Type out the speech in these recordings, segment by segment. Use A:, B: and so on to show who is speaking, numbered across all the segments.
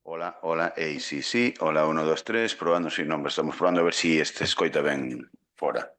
A: Hola, hola, sí, sí, hola, uno, dos, tres, probando sin nombre. Estamos probando a ver si este escoita ben fora.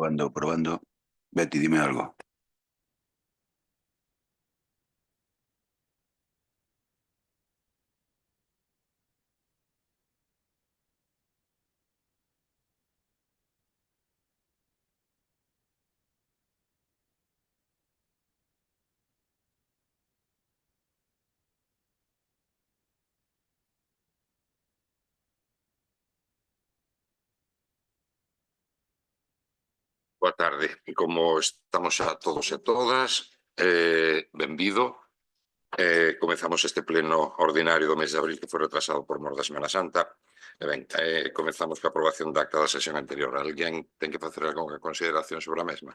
A: Probando, probando. Betty, dime algo.
B: Boa tarde. Como estamos xa todos e todas, benvido. Comezamos este pleno ordinario do mes de abril que foi retrasado por mor da Semana Santa. E ben, comezamos coa aprobación da acta da sesión anterior. Alguén ten que facer algunha consideración sobre a mesma?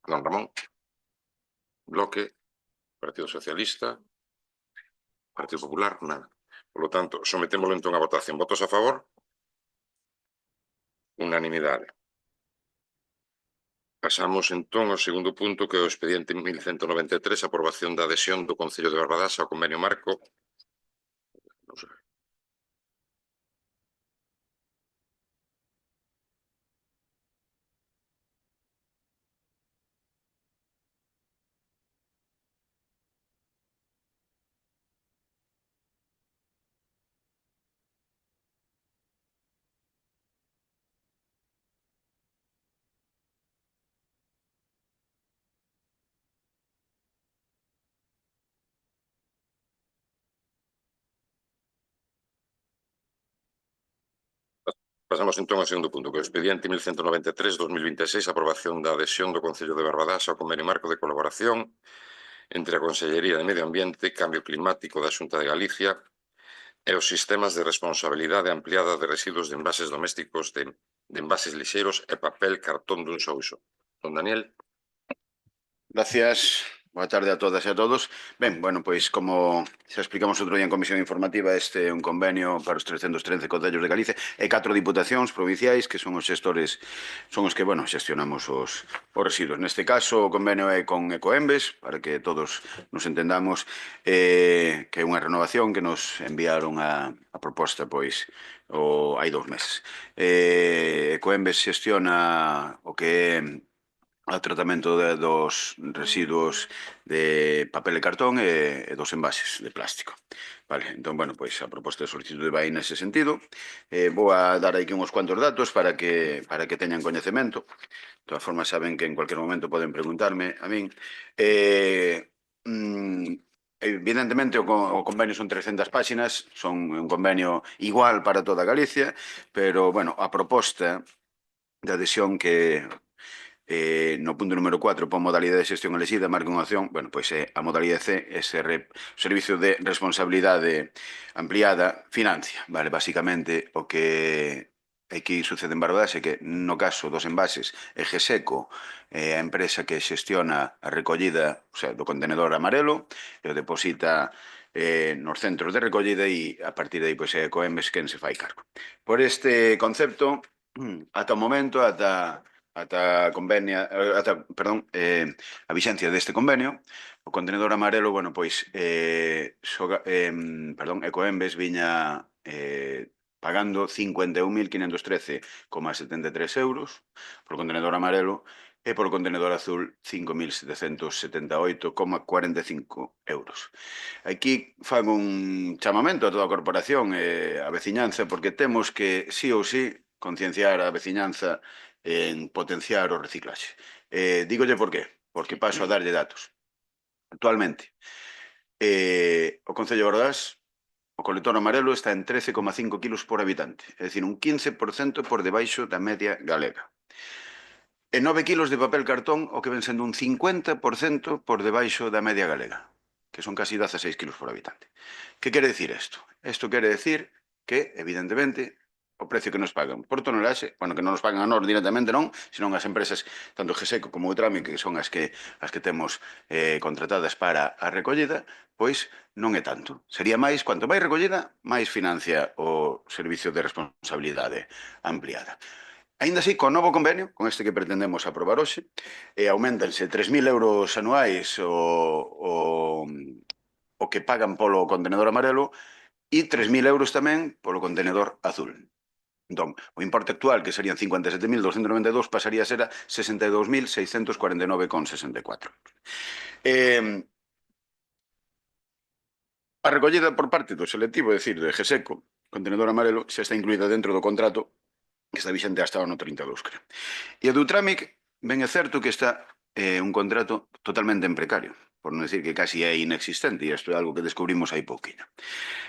B: Don Ramón? Bloque? Partido Socialista? Partido Popular? Nada. Por lo tanto, sometémolo entón a votación. Votos a favor? Unanimidade. Pasamos entón ao segundo punto, que é o expediente 1193, aprobación da adhesión do Concello de Barbadás ao convenio marco. Non sei. Pasamos entón ao segundo punto, que é o expediente 1193-2026, aprobación da adhesión do Concello de Barbadás ao convenio marco de colaboración entre a Consellería de Medio Ambiente, Cambio Climático da Xunta de Galicia e os sistemas de responsabilidade ampliada de residuos de envases domésticos de envases lixeiros e papel cartón dun só uso. Don Daniel.
A: Gracias. Boa tarde a todas e a todos. Ben, bueno, pois como xa explicamos outro día en Comisión Informativa, este é un convenio para os 313 concellos de Galicia e 4 diputacións provinciais que son os xestores, son os que, bueno, xestionamos os residuos. Neste caso, o convenio é con Ecoembes, para que todos nos entendamos, que é unha renovación que nos enviaron a proposta, pois, hai 2 meses. Ecoembes xestiona o que é ao tratamento dos residuos de papel e cartón e dos envases de plástico. Vale, entón, bueno, pois a proposta de solicitude vai nese sentido. Vou a dar aquí uns cuantos datos para que teñan coñecemento. De todas formas, saben que en cualquier momento poden preguntarme a min. Evidentemente, o convenio son 300 páxinas, son un convenio igual para toda Galicia, pero, bueno, a proposta de adhesión que no punto número 4 pon modalidade de xestión elexida, marca unha opción, bueno, pois é a modalidade C, ese servicio de responsabilidade ampliada financia, vale, basicamente o que aquí sucede en Barbadás é que no caso dos envases é GESECO, a empresa que xestiona a recollida, o sea, do contenedor amarelo, e o deposita nos centros de recollida e a partir de aí pois é Ecoembes quen se fai cargo. Por este concepto, ata o momento, ata a vixencia deste convenio, o contenedor amarelo, bueno, pois, Ecoembes viña pagando 51.513,73 euros por contenedor amarelo e por contenedor azul 5.778,45 euros. Aquí fago un chamamento a toda a corporación e a veciñanza porque temos que, sí ou sí, concienciar a veciñanza en potenciar o reciclaxe. Dígolle por qué, porque paso a darlle datos. Actualmente, o Concello de Bordás, o colector amarelo está en 13,5 kilos por habitante, é dicir, un 15% por debaixo da media galega. E 9 kilos de papel cartón, o que ven sendo un 50% por debaixo da media galega, que son casi 16 kilos por habitante. Que quere dicir isto? Isto quere dicir que, evidentemente, o precio que nos pagan por tonelaxe, bueno, que non nos pagan a nós directamente non, senón as empresas, tanto GESECO como Utrami, que son as que temos contratadas para a recollida, pois non é tanto. Sería máis, cuanto máis recollida, máis financia o servicio de responsabilidade ampliada. Aínda así, con novo convenio, con este que pretendemos aprobar hoxe, aumentanse 3.000 euros anuais o que pagan polo contenedor amarelo e 3.000 euros tamén polo contenedor azul. Entón, o importe actual, que serían 57.292, pasaría a ser a 62.649,64. A recollida por parte do selectivo, é dicir, de GESECO, contenedor amarelo, xa está incluída dentro do contrato que está vixente hasta o ano 32, creo. E a do Tramic, ben é certo que está un contrato totalmente en precario, por non decir que casi é inexistente, e isto é algo que descubrimos hai pouquinho.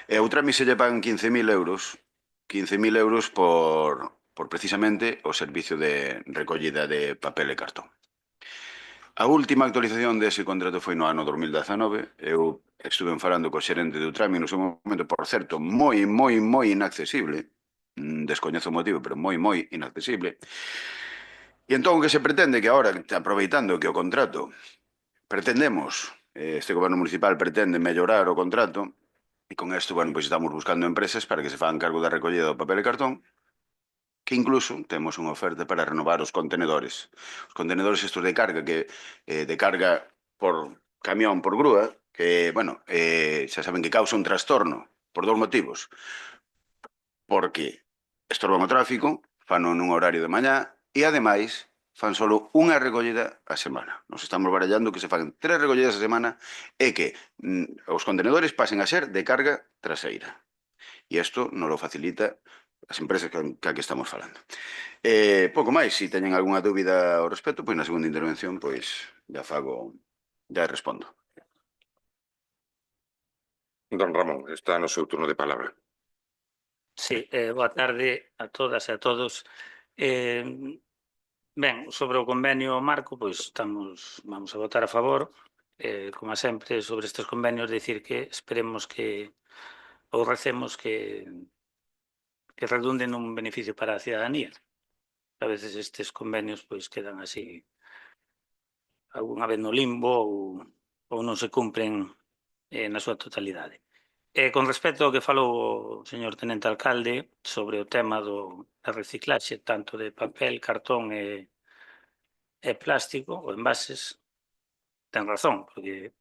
A: E ao Tramic se lle pagan 15.000 euros, 15.000 euros por precisamente o servicio de recollida de papel e cartón. A última actualización dese contrato foi no ano 2019. Eu estuve falando co xerente do Trami no seu momento, por certo, moi inaccesible. Descoñezo o motivo, pero moi inaccesible. E entón o que se pretende que agora, aproveitando que o contrato pretendemos, este goberno municipal pretende mellorar o contrato, e con isto, bueno, pois estamos buscando empresas para que se fagan cargo da recollida do papel e cartón, que incluso temos unha oferta para renovar os contenedores. Os contenedores estos de carga, que de carga por camión, por grúa, que, bueno, xa saben que causa un trastorno por dous motivos. Porque estorban o tráfico, fano nun horario de mañá, e ademais fan solo unha recollida a semana. Nos estamos barallando que se fan 3 recollidas a semana e que os contenedores pasen a ser de carga traseira. E isto nos lo facilita as empresas que estamos falando. Pouco máis, se teñen algunha dúbida ao respecto, pois na segunda intervención pois já respondo.
B: Don Ramón, está no seu turno de palabra.
C: Sí, boa tarde a todas e a todos. Ben, sobre o convenio marco, pois vamos a votar a favor. Como sempre, sobre estes convenios, dicir que esperemos que ou recemos que redunden nun beneficio para a cidadanía. A veces estes convenios pois quedan así algunha vez no limbo ou non se cumpren na súa totalidade. Con respecto ao que falou o señor tenente alcalde sobre o tema da reciclaxe tanto de papel, cartón e plástico ou envases, ten razón, porque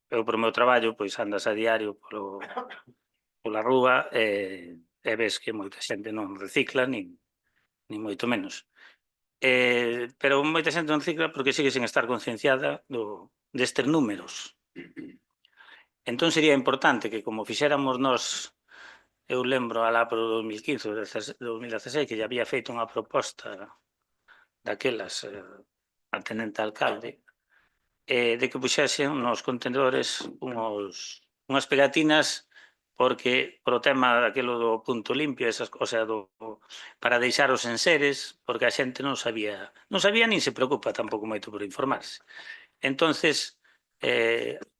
C: eu por meu traballo pois andas a diario pola rúa e ves que moita xente non recicla nin moito menos. Pero moita xente non recicla porque sigue sen estar concienciada destes números. Entón sería importante que como fixéramos nós, eu lembro alá pro 2015 ou 2016 que lle había feito unha proposta daquelas al tenente alcalde de que puxesen nos contenedores unhas pegatinas porque por o tema daquelo do punto limpio, esas cosas para deixar os enseres, porque a xente non sabía nin se preocupa tampouco moito por informarse. Entonces,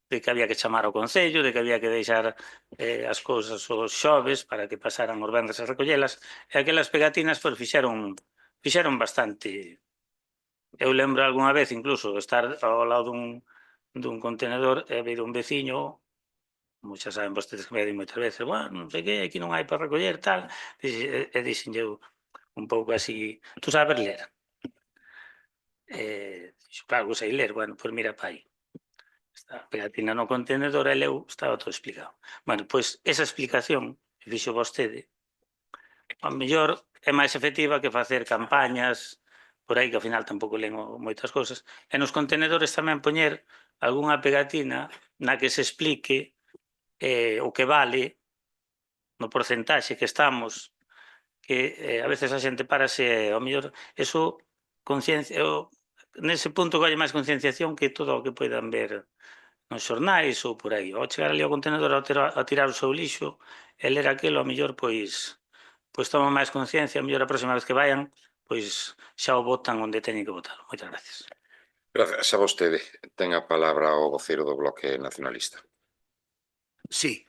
C: de que había que chamar ao Concello, de que había que deixar as cousas os xoves para que pasaran os venres a recollelas, e aquelas pegatinas pois fixeron bastante. Eu lembro algunha vez incluso estar ao lado dun contenedor e ver un veciño, como xa saben vostedes que me din moitas veces, bueno, non sei que, aquí non hai para recoller, tal, e dixenlle eu un pouco así, tú sabes ler? Claro, sei ler, bueno, pois mira pa aí. Está a pegatina no contenedor e leu, estaba todo explicado. Bueno, pois esa explicación que fixo vostede, ao mellor é máis efectiva que facer campañas por aí que ao final tampouco len moitas cousas, e nos contenedores tamén poñer algunha pegatina na que se explique o que vale no porcentaxe que estamos, que a veces a xente parase, ao mellor, eso, conciencia, nese punto colle máis concienciación que todo o que poidan ver nos xornais ou por aí. Ao chegar ali ao contenedor a tirar o seu lixo e ler aquilo, ao mellor, pois toma máis conciencia, ao mellor a próxima vez que vayan, pois xa o botan onde teñen que botalo. Moitas gracias.
B: Gracias a vostede. Ten a palabra o voceiro do Bloque Nacionalista.
D: Sí,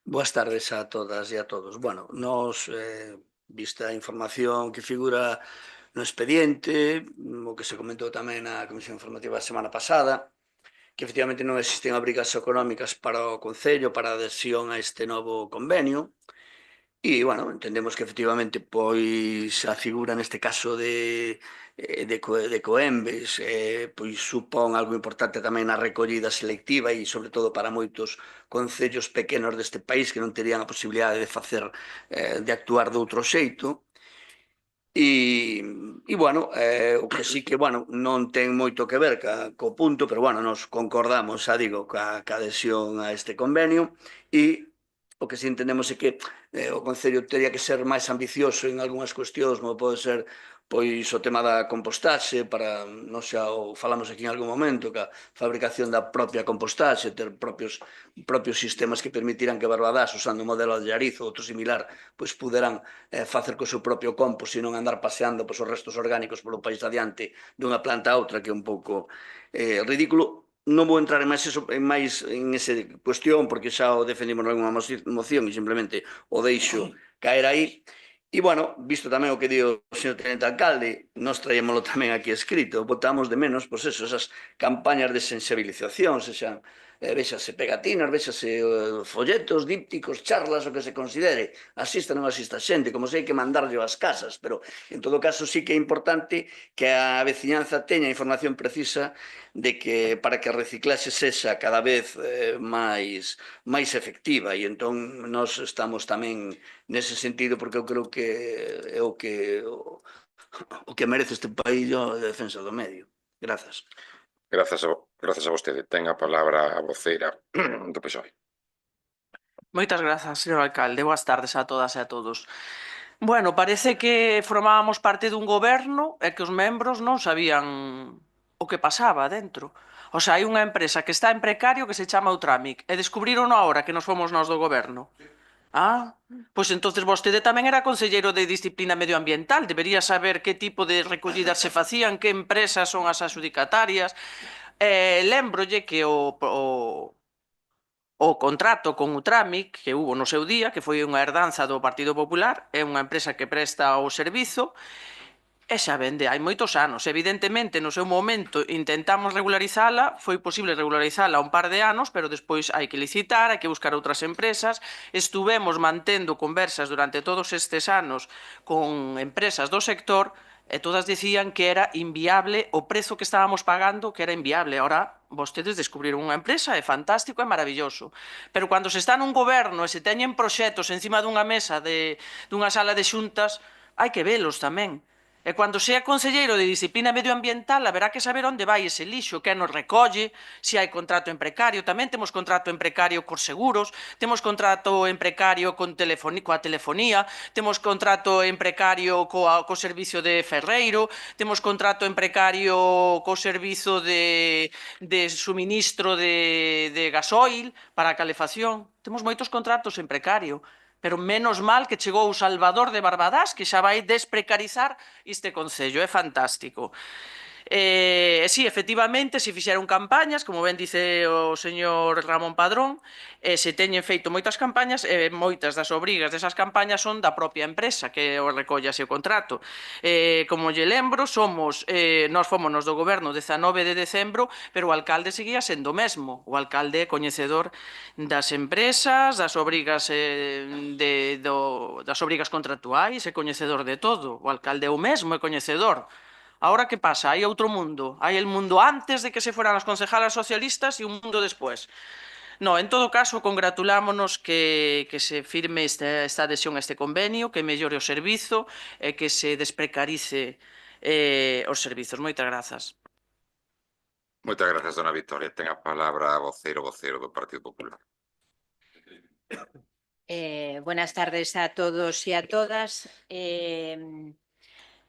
D: boas tardes a todas e a todos. Bueno, nos, vista a información que figura no expediente, o que se comentou tamén na Comisión Informativa a semana pasada, que efectivamente non existen obrigas económicas para o Concello para a adhesión a este novo convenio, E, bueno, entendemos que efectivamente pois a figura neste caso de Coembes pois supón algo importante tamén na recollida selectiva e sobre todo para moitos concellos pequenos deste país que non terían a posibilidade de facer de actuar de outro xeito. Bueno, o que sí que, bueno, non ten moito que ver co punto, pero, bueno, nos concordamos, xa digo, ca adhesión a este convenio e o que sí entendemos é que o Concello teria que ser máis ambicioso en algunhas cuestións, como pode ser pois o tema da compostaxe, para, non xa o falamos aquí en algún momento, que a fabricación da propia compostaxe, ter propios sistemas que permitirán que Barbadás, usando o modelo de Allariz ou outro similar, pois puderan facer co seu propio compost e non andar paseando pois, os restos orgánicos polo país adiante dunha planta a outra, que é un pouco ridículo. Non vou entrar en máis en ese cuestión, porque xa o defendimos nalgúna moción e simplemente o deixo caer aí. E, bueno, visto tamén o que di o señor Tenente Alcalde, nós traímoslo tamén aquí escrito, botamos de menos, pois eso, esas campañas de sensibilización, sexan véxase pegatinas, véxase folletos, dípticos, charlas, o que se considere, asista ou non asista xente, como se hai que mandarlle ás casas, pero en todo caso sí que é importante que a veciñanza teña información precisa de que para que a reciclaxe sexa cada vez máis efectiva, e entón nós estamos tamén nese sentido, porque eu creo que é o que merece este país a defensa do medio. Grazas.
B: Grazas a vostede. Ten a palabra a voceira do PSOE.
E: Moitas grazas, señor alcalde. Boas tardes a todas e a todos. Bueno, parece que formábamos parte dun goberno e que os membros non sabían o que pasaba dentro. O sea, hai unha empresa que está en precario que se chama Outramic e descubriron ahora que nos fomos nós do goberno. Pois entonces vostede tamén era conselleiro de Disciplina Medioambiental, debería saber que tipo de recollidas se facían, que empresas son as adxudicatarias. Lémbrolle que o contrato con Outramic que hubo no seu día, que foi unha herdanza do Partido Popular, é unha empresa que presta o servizo e xa vende hai moitos anos. Evidentemente, no seu momento intentamos regularizala, foi posible regularizala un par de anos, pero despois hai que licitar, hai que buscar outras empresas. Estuvemos mantendo conversas durante todos estes anos con empresas do sector e todas dicían que era inviable o prezo que estábamos pagando, que era inviable. Ahora vostedes descubriron unha empresa, é fantástico, é maravilloso. Pero cando se está nun goberno e se teñen proxectos encima dunha mesa dunha sala de xuntas, hai que velos tamén. E cando sea conselleiro de Disciplina Medioambiental haberá que saber onde vai ese lixo, que nos recolle, se hai contrato en precario. Tamén temos contrato en precario cos seguros, temos contrato en precario coa telefonía, temos contrato en precario co servicio de ferreiro, temos contrato en precario co servizo de suministro de gasoil para a calefacción. Temos moitos contratos en precario. Pero menos mal que chegou o Salvador de Barbadás, que xa vai desprecarizar este concello, é fantástico. Sí, efectivamente, se fixeron campañas, como ben dice o señor Ramón Padrón, se teñen feito moitas campañas e moitas das obrigas desas campañas son da propia empresa que o recolle ese contrato. Como lle lembro, nós fomos do goberno 19 de decembro, pero o alcalde seguía sendo o mesmo. O alcalde é coñecedor das empresas, das obrigas das obrigas contractuais, é coñecedor de todo. O alcalde é o mesmo, é coñecedor. Ahora, que pasa? Hai outro mundo. Hai el mundo antes de que se fueran as concejalas socialistas e un mundo despois. No, en todo caso, congratulámonos que se firme esta adhesión a este convenio, que mellore o servizo e que se desprecarice os servizos. Moitas grazas.
B: Moitas grazas, dona Victoria. Ten a palabra a voceiro do Partido Popular.
F: Buenas tardes a todos y a todas.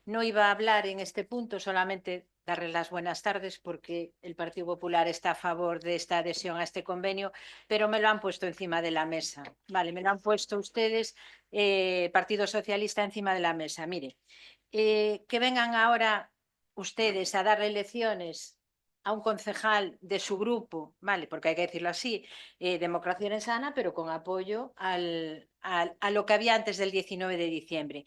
F: No iba a hablar en este punto, solamente darles las buenas tardes porque el Partido Popular está a favor de esta adhesión a este convenio, pero me lo han puesto encima de la mesa. Vale, me lo han puesto ustedes, Partido Socialista, encima de la mesa. Mire, que vengan ahora ustedes a darle lecciones a un concejal de su grupo, vale, porque hay que decirlo así, Democracia en Sana, pero con apoyo a lo que había antes del 19 de diciembre.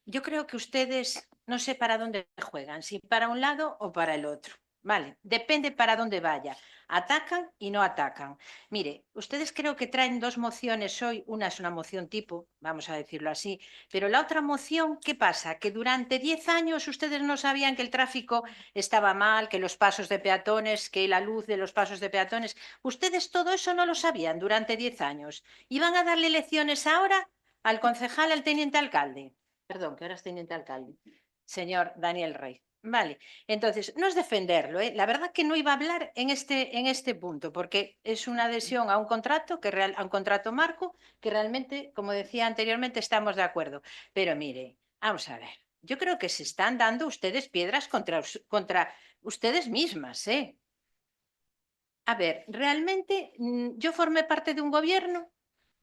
F: Yo creo que ustedes no sé para dónde juegan, si para un lado o para el otro. Vale, depende para dónde vaya. Atacan y no atacan. Mire, ustedes creo que traen dos mociones hoy. Una es una moción tipo, vamos a decirlo así, pero la otra moción, ¿qué pasa? Que durante 10 años ustedes no sabían que el tráfico estaba mal, que los pasos de peatones, que la luz de los pasos de peatones. Ustedes todo eso no lo sabían durante 10 años. ¿Y van a darle lecciones ahora al concejal, al teniente alcalde? Perdón, que ahora es teniente alcalde. Señor Daniel Rey. Vale, entonces, no es defenderlo, ¿eh? La verdad que no iba a hablar en este punto, porque es una adhesión a un contrato, a un contrato marco, que realmente, como decía anteriormente, estamos de acuerdo. Pero mire, vamos a ver, yo creo que se están dando ustedes piedras contra ustedes mismas, ¿eh? A ver, realmente yo formé parte de un gobierno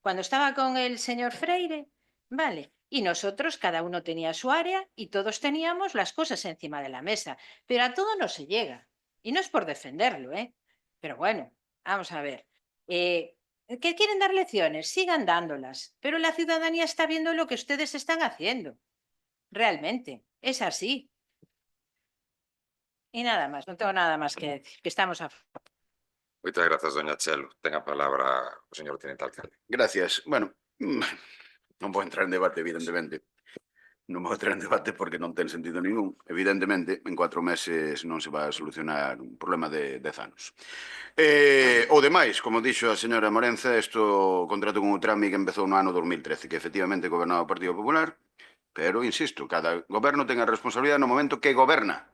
F: cuando estaba con el señor Freire, ¿vale? Y nosotros, cada uno tenía su área y todos teníamos las cosas encima de la mesa, pero a todo no se llega. Y no es por defenderlo, ¿eh? Pero bueno, vamos a ver. ¿Que quieren dar lecciones? Sigan dándolas, pero la ciudadanía está viendo lo que ustedes están haciendo. Realmente, es así. Y nada más, no tengo nada más que decir, que estamos a favor.
B: Moitas grazas, doña Chelo. Ten a palabra o señor teniente alcalde.
A: Gracias. Bueno, non vou entrar en debate, evidentemente. Non vou entrar en debate porque non ten sentido ningún. Evidentemente, en 4 meses non se vai a solucionar un problema de 10 anos. O demais, como dixo a señora Morenza, o contrato con Utrami que empezou no ano 2013, que efectivamente gobernaba o Partido Popular, pero, insisto, cada goberno ten a responsabilidade no momento que goberna.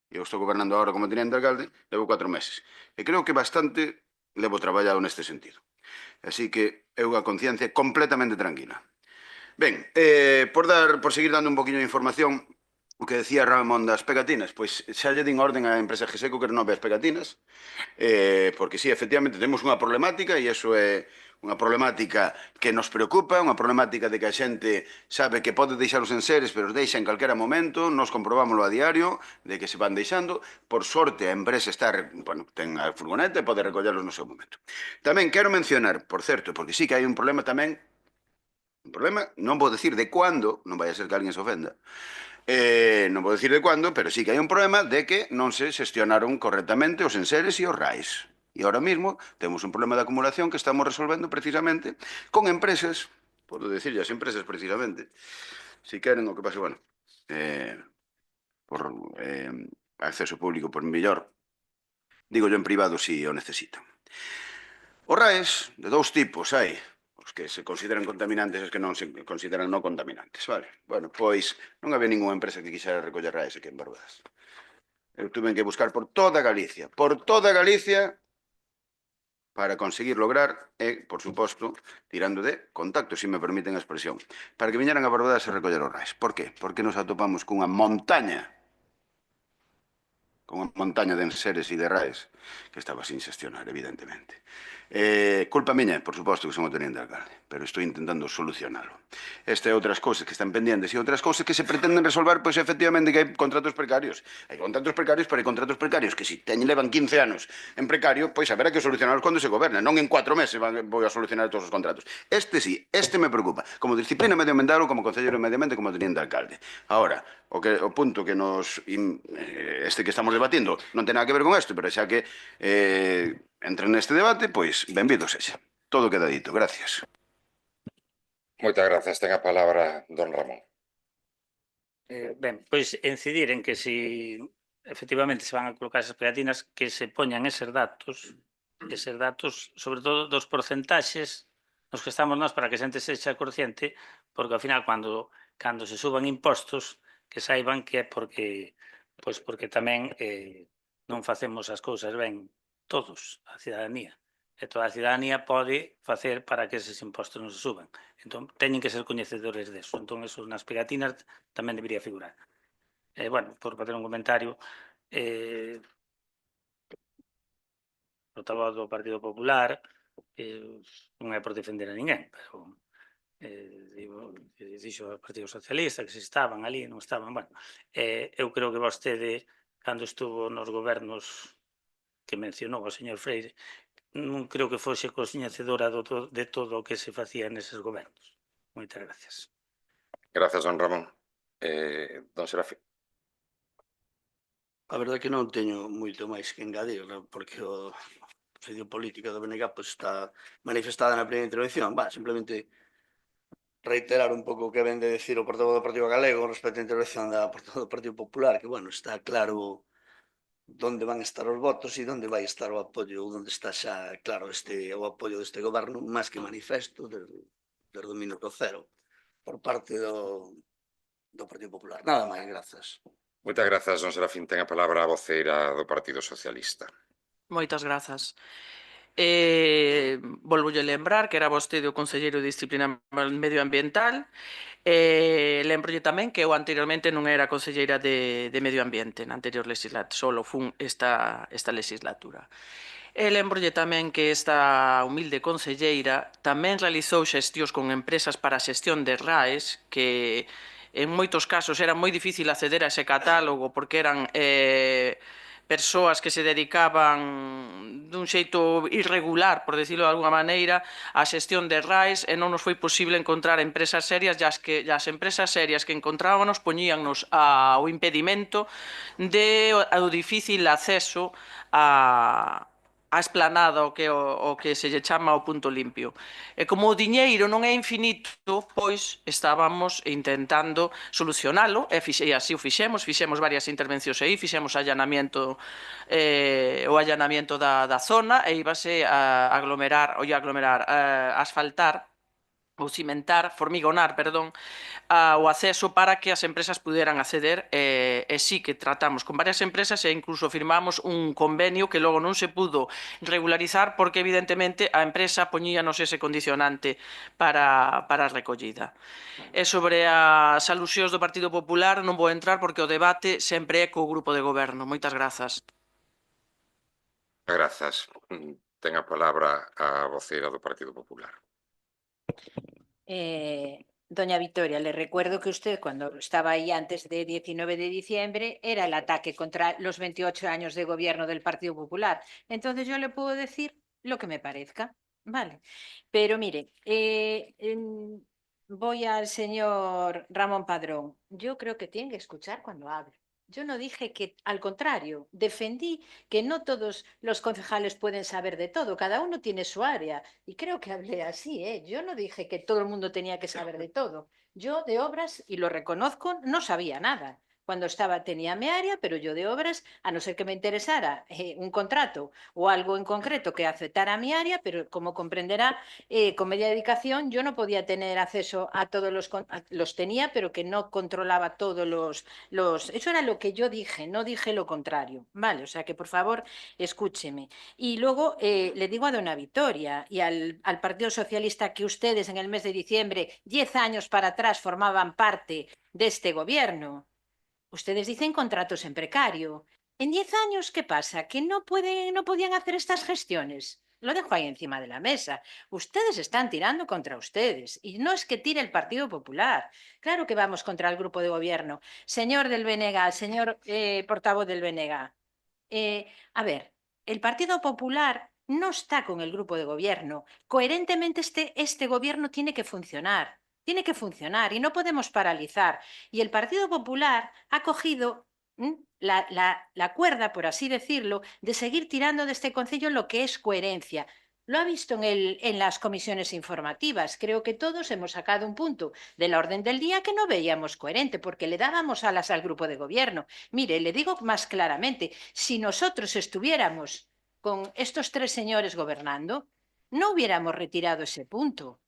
A: Eu estou gobernando agora como teniente alcalde, levo 4 meses. E creo que bastante levo traballado neste sentido. Así que eu a conciencia completamente tranquila. Ben, por seguir dando un poquinho de información, o que decía Ramón das pegatinas, pois xa lle din orden á empresa GSECO que renove as pegatinas, porque sí, efectivamente, temos unha problemática e iso é unha problemática que nos preocupa, unha problemática de que a xente sabe que pode deixar os enseres, pero os deixa en calquera momento, nos comprobámoslo a diario, de que se van deixando. Por sorte, a empresa ten a furgoneta e pode recollelos no seu momento. Tamén quero mencionar, por certo, porque sí que hai un problema tamén, non vou decir de cuándo, non vai a ser que alguén se ofenda, non vou decir de cuándo, pero sí que hai un problema de que non se xestionaron correctamente os enseres e os RAIs. E ahora mismo temos un problema de acumulación que estamos resolvendo precisamente con empresas, podo decirlle as empresas precisamente, si queren o que pase, bueno, por acceso público, por mellor, digo yo en privado si o necesitan. Os RAEs, de dous tipos hai, os que se consideran contaminantes e os que non se consideran non contaminantes, vale? Bueno, pois non había ninguna empresa que quixera recoller RAEs aquí en Barbadas. Eu tuve que buscar por toda Galicia, para conseguir lograr, e, por suposto, tirando de contacto, se me permiten a expresión, para que viñeran a Barbadas a recoller os RAEs. Por qué? Porque nos atopamos cunha montaña de enseres e de RAEs que estaba sin xestionar, evidentemente. Culpa miña, por suposto, que son o teniente alcalde, pero estou intentando solucionalo. Esta e outras cousas que están pendentes e outras cousas que se pretenden resolver, pois efectivamente que hai contratos precarios. Hai contratos precarios, pero hai contratos precarios que se levan 15 anos en precario, pois haberá que solucionarlos cando se goberna, non en 4 meses vou a solucionar todos os contratos. Este sí, este me preocupa, como disciplina medioambiental ou como concelleiro de medio ambiente, como teniente alcalde. Ahora, o punto que que estamos debatindo non ten nada que ver con isto, pero xa que entra neste debate, pois benvido sexa. Todo queda dito, gracias.
B: Moitas grazas. Ten a palabra don Ramón.
C: Ben, pois incidir en que si efectivamente se van a colocar esas pegatinas, que se poñan eses datos, sobre todo dos porcentaxes nos que estamos nós, para que a xente sexa consciente, porque ao final cando se suban impostos, que saiban que é porque tamén non facemos as cousas ben todos, a cidadanía. E toda a cidadanía pode facer para que eses impostos non se suban. Entón, teñen que ser coñecedores deso. Entón, eso nas pegatinas tamén debería figurar. Bueno, por facer un comentario, portavoz do Partido Popular, non é por defender a ninguén, pero dixo o Partido Socialista que se estaban ali, non estaban, bueno, eu creo que vostede, cando estuvo nos gobernos que mencionou o señor Freire, non creo que fose coñecedora de todo o que se facía neses gobernos. Moitas gracias.
B: Grazas, don Ramón. Don Serafín.
D: A verdade é que non teño moito máis que engadir, porque a posición política do BNG pois, está manifestada na primeira intervención. Simplemente reiterar un pouco o que ven de decir o portavoz do Partido Galego respecto á intervención da portavoz do Partido Popular, que, está claro onde van estar os votos e onde vai estar o apoio, onde está xa claro o apoio deste goberno, máis que manifesto, desde o minuto cero, por parte do Partido Popular. Nada máis, grazas.
B: Moitas grazas, don Serafín. Ten a palabra a voceira do Partido Socialista.
E: Moitas grazas. Volvolle lembrar que era vostede o conselleiro de Disciplina Medioambiental. Lembrollo tamén que eu anteriormente non era conselleira de Medio Ambiente na anterior legislatura, solo fun esta legislatura. Lembrolle tamén que esta humilde conselleira tamén realizou xestións con empresas para a xestión de RAEs, que en moitos casos era moi difícil acceder a ese catálogo porque eran persoas que se dedicaban dun xeito irregular, por decirlo de alguna maneira, á xestión de RAEs, e non nos foi posible encontrar empresas serias, e as empresas serias que encontrábamos poñíannos ao impedimento ao difícil acceso a esplanada, o que se lle chama o punto limpio. E como o diñeiro non é infinito, pois estábamos intentando solucionalo, e así o fixemos varias intervencións aí, fixemos o allanamiento da zona, e íbase a asfaltar ou cimentar, formigonar, perdón, o acceso para que as empresas puderan acceder, e sí que tratamos con varias empresas e incluso firmamos un convenio que logo non se pudo regularizar porque evidentemente a empresa poñíanos ese condicionante para a recollida. E sobre as alusións do Partido Popular non vou entrar porque o debate sempre é co grupo de goberno. Moitas grazas.
B: Grazas. Ten a palabra a voceira do Partido Popular.
F: Doña Victoria, le recuerdo que usted, cuando estaba ahí antes de 19 de diciembre, era el ataque contra los 28 años de gobierno del Partido Popular. Entonces yo le puedo decir lo que me parezca, ¿vale? Pero mire, voy al señor Ramón Padrón. Yo creo que tiene que escuchar cuando hable. Yo no dije que, al contrario, defendí que no todos los concejales pueden saber de todo, cada uno tiene su área, y creo que hablé así, ¿eh? Yo no dije que todo el mundo tenía que saber de todo. Yo de obras, y lo reconozco, no sabía nada. Cuando tenía mi área, pero yo de obras, a no ser que me interesara un contrato o algo en concreto que afectara a mi área, pero como comprenderá, con media dedicación yo no podía tener acceso a todos los tenía, pero que no controlaba todos los... Eso era lo que yo dije, no dije lo contrario, ¿vale? O sea que por favor escúcheme. Y luego le digo a dona Victoria y al Partido Socialista que ustedes en el mes de diciembre, 10 años para atrás, formaban parte de este gobierno. Ustedes dicen contratos en precario. En 10 años, ¿qué pasa? ¿Que no podían hacer estas gestiones? Lo dejo ahí encima de la mesa. Ustedes están tirando contra ustedes. Y no es que tire el Partido Popular. Claro que vamos contra el grupo de gobierno. Señor del BNG, señor portavoz del BNG. A ver, el Partido Popular no está con el grupo de gobierno. Coherentemente este gobierno tiene que funcionar. Tiene que funcionar y no podemos paralizar. Y el Partido Popular ha cogido la cuerda, por así decirlo, de seguir tirando de este concello lo que es coherencia. Lo ha visto en las comisiones informativas. Creo que todos hemos sacado un punto de la orden del día que no veíamos coherente, porque le dábamos alas al grupo de gobierno. Mire, le digo más claramente, si nosotros estuviéramos con estos 3 señores gobernando, no hubiéramos retirado ese punto.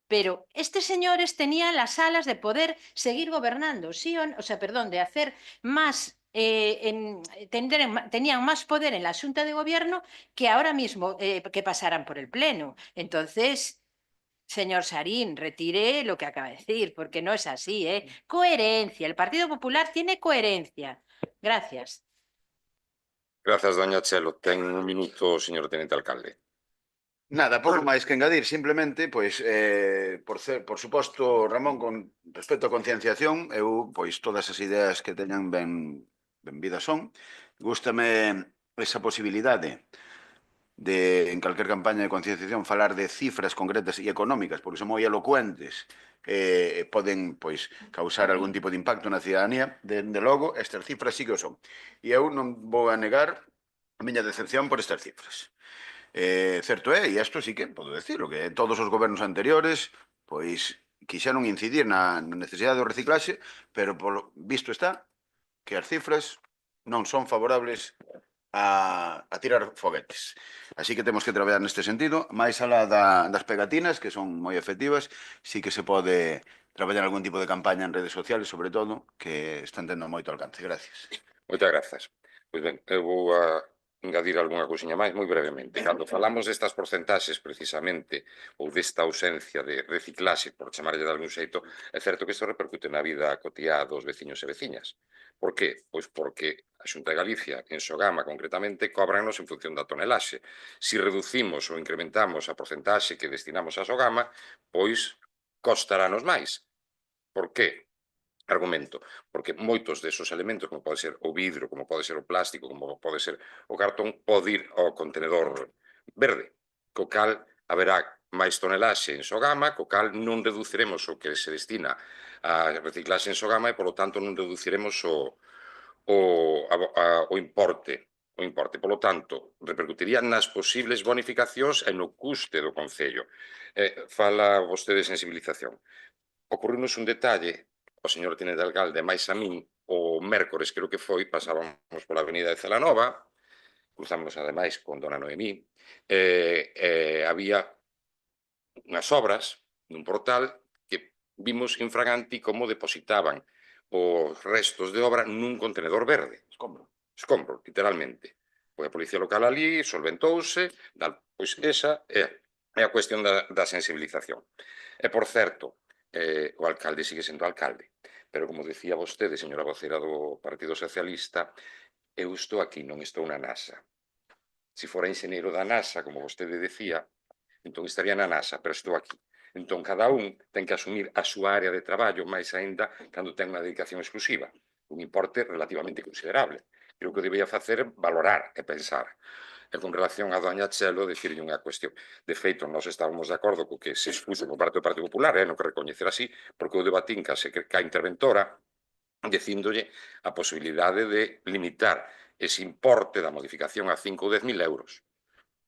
F: Pero estos señores tenían las alas de poder seguir gobernando, ¿sí? De hacer más, tenían más poder en la Junta de Gobierno que ahora mismo que pasaran por el Pleno. Entonces, señor Sarín, retire lo que acaba de decir, porque no es así, ¿eh? Coherencia. El Partido Popular tiene coherencia. Gracias.
B: Grazas, doña Chelo. Ten un minuto, señor Tenente Alcalde.
A: Nada, pouco máis que engadir, simplemente, pois, por suposto, Ramón, con respecto á concienciación, eu, pois, todas as ideas que teñan benvidas son. Gústame esa posibilidade en calquer campaña de concienciación falar de cifras concretas e económicas, porque son moi elocuentes, poden pois causar algún tipo de impacto na cidadanía. Dende logo, estas cifras sí que o son. E eu non vou a negar a miña decepción por estas cifras. Certo é, e isto sí que podo decirlo, que todos os gobernos anteriores pois quixeron incidir na necesidade do reciclaxe, pero polo visto está que as cifras non son favorables a tirar foguetes. Así que temos que traballar neste sentido. Máis alá das pegatinas, que son moi efectivas, sí que se pode traballar algún tipo de campaña en redes sociales, sobre todo, que están tendo moito alcance. Gracias.
B: Moitas grazas. Pois ben, eu vou a engadir algunha cousiña máis moi brevemente. Cando falamos destas porcentaxes precisamente ou desta ausencia de reciclaxe, por chamarlle de algún xeito, é certo que isto repercute na vida cotiá dos veciños e veciñas. Por qué? Pois porque a Xunta de Galicia, en Sogama concretamente, cóbranos en función da tonelaxe. Si reducimos ou incrementamos a porcentaxe que destinamos a Sogama, pois costarános máis. Por qué? Argumento, porque moitos desos elementos, como pode ser o vidro, como pode ser o plástico, como pode ser o cartón, pode ir ao contenedor verde, co cal haberá máis tonelaxe en Sogama, co cal non reduciremos o que se destina a reciclaxe en Sogama e, polo tanto, non reduciremos o importe. Polo tanto, repercutiría nas posibles bonificacións e no custe do Concello. Fala vostede de sensibilización. Ocorreunos un detalle, o señor tenente alcalde, máis a min, o mércores, creo que foi, pasábamos pola avenida de Celanova, cruzámonos ademais con dona Noemí, había unhas obras nun portal que vimos infraganti como depositaban os restos de obra nun contenedor verde. Escombro, literalmente. Pois a policía local ali solventouse, pois esa é a cuestión da sensibilización. E, por certo, o alcalde sigue sendo alcalde, pero como decía vostede, señora vocera do Partido Socialista, eu estou aquí, non estou na NASA. Se fora enxeñeiro da NASA, como vostede decía, entón estaría na NASA, pero estou aquí. Entón, cada un ten que asumir a súa área de traballo, máis aínda cando ten unha dedicación exclusiva, un importe relativamente considerable. Creo que o debía facer valorar e pensar. E con relación a doña Chelo, dicirlle unha cuestión. De feito, nós estábamos de acordo co que se expuso por parte do Partido Popular, non que recoñecer así, porque o debatín ca interventora, dicíndolle a posibilidade de limitar ese importe da modificación a 5 ou 10.000 euros.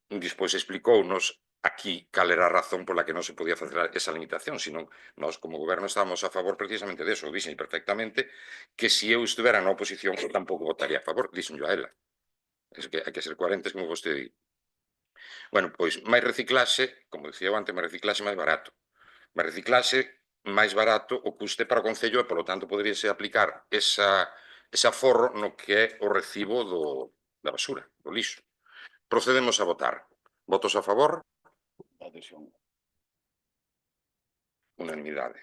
B: Despois explicounos aquí cal era a razón pola que non se podía facer esa limitación, senón nós como goberno estábamos a favor precisamente deso. Dixen perfectamente que se eu estivera na oposición eu tampouco votaría a favor, dixen a ela. Hai que ser coherentes como vostede di. Bueno, pois máis reciclaxe, como dicía antes, máis reciclaxe máis barato. Máis reciclaxe máis barato o custe para o Concello e, polo tanto, poderíase aplicar ese aforro no que é o recibo da basura, do lixo. Procedemos a votar. Votos a favor?
A: Adhesión.
B: Unanimidade.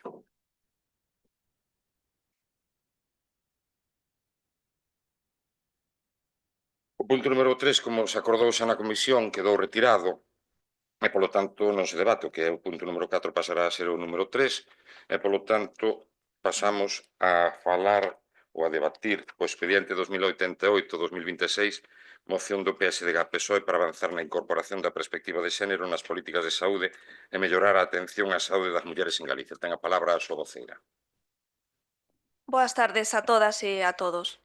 B: O punto número 3, como se acordou xa na comisión, quedou retirado e, polo tanto, non se debate, que é o punto número 4 pasará a ser o número 3 e, polo tanto, pasamos a falar ou a debatir o expediente 2088-2026, moción do PSDG-PSOE para avanzar na incorporación da perspectiva de xénero nas políticas de saúde e mellorar a atención á saúde das mulleres en Galicia. Ten a palabra a súa voceira.
G: Boas tardes a todas e a todos.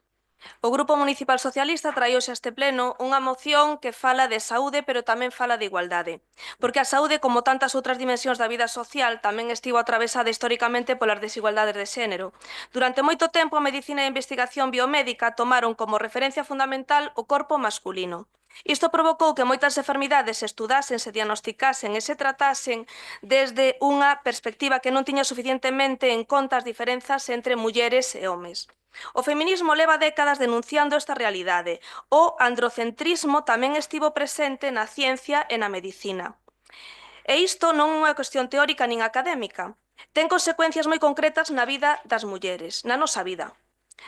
G: O Grupo Municipal Socialista traioxe a este pleno unha moción que fala de saúde, pero tamén fala de igualdade. Porque a saúde, como tantas outras dimensións da vida social, tamén estivo atravesada históricamente polas desigualdades de xénero. Durante moito tempo, a medicina e a investigación biomédica tomaron como referencia fundamental o corpo masculino. Isto provocou que moitas enfermidades se estudasen, se diagnosticasen e se tratasen desde unha perspectiva que non tiña suficientemente en conta as diferenzas entre mulleres e homes. O feminismo leva décadas denunciando esta realidade. O androcentrismo tamén estivo presente na ciencia e na medicina. E isto non é unha cuestión teórica nin académica. Ten consecuencias moi concretas na vida das mulleres, na nosa vida.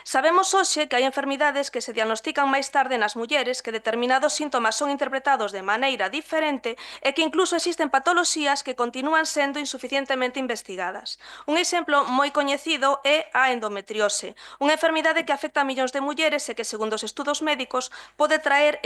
G: Sabemos hoxe que hai enfermidades que se diagnostican máis tarde nas mulleres, que determinados síntomas son interpretados de maneira diferente e que incluso existen patoloxías que continúan sendo insuficientemente investigadas. Un exemplo moi coñecido é a endometriose, unha enfermidade que afecta a millóns de mulleres e que, segundo os estudos médicos, pode tardar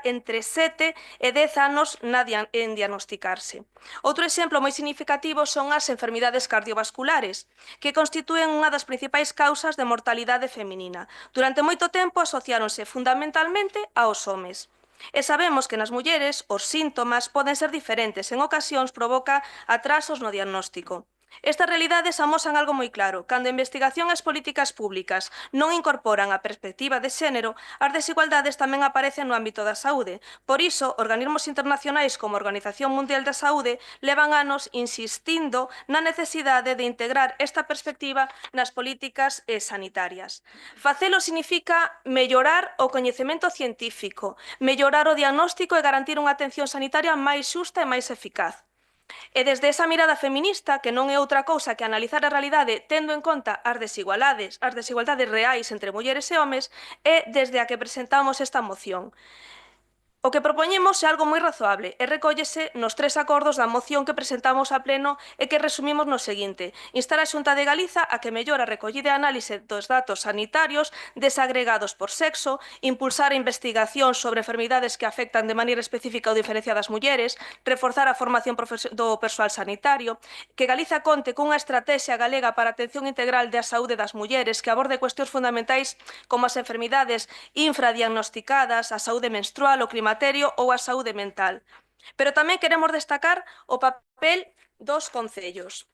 G: entre 7 e 10 anos en diagnosticarse. Outro exemplo moi significativo son as enfermidades cardiovasculares, que constitúen unha das principais causas de mortalidade feminina. Durante moito tempo asociáronse fundamentalmente aos homes. E sabemos que nas mulleres os síntomas poden ser diferentes, en ocasións provoca atrasos no diagnóstico. Estas realidades amosan algo moi claro. Cando a investigación e as políticas públicas non incorporan a perspectiva de xénero, as desigualdades tamén aparecen no ámbito da saúde. Por iso, organismos internacionais como a Organización Mundial da Saúde levan anos insistindo na necesidade de integrar esta perspectiva nas políticas sanitarias. Facelo significa mellorar o coñecemento científico, mellorar o diagnóstico e garantir unha atención sanitaria máis xusta e máis eficaz. E desde esa mirada feminista, que non é outra cousa que analizar a realidade tendo en conta as desigualdades reais entre mulleres e homes, é desde a que presentamos esta moción. O que propoñemos é algo moi razoable e recóllese nos 3 acordos da moción que presentamos a pleno e que resumimos no seguinte: instar a Xunta de Galiza a que mellore a recollida e análise dos datos sanitarios desagregados por sexo, impulsar a investigación sobre enfermidades que afectan de maneira específica ou diferenciada as mulleres, reforzar a formación do persoal sanitario, que Galiza conte cunha estrategia galega para a atención integral da saúde das mulleres que aborde cuestións fundamentais como as enfermidades infradiagnosticadas, a saúde menstrual, o climaterio ou a saúde mental. Pero tamén queremos destacar o papel dos concellos.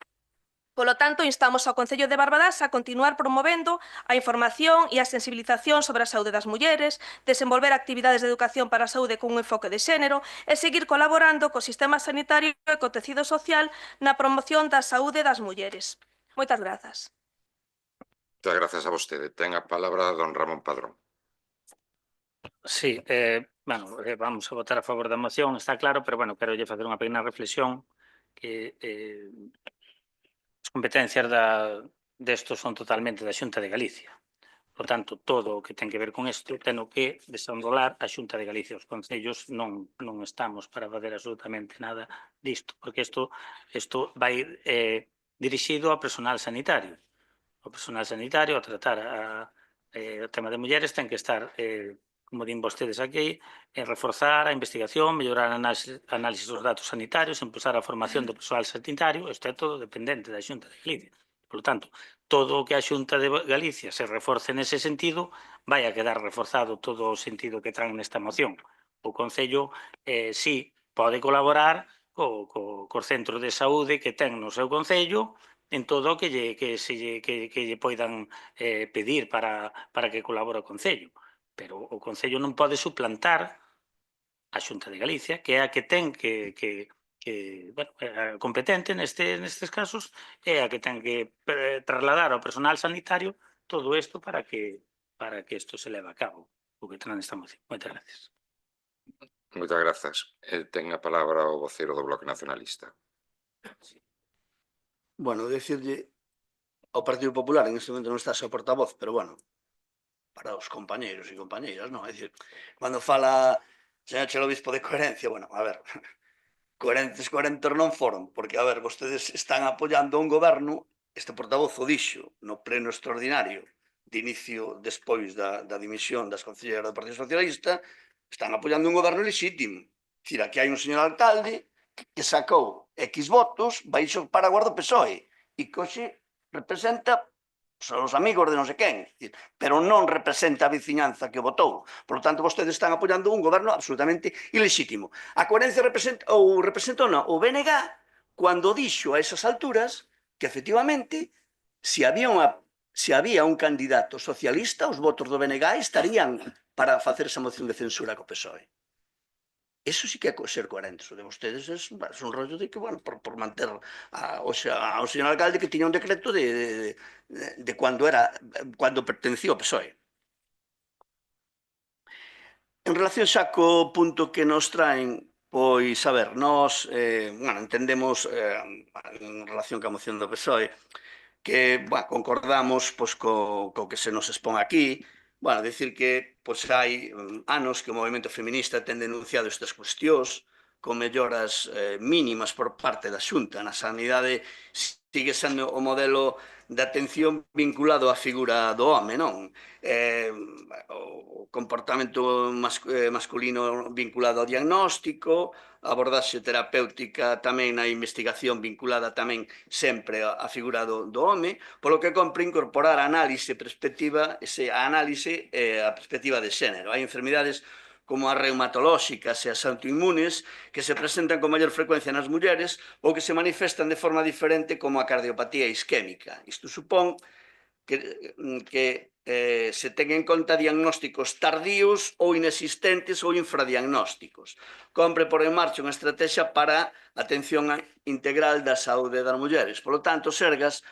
G: Polo tanto, instamos ao Concello de Barbadás a continuar promovendo a información e a sensibilización sobre a saúde das mulleres, desenvolver actividades de educación para a saúde con un enfoque de xénero e seguir colaborando co sistema sanitario e co tecido social na promoción da saúde das mulleres. Moitas grazas.
B: Moitas grazas a vostede. Ten a palabra don Ramón Padrón.
C: Sí, vamos a votar a favor da moción, está claro, pero, quero facer unha pequena reflexión que as competencias destos son totalmente da Xunta de Galicia. Por tanto, todo o que ten que ver con isto teno que desenrolar a Xunta de Galicia. Os concellos non estamos para fazer absolutamente nada disto, porque isto vai dirixido ao personal sanitario. O personal sanitario, a tratar o tema de mulleres, ten que estar, como din vostedes aquí, reforzar a investigación, mellorar a análise dos datos sanitarios, impulsar a formación do persoal sanitario. Isto é todo dependente da Xunta de Galicia. Por lo tanto, todo o que a Xunta de Galicia se reforce nese sentido vai a quedar reforzado todo o sentido que traen nesta moción. O Concello, sí, pode colaborar cos centros de saúde que ten no seu Concello en todo o que lle poidan pedir para que colabore o Concello. Pero o Concello non pode suplantar a Xunta de Galicia, que é a que ten competente nestes casos, é a que ten que trasladar ao personal sanitario todo isto para que isto se leve a cabo, o que traen esta moción. Moitas gracias.
B: Moitas grazas. Ten a palabra o vocero do Bloque Nacionalista.
D: Bueno, decirlle ao Partido Popular, en este momento non está o portavoz, pero para os compañeiros e compañeiras, non? É dicir, cando fala señor Chelo Obispo de coherencia, a ver, coherentes non foron, porque, a ver, vostedes están apoiando un goberno, este portavoz o dixo no pleno extraordinario de inicio despois da dimisión das concelleiras do Partido Socialista, están apoiando un goberno lexítimo. Dicir, aquí hai un señor alcalde que sacou X votos baixo o paraguas do PSOE e que hoxe representa os amigos de non sei quen, pero non representa a veciñanza que o votou. Por lo tanto, vostedes están apoiando un goberno absolutamente ilexítimo. A coherencia representou o BNG cando dixo a esas alturas que, efectivamente, se había un candidato socialista, os votos do BNG estarían para facer esa moción de censura co PSOE. Eso sí que é ser coherentes. O de vostedes é un rollo de que, por manter ao señor alcalde que tiña un decreto de cando pertencía ao PSOE. En relación xa co punto que nos traen, pois, a ver, nós entendemos, en relación ca moción do PSOE, que concordamos co que se nos expón aquí. Dicir que hai anos que o movimento feminista ten denunciado estas cuestións con melloras mínimas por parte da Xunta. Na sanidade sigue sendo o modelo de atención vinculado á figura do home, non? O comportamento masculino vinculado ao diagnóstico, a abordaxe terapéutica tamén na investigación vinculada tamén sempre á figura do home, polo que compre incorporar a análise perspectiva de xénero. Hai enfermidades como as reumatolóxicas e as autoinmunes que se presentan con maior frecuencia nas mulleres ou que se manifestan de forma diferente como a cardiopatía isquémica. Isto supón que se ten en conta diagnósticos tardíos ou inexistentes ou infradiagnósticos. Compre por en marcha unha estrategia para a atención integral da saúde das mulleres. Por lo tanto, Sergas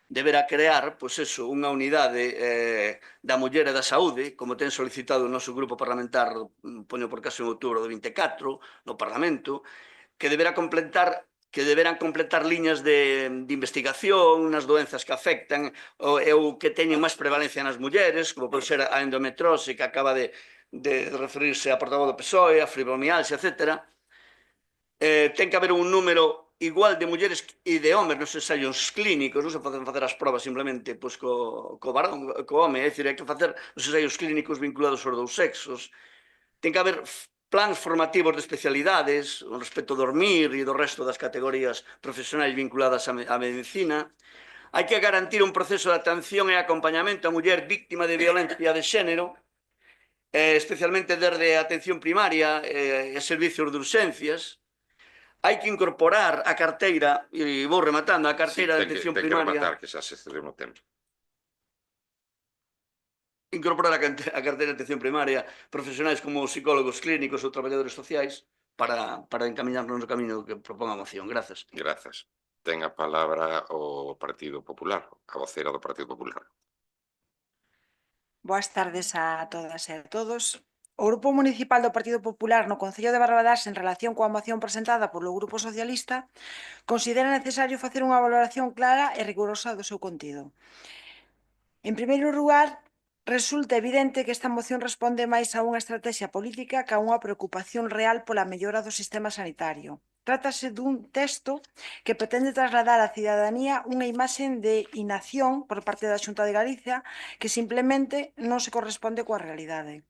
D: deberá crear unha unidade da muller e da saúde, como ten solicitado o noso grupo parlamentar, poño por caso en outubro do 24, no Parlamento, que deberán completar liñas de investigación nas doenzas que afectan ou que teñen máis prevalencia nas mulleres, como pode ser a endometrose, que acaba de referirse a portavoz do PSOE, a fibromialgia, etc. Ten que haber un número igual de mulleres e de homes nos ensaios clínicos, non se poden facer as probas simplemente co home, é dicir, hai que facer os ensaios clínicos vinculados aos dous sexos. Ten que haber plans formativos de especialidades con respecto ao dormir e do resto das categorías profesionais vinculadas á medicina. Hai que garantir un proceso de atención e acompañamento á muller víctima de violencia de xénero, especialmente desde a atención primaria e servicios de urxencias. Hai que incorporar a carteira, e vou rematando, a carteira de atención primaria.
B: Ten que rematar, que xa se excedeu no tempo.
D: Incorporar a carteira de atención primaria profesionais como psicólogos clínicos ou traballadores sociais para encaminarnos no camiño que propón a moción. Grazas.
B: Grazas. Ten a palabra o Partido Popular, a vocera do Partido Popular.
H: Boas tardes a todas e a todos. O Grupo Municipal do Partido Popular no Concello de Barbadás, en relación coa moción presentada polo Grupo Socialista, considera necesario facer unha valoración clara e rigurosa do seu contido. En primeiro lugar, resulta evidente que esta moción responde máis a unha estrategia política que a unha preocupación real pola mellora do sistema sanitario. Trátase dun texto que pretende trasladar á cidadanía unha imaxe de inacción por parte da Xunta de Galicia que simplemente non se corresponde coa realidade.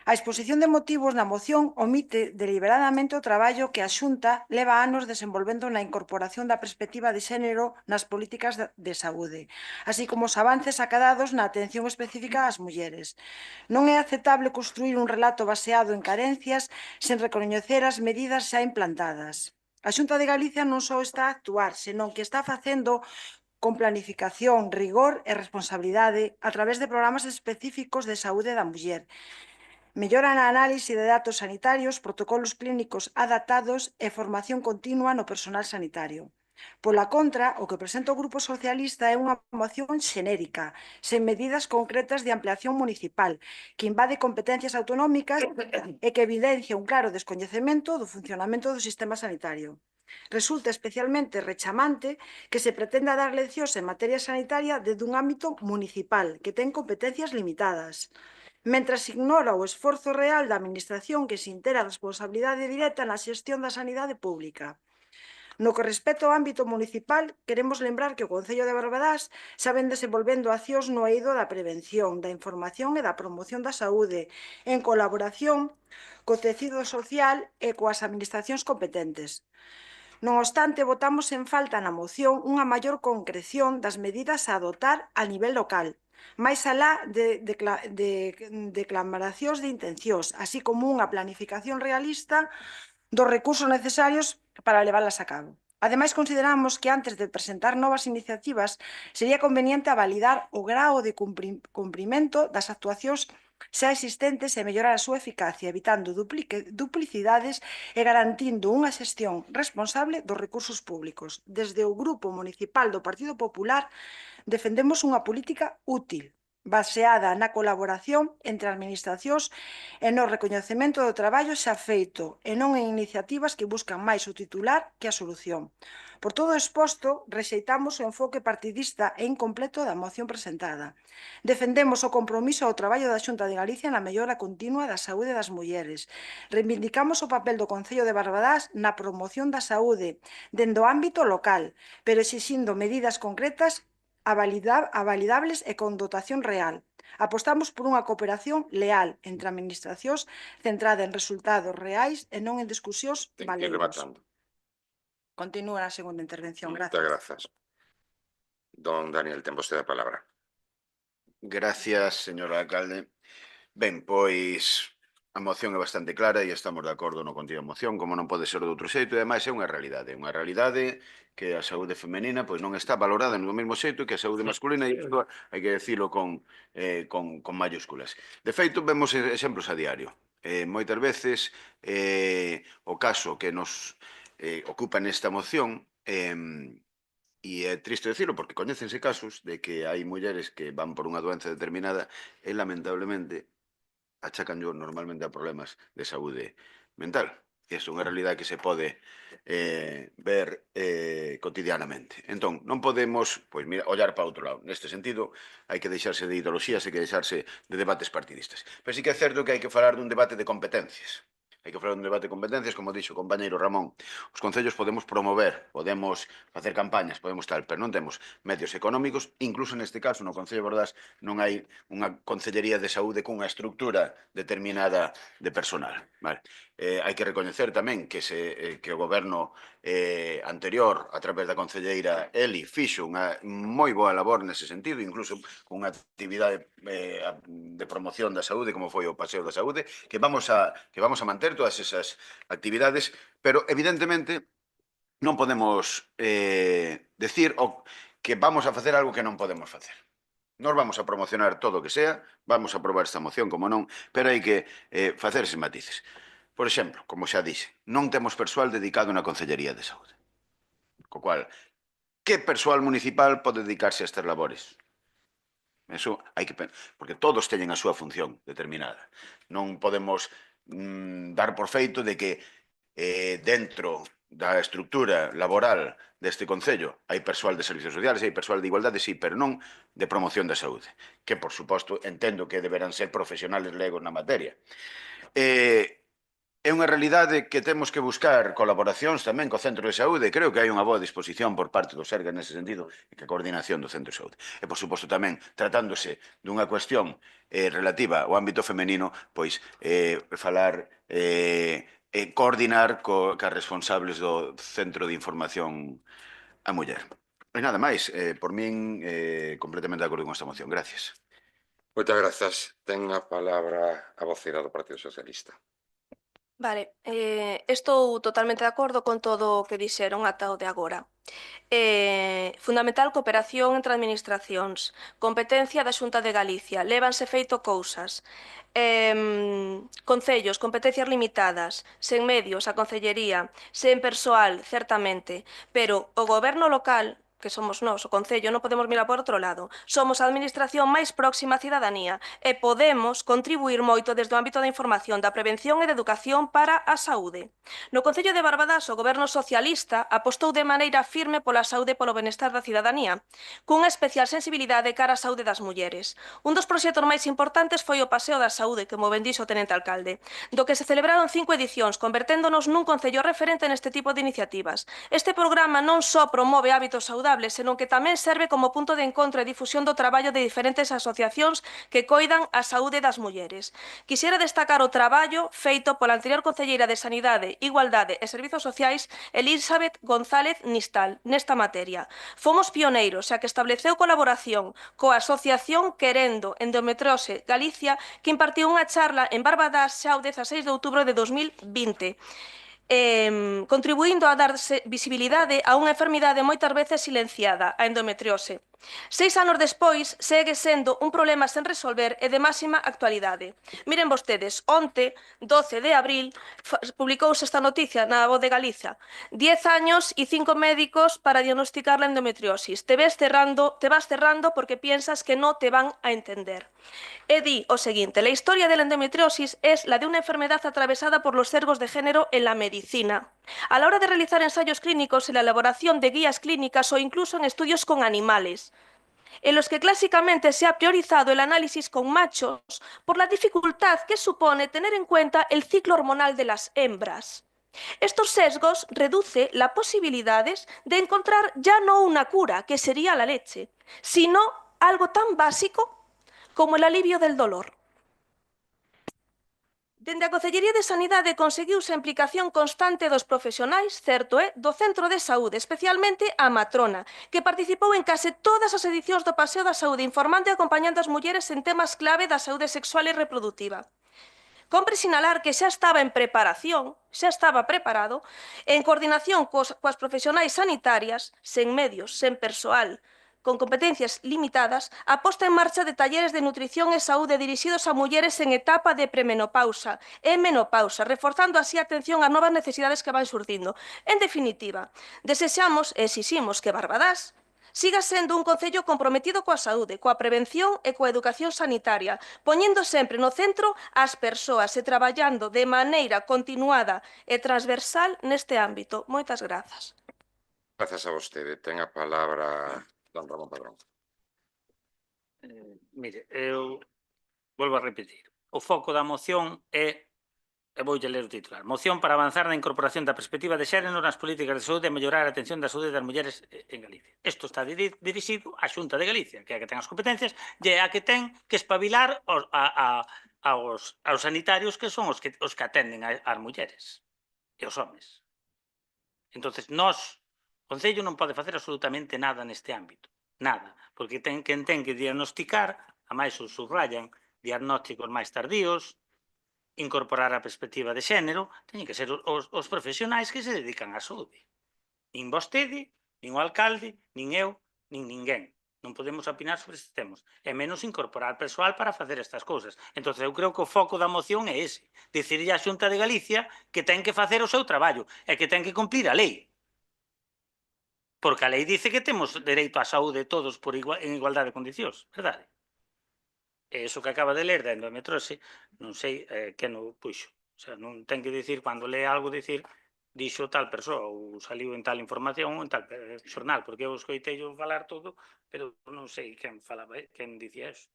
H: A exposición de motivos na moción omite deliberadamente o traballo que a Xunta leva anos desenvolvendo na incorporación da perspectiva de xénero nas políticas de saúde, así como os avances acadados na atención específica ás mulleres. Non é aceptable construir un relato baseado en carencias sen recoñecer as medidas xa implantadas. A Xunta de Galicia non só está a actuar, senón que está facendo con planificación, rigor e responsabilidade a través de programas específicos de saúde da muller. Mellora na análise de datos sanitarios, protocolos clínicos adaptados e formación continua no personal sanitario. Pola contra, o que presenta o Grupo Socialista é unha moción xenérica, sen medidas concretas de ampliación municipal, que invade competencias autonómicas e que evidencia un claro descoñecemento do funcionamento do sistema sanitario. Resulta especialmente rechamante que se pretenda dar leccións en materia sanitaria desde un ámbito municipal, que ten competencias limitadas, mentras ignora o esforzo real da Administración que se intera a responsabilidade directa na xestión da sanidade pública. No que respecta ao ámbito municipal, queremos lembrar que o Concello de Barbadás xa ven desenvolvendo accións no eido da prevención, da información e da promoción da saúde, en colaboración co tecido social e coas administracións competentes. Non obstante, votamos en falta na moción unha maior concreción das medidas a adotar a nivel local, máis alá de declaracións de intencións, así como unha planificación realista dos recursos necesarios para leválas a cabo. Ademais, consideramos que antes de presentar novas iniciativas sería conveniente validar o grao de cumprimento das actuacións xa existentes e mellorar a súa eficacia, evitando duplicidades e garantindo unha xestión responsable dos recursos públicos. Desde o Grupo Municipal do Partido Popular defendemos unha política útil, baseada na colaboración entre administracións e no recoñecemento do traballo xa feito e non en iniciativas que buscan máis o titular que a solución. Por todo exposto, rexeitamos o enfoque partidista e incompleto da moción presentada. Defendemos o compromiso ao traballo da Xunta de Galicia na mellora continua da saúde das mulleres. Reivindicamos o papel do Concello de Barbadás na promoción da saúde dende o ámbito local, pero exixindo medidas concretas validables e con dotación real. Apostamos por unha cooperación leal entre administracións centrada en resultados reais e non en discusións
B: Ten que ir
H: baleiros.
B: rematando.
H: Continúa na segunda intervención.
B: Moitas
H: Gracias.
B: grazas. Don Daniel, ten vostede a palabra.
A: Gracias, señor alcalde. Ben, pois a moción é bastante clara e estamos de acordo no contido da moción, como non pode ser de outro xeito, e ademais é unha realidade que a saúde femenina pois non está valorada no mesmo xeito que a saúde masculina, e isto hai que decirlo con mayúsculas. De feito, vemos exemplos a diario. Moitas veces o caso que nos ocupa nesta moción e é triste decirlo porque coñécense casos de que hai mulleres que van por unha doenza determinada e lamentablemente achacan normalmente a problemas de saúde mental. E é unha realidade que se pode ver cotidianamente. Entón, non podemos ollar para outro lado. Neste sentido, hai que deixarse de ideoloxías, hai que deixarse de debates partidistas. Pero sí que é certo que hai que falar dun debate de competencias. Hai que falar dun debate de competencias, como dixo o compañeiro Ramón. Os concellos podemos promover, podemos facer campañas, podemos tal, pero non temos medios económicos. Incluso neste caso, no Concello de Bordás, non hai unha concellería de saúde cunha estructura determinada de personal. Vale. Hai que recoñecer tamén que o goberno anterior, a través da concelleira Eli, fixo unha moi boa labor nese sentido, incluso con unha actividade de promoción da saúde, como foi o Paseo da Saúde, que vamos a manter todas esas actividades, pero evidentemente non podemos decir que vamos a facer algo que non podemos facer. Nós vamos a promocionar todo o que sea, vamos a aprobar esta moción, como non, pero hai que facerse matices. Por exemplo, como xa dixe, non temos persoal dedicado na Concellería de Saúde. Co cual, que persoal municipal pode dedicarse a estas labores? Eso hai que pensar, porque todos teñen a súa función determinada. Non podemos dar por feito de que dentro da estructura laboral deste Concello hai persoal de servicios sociales, hai persoal de igualdade, sí, pero non de promoción da saúde, que, por suposto, entendo que deberán ser profesionales legos na materia. É unha realidade que temos que buscar colaboracións tamén co Centro de Saúde. Creo que hai unha boa disposición por parte do Sergas nese sentido e que a coordinación do Centro de Saúde. E, por suposto, tamén, tratándose dunha cuestión relativa ao ámbito femenino, pois falar e coordinar cas responsables do Centro de Información a Muller. E nada máis, por min, completamente de acordo con esta moción. Gracias.
B: Moitas grazas. Ten a palabra a voceira do Partido Socialista.
G: Vale, estou totalmente de acordo con todo o que dixeron ata o de agora. Fundamental cooperación entre administracións, competencia da Xunta de Galicia, lévanse feito cousas. Concellos, competencias limitadas, sen medios, a concellería, sen persoal, certamente, pero o goberno local, que somos nós, o Concello, non podemos mirar por outro lado. Somos a administración máis próxima á cidadanía e podemos contribuir moito desde o ámbito da información, da prevención e da educación para a saúde. No Concello de Barbadás, o goberno socialista apostou de maneira firme pola saúde e polo benestar da cidadanía, cunha especial sensibilidade cara á saúde das mulleres. Un dos proxectos máis importantes foi o Paseo da Saúde, que, como ben dixo o tenente alcalde, do que se celebraron 5 edicións, converténdonos nun concello referente neste tipo de iniciativas. Este programa non só promove hábitos saudables, senón que tamén serve como punto de encontro e difusión do traballo de diferentes asociacións que coidan a saúde das mulleres. Quixera destacar o traballo feito pola anterior concelleira de Sanidade, Igualdade e Servizos Sociais, Elizabeth González Nistal, nesta materia. Fomos pioneiros, xa que estableceu colaboración coa Asociación Querendo Endometriose Galicia, que impartiu unha charla en Barbadás xa o 16 de outubro de 2020. Contribuindo a darse visibilidade a unha enfermidade moitas veces silenciada, a endometriose. 6 anos despois, segue sendo un problema sen resolver e de máxima actualidade. Miren vostedes, onte, 12 de abril, publicouse esta noticia na Voz de Galicia. 10 años e 5 médicos para diagnosticar la endometriosis. Te vas cerrando porque piensas que no te van a entender. E di o seguinte: la historia de la endometriosis es la de una enfermedad atravesada por los sesgos de género en la medicina. A la hora de realizar ensayos clínicos, en la elaboración de guías clínicas o incluso en estudios con animales, en los que clásicamente se ha priorizado el análisis con machos por la dificultad que supone tener en cuenta el ciclo hormonal de las hembras. Estos sesgos reducen las posibilidades de encontrar ya no una cura, que sería la leche, sino algo tan básico como el alivio del dolor. Dende a Consellería de Sanidade conseguiuse a implicación constante dos profesionais, certo do Centro de Saúde, especialmente a matrona, que participou en case todas as edicións do Paseo da Saúde, informando e acompañando as mulleres en temas clave da saúde sexual e reproductiva. Compre sinalar que xa estaba en preparación, xa estaba preparado, en coordinación coas profesionais sanitarias, sen medios, sen persoal, con competencias limitadas, a posta en marcha de talleres de nutrición e saúde dirixidos a mulleres en etapa de premenopausa e menopausa, reforzando así a atención ás novas necesidades que van surdindo. En definitiva, desexamos e exiximos que Barbadás siga sendo un concello comprometido coa saúde, coa prevención e coa educación sanitaria, poñendo sempre no centro as persoas e traballando de maneira continuada e transversal neste ámbito. Moitas grazas.
B: Grazas a vostede. Ten a palabra don Ramón Padrón.
C: Mire, eu volvo a repetir. O foco da moción é, e voulle ler o titular, moción para avanzar na incorporación da perspectiva de xénero nas políticas de saúde e mellorar a atención da saúde das mulleres en Galicia. Isto está dirixido á Xunta de Galicia, que é a que ten as competencias, e é a que ten que espabilar aos sanitarios, que son os que atenden ás mulleres e aos homes. Entonces, nós, o Concello non pode facer absolutamente nada neste ámbito. Nada, porque quen ten que diagnosticar, a máis os subrayan, diagnósticos máis tardíos, incorporar a perspectiva de xénero, teñen que ser os profesionais que se dedican á saúde. Nin vostede, nin o alcalde, nin eu, nin ninguén. Non podemos opinar sobre estes temas. E menos incorporar persoal para facer estas cousas. Entón, eu creo que o foco da moción é ese. Dicirlle á Xunta de Galicia que ten que facer o seu traballo e que ten que cumplir a lei. Porque a lei dice que temos dereito á saúde todos en igualdade de condicións, verdade? E iso que acaba de ler da endometriose, non sei quen o puxo. O sea, non ten que dicir, cando lee algo, dicir dixo tal persoa ou saliu en tal información ou en tal xornal, porque eu escoitei falar todo, pero non sei quen falaba, quen dicía eso.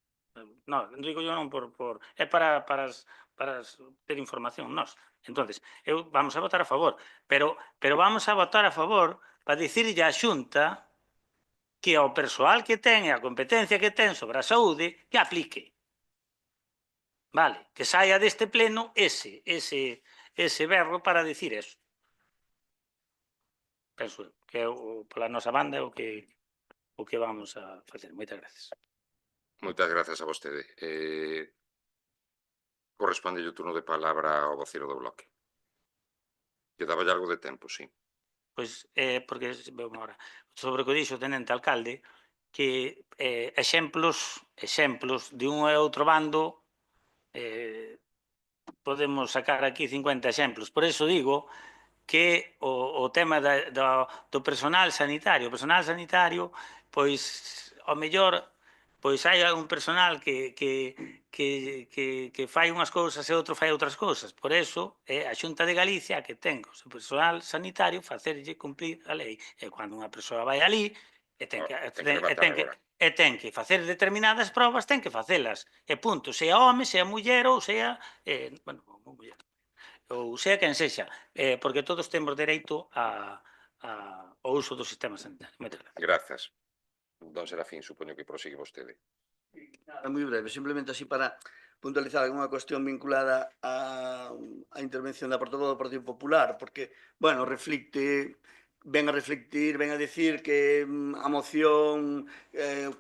C: Non, digo yo non por... É para ter información nós. Entonces, vamos a votar a favor, pero vamos a votar a favor para dicirlle á Xunta que ao persoal que ten e a competencia que ten sobre a saúde que aplique. Vale, que saia deste pleno ese berro para dicir eso. Penso que pola nosa banda é o que vamos a facer. Moitas gracias.
B: Moitas grazas a vostede. Corresponde o turno de palabra ao vocero do bloque. Lle daba algo de tempo, sí.
C: Pois, porque, vamos agora, sobre o que dixo o tenente alcalde, que exemplos de un e outro bando, podemos sacar aquí 50 exemplos. Por eso digo que o tema do personal sanitario, pois, ao mellor, pois hai un personal que fai unhas cousas e outro fai outras cousas. Por eso, é a Xunta de Galicia que ten o seu personal sanitario facerlle cumplir a lei. E cando unha persoa vai ali e ten que facer determinadas probas, ten que facelas. E punto, sea home, sea muller ou sea... bueno, muller. Ou sea quen sexa, porque todos temos dereito ao uso do sistema sanitario. Moitas gracias.
B: Grazas. Don Serafín, supoño que prosigue vostede.
D: Nada, moi breve, simplemente así para puntualizar algunha cuestión vinculada á intervención da portavoz do Partido Popular, porque, bueno, ven a decir que a moción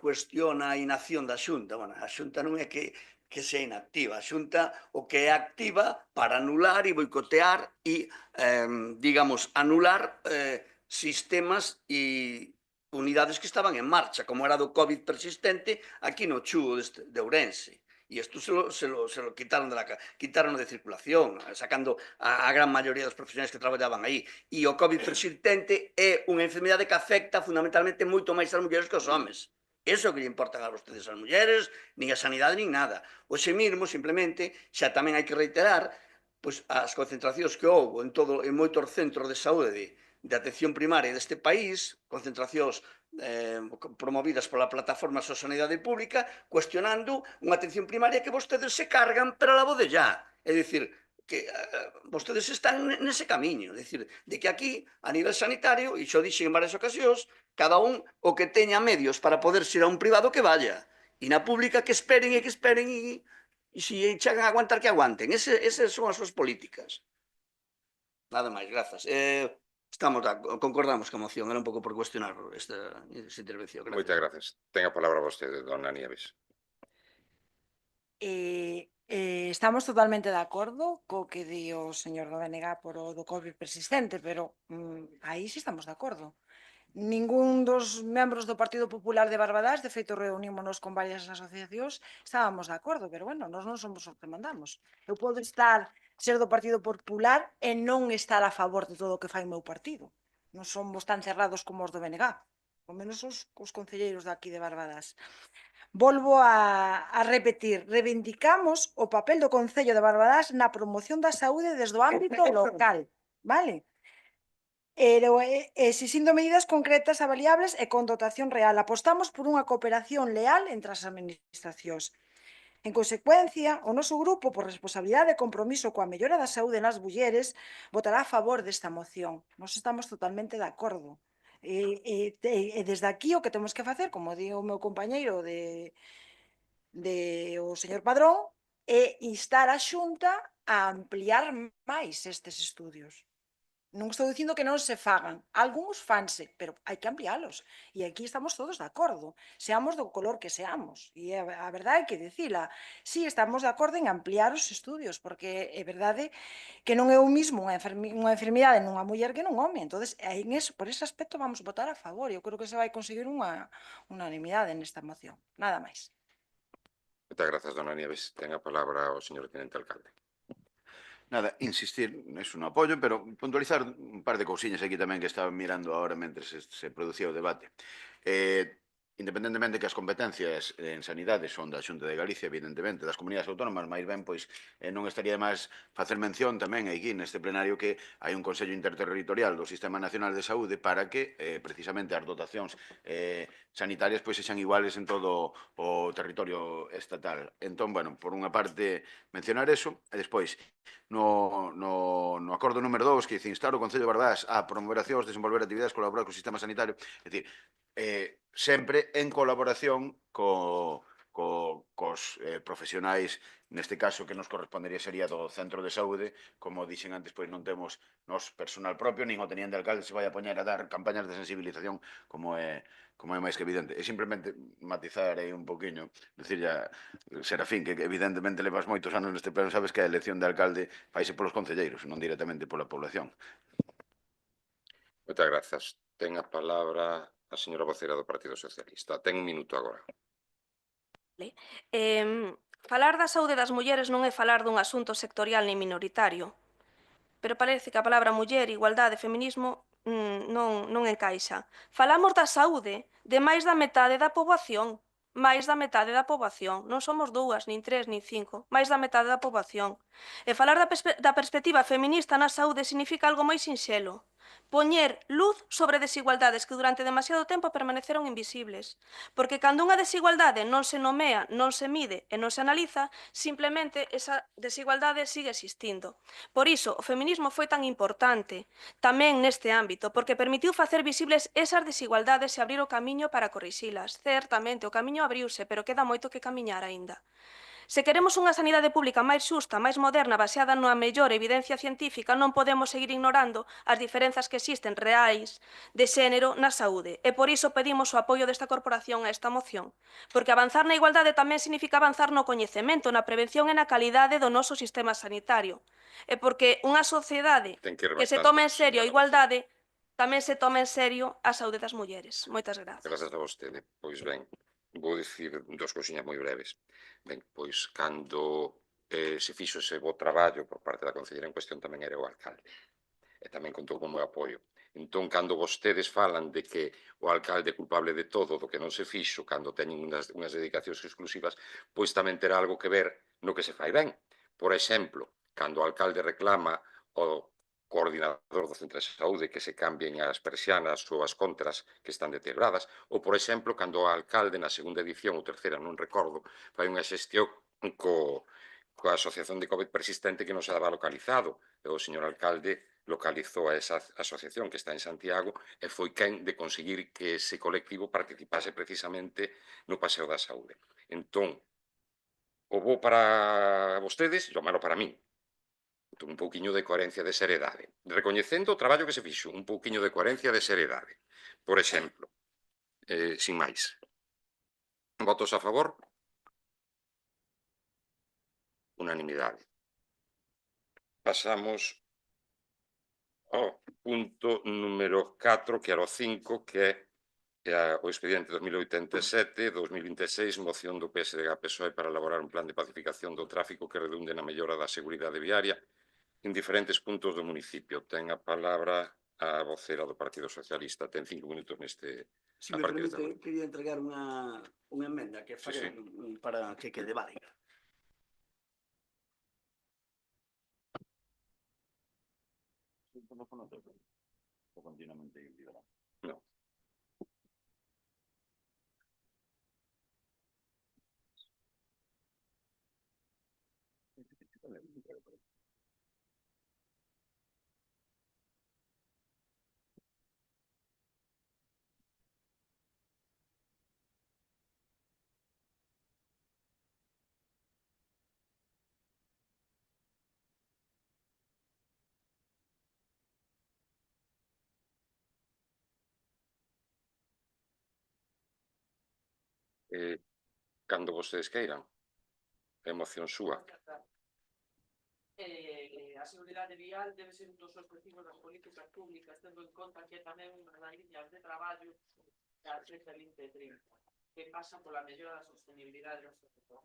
D: cuestiona a inacción da Xunta. Bueno, a Xunta non é que sea inactiva, a Xunta o que é activa para anular e boicotear e, digamos, anular sistemas e unidades que estaban en marcha, como era do COVID persistente aquí no Chuo de Ourense. E isto se lo quitaron de circulación, sacando a gran maioría dos profesionais que traballaban aí. E o COVID persistente é unha enfermidade que afecta fundamentalmente moito máis as mulleres que os homes. Iso que lle importan a vostedes as mulleres, nin a sanidade, nin nada. Hoxe mesmo, simplemente, xa tamén hai que reiterar pois, as concentracións que houve en moitos centros de saúde de atención primaria deste país, concentracións promovidas pola Plataforma Só Sanidade Pública, cuestionando unha atención primaria que vostedes se cargan, pero a la voz de ya. É dicir, que vostedes están nese camiño, é dicir, de que aquí, a nivel sanitario, e xo dixen en varias ocasións, cada un o que teña medios para poder ir a un privado que vaya, e na pública que esperen e se chegan a aguantar que aguanten. Esas son as súas políticas. Nada máis, grazas. Concordamos coa moción, era un pouco por cuestionar esta intervención. Gracias.
B: Moitas gracias. Ten a palabra vostede, dona Nieves.
H: Estamos totalmente de acordo co que di o señor do BNG por o do COVID persistente, pero aí sí estamos de acordo. Ningún dos membros do Partido Popular de Barbadás, de feito reunímonos con varias asociacións, estábamos de acordo, pero bueno, nós non somos os que mandamos. Eu podo ser do Partido Popular e non estar a favor de todo o que fai o meu partido. Non somos tan cerrados como os do BNG, ao menos os concelleiros daqui de Barbadás. Volvo a repetir, reivindicamos o papel do Concello de Barbadás na promoción da saúde desde o ámbito local, vale? Exixindo medidas concretas, avaliables e con dotación real. Apostamos por unha cooperación leal entre as administracións. En consecuencia, o noso grupo, por responsabilidade e compromiso coa mellora da saúde nas mulleres, votará a favor desta moción. Nós estamos totalmente de acordo. E desde aquí o que temos que facer, como di o meu compañeiro o señor Padrón, é instar a Xunta a ampliar máis estes estudios. Non estou dicindo que non se fagan, algúns fanse, pero hai que ampliálos. E aquí estamos todos de acordo, seamos do color que seamos. E a verdade é que dicila, sí, estamos de acordo en ampliar os estudios, porque é verdade que non é o mismo unha enfermidade nunha muller que nun home. Entón, por ese aspecto vamos votar a favor. Eu creo que se vai conseguir unha unanimidade nesta moción. Nada máis.
B: Moitas grazas, dona Nieves. Ten a palabra o señor tenente alcalde.
A: Nada, insistir neso no apoio, pero puntualizar un par de cousiñas aquí tamén que estaba mirando ahora mentre se producía o debate. Independentemente que as competencias en sanidade son da Xunta de Galicia, evidentemente, das comunidades autónomas, máis ben, pois non estaría de máis facer mención tamén aquí neste plenario que hai un Consello Interterritorial do Sistema Nacional de Saúde para que precisamente as dotacións sanitarias pois sexan iguales en todo o territorio estatal. Entón, bueno, por unha parte mencionar eso, e despois no acordo número 2 que dice instar o Concello de Barbadás a promover accións, desenvolver actividades, colaborar co sistema sanitario, é dicir, sempre en colaboración cos profesionais, neste caso que nos correspondería sería do centro de saúde, como dixen antes, pois non temos nos personal propio, nin o teniente alcalde se vai a poñer a dar campañas de sensibilización como é máis que evidente. E simplemente matizar aí un poquinho, decir ya, Serafín, que evidentemente levas moitos anos neste pleno, sabes que a elección de alcalde faise polos concelleiros, non directamente pola población.
B: Moitas grazas. Ten a palabra a señora vocera do Partido Socialista. Ten un minuto agora.
G: Falar da saúde das mulleres non é falar dun asunto sectorial nin minoritario, pero parece que a palabra muller, igualdade e feminismo non encaixa. Falamos da saúde de máis da metade da poboación. Máis da metade da poboación. Non somos 2, nin 3, nin 5. Máis da metade da poboación. E falar da perspectiva feminista na saúde significa algo moi sinxelo. Poñer luz sobre desigualdades que durante demasiado tempo permaneceron invisibles. Porque cando unha desigualdade non se nomea, non se mide e non se analiza, simplemente esa desigualdade sigue existindo. Por iso, o feminismo foi tan importante tamén neste ámbito, porque permitiu facer visibles esas desigualdades e abrir o camiño para corrixilas. Certamente, o camiño abriuse, pero queda moito que camiñar aínda. Se queremos unha sanidade pública máis xusta, máis moderna, baseada na mellor evidencia científica, non podemos seguir ignorando as diferenzas que existen reais de xénero na saúde. E por iso pedimos o apoio desta corporación a esta moción. Porque avanzar na igualdade tamén significa avanzar no coñecemento, na prevención e na calidade do noso sistema sanitario. E porque unha sociedade que se tome en serio a igualdade tamén se tome en serio a saúde das mulleres. Moitas grazas.
B: Grazas a vostede. Pois ben, vou dicir dos cousiñas moi breves. Ben, pois cando se fixo ese bo traballo por parte da concelleira en cuestión tamén era o alcalde. E tamén contou con o meu apoio. Entón, cando vostedes falan de que o alcalde é culpable de todo, do que non se fixo, cando teñen unhas dedicacións exclusivas, pois tamén terá algo que ver no que se fai ben. Por exemplo, cando o alcalde reclama ao coordinador do centro de saúde que se cambien as persianas ou as contras que están deterioradas, ou, por exemplo, cando o alcalde na segunda edición ou terceira, non recordo, fai unha xestión coa asociación de COVID persistente que non se daba localizado. E o señor alcalde localizou a esa asociación que está en Santiago e foi quen de conseguir que ese colectivo participase precisamente no Paseo da Saúde. Entón, o bo para vostedes e o malo para min. Entón, un pouquiño de coherencia de seriedade. Recoñecendo o traballo que se fixo, un pouquiño de coherencia de seriedade. Por exemplo, sin máis. Votos a favor? Unanimidade. Pasamos ao punto número 4, que era o 5, que é o expediente 2087-2026, moción do PSDG-PSOE para elaborar un plan de pacificación do tráfico que redunde na mellora da seguridade viaria en diferentes puntos do municipio. Ten a palabra a vocera do Partido Socialista. Ten 5 minutos neste...
D: Se me permite, quería entregar unha emenda que faré para que quede válida.
A: O continuamente liberado.
B: No. Cando vostedes queiran. É emoción súa.
E: A seguridade vial debe ser un dos objetivos das políticas públicas, tendo en conta que tamén unha das liñas de traballo da 2030, que pasa pola mellora da sostenibilidade do sector.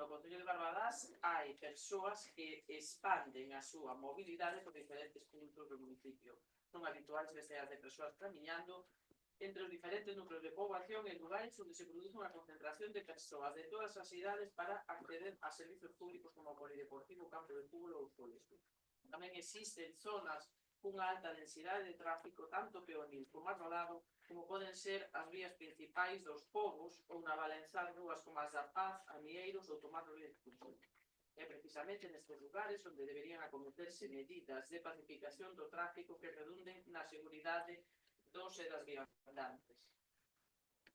E: No Concello de Barbadás hai persoas que expanden a súa mobilidade por diferentes puntos do municipio. Son habituais deseas de persoas camiñando entre os diferentes núcleos de poboación e lugares onde se produce unha concentración de persoas de todas as idades para acceder a servizos públicos como o polideportivo, campo de fútbol ou os colexios. Tamén existen zonas cunha alta densidade de tráfico, tanto peonil como rodado, como poden ser as vías principais dos povos ou na Valenzar rúas como as da Paz, Amieiros ou Tomás Rodríguez Cusón. É precisamente nestes lugares onde deberían acometerse medidas de pacificación do tráfico que redunden na seguridade dos e das viandantes.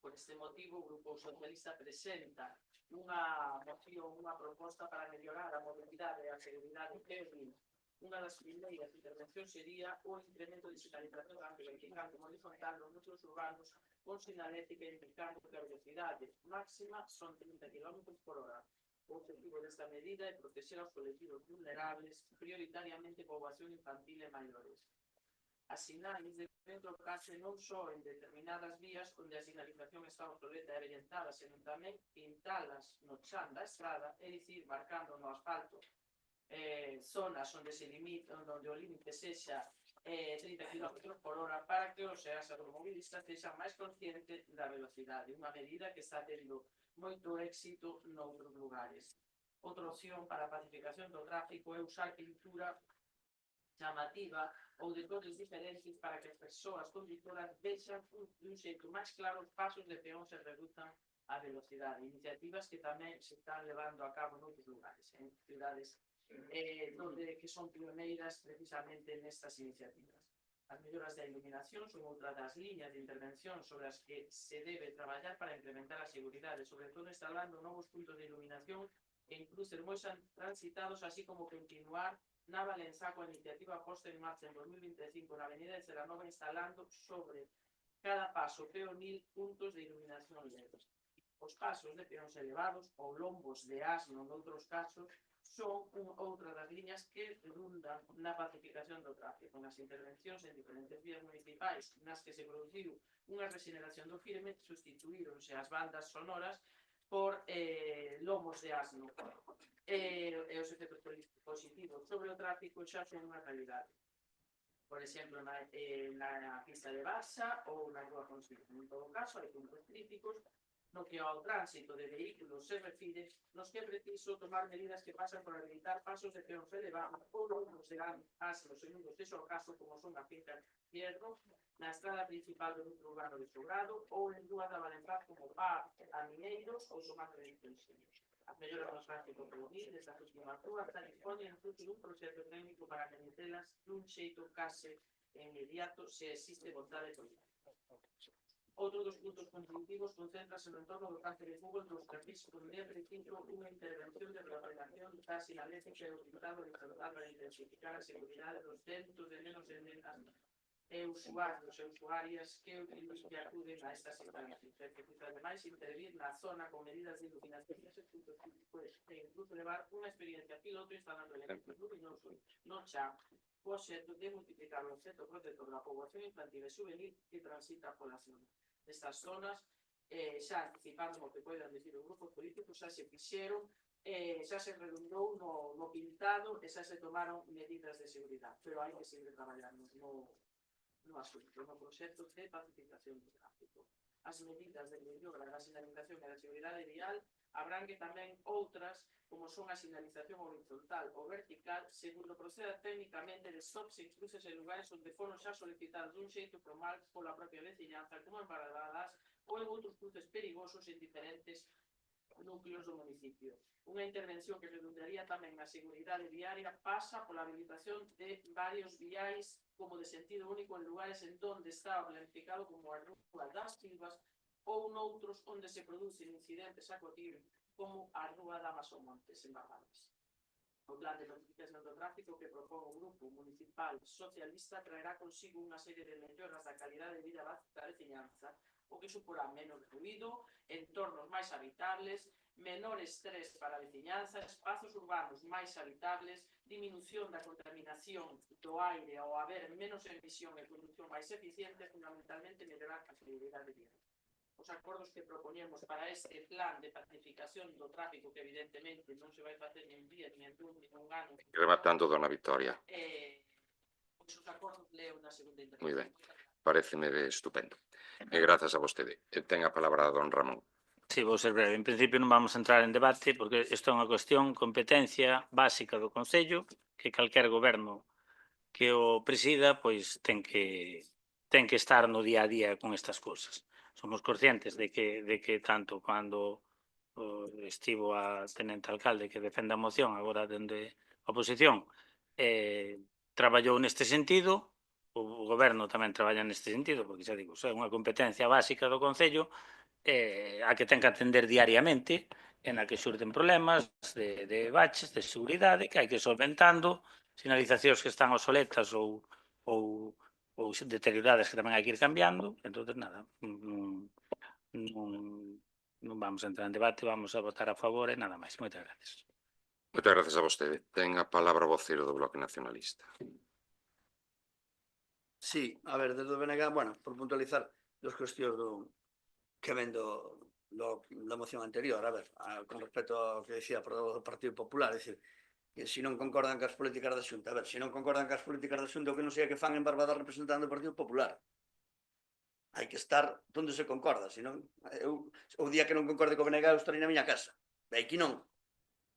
E: Por este motivo, o Grupo Socialista presenta unha moción, unha proposta para mellorar a mobilidade e a seguridade peonil. Unha das primeiras intervencións sería o incremento de digitalización amplificando como horizontal nos núcleos urbanos con sinalética indicando que a velocidade máxima son 30 km por hora. O objetivo desta medida é proteger aos colectivos vulnerables, prioritariamente poboación infantil e maiores. As sinais deben trocarse non só en determinadas vías onde a sinalización está obsoleta e avellentada, senón tamén pintalas no chan da estrada, é dicir, marcando no asfalto zonas onde se limita, onde o límite sexa 30 km por hora para que os automobilistas sexan máis conscientes da velocidade, unha medida que está tendo moito éxito noutros lugares. Outra opción para a pacificación do tráfico é usar pintura chamativa ou de cores diferentes para que as persoas conductoras vexan dun xeito máis claro os pasos de peóns e reduzan a velocidade. Iniciativas que tamén se están levando a cabo noutros lugares, en cidades que son pioneiras precisamente nestas iniciativas. As melloras da iluminación son outra das liñas de intervención sobre as que se debe traballar para incrementar a seguridade, sobre todo instalando novos puntos de iluminación en cruces moi transitados, así como continuar na Valenzá coa iniciativa posta en marcha en 2025 na Avenida de Celanova instalando sobre cada paso peonil puntos de iluminación LED. Os pasos de peóns elevados ou lombos de asno noutros casos son outra das liñas campañas que redundan na pacificación do tráfico, nas intervencións en diferentes vías municipais nas que se produciu unha regeneración do firme, sustituíronse as bandas sonoras por lomos de asno. E os efectos positivos sobre o tráfico xa son unha realidade. Por exemplo, na pista de Barça ou na Rúa Constitución. En todo caso, hai puntos críticos no que ao tránsito de vehículos se refire, nos que é preciso tomar medidas que pasan por habilitar pasos de peóns elevados ou lomos de asnos en un proceso caso como son a finca Fierro, na estrada principal do núcleo urbano de Sobrado ou en Rúa da Valentaz como Par, Amineiros ou Somar de Extensións. As melloras do tráfico pelo vir desde as últimas rúas dispoñen dun proxecto técnico para coñecelas dun xeito case inmediato se existe vontade política. Outro dos puntos contributivos concéntrase no entorno do cáncer de fútbol dos perfis onde é preciso unha intervención de reordenación da sinalética e utilizado horizontal para intensificar a seguridade dos centros de menos endetas e usuarios e usuarias que acuden a estas instalacións. É preciso, ademais, intervir na zona con medidas de iluminación e incluso levar unha experiencia piloto instalando elementos luminosos no chan co obxecto de multiplicar o efecto protector da poboación infantil e juvenil que transita pola zona. Nestas zonas, xa anticipando o que poidan decir os grupos políticos, xa se fixeron, xa se redundou no pintado e xa se tomaron medidas de seguridade, pero hai que seguir traballando no asunto, no proxecto de pacificación do tráfico. As medidas de mellora da sinalización e da seguridade vial abrangue tamén outras, como son a sinalización horizontal ou vertical, segundo proceda técnicamente de stops e cruces en lugares onde foron xa solicitados dun xeito formal pola propia veciñanza, como en Barbadas ou en outros cruces perigosos en diferentes núcleos do municipio. Unha intervención que redundaría tamén na seguridade viaria pasa pola habilitación de varios viais como de sentido único en lugares en donde está planificado como a Rúa das Silvas ou noutros onde se producen incidentes a cotir como a Rúa da Masomontes en Barbadas. O plan de pacificación do tráfico que propón o Grupo Municipal Socialista traerá consigo unha serie de melloras da calidade de vida básica da veciñanza, o que suporá menos ruído, entornos máis habitables, menor estrés para a veciñanza, espazos urbanos máis habitables, diminución da contaminación do aire ao haber menos emisión e conducción máis eficiente e fundamentalmente mellorar a seguridade vial. Os acordos que propoñemos para este plan de pacificación do tráfico, que evidentemente non se vai facer ni un día, ni en un ano.
B: Rematando, dona Victoria.
E: Os acordos leo na segunda intervención.
B: Moi ben, pareceme estupendo. E grazas a vostede. Ten a palabra don Ramón.
C: Sí, vou ser breve. En principio non vamos a entrar en debate porque isto é unha cuestión, competencia básica do Concello, que calquer goberno que o presida pois ten que estar no día a día con estas cousas. Somos conscientes de que tanto cando estivo a tenente alcalde que defende a moción agora dende a oposición traballou neste sentido, o goberno tamén traballa neste sentido, porque xa digo, é unha competencia básica do Concello a que ten que atender diariamente e na que xurden problemas de baches, de seguridade, que hai que ir solventando, sinalizacións que están obsoletas ou deterioradas que tamén hai que ir cambiando. Entón, nada, non vamos a entrar en debate, vamos a votar a favor e nada máis. Moitas gracias.
B: Moitas gracias a vostede. Ten a palabra o voceiro do Bloque Nacionalista.
D: Sí, a ver, desde o BNG, bueno, por puntualizar dos cuestións que ven da moción anterior, a ver, con respecto ao que decía o Partido Popular, é dicir, que se non concordan cas políticas da Xunta, a ver, se non concordan cas políticas da Xunta, o que non sei que fan en Barbadas representando o Partido Popular. Hai que estar onde se concorda, senón, o día que non concorde co BNG eu estarei na miña casa, e aquí non,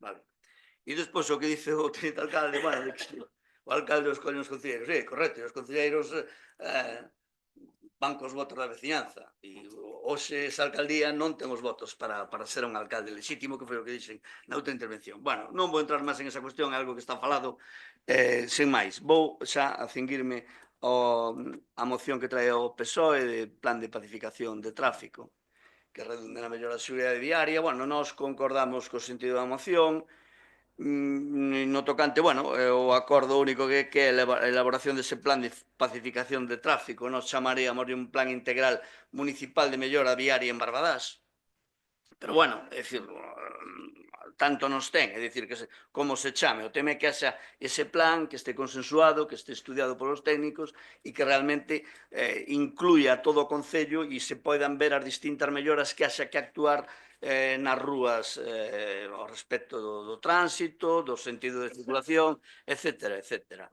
D: vale. E despois o que dice o tenente alcalde, bueno, de que o alcalde os colle os concelleiros, correcto, e os concelleiros van cos votos da veciñanza, e hoxe esa alcaldía non ten os votos para ser un alcalde legítimo, que foi o que dixen na outra intervención. Bueno, non vou entrar máis en esa cuestión, é algo que está falado, sen máis. Vou xa a cinguirme a moción que trae o PSOE de plan de pacificación de tráfico, que redunde na mellora da seguridade viaria. Bueno, nós concordamos co sentido da moción, no tocante, bueno, o acordo único que é a elaboración dese plan de pacificación de tráfico. Nos chamaríamos de un plan integral municipal de mellora viaria en Barbadas. Pero, bueno, é dicir, tanto nos ten, é dicir, como se chame, o tema é que haxa ese plan, que este consensuado, que este estudiado polos técnicos e que realmente incluya todo o Concello e se poidan ver as distintas melloras que haxa que actuar nas rúas ao respecto do tránsito, do sentido de circulación, etc. etc.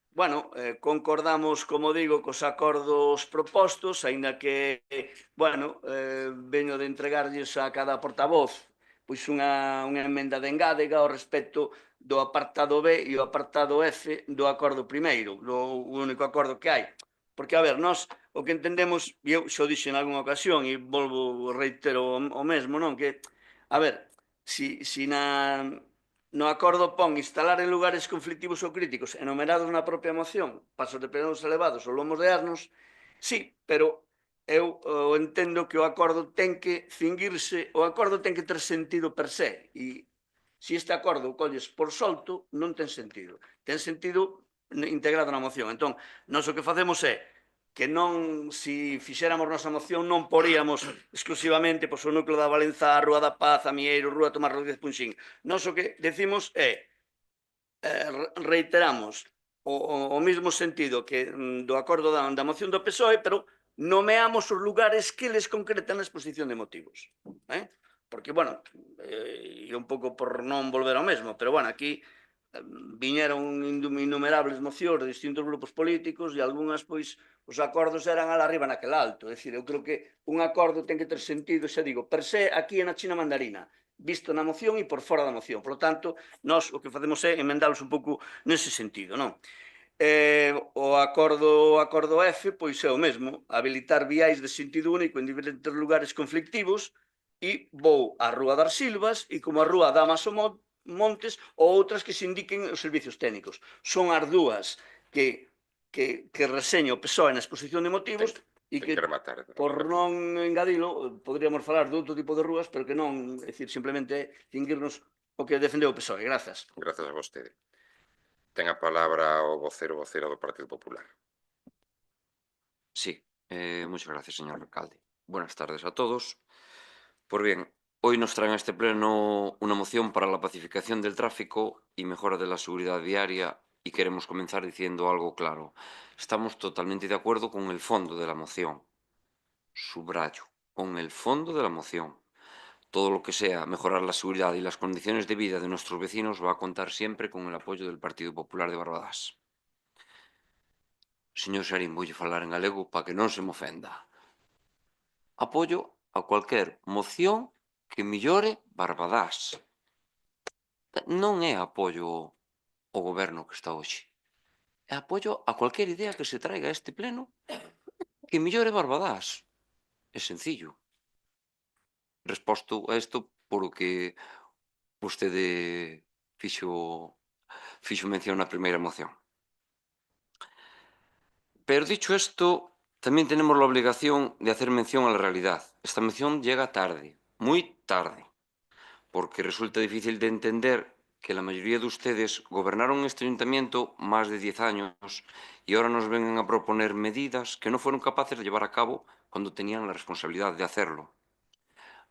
D: Bueno, concordamos, como digo, cos acordos propostos, aínda que, bueno, veño de entregarlles a cada portavoz pois unha emenda de engádega ao respecto do apartado B e o apartado F do acordo primeiro, do único acordo que hai. Porque, a ver, nós o que entendemos, e eu xo dixen en algunha ocasión, e volvo, reitero o mesmo, non? Que, a ver, si no acordo pon instalar en lugares conflictivos ou críticos enumerados na propia moción, pasos de plenos elevados ou lomos de asnos, sí, pero eu entendo que o acordo ten que cinguirse, o acordo ten que ter sentido per se, e se este acordo o colles por solto, non ten sentido. Ten sentido integrado na moción. Entón, nós o que facemos é que non, se fixéramos nosa moción, non poríamos exclusivamente pois, o núcleo da Valenza, a Rúa da Paz, a Mieiro, Rúa Tomás Rodríguez Punxín. Nós o que decimos é, reiteramos o mesmo sentido que do acordo da moción do PSOE, pero nomeamos os lugares que les concretan na exposición de motivos. Porque, bueno, e un pouco por non volver ao mesmo, pero, bueno, aquí viñeron innumerables mocións de distintos grupos políticos e algunhas, pois, os acordos eran ala arriba naquel alto. É dicir, eu creo que un acordo ten que ter sentido, xa digo, per se aquí na China mandarina, visto na moción e por fora da moción. Por lo tanto, nós o que facemos é emendalos un pouco nese sentido, non? O acordo F, pois é o mesmo, habilitar viais de sentido único en diferentes lugares conflictivos e vou á Rúa das Silvas e como a Rúa Damaso Montes ou outras que se indiquen os servicios técnicos. Son as dúas que reseña o PSOE na exposición de motivos e que, por non engadilo, podríamos falar de outro tipo de rúas, pero que non, é dicir, simplemente cinguirnos o que defendeu o PSOE. Grazas.
B: Grazas a vostede. Ten a palabra o vocera do Partido Popular.
I: Sí, muchas gracias, señor alcalde. Buenas tardes a todos. Pues bien, hoy nos traen a este pleno una moción para la pacificación del tráfico y mejora de la seguridad viaria y queremos comenzar diciendo algo claro. Estamos totalmente de acuerdo con el fondo de la moción. Subrayo, con el fondo de la moción. Todo lo que sea mejorar la seguridad y las condiciones de vida de nuestros vecinos va a contar siempre con el apoyo del Partido Popular de Barbadás. Señor Xarín, voulle falar en galego para que non se me ofenda. Apoio a cualquier moción que millore Barbadás. Non é apoio ao goberno que está hoxe. É apoio a cualquier idea que se traiga a este pleno que millore Barbadás. É sencillo. Resposto a isto por o que vostede fixo mención na primeira moción. Pero dicho esto, también tenemos la obligación de hacer mención a la realidad. Esta mención llega tarde, muy tarde, porque resulta difícil de entender que la mayoría de ustedes gobernaron este ayuntamiento más de 10 años y ahora nos vengan a proponer medidas que no fueron capaces de llevar a cabo cuando tenían la responsabilidad de hacerlo.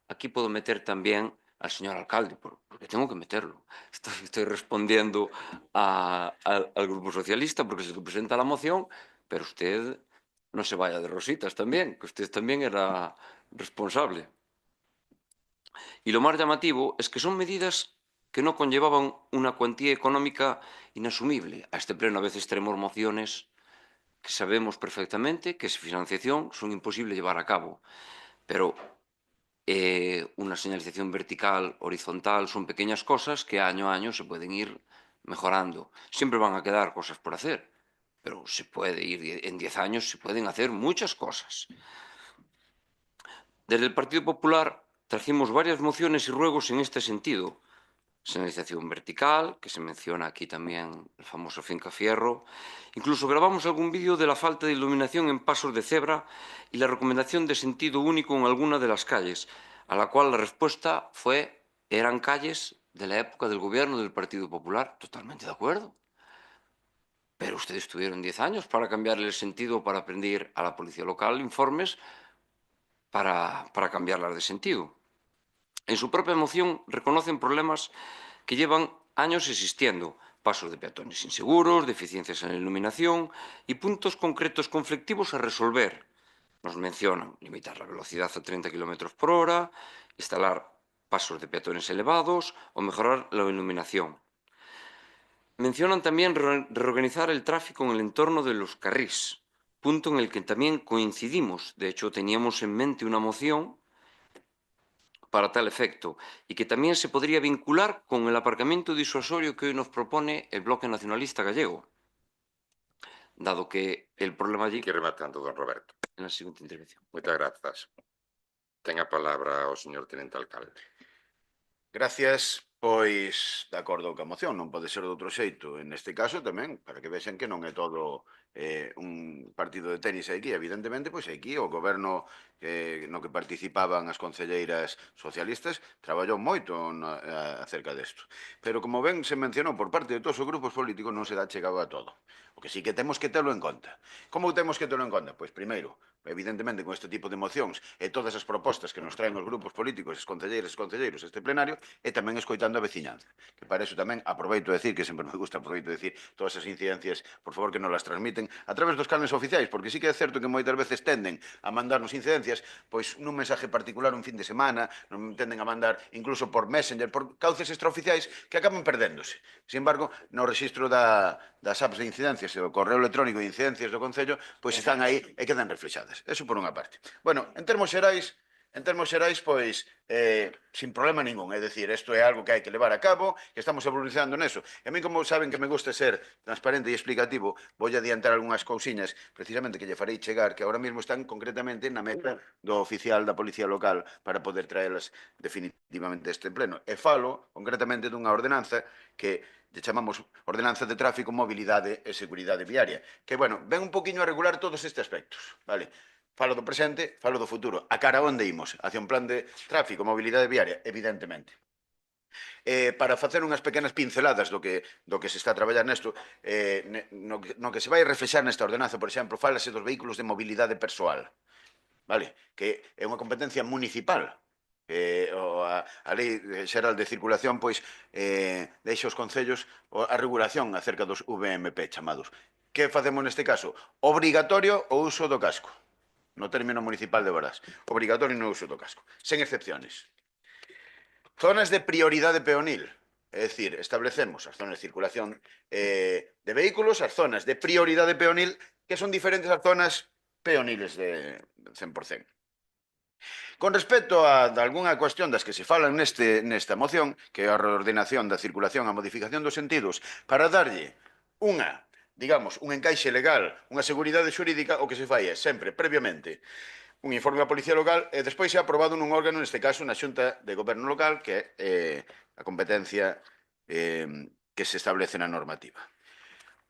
I: Aquí puedo meter también al señor alcalde, porque tengo que meterlo. Estoy respondiendo al Grupo Socialista porque es el que presenta la moción, pero usted no se vaya de rositas también, que usted también era responsable. Y lo más llamativo es que son medidas que no conllevaban una cuantía económica inasumible. A este pleno a veces tenemos mociones que sabemos perfectamente que sin financiación son imposibles de llevar a cabo, pero una señalización vertical, horizontal, son pequeñas cosas que año a año se pueden ir mejorando. Siempre van a quedar cosas por hacer, pero se puede ir, en 10 años se pueden hacer muchas cosas. Desde el Partido Popular trajimos varias mociones y ruegos en este sentido. Señalización vertical, que se menciona aquí también el famoso Finca Fierro. Incluso grabamos algún vídeo de la falta de iluminación en pasos de cebra y la recomendación de sentido único en alguna de las calles, a la cual la respuesta fue, eran calles de la época del gobierno del Partido Popular. Totalmente de acuerdo. Pero ustedes tuvieron 10 años para cambiarle el sentido, para pedir a la policía local informes para cambiarlas de sentido. En su propia moción reconocen problemas que llevan años existiendo, pasos de peatones inseguros, deficiencias en la iluminación y puntos concretos conflictivos a resolver. Nos mencionan limitar la velocidad a 30 km por hora, instalar pasos de peatones elevados o mejorar la iluminación. Mencionan también reorganizar el tráfico en el entorno de los carrís, punto en el que también coincidimos. De hecho, teníamos en mente una moción para tal efecto y que también se podría vincular con el aparcamiento disuasorio que hoy nos propone el Bloque Nacionalista Gallego, dado que el problema allí...
B: Que rematando, don Roberto.
I: En la siguiente intervención.
B: Moitas grazas. Ten a palabra o señor tenente alcalde.
A: Gracias, pois, de acordo coa moción, non pode ser de outro xeito. En este caso tamén, para que vexan que non é todo un partido de tenis aquí, evidentemente, pois aquí o goberno no que participaban as concelleiras socialistas traballou moito acerca desto. Pero como ben se mencionou por parte de todos os grupos políticos, non se dá chegado a todo. O que sí que temos que telo en conta. Como temos que telo en conta? Pois primeiro, evidentemente con este tipo de mocións e todas as propostas que nos traen os grupos políticos, as concelleiras e concelleiros este plenario, e tamén escoitando a veciñanza. Que para eso tamén aproveito a decir, que sempre me gusta aproveito a decir, todas as incidencias, por favor, que nos las transmiten a través dos canales oficiais, porque sí que é certo que moitas veces tenden a mandarnos incidencias, pois nun mensaje particular un fin de semana, non tenden a mandar incluso por Messenger, por cauces extraoficiais que acaban perdéndose. Sin embargo, no registro das apps de incidencias e o correo electrónico de incidencias do Concello, pois están aí e quedan reflexadas. Eso por unha parte. Bueno, en termos xerais, pois, sin problema ningún. É dicir, isto é algo que hai que levar a cabo, que estamos evolucionando neso. E a mí, como saben que me gusta ser transparente e explicativo, vou adiantar algunhas cousiñas, precisamente que lle farei chegar, que ahora mesmo están concretamente na meta do oficial da Policía Local para poder traelas definitivamente a este pleno. E falo, concretamente, dunha ordenanza que lle chamamos Ordenanza de Tráfico, Mobilidade e Seguridade Viaria, que, bueno, ven un poquinho a regular todos estes aspectos, vale? Falo do presente, falo do futuro. A cara onde imos? Hacia un plan de tráfico, mobilidade viaria, evidentemente. Para facer unhas pequenas pinceladas do que se está a traballar nesto, no que se vai reflexar nesta ordenanza, por exemplo, fálase dos vehículos de mobilidade persoal, vale? Que é unha competencia municipal. A Lei Xeral de Circulación, pois, deixa os concellos a regulación acerca dos VMP chamados. Que facemos neste caso? Obrigatorio o uso do casco. No término municipal de Borás. Obrigatorio no uso do casco. Sen excepciones. Zonas de prioridade peonil. É dicir, establecemos as zonas de circulación de vehículos, as zonas de prioridade peonil, que son diferentes ás zonas peoniles de 100%. Con respecto a algunha cuestión das que se falan nesta moción, que é a reordenación da circulación, a modificación dos sentidos, para darlle digamos, un encaixe legal, unha seguridade xurídica, o que se fai é sempre, previamente, un informe á Policía Local e despois é aprobado nun órgano, neste caso, na Xunta de Goberno Local, que é a competencia que se establece na normativa.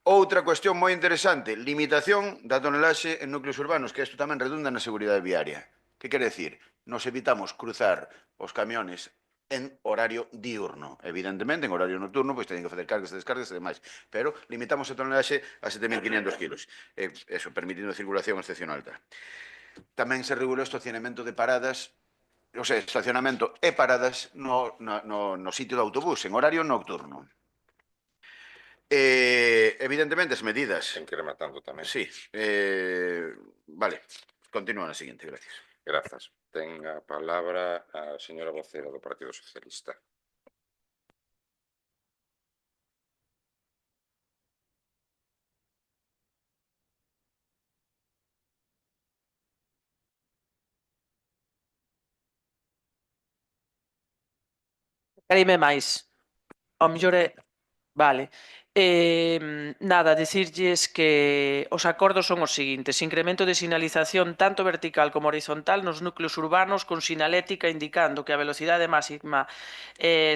A: Outra cuestión moi interesante, limitación da tonelaxe en núcleos urbanos, que isto tamén redunda na seguridade viaria. Que quere decir? Nos evitamos cruzar os camiones en horario diurno. Evidentemente, en horario nocturno, pois teñen que facer cargas e descargas e demais. Pero limitamos a tonelaxe a 7.500 kilos. Eso, permitindo circulación excepcional. Tamén se regula o estacionamento de paradas, o sea, estacionamento e paradas no sitio do autobús, en horario nocturno. Evidentemente, as medidas...
B: Ten que ir rematando tamén.
A: Sí. Vale, continúa na seguinte, gracias.
B: Grazas. Ten a palabra a señora vocera do Partido Socialista.
E: Querime máis. Ao mellor é... Vale. Nada, decirlles que os acordos son os seguintes: incremento de sinalización tanto vertical como horizontal nos núcleos urbanos con sinalética indicando que a velocidade máxima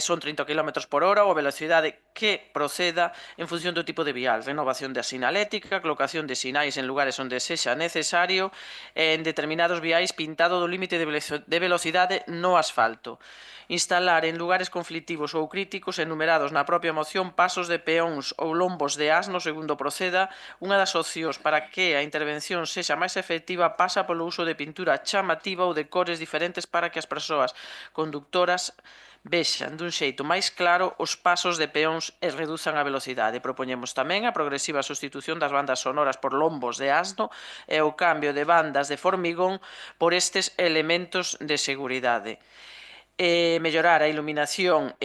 E: son 30 km por hora ou a velocidade que proceda en función do tipo de vial, renovación da sinalética, colocación de sinais en lugares onde sexa necesario, en determinados viais pintado do límite de velocidade no asfalto. Instalar en lugares conflictivos ou críticos enumerados na propia moción pasos de peóns ovinos ou lombos de asno, segundo proceda, unha das opcións para que a intervención sexa máis efectiva pasa polo uso de pintura chamativa ou de cores diferentes para que as persoas conductoras vexan dun xeito máis claro os pasos de peóns e reduzan a velocidade. Propoñemos tamén a progresiva sustitución das bandas sonoras por lombos de asno e o cambio de bandas de formigón por estes elementos de seguridade. Mellorar a iluminación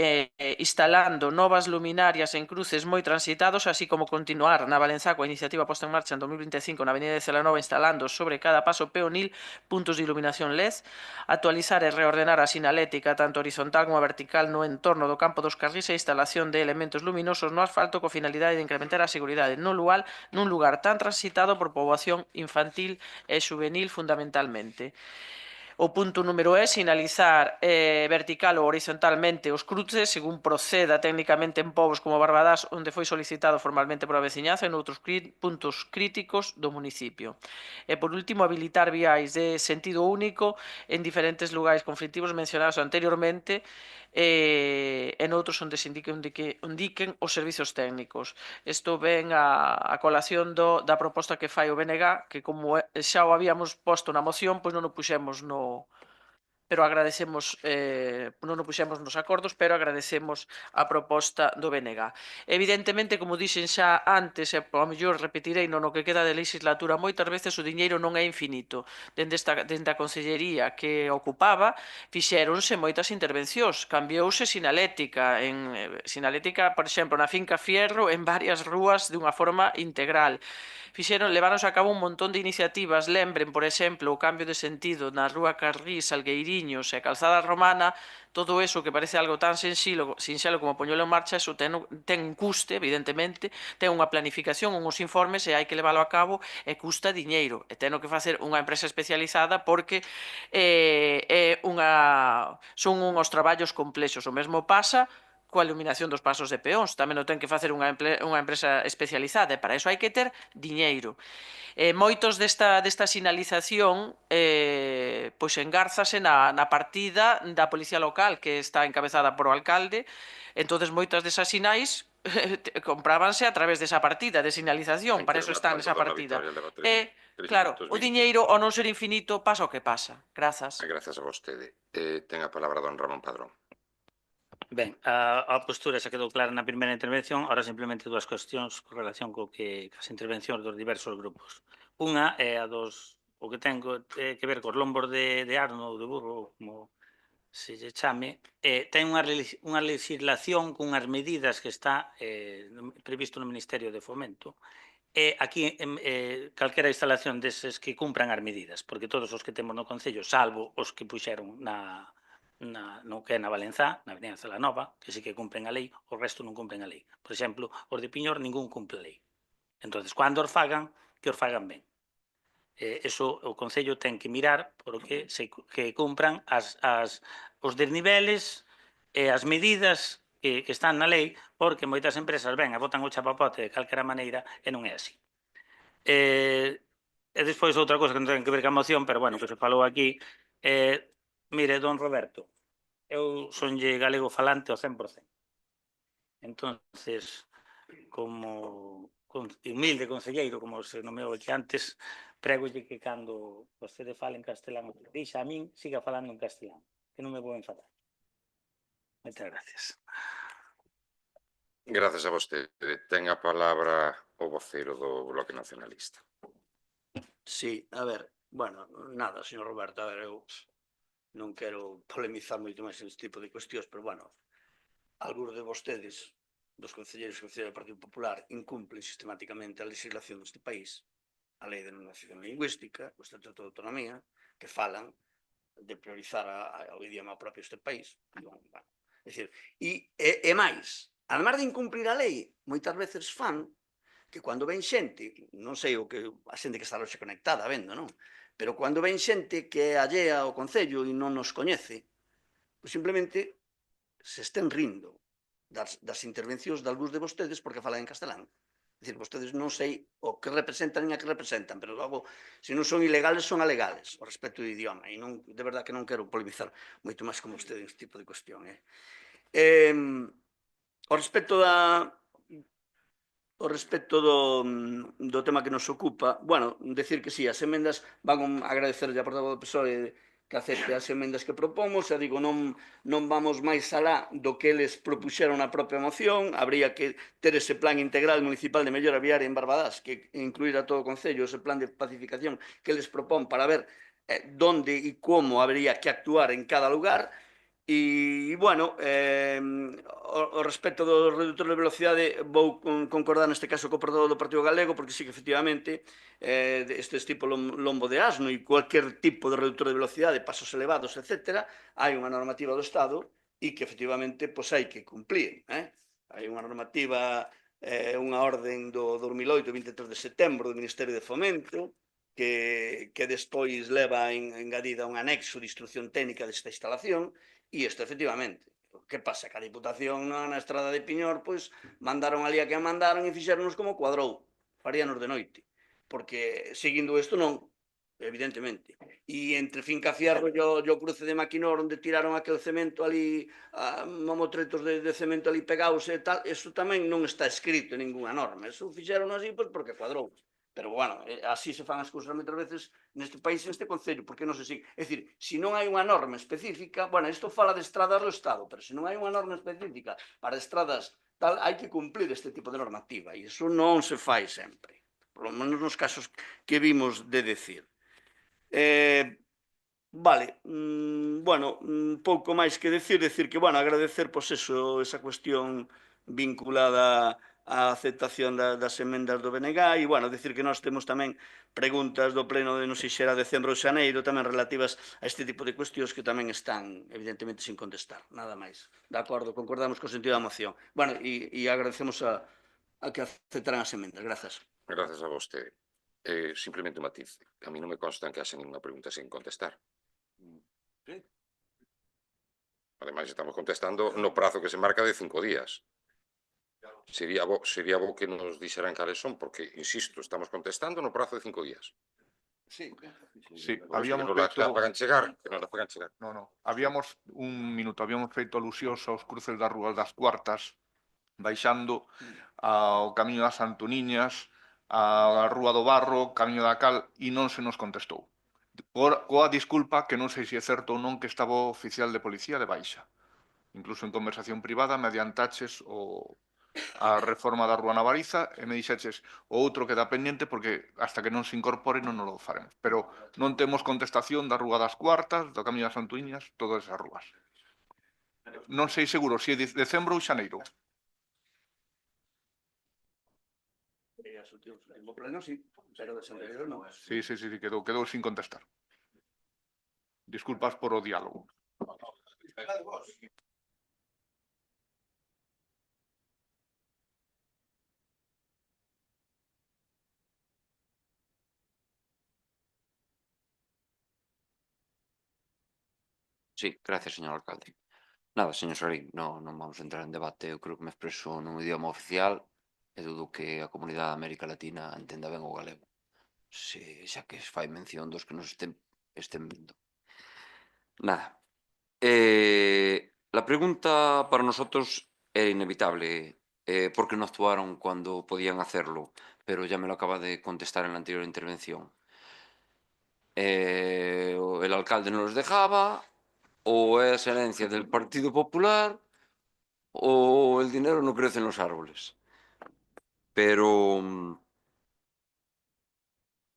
E: instalando novas luminarias en cruces moi transitados, así como continuar na Valenzá coa iniciativa posta en marcha en 2025 na Avenida de Celanova instalando sobre cada paso peonil puntos de iluminación LED, actualizar e reordenar a sinalética tanto horizontal como vertical no entorno do campo dos carrís e instalación de elementos luminosos no asfalto co finalidade de incrementar a seguridade nun lugar tan transitado por poboación infantil e juvenil fundamentalmente. O punto número é sinalizar vertical ou horizontalmente os cruces según proceda técnicamente en povos como Barbadás, onde foi solicitado formalmente pola veciñanza e noutros puntos críticos do municipio. E por último, habilitar viais de sentido único en diferentes lugares conflictivos mencionados anteriormente e noutros onde se indiquen os servizos técnicos. Isto ven a colación da proposta que fai o BNG, que como xa o habíamos posto na moción, pois non o puxemos pero agradecemos, non o puxemos nos acordos, pero agradecemos a proposta do BNG. Evidentemente, como dixen xa antes, e ao mellor repetirei no que queda de legislatura, moitas veces o diñeiro non é infinito. Dende a Consellería que ocupaba, fixéronse moitas intervencións, cambiouse sinalética, por exemplo, na finca Fierro, en varias rúas dunha forma integral. Leváronse a cabo un montón de iniciativas, lembren, por exemplo, o cambio de sentido na rúa Carrís, Salgueiriños e Calzada Romana, todo eso que parece algo tan sinxelo como poñelo en marcha, eso ten un custe, evidentemente, ten unha planificación, uns informes e hai que leválo a cabo e custa diñeiro. E teno que facer unha empresa especializada porque son uns traballos complexos. O mesmo pasa coa iluminación dos pasos de peóns, tamén o ten que facer unha empresa especializada e para iso hai que ter diñeiro. Moitos desta sinalización pois engárzase na partida da Policía Local que está encabezada por o alcalde, entonces moitas desas sinais comprábanse a través desa partida de sinalización, para iso está nesa partida. Claro, o diñeiro ao non ser infinito pasa o que pasa. Grazas.
B: Grazas a vostede. Ten a palabra don Ramón Padrón.
C: Ben, a postura xa quedou clara na primeira intervención, ahora simplemente dúas cuestións con relación co que as intervencións dos diversos grupos. Unha é a o que ten que ver cos lombos de asno ou de burro, como se lle chame, ten unha legislación cunhas medidas que está previsto no Ministerio de Fomento, e aquí calquera instalación deses que cumpran as medidas, porque todos os que temos no Concello, salvo os que puxeron no que é na Valenzá, na Avenida Celanova, que sí que cumpren a lei, o resto non cumpren a lei. Por exemplo, os de Piñor ningún cumple a lei. Entón, cando os fagan, que os fagan ben. Eso o Concello ten que mirar porque que cumpran os desniveles e as medidas que están na lei, porque moitas empresas ven e botan o chapapote de calquera maneira e non é así. E despois outra cosa que non ten que ver ca moción, pero bueno, que se falou aquí, mire, don Roberto, eu sonlle galego falante ao 100%. Entonces, como humilde concelleiro, como se nomeou aquí antes, prégolle que cando vostede fale en castelán, dixa a min, siga falando en castelán, que non me vou enfadar. Moitas gracias.
B: Grazas a vostede. Ten a palabra o vocero do Bloque Nacionalista.
D: Sí, a ver, bueno, nada, señor Roberto, a ver, eu non quero polemizar moito máis neste tipo de cuestións, pero, bueno, algúns de vostedes, dos concelleiros do Partido Popular, incumplen sistemáticamente a legislación deste país, a Lei de Normalización Lingüística, o Estatuto de Autonomía, que falan de priorizar o idioma propio deste país. Bueno, é dicir, e máis, además de incumplir a lei, moitas veces fan que cando ven xente, non sei o que a xente que está hoxe conectada vendo, non? Pero cando ven xente que é allea ao Concello e non nos coñece, pois simplemente se estén rindo das intervencións de algúns de vostedes porque falan en castelán. É dicir, vostedes non sei o que representan nin a que representan, pero logo, se non son ilegales, son alegales, ao respecto do idioma. E non, de verdad que non quero polemizar moito máis con vostedes neste tipo de cuestión. Ao respecto O respecto do tema que nos ocupa, bueno, decir que sí, as emendas van a agradecerlle a portavoz do PSOE que acepte as emendas que propomos, e digo, non vamos máis alá do que eles propuxeron na propia moción, habría que ter ese plan integral municipal de mellora viaria en Barbadás, que incluir a todo o Concello, ese plan de pacificación que eles propón para ver donde e como habría que actuar en cada lugar. E, bueno, o respecto do reductor de velocidade vou concordar neste caso co portavoz do Partido Galego, porque sí que efectivamente estes tipo lombo de asno e cualquier tipo de reductor de velocidade, pasos elevados, etc., hai unha normativa do Estado e que efectivamente pois hai que cumplir. Hai unha normativa, unha orden do 2008, 23 de setembro, do Ministerio de Fomento, que despois leva engadida un anexo de instrucción técnica desta instalación. E isto, efectivamente, que pasa? Que a Diputación na estrada de Piñor, pois, mandaron ali a que a mandaron e fixéronos como cuadrou. Faríanos de noite. Porque, seguindo isto, non, evidentemente. E entre Finca Fierro e o cruce de Maquinor, onde tiraron aquel cemento ali, mamotretos de cemento ali pegados e tal, eso tamén non está escrito en ninguna norma. Eso fixeron así, pois, porque cuadrou. Pero, bueno, así se fan as cousas moitas veces neste país, neste concello, porque non se sigue. É dicir, se non hai unha norma específica, bueno, isto fala de estradas do Estado, pero se non hai unha norma específica para estradas tal, hai que cumplir este tipo de normativa, e iso non se fai sempre, por lo menos nos casos que vimos de decir. Vale, bueno, pouco máis que decir que, bueno, agradecer, pois eso, esa cuestión vinculada a aceptación das emendas do BNG e, bueno, decir que nós temos tamén preguntas do pleno de non sei se era decembro ou xaneiro tamén relativas a este tipo de cuestións que tamén están evidentemente sin contestar, nada máis. De acordo, concordamos co sentido da moción. Bueno, e agradecemos a que aceptaran as emendas. Grazas.
B: Gracias a vostede. Simplemente un matiz. A mí non me consta que haxen ninguna pregunta sin contestar. Ademais, estamos contestando no prazo que se marca de 5 días. Sería bo que nos dixeran cales son, porque, insisto, estamos contestando no prazo de 5 días.
J: Sí,
B: habíamos feito... Que non la fagan chegar.
J: No. Habíamos un minuto, habíamos feito alusións aos cruces das Rúas das Cuartas, baixando ao camiño das Antoniñas, a Rúa do Barro, camiño da Cal, e non se nos contestou. Coa disculpa que non sei se é certo ou non que estaba o oficial de policía de baixa. Incluso en conversación privada me adiantaches a reforma da Rúa Navariza e me dixeches o outro queda pendiente porque hasta que non se incorpore non nos lo faremos. Pero non temos contestación da Rúa das Cuartas, do camiño das Antoniñas, todas esas rúas. Non sei seguro se é de decembro ou xaneiro.
D: O pleno sí, pero de xaneiro non.
J: Sí, quedou sin contestar. Disculpas por o diálogo.
I: Sí, gracias, señor alcalde. Nada, señor Sorín, non vamos a entrar en debate. Eu creo que me expreso nun idioma oficial e dudo que a comunidade da América Latina entenda ben o galego. Xa que fai mención dos que nos estén vendo. Nada. La pregunta para nosotros era inevitable. ¿Por qué no actuaron cuando podían hacerlo? Pero ya me lo acaba de contestar en la anterior intervención. El alcalde no los dejaba, o es herencia del Partido Popular, o el dinero no crece en los árboles. Pero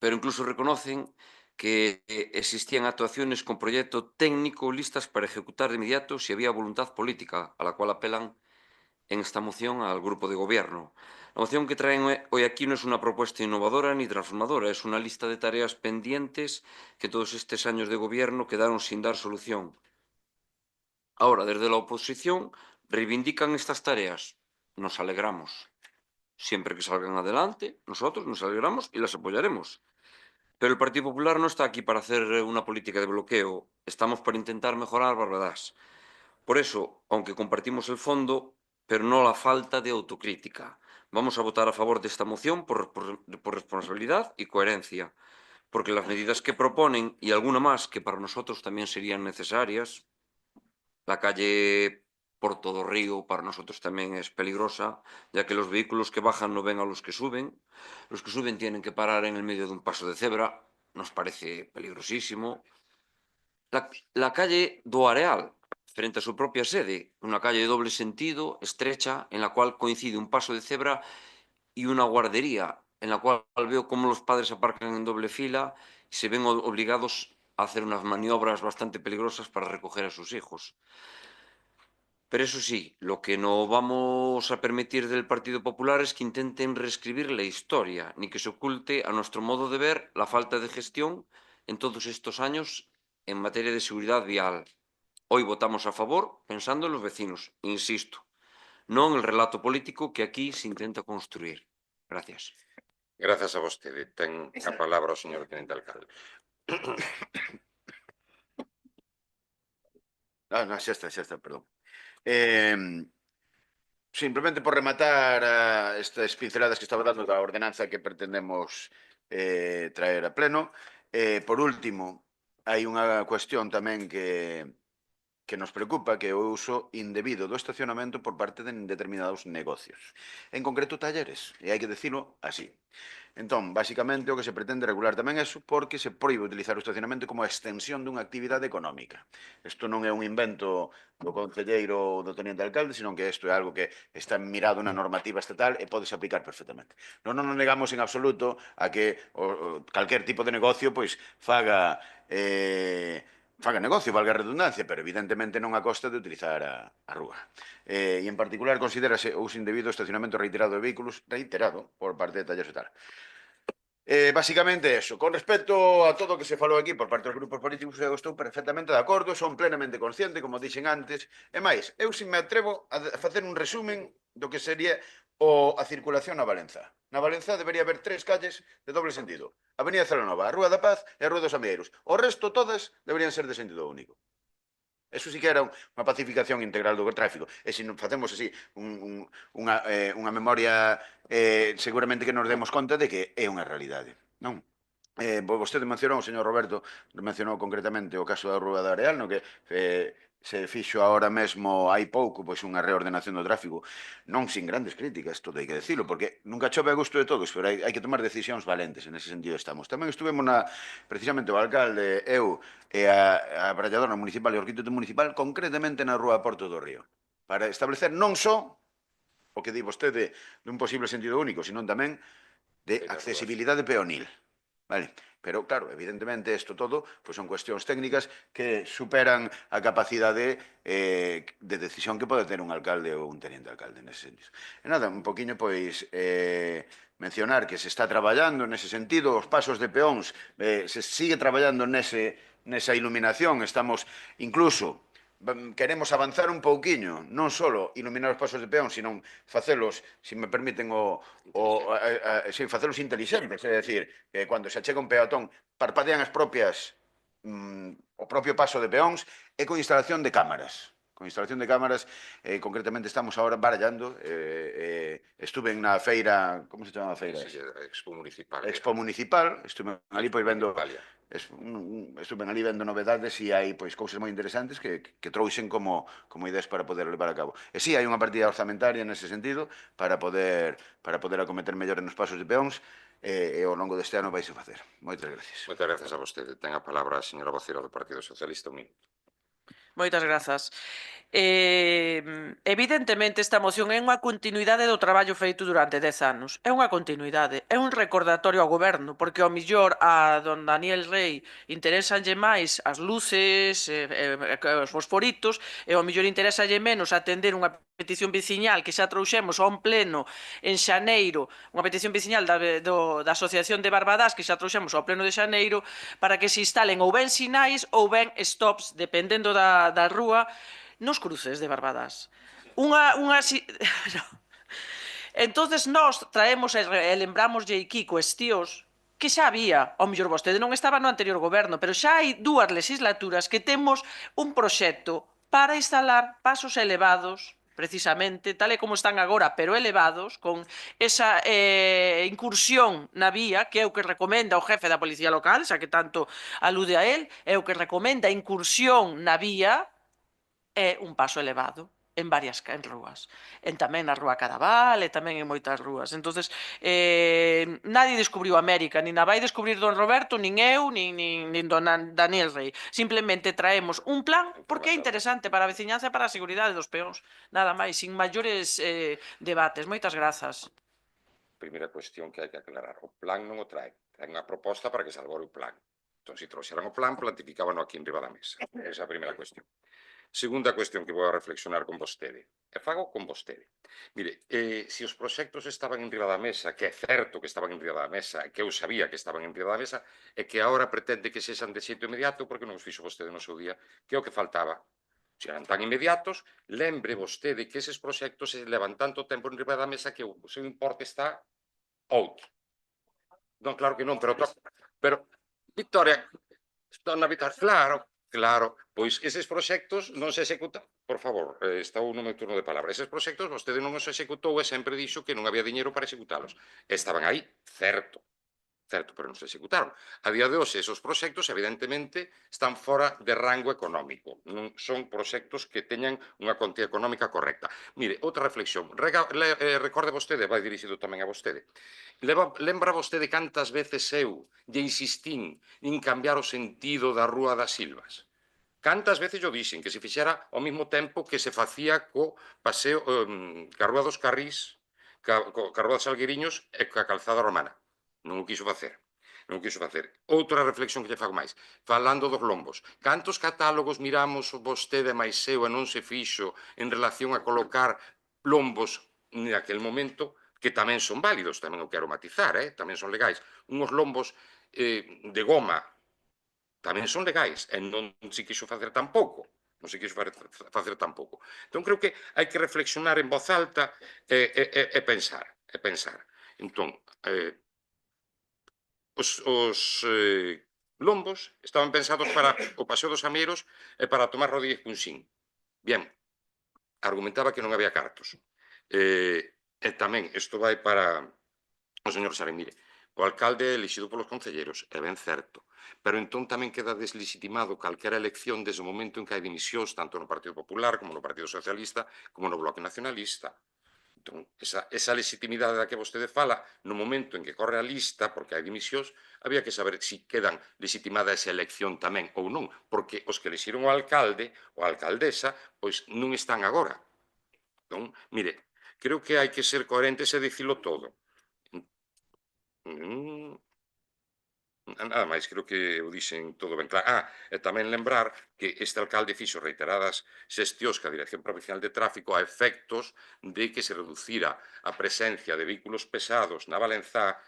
I: incluso reconocen que existían actuaciones con proyecto técnico listas para ejecutar de inmediato si había voluntad política, a la cual apelan en esta moción al grupo de gobierno. La moción que traen hoy aquí no es una propuesta innovadora ni transformadora, es una lista de tareas pendientes que todos estos años de gobierno quedaron sin dar solución. Ahora, desde la oposición, reivindican estas tareas. Nos alegramos. Siempre que salgan adelante, nosotros nos alegramos y las apoyaremos. Pero el Partido Popular no está aquí para hacer una política de bloqueo. Estamos para intentar mejorar Barbadás. Por eso, aunque compartimos el fondo, pero no la falta de autocrítica, vamos a votar a favor de esta moción por responsabilidad y coherencia, porque las medidas que proponen, y alguna más que para nosotros también serían necesarias, la calle Porto do Río para nosotros tamén es peligrosa, ya que los vehículos que bajan no ven a los que suben tienen que parar en el medio de un paso de cebra, nos parece peligrosísimo. La calle do Areal, frente a su propia sede, una calle de doble sentido, estrecha, en la cual coincide un paso de cebra y una guardería, en la cual veo cómo los padres aparcan en doble fila y se ven obligados a hacer unas maniobras bastante peligrosas para recoger a sus hijos. Pero eso sí, lo que no vamos a permitir del Partido Popular es que intenten reescribir la historia, ni que se oculte, a nuestro modo de ver, la falta de gestión en todos estos años en materia de seguridad vial. Hoy votamos a favor pensando en los vecinos, insisto, no en el relato político que aquí se intenta construir. Gracias.
B: Grazas a vostede. Ten a palabra o señor tenente alcalde.
A: No, xa está, perdón. Simplemente por rematar estas pinceladas que estaba dando da ordenanza que pretendemos traer a pleno. Por último, hai unha cuestión tamén que nos preocupa, que é o uso indebido do estacionamento por parte de determinados negocios. En concreto, talleres, e hai que dicilo así. Entón, basicamente, o que se pretende regular tamén é eso, porque se proíbe utilizar o estacionamento como a extensión dunha actividade económica. Isto non é un invento do concelleiro ou do teniente alcalde, senón que isto é algo que está mirado na normativa estatal e podese aplicar perfectamente. Non nos negamos en absoluto a que calquer tipo de negocio pois faga negocio, valga a redundancia, pero evidentemente non a costa de utilizar a rúa. E en particular considérase o uso indebido do estacionamento reiterado de vehículos, reiterado por parte de talleres e tal. Basicamente eso. Con respecto a todo o que se falou aquí por parte dos grupos políticos, eu estou perfectamente de acordo, son plenamente consciente, como dixen antes, e máis, eu se me atrevo a facer un resumen do que sería a circulación na Valenza. Na Valenza debería haber 3 calles de doble sentido. Avenida Celanova, a Rúa da Paz e a Rúa dos Amieiros. O resto todas deberían ser de sentido único. Eso sí que era unha pacificación integral do tráfico. E se non facemos así unha memoria, seguramente que nos demos conta de que é unha realidade, non? Vostede mencionou, o señor Roberto, mencionou concretamente o caso da Rúa da Areal, no que se fixo agora mesmo hai pouco pois unha reordenación do tráfico, non sin grandes críticas, todo hai que decirlo, porque nunca chove a gusto de todos, pero hai que tomar decisións valentes, en ese sentido estamos. Tamén estuvemos precisamente o alcalde, eu e a bralladora municipal e o arquitecto municipal, concretamente na Rúa Porto do Río, para establecer non só o que di vostede dun posible sentido único, senón tamén de accesibilidade peonil. Vale, pero claro, evidentemente isto todo pois son cuestións técnicas que superan a capacidade de decisión que pode ter un alcalde ou un teniente alcalde nese sentido. E nada, un poquinho pois mencionar que se está traballando nese sentido, os pasos de peóns, se sigue traballando nesa iluminación, estamos incluso queremos avanzar un pouquiño, non só iluminar os pasos de peón, sino facelos, se me permiten, facelos intelixentes, é dicir, que cando se achega un peatón parpadean o propio paso de peóns e con instalación de cámaras. Con instalación de cámaras, concretamente estamos agora barallando, estuve na feira, como se chama a feira?
B: Expo Municipal.
A: Expo Municipal, estuve ali pois vendo... Estuve ali vendo novedades e hai pois cousas moi interesantes que trouxen como ideas para poder levar a cabo. E si, hai unha partida orzamentaria nese sentido para poder acometer mellor nos pasos de peóns e ao longo deste ano vais a facer. Moitas gracias.
B: Moitas grazas a vostede. Ten a palabra a señora vocera do Partido Socialista Unido.
E: Moitas grazas. Evidentemente esta moción é unha continuidade do traballo feito durante 10 anos. É unha continuidade, é un recordatorio ao goberno, porque ao millor a don Daniel Rey interesanlle máis as luces, os fosforitos, e ao millor interesalle menos atender unha petición veciñal que xa trouxemos a un pleno en xaneiro, unha petición veciñal da Asociación de Barbadás que xa trouxemos ao pleno de xaneiro, para que se instalen ou ben sinais ou ben stops, dependendo da rúa, nos cruces de Barbadás. Entonces nós traemos e lembramoslle aquí cuestións que xa había, ao mellor vostede non estaba no anterior goberno, pero xa hai 2 legislaturas que temos un proxecto para instalar pasos elevados, precisamente, tal e como están agora, pero elevados, con esa incursión na vía, que é o que recomenda o jefe da Policía Local, xa que tanto alude a él, é o que recomenda a incursión na vía, é un paso elevado. en varias rúas. Tamén na Rúa Cadaval e tamén en moitas rúas. Entonces, nadie descubriu América, nin a vai descubrir don Roberto, nin eu, nin don Daniel Rey. Simplemente traemos un plan porque é interesante para a veciñanza e para a seguridade dos peóns. Nada máis, sin maiores debates. Moitas grazas.
B: Primeira cuestión que hai que aclarar. O plan non o trae. Trae unha proposta para que se elabore o plan. Entón, se trouxeran o plan, plantificábano aquí en riba da mesa. Esa é a primeira cuestión. Segunda cuestión que vou a reflexionar con vostede. E fago con vostede. Mire, se os proxectos estaban en riba da mesa, que é certo que estaban en riba da mesa, que eu sabía que estaban en riba da mesa, e que agora pretende que sexan de xeito inmediato, porque non os fixo vostede no seu día, que é o que faltaba. Se eran tan inmediatos, lembre vostede que eses proxectos se levan tanto tempo en riba da mesa que o seu importe está outro. Non, claro que non, pero Victoria, dona Victoria, claro, pois eses proxectos non se executan. Por favor, está no meu turno de palabra. Eses proxectos vostede non os executou e sempre dixo que non había diñeiro para executalos. Estaban aí, certo, pero non se executaron. A día de hoxe, esos proxectos, evidentemente, están fora de rango económico. Non son proxectos que teñan unha cuantía económica correcta. Mire, outra reflexión. Recorde vostede, vai dirixido tamén a vostede. Lembra vostede cantas veces eu lle insistín en cambiar o sentido da Rúa das Silvas? Cantas veces yo dixen que se fixera ao mesmo tempo que se facía co paseo, ca Rúa dos Carrís, ca Rúa dos Salguiriños e ca Calzada Romana. Non o quiso facer. Outra reflexión que lle fago máis. Falando dos lombos. Cantos catálogos miramos vostede máis eu e non se fixo en relación a colocar lombos naquel momento que tamén son válidos, tamén o quero matizar, tamén son legais. Unhos lombos de goma tamén son legais, e non se quixo facer tampouco. Entón, creo que hai que reflexionar en voz alta e pensar. Entón, os lombos estaban pensados para o Paseo dos Ameiros e para Tomás Rodríguez Punxín. Bien, argumentaba que non había cartos. E tamén, isto vai para o señor Sare, mire, o alcalde é elixido polos concelleiros, é ben certo, pero entón tamén queda deslegitimado calquera elección desde o momento en que hai dimisións tanto no Partido Popular como no Partido Socialista como no Bloque Nacionalista. Entón, esa legitimidade da que vostede fala, no momento en que corre a lista, porque hai dimisións, había que saber se quedan legitimada esa elección tamén ou non, porque os que elixiron o alcalde ou a alcaldesa, pois non están agora. Entón, mire, creo que hai que ser coherentes e dicilo todo. Nada máis, creo que o dixen todo ben claro. E tamén lembrar que este alcalde fixo reiteradas xestións ca Dirección Provincial de Tráfico a efectos de que se reducira a presencia de vehículos pesados na Valenzá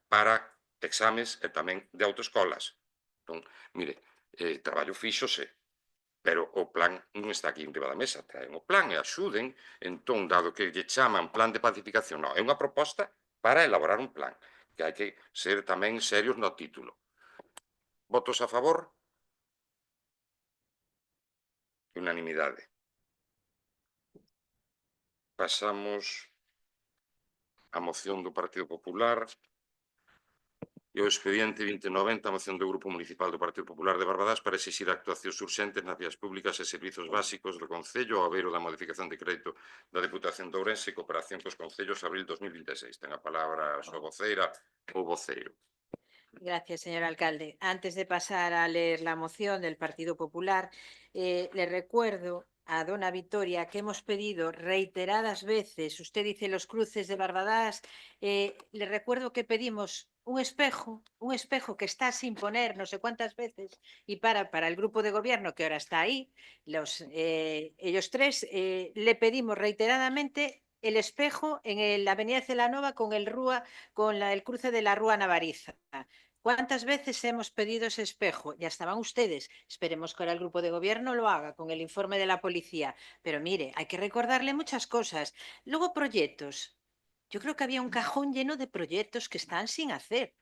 B: para exames e tamén de autoescolas. Entón, mire, traballo fíxose, pero o plan non está aquí en riba da mesa. Traen o plan e axuden, entón, dado que lle chaman plan de pacificación, non, é unha proposta para elaborar un plan, que hai que ser tamén serios no título. Votos a favor? Unanimidade. Pasamos á moción do Partido Popular e o expediente 2090, a moción do Grupo Municipal do Partido Popular de Barbadás para exixir actuacións urxentes nas vías públicas e servizos básicos do Concello ao abeiro da modificación de crédito da Deputación de Ourense e cooperación cos Concellos abril 2026. Ten a palabra a súa voceira ou voceiro.
F: Gracias, señor alcalde. Antes de pasar a leer la moción del Partido Popular, le recuerdo a dona Victoria que hemos pedido reiteradas veces, usted dice los cruces de Barbadás, le recuerdo que pedimos un espejo que está sin poner no sé cuántas veces, y para el grupo de gobierno que ahora está ahí, ellos tres, le pedimos reiteradamente el espejo en la avenida Celanova con el cruce de la Rúa Navariza. ¿Cuántas veces hemos pedido ese espejo? Ya estaban ustedes. Esperemos que ahora el grupo de gobierno lo haga con el informe de la policía. Pero mire, hay que recordarle muchas cosas. Luego, proyectos. Yo creo que había un cajón lleno de proyectos que están sin hacer.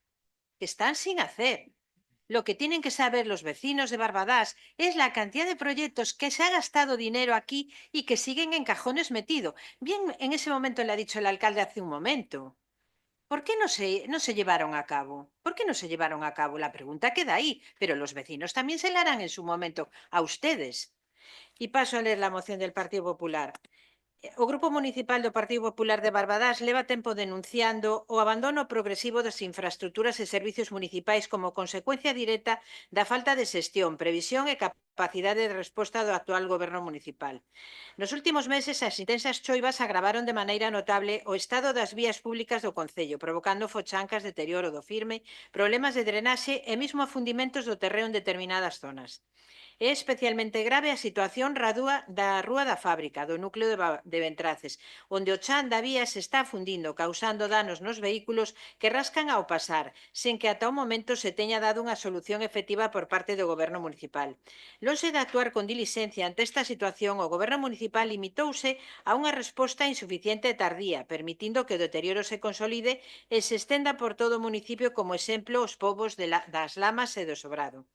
F: Lo que tienen que saber los vecinos de Barbadás es la cantidad de proyectos que se ha gastado dinero aquí y que siguen en cajones metidos. Bien, en ese momento le ha dicho el alcalde hace un momento. ¿Por qué no se llevaron a cabo? La pregunta queda ahí, pero los vecinos también se la harán en su momento a ustedes. E paso a ler a moción del Partido Popular. O Grupo Municipal do Partido Popular de Barbadás leva tempo denunciando o abandono progresivo das infraestructuras e servicios municipais como consecuencia directa da falta de xestión, previsión e capacidade de resposta do actual goberno municipal. Nos últimos meses, as intensas choivas agravaron de maneira notable o estado das vías públicas do concello, provocando fochancas, deterioro do firme, problemas de drenaxe e mesmo afundimentos do terreo en determinadas zonas. É especialmente grave a situación da Rúa da Fábrica, do núcleo de Ventraces, onde o chan da vía se está afundindo, causando danos nos vehículos que rascan ao pasar, sen que ata o momento se teña dado unha solución efectiva por parte do Goberno municipal. Lonxe de actuar con diligencia ante esta situación, o Goberno municipal limitouse a unha resposta insuficiente e tardía, permitindo que o deterioro se consolide e se estenda por todo o municipio como exemplo os povos das Lamas e do Sobrado.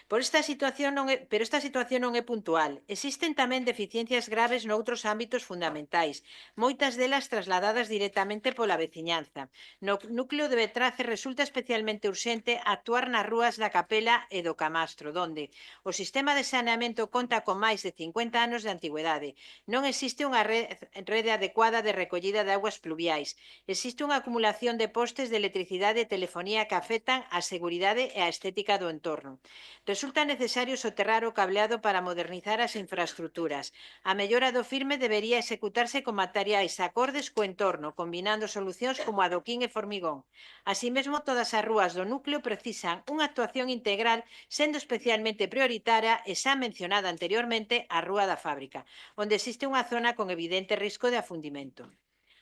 F: Pero esta situación non é puntual. Existen tamén deficiencias graves noutros ámbitos fundamentais, moitas delas trasladadas directamente pola veciñanza. No núcleo de Ventraces resulta especialmente urxente actuar nas rúas da Capela e do Camastro, donde o sistema de saneamento conta con máis de 50 anos de antigüedade. Non existe unha rede adecuada de recollida de augas pluviais. Existe unha acumulación de postes de electricidade e telefonía que afectan a seguridade e a estética do entorno. Resulta necesario soterrar o cableado para modernizar as infraestructuras. A mellora do firme debería executarse con materiais acordes co entorno, combinando solucións como adoquín e formigón. Así mesmo, todas as rúas do núcleo precisan unha actuación integral, sendo especialmente prioritaria e xa mencionada anteriormente a Rúa da Fábrica, onde existe unha zona con evidente risco de afundimento.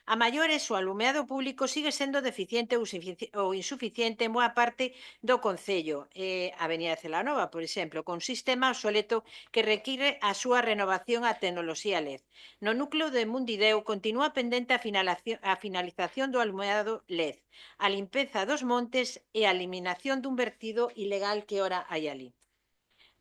F: A maiores, o alumeado público sigue sendo deficiente ou insuficiente en boa parte do concello. A Avenida de Celanova, por exemplo, con un sistema obsoleto que require a súa renovación á tecnoloxía LED. No núcleo de Mundideu continúa pendente a finalización do alumeado LED, a limpeza dos montes e a eliminación dun vertido ilegal que ora hai ali.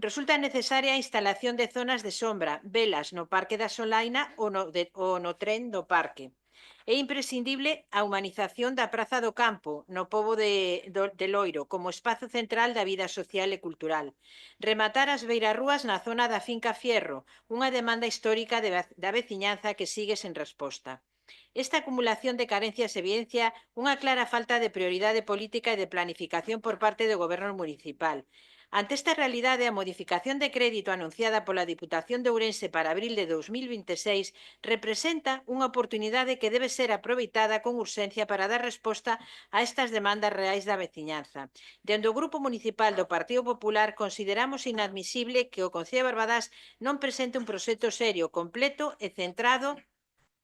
F: Resulta necesaria a instalación de zonas de sombra, velas no Parque da Solaina ou no tren do parque. É imprescindible a humanización da Praza do Campo, no pobo de Loiro, como espazo central da vida social e cultural. Rematar as beirarrúas na zona da Finca Fierro, unha demanda histórica da veciñanza que sigue sen resposta. Esta acumulación de carencias evidencia unha clara falta de prioridade política e de planificación por parte do Goberno municipal. Ante esta realidade, a modificación de crédito anunciada pola Diputación de Ourense para abril de 2026 representa unha oportunidade que debe ser aproveitada con urxencia para dar resposta a estas demandas reais da veciñanza. Dende o Grupo Municipal do Partido Popular consideramos inadmisible que o Concello de Barbadás non presente un proxecto serio, completo e centrado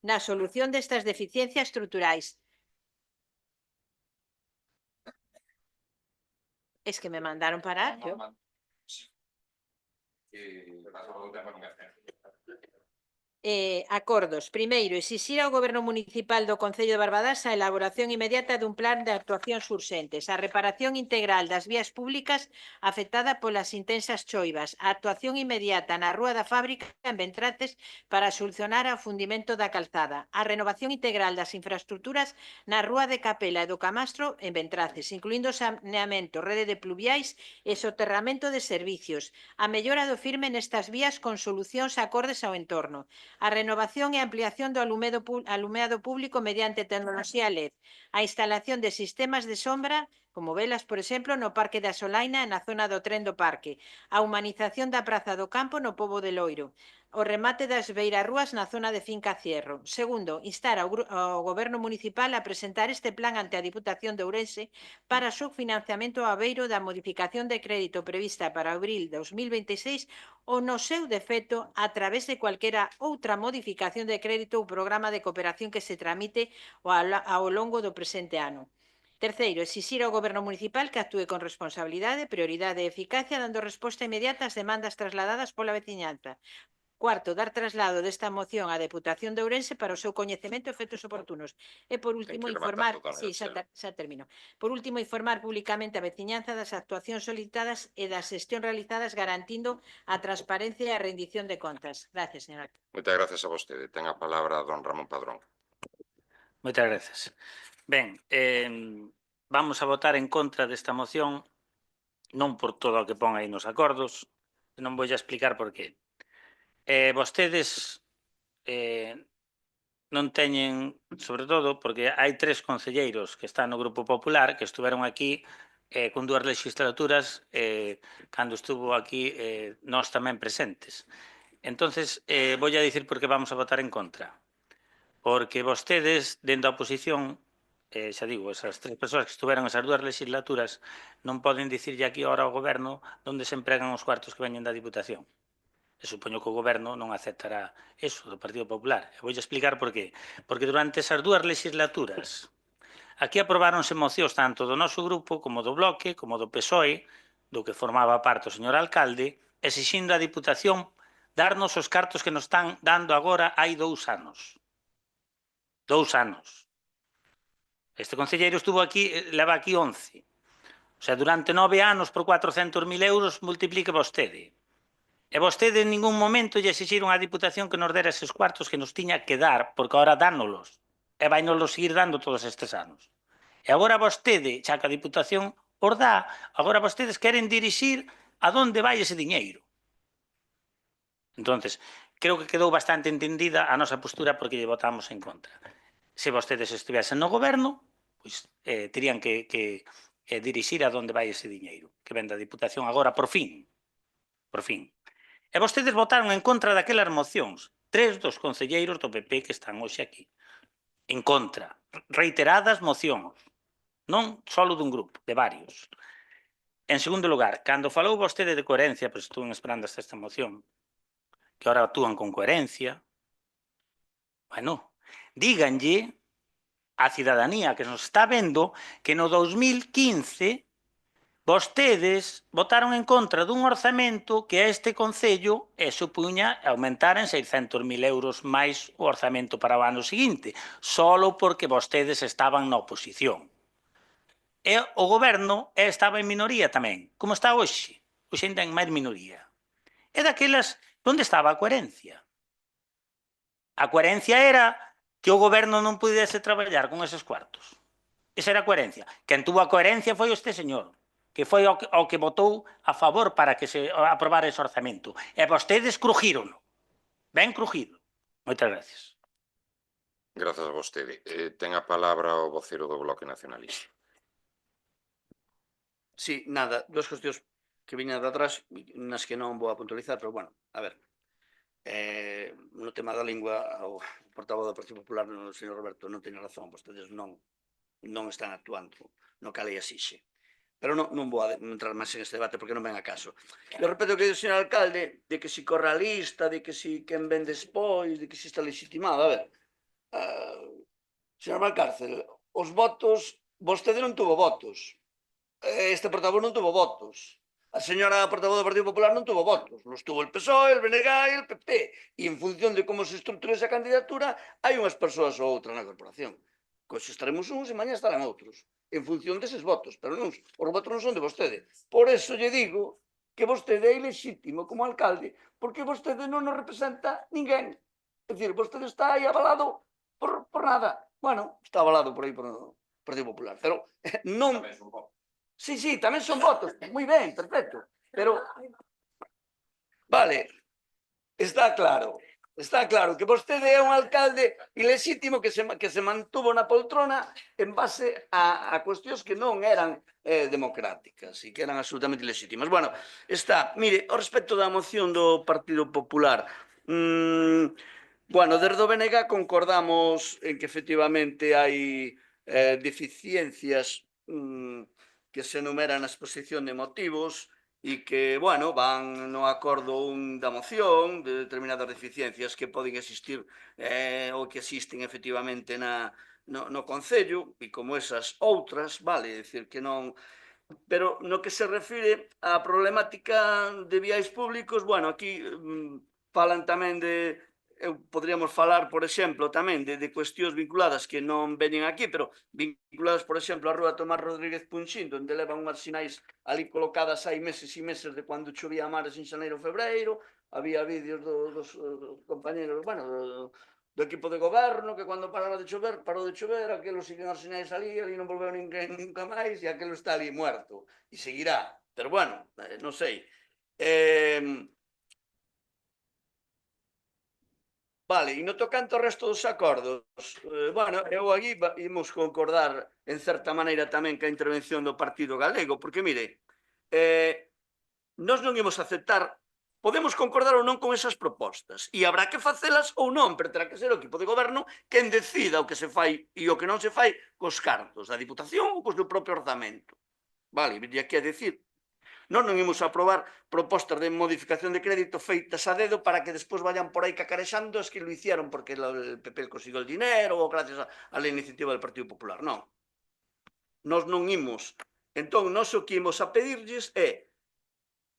F: na solución destas deficiencias estruturais. Es que me mandaron parar, yo. Acordos. Primeiro, exixir ao Goberno Municipal do Concello de Barbadás a elaboración inmediata dun plan de actuacións urxentes, a reparación integral das vías públicas afectada polas intensas choivas, a actuación inmediata na Rúa da Fábrica en Ventraces para solucionar o afundimento da calzada, a renovación integral das infraestructuras na Rúa de Capela e do Camastro en Ventraces, incluindo saneamento, rede de pluviais e soterramento de servicios, a mellora do firme nestas vías con solucións acordes ao entorno, a renovación e ampliación do alumeado público mediante tecnoloxía LED, a instalación de sistemas de sombra, como velas, por exemplo, no Parque da Solaina e na zona do tren do parque, a humanización da Praza do Campo no pobo de Loiro, o remate das beirarrúas na zona de Finca Fierro. Segundo, instar ao Goberno Municipal a presentar este plan ante a Diputación de Ourense para o seu financiamento ao abeiro da modificación de crédito prevista para abril de 2026 ou, no seu defecto, a través de cualquera outra modificación de crédito ou programa de cooperación que se tramite ao longo do presente ano. Terceiro, exixir ao Goberno Municipal que actúe con responsabilidade, prioridade e eficacia, dando resposta inmediata ás demandas trasladadas pola veciñanza. Cuarto, dar traslado desta moción á Deputación de Ourense para o seu coñecemento e efectos oportunos. E, por último, informar... Sí, xa termino. Por último, informar públicamente a veciñanza das actuacións solicitadas e das xestións realizadas garantindo a transparencia e a rendición de contas. Gracias, señora.
B: Moitas gracias a vostede. Ten a palabra don Ramón Padrón.
C: Moitas grazas. Ben, vamos a votar en contra desta moción, non por todo o que pon aí nos acordos, non vou a explicar por qué. vostedes non teñen, sobre todo, porque hai 3 concelleiros que están no Grupo Popular que estuveron aquí con 2 legislaturas cando estuvo aquí nós tamén presentes. Entonces, vou a dicir por que vamos a votar en contra. Porque vostedes, dentro da oposición, xa digo, esas 3 persoas que estuveron esas 2 legislaturas non poden dicirlle aquí ahora ao goberno onde se empregan os cuartos que veñen da Diputación. E supoño que o goberno non aceptará eso do Partido Popular. E vou explicar por qué. Porque durante esas 2 legislaturas aquí aprobáronse mocións tanto do noso grupo como do Bloque, como do PSOE, do que formaba parte o señor alcalde, exixindo a Diputación darnos os cartos que nos están dando agora hai 2 anos. 2 anos. Este concelleiro estuvo aquí, leva aquí 11. O sea, durante 9 anos por 400.000 euros multiplique vostede. E vostede en ningún momento lle exixiron á Diputación que nos dera eses cuartos que nos tiña que dar, porque agora dánolos. E vai nos seguir dando todos estes anos. E agora vostede, xa que a Diputación os dá, agora vostedes queren dirixir a donde vai ese diñeiro. Entonces, creo que quedou bastante entendida a nosa postura porque lle votamos en contra. Se vostedes estivesen no goberno, pois terían que dirixir a donde vai ese diñeiro, que ven da Diputación agora, por fin. Por fin. E vostedes votaron en contra daquelas mocións. 3 dos concelleiros do PP que están hoxe aquí. En contra. Reiteradas mocións. Non só dun grupo, de varios. En segundo lugar, cando falou vostede de coherencia, pois estuve esperando hasta esta moción, que ahora actúan con coherencia, bueno, díganlle á cidadanía que nos está vendo que no 2015 vostedes votaron en contra dun orzamento que a este Concello supuña aumentar en 600.000 euros máis o orzamento para o ano seguinte, solo porque vostedes estaban na oposición. E o goberno estaba en minoría tamén, como está hoxe. Hoxe ainda en máis minoría. E daquelas, onde estaba a coherencia? A coherencia era que o goberno non pudese traballar con eses cuartos. Esa era a coherencia. Quen tuvo a coherencia foi este señor, que foi o que votou a favor para que se aprobara ese orzamento. E vostedes crujírono. Ben crujido. Moitas gracias.
B: Grazas a vostede. Ten a palabra o vocero do Bloque Nacionalista.
D: Sí, nada, 2 cuestións que viñan de atrás, nas que non vou a puntualizar, pero bueno, a ver. No tema da lingua, o portavoz do Partido Popular, o señor Roberto, non teñe razón, vostedes non están actuando no que a lei exixe. Pero non vou a entrar máis en este debate porque non ven a caso. E respecto ao que dice o señor alcalde, de que si corre a lista, de que si quen ven despois, de que si está legitimado, a ver, señor Valcárcel, os votos, vostede non tuvo votos, este portavoz non tuvo votos, a señora portavoz do Partido Popular non tuvo votos, nos tuvo el PSOE, el BNG e el PP, e en función de como se estructure esa candidatura, hai unhas persoas ou outras na corporación. Coxe estaremos uns e mañá estarán outros, en función deses votos, pero non, os votos non son de vostede. Por eso lle digo que vostede é ilexítimo como alcalde, porque vostede non nos representa ninguén. É dicir, vostede está aí avalado por nada. Bueno, está avalado por aí por o Partido Popular, pero non... Sí, tamén son votos, moi ben, perfecto, pero... Vale, está claro que vostede é un alcalde ilexítimo que se mantuvo na poltrona en base a cuestións que non eran democráticas e que eran absolutamente ilexítimas. Bueno, mire, ao respecto da moción do Partido Popular, bueno, desde o BNG concordamos en que efectivamente hai deficiencias que se enumeran na exposición de motivos e que, bueno, van no acordo da moción de determinadas deficiencias que poden existir ou que existen efectivamente no Concello e como esas outras, vale, é dicir que non... Pero no que se refire á problemática de viais públicos, bueno, aquí falan tamén de... Podríamos falar, por exemplo, tamén de cuestións vinculadas que non veñen aquí, pero vinculadas, por exemplo, a rúa Tomás Rodríguez Punxín, onde levan unhas sinais ali colocadas hai meses e meses de cando chovía a mares en xaneiro e febreiro, había vídeos dos compañeros, bueno, do equipo de goberno, que cando parou de chover, aqueles siguen as sinais ali non volveu ninguén nunca máis, e aquelo está ali muerto, e seguirá. Pero bueno, non sei. Vale, e no tocante ao resto dos acordos, bueno, eu aquí imos concordar en certa maneira tamén ca intervención do Partido Galego, porque mire, nós non imos aceptar, podemos concordar ou non con esas propostas, e habrá que facelas ou non, pero terá que ser o equipo de goberno quen decida o que se fai e o que non se fai cos cartos da Diputación ou cos do propio orzamento. Vale, e aquí a decir, nós non imos aprobar propostas de modificación de crédito feitas a dedo para que despois vayan por aí cacarexando es que lo hicieron porque el PP consiguió el dinero ou gracias a la iniciativa del Partido Popular. Non. Nós non imos. Entón, nós o que imos a pedirlles é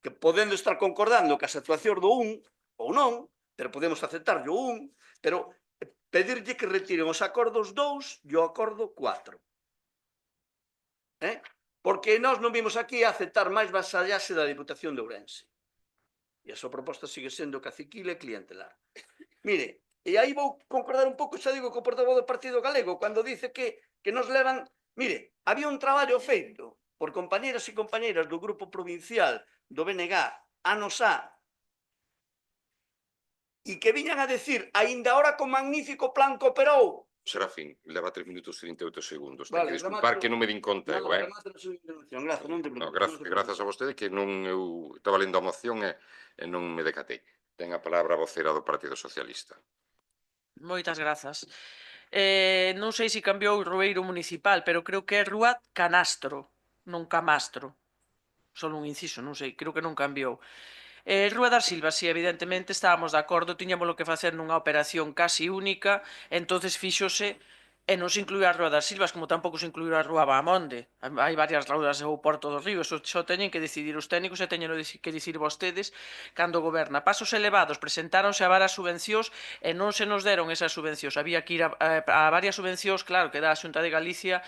D: que podendo estar concordando que a situación do un ou non, pero podemos aceptar o un, pero pedirlle que retiren os acordos 2 e o acordo 4. Porque nós non vimos aquí a aceptar máis vasallase da Diputación de Ourense. E a súa proposta sigue sendo caciquil e clientelar. Mire, e aí vou concordar un pouco, xa digo, co portavoz do Partido Galego, cando dice que nos levan... Mire, había un traballo feito por compañeras e compañeras do Grupo Provincial do BNG anos a, e que viñan a decir, aínda ahora con magnífico plan que operou.
B: Serafín, leva 3 minutos e 38 segundos.
D: Vale,
B: Ten que desculpar que non me din conta,
D: Non, remate na súa intervención, gracias, non te preocupes.
B: Grazas a vostede que non eu estaba lendo a moción e non me decatei. Ten a palabra a vocera do Partido Socialista.
E: Moitas grazas. Non sei se cambiou o rueiro municipal, pero creo que é Rúa Canastro, non Camastro. Só un inciso, non sei, creo que non cambiou. Rúa das Silvas, si, evidentemente, estábamos de acordo, tiñamos que facer nunha operación casi única, entonces fíxose e non se incluía a Rúa das Silvas, como tampouco se incluía a Rúa Bahamonde. Hai varias ruas ao Porto do Río, eso só teñen que decidir os técnicos e teñen que dicir vostedes cando goberna. Pasos elevados, presentáronse a varias subvencións e non se nos deron esas subvencións. Había que ir a varias subvencións, claro, que dá a Xunta de Galicia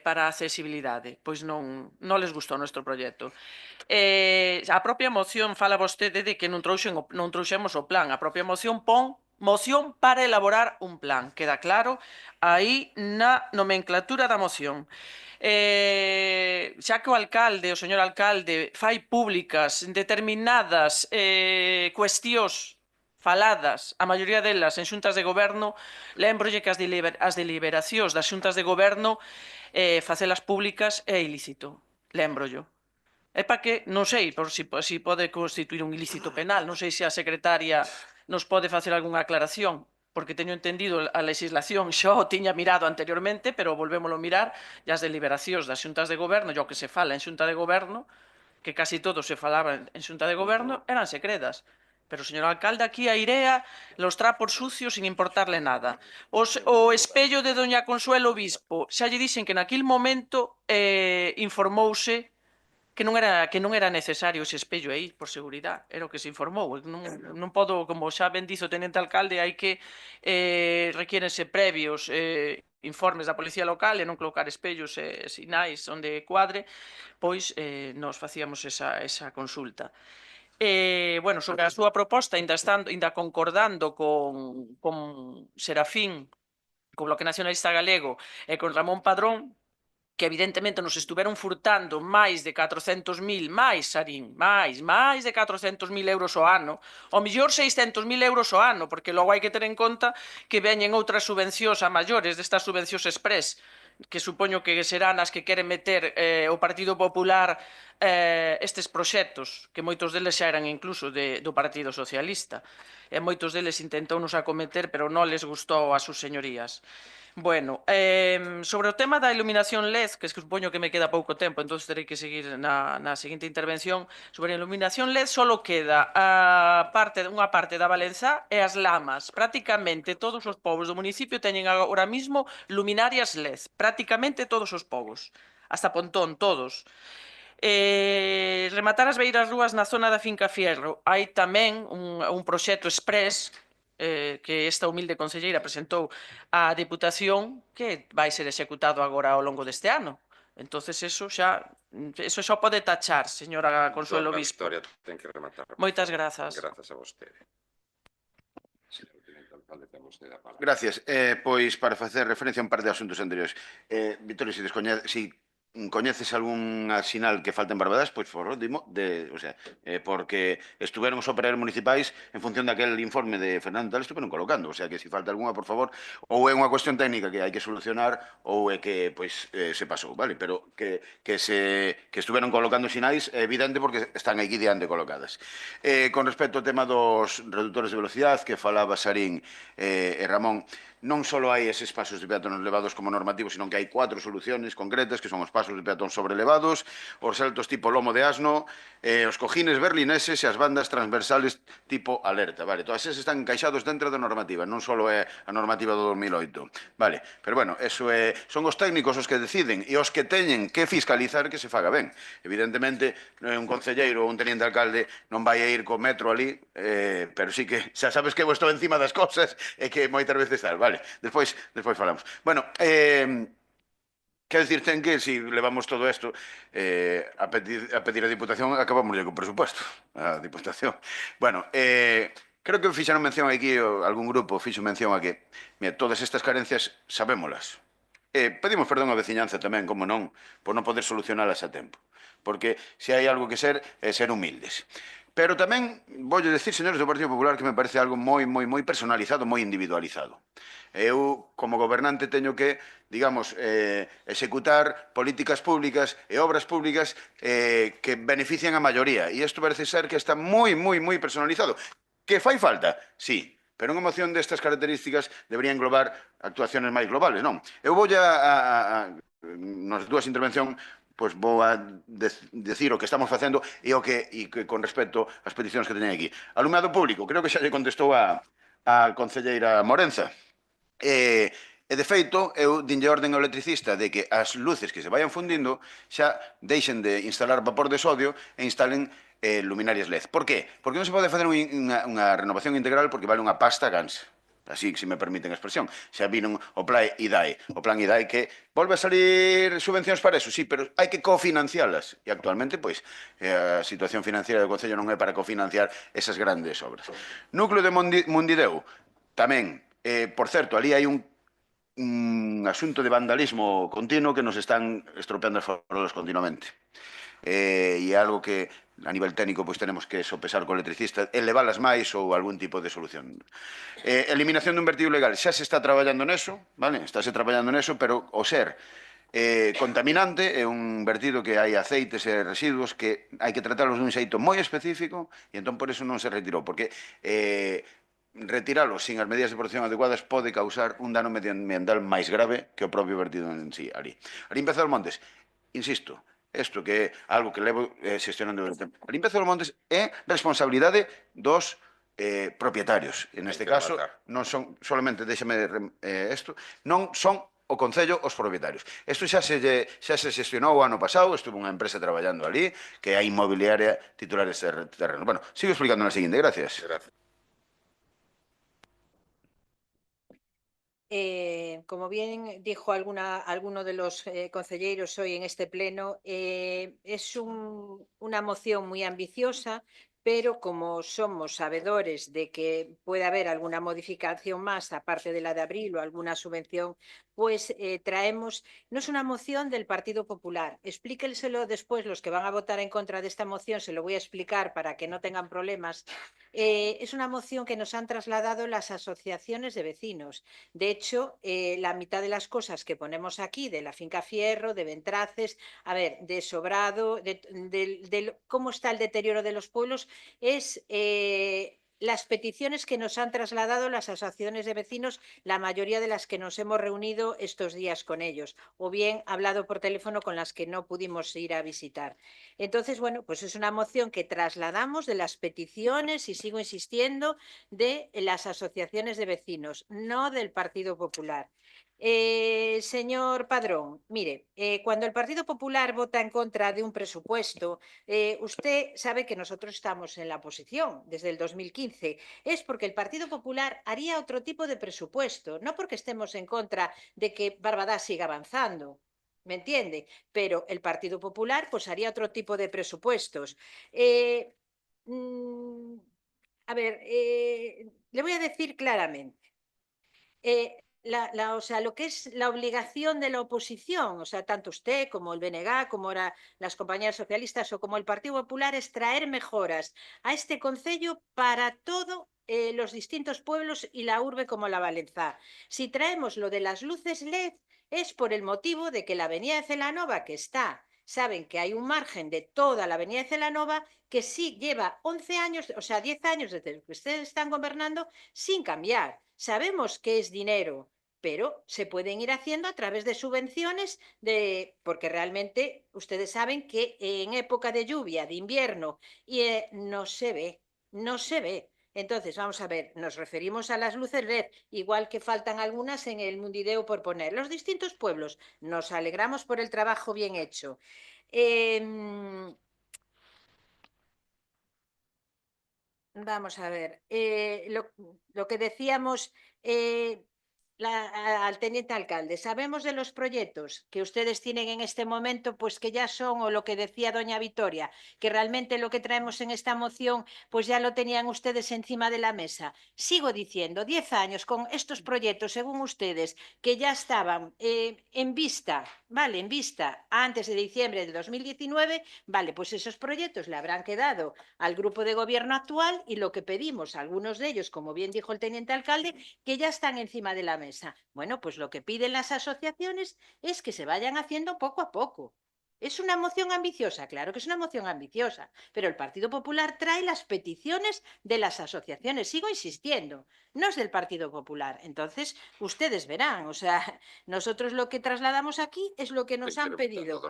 E: para a accesibilidade. Pois non les gustou o noso proxecto. A propia moción fala vostede de que non trouxemos o plan. A propia moción pon moción para elaborar un plan. Queda claro aí na nomenclatura da moción. Xa que o señor alcalde, fai públicas determinadas cuestións faladas, a maioría delas en xuntas de goberno, lembrolle que as deliberacións das xuntas de goberno facelas públicas é ilícito. Lembrollo. É para que, non sei, por si pode constituir un ilícito penal, non sei se a secretaria nos pode facer algunha aclaración, porque teño entendido a legislación xa o tiña mirado anteriormente, pero volvémolo mirar, e as deliberacións das xuntas de goberno, e o que se fala en xunta de goberno, que casi todo se falaba en xunta de goberno, eran secretas. Pero o señor alcalde aquí airea los trapos sucios sin importarle nada. O espello de doña Consuelo Obispo, xa lle dixen que naquil momento informouse que non era necesario ese espello aí, por seguridade, era o que se informou. Non podo, como xa ben dizo o tenente alcalde, hai que requírense previos informes da policía local e non colocar espellos e sinais onde cuadre, pois nos facíamos esa consulta. Bueno, sobre a súa proposta, ainda concordando con Serafín, con Bloque Nacionalista Galego e con Ramón Padrón, que evidentemente nos estuveron furtando máis de 400.000, máis de 400.000 euros ao ano, ao mellor 600.000 euros ao ano, porque logo hai que ter en conta que veñen outras subvencións a maiores destas subvencións express, que supoño que serán as que queren meter o Partido Popular estes proxectos, que moitos deles xa eran incluso do Partido Socialista, e moitos deles intentounos acometer, pero non les gustou a sus señorías. Bueno, sobre o tema da iluminación LED, que supoño que me queda pouco tempo, entón terei que seguir na seguinte intervención. Sobre a iluminación LED só queda unha parte da Valenzá e as Lamas. Prácticamente todos os povos do municipio teñen agora mismo luminarias LED. Prácticamente todos os povos. Hasta Pontón, todos. Rematar as beiras rúas na zona da Finca Fierro. Hai tamén un proxecto express que esta humilde conselleira presentou á Deputación que vai ser executado agora ao longo deste ano. Entonces eso xa pode tachar, señora Consuelo Obispo.
B: Ten que rematar.
E: Moitas grazas.
B: Grazas a vostede. Señor tenente alcalde, ten vostede a palabra.
A: Gracias. Pois para facer referencia a un par de asuntos anteriores. Vitorio, se coñeces algunha sinal que falta en Barbadas, pois por último, porque estuveron os operarios municipais en función daquel informe de Fernando Tal, estuveron colocando, o sea que se falta algunha, por favor, ou é unha cuestión técnica que hai que solucionar ou é que pois se pasou, vale? Pero que estuveron colocando sinais é evidente porque están aquí diante colocadas. Con respecto ao tema dos reductores de velocidade que falaba Sarín e Ramón, non só hai eses pasos de peatóns elevados como normativos, sino que hai 4 soluciones concretas, que son os pasos de peatón sobrelevados, os saltos tipo lomo de asno, os cojines berlineses e as bandas transversales tipo alerta. Vale, todas esas están encaixados dentro da normativa, non só é a normativa do 2008. Vale, pero bueno, eso son os técnicos os que deciden e os que teñen que fiscalizar que se faga ben. Evidentemente, un concelleiro ou un teniente alcalde non vai a ir co metro ali, pero sí que xa sabes que eu estou encima das cosas e que moitas veces tal, vale. Despois falamos. Bueno, quero dicir, ten que, se levamos todo isto a pedir a Diputación, acabamos co presupuesto, a Diputación. Bueno, creo que fixeron mención aquí, algún grupo fixo mención a que, mira, todas estas carencias sabémolas. Pedimos perdón á veciñanza tamén, como non, por non poder solucionalas a tempo. Porque se hai algo que ser, é ser humildes. Pero tamén vou decir, señores do Partido Popular, que me parece algo moi personalizado, moi individualizado. Eu, como gobernante, teño que, digamos, executar políticas públicas e obras públicas que benefician a maioría. E isto parece ser que está moi personalizado. Que fai falta? Sí. Pero unha moción destas características debería englobar actuaciones máis globales, non? Eu vou nas dúas intervencións, pois vou a decir o que estamos facendo e que con respecto ás peticións que teñen aquí. Alumbrado público, creo que xa lle contestou a concelleira Morenza. E de feito, eu dinlle orden ao electricista de que as luces que se vayan fundindo xa deixen de instalar vapor de sodio e instalen luminarias LED. Por qué? Porque non se pode facer unha renovación integral porque vale unha pasta gansa. Así, se me permiten a expresión. Xa viron o plan IDAE que volve a salir subvencións para eso, sí, pero hai que cofinancialas. E actualmente, pois, a situación financiera do Concello non é para cofinanciar esas grandes obras. Núcleo de Mundideu, tamén, por certo, ali hai un asunto de vandalismo continuo que nos están estropeando as farolas continuamente. E é algo que a nivel técnico pois tenemos que sopesar co electricista, elevalas máis ou algún tipo de solución. Eliminación dun vertido ilegal, xa se está traballando neso, vale? Estáse traballando neso, pero o ser contaminante é un vertido que hai aceites e residuos que hai que tratarlos dun xeito moi específico e entón por eso non se retirou, porque retiralos sin as medidas de protección adecuadas pode causar un dano medioambiental máis grave que o propio vertido en sí ali. A limpeza dos montes, insisto, isto que é algo que levo xestionando o tempo. A limpeza dos montes é responsabilidade dos propietarios. En este caso, non son, solamente, déxame isto, non son o Concello os propietarios. Isto xa se xestionou o ano pasado, estuvo unha empresa traballando ali, que é a inmobiliaria titular deste terreno. Bueno, sigo explicando na seguinte, gracias.
F: Como bien dijo alguno de los concelleiros hoy en este pleno, es una moción muy ambiciosa, pero como somos sabedores de que puede haber alguna modificación más, aparte de la de abril o alguna subvención, pues traemos, no es una moción del Partido Popular, explíquenselo después los que van a votar en contra de esta moción, se lo voy a explicar para que no tengan problemas. Es una moción que nos han trasladado las asociaciones de vecinos. De hecho, la mitad de las cosas que ponemos aquí, de la finca Fierro, de Ventraces, a ver, de Sobrado, de cómo está el deterioro de los pueblos, es las peticiones que nos han trasladado las asociaciones de vecinos, la mayoría de las que nos hemos reunido estos días con ellos, o bien hablado por teléfono con las que no pudimos ir a visitar. Entonces, bueno, pues es una moción que trasladamos de las peticiones, y sigo insistiendo, de las asociaciones de vecinos, no del Partido Popular. Señor Padrón, mire, cuando el Partido Popular vota en contra de un presupuesto, usted sabe que nosotros estamos en la oposición desde el 2015. Es porque el Partido Popular haría otro tipo de presupuesto, no porque estemos en contra de que Barbadás siga avanzando. ¿Me entiende? Pero el Partido Popular pues haría otro tipo de presupuestos. A ver, le voy a decir claramente. o sea, lo que es la obligación de la oposición, o sea, tanto usted como el BNG, como ahora las compañeras socialistas o como el Partido Popular, es traer mejoras a este concello para todo los distintos pueblos y la urbe como la Valenzá. Si traemos lo de las luces LED es por el motivo de que la avenida de Celanova, que está, saben que hay un margen de toda la avenida de Celanova que sí lleva 11 años, o sea, 10 años desde que ustedes están gobernando sin cambiar. Sabemos que es dinero, pero se pueden ir haciendo a través de subvenciones, porque realmente ustedes saben que en época de lluvia, de invierno, no se ve, no se ve. Entonces, vamos a ver, nos referimos a las luces LED, igual que faltan algunas en el Mundideo por poner. Los distintos pueblos, nos alegramos por el trabajo bien hecho. Vamos a ver, lo que decíamos al teniente alcalde, sabemos de los proyectos que ustedes tienen en este momento, pues que ya son, o lo que decía doña Victoria, que realmente lo que traemos en esta moción, pues ya lo tenían ustedes encima de la mesa. Sigo diciendo, 10 años con estos proyectos, según ustedes, que ya estaban en vista, ¿vale? En vista antes de diciembre de 2019, vale, pues esos proyectos le habrán quedado al grupo de gobierno actual y lo que pedimos, algunos de ellos, como bien dijo el teniente alcalde, que ya están encima de la mesa. Bueno, pues lo que piden las asociaciones es que se vayan haciendo poco a poco. ¿Es una moción ambiciosa? Claro que es una moción ambiciosa, pero el Partido Popular trae las peticiones de las asociaciones, sigo insistiendo, no es del Partido Popular. Entonces, ustedes verán, o sea, nosotros lo que trasladamos aquí es lo que nos han pedido.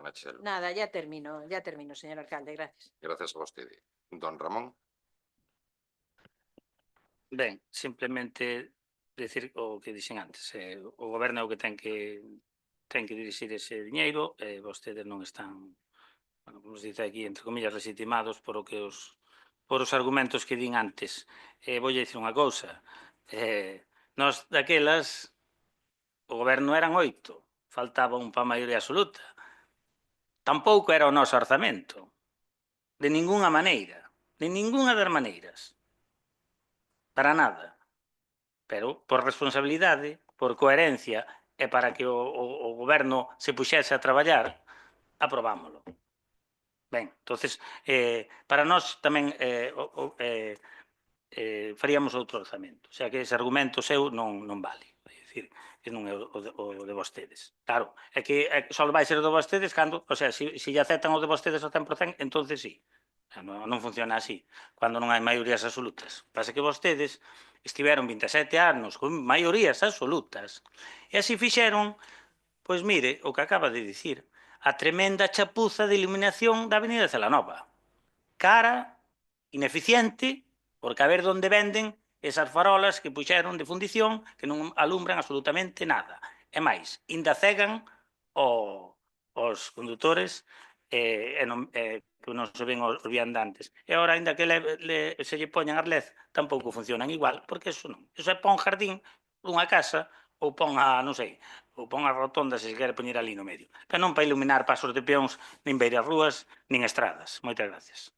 F: Nada, ya termino, señor alcalde, gracias.
B: Gracias a vostede. Don Ramón.
C: Ben, simplemente decir o que dixen antes, o goberno é o que ten que dirixir ese diñeiro, e vostedes non están, bueno, como se dice aquí, entre comillas, legitimados por os argumentos que din antes. Voulle dicir unha cousa, nós daquelas, o goberno eran 8, faltaba un pa maioría absoluta. Tampouco era o noso orzamento, de ninguna maneira, de ninguna das maneiras. Para nada. Pero por responsabilidade, por coherencia e para que o goberno se puxese a traballar, aprobámolo. Ben, entonces, para nós tamén faríamos outro orzamento. O sea que ese argumento seu non vale. É dicir, que non é o de vostedes. Claro, é que só vai ser o de vostedes cando, o sea, se lle aceptan o de vostedes ao 100%, entonces sí. Non funciona así, cando non hai maiorías absolutas. Pasa que vostedes estiveron 27 anos con maiorías absolutas e así fixeron, pois mire, o que acaba de dicir, a tremenda chapuza de iluminación da avenida de Celanova. Cara, ineficiente, porque a ver onde venden esas farolas que puxeron de fundición que non alumbran absolutamente nada. E máis, ainda cegan os condutores que non se ven os viandantes. E agora, ainda que se lle poñan as LED, tampouco funcionan igual, porque eso non. Eso é pon jardín dunha casa ou pon a, non sei, ou pon a rotonda se se quere poñer ali no medio. Pero non para iluminar pasos de peóns, nin beiras rúas, nin estradas. Moitas gracias.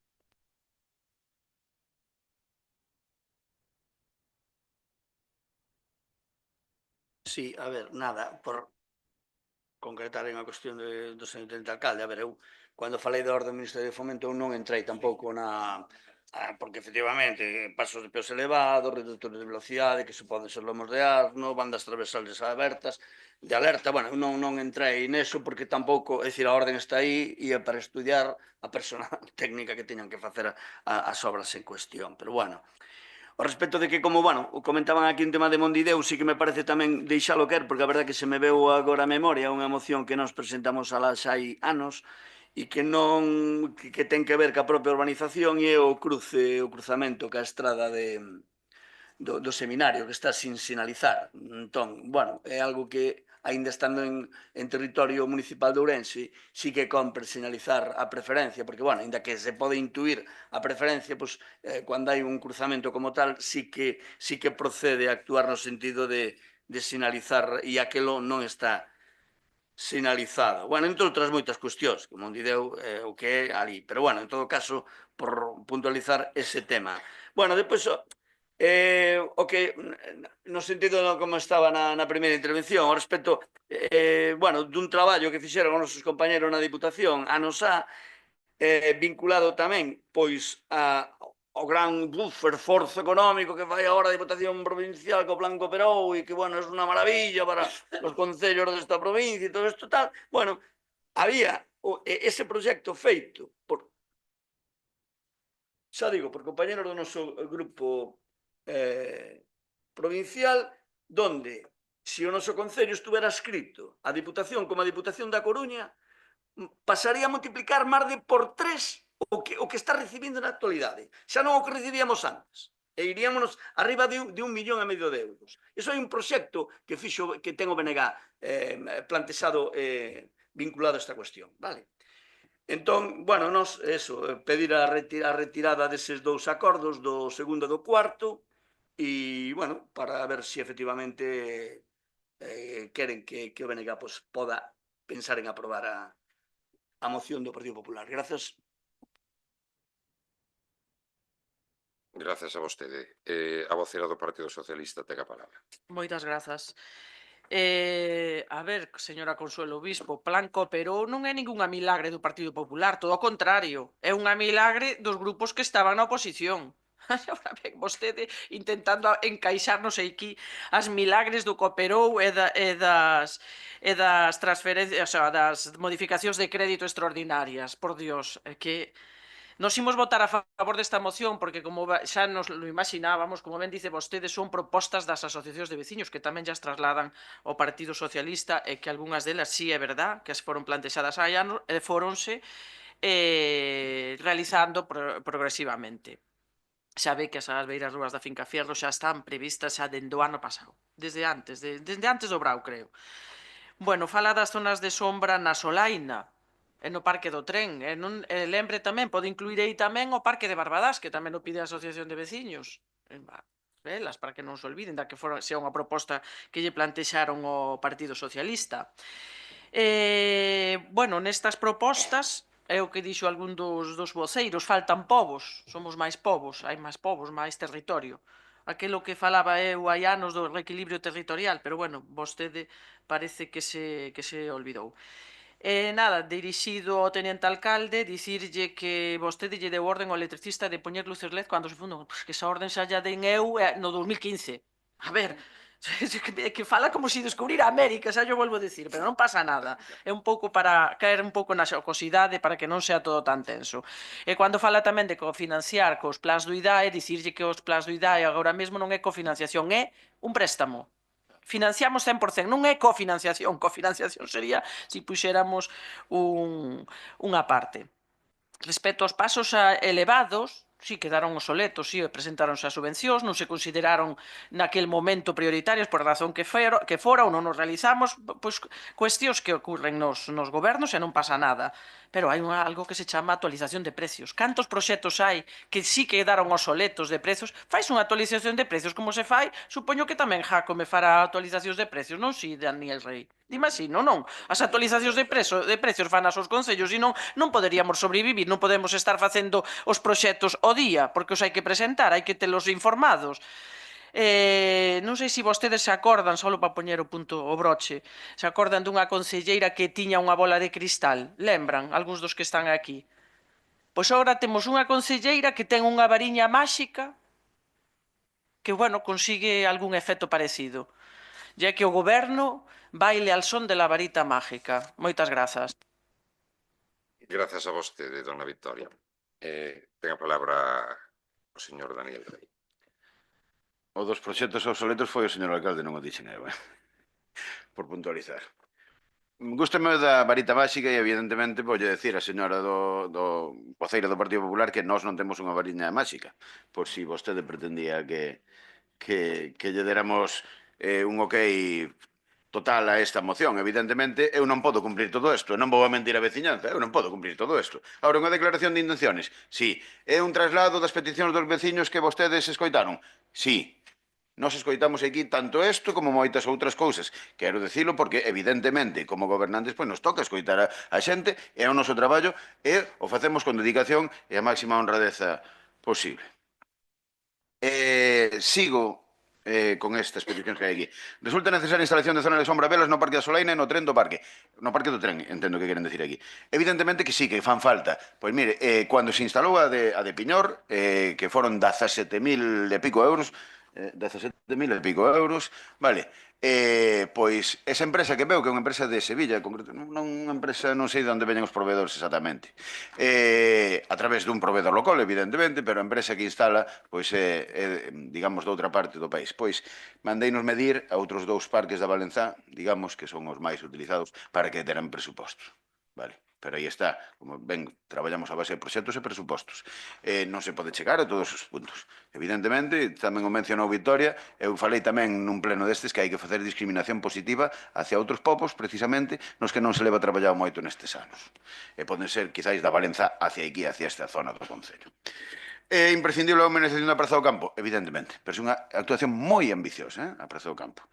D: Sí, a ver, nada, por concretar en a cuestión do señor teniente alcalde, a ver, eu, cando falei da orde do Ministerio de Fomento, eu non entrei tampouco porque efectivamente pasos de peos elevados, reductores de velocidade, que se poden ser lomos de asno, bandas transversales abertas, de alerta, bueno, non entrei neso porque tampouco, é dicir, a orden está aí e é para estudiar a persona técnica que teñan que facer as obras en cuestión, pero bueno. O respecto de que, como, bueno, comentaban aquí un tema de Mondideu, sí que me parece tamén deixalo quer, porque a verdade que se me veu agora a memoria unha moción que nos presentamos a las hai anos e que non que ten que ver ca propia urbanización e o cruzamento ca estrada do seminario que está sin sinalizar. Entón, bueno, é algo que aínda estando en territorio municipal de Ourense, sí que compre sinalizar a preferencia, porque, bueno, aínda que se pode intuir a preferencia, pois, cando hai un cruzamento como tal, sí que procede a actuar no sentido de sinalizar e aquelo non está sinalizado. Bueno, entre outras moitas cuestións, como Mondideu o que é ali. Pero, bueno, en todo caso, por puntualizar ese tema. Bueno, depois, O que, no sentido como estaba na primeira intervención, ao respecto, bueno, dun traballo que fixeron os nosos compañeros na Diputación, a nosa, vinculado tamén, pois, ao gran esforzo económico que fai agora a Diputación Provincial co Plan Cooperou e que, bueno, é unha maravilla para os concellos desta provincia e todo isto tal. Bueno, había ese proxecto feito por, xa digo, por compañeros do noso grupo provincial, donde, se o noso concello estuvera escrito a Diputación como a Diputación da Coruña, pasaría a multiplicar máis de por 3 o que está recibindo na actualidade. Xa non o que recibíamos antes. E iríamos arriba de 1,5 millón de euros. Iso é un proxecto que ten o BNG plantexado vinculado a esta cuestión. Vale? Entón, bueno, nos, pedir a retirada deses dous acordos, do segundo e do cuarto, e, bueno, para ver se efectivamente queren que o BNG poda pensar en aprobar a moción do Partido Popular. Grazas.
B: Grazas a vostede. A vocera do Partido Socialista ten a palabra.
E: Moitas grazas. A ver, señora Consuelo Obispo, Plan Cooperou non é ningunha milagre do Partido Popular, todo o contrario, é unha milagre dos grupos que estaban na oposición. Ahora ben, vostede intentando encaixar, non sei aquí, as milagres do Cooperou e das transferencias, o sea, das modificacións de crédito extraordinarias. Por Dios, é que nos imos votar a favor desta moción porque, como xa nos lo imaginábamos, como ben dice vostede, son propostas das asociacións de veciños que tamén já as trasladan ao Partido Socialista e que algunhas delas sí é verdad que as foron plantexadas hai anos e foronse realizando progresivamente. Xa ve que as beiras rúas da Finca Fierro xa están previstas xa dende o ano pasado, desde antes do Brau, creo. Bueno, fala das zonas de sombra na Solaina, e no Parque do Tren, e lembre tamén, pode incluir aí tamén o Parque de Barbadás, que tamén o pide a Asociación de Veciños. Velas, para que non se olviden da que sea unha proposta que lle plantexaron o Partido Socialista. Bueno, nestas propostas, é o que dixo algún dos voceiros, faltan povos, somos máis povos, hai máis povos, máis territorio. Aquilo que falaba eu hai anos do reequilibrio territorial, pero bueno, vostede parece que se olvidou. Nada, dirixido ao teniente alcalde, dicirlle que vostede lle deu orden ao electricista de poñer luces LED cando se fundou, que esa orden xa lla den eu no 2015. A ver, que fala como se descubrira América, xa yo volvo a dicir, pero non pasa nada. É un pouco para caer un pouco na xocosidade para que non sea todo tan tenso. E cando fala tamén de cofinanciar cos plans do IDAE, dicirlle que os plans do IDAE agora mesmo non é cofinanciación, é un préstamo. Financiamos 100%, non é cofinanciación. Cofinanciación sería se puxéramos unha parte. Respecto aos pasos elevados, sí, quedaron obsoletos, sí, presentáronse as subvencións, non se consideraron naquel momento prioritarios por razón que fora ou non nos realizamos, pois cuestións que ocurren nos gobernos e non pasa nada. Pero hai algo que se chama actualización de precios. Cantos proxectos hai que sí quedaron obsoletos de precios? Fais unha actualización de precios como se fai? Supoño que tamén Jaco me fará actualizacións de precios, non si, Daniel Rey? Dime así, non? As actualizacións de precios fan aos concellos e non poderíamos sobrevivir, non podemos estar facendo os proxectos ao día, porque os hai que presentar, hai que telos informados. Non sei se vostedes se acordan, só para poñer o punto, o broche, se acordan dunha concelleira que tiña unha bola de cristal, lembran, algúns dos que están aquí? Pois agora temos unha concelleira que ten unha variña máxica que, bueno, consigue algún efecto parecido. Ya que o goberno baile al son de la varita mágica. Moitas grazas.
B: Grazas a vostede, dona Victoria. Ten a palabra o señor Daniel Rey.
A: O dos proxectos obsoletos foi o señor alcalde, non o dixen eu, por puntualizar. Gústame da varita máxica e, evidentemente, vou decir a señora do voceira do Partido Popular que nós non temos unha variña máxica, por si vostede pretendía que lle deramos un ok total a esta moción. Evidentemente, eu non podo cumprir todo isto, non vou a mentir a veciñanza, eu non podo cumplir todo isto. Agora, unha declaración de intenciones, sí. É un traslado das peticións dos veciños que vostedes escoitaron, sí. Nos escoitamos aquí tanto isto como moitas outras cousas. Quero dicilo porque, evidentemente, como gobernantes, pois nos toca escoitar a xente, é o noso traballo e o facemos con dedicación e a máxima honradeza posible. Sigo con estas peticións que hai aquí. Resulta necesaria a instalación de zonas de sombra velas no Parque da Solaina e no tren do parque. No Parque do Tren, entendo que queren decir aquí. Evidentemente que sí, que fan falta. Pois mire, cando se instalou a de Piñor, que foron 17.000 e pico euros, 17.000 e pico euros, vale, pois esa empresa que veo que é unha empresa de Sevilla, concreto, non unha empresa, non sei de onde veñen os proveedores exactamente, a través dun proveedor local, evidentemente, pero a empresa que instala, pois digamos, de outra parte do país. Pois mandeinos medir a outros dous parques da Valenzá, digamos, que son os máis utilizados para que deran presupostos. Vale, pero aí está, como ben, traballamos a base de proxectos e presupostos. Non se pode chegar a todos os puntos. Evidentemente, tamén o mencionou Vitoria, eu falei tamén nun pleno destes que hai que facer discriminación positiva hacia outros povos, precisamente, nos que non se leva traballado moito nestes anos. E poden ser, quizáis, da Valenza hacia aquí, hacia esta zona do Concello. É imprescindible a humanización da Praza do Campo, evidentemente, pero é unha actuación moi ambiciosa, a Praza do Campo.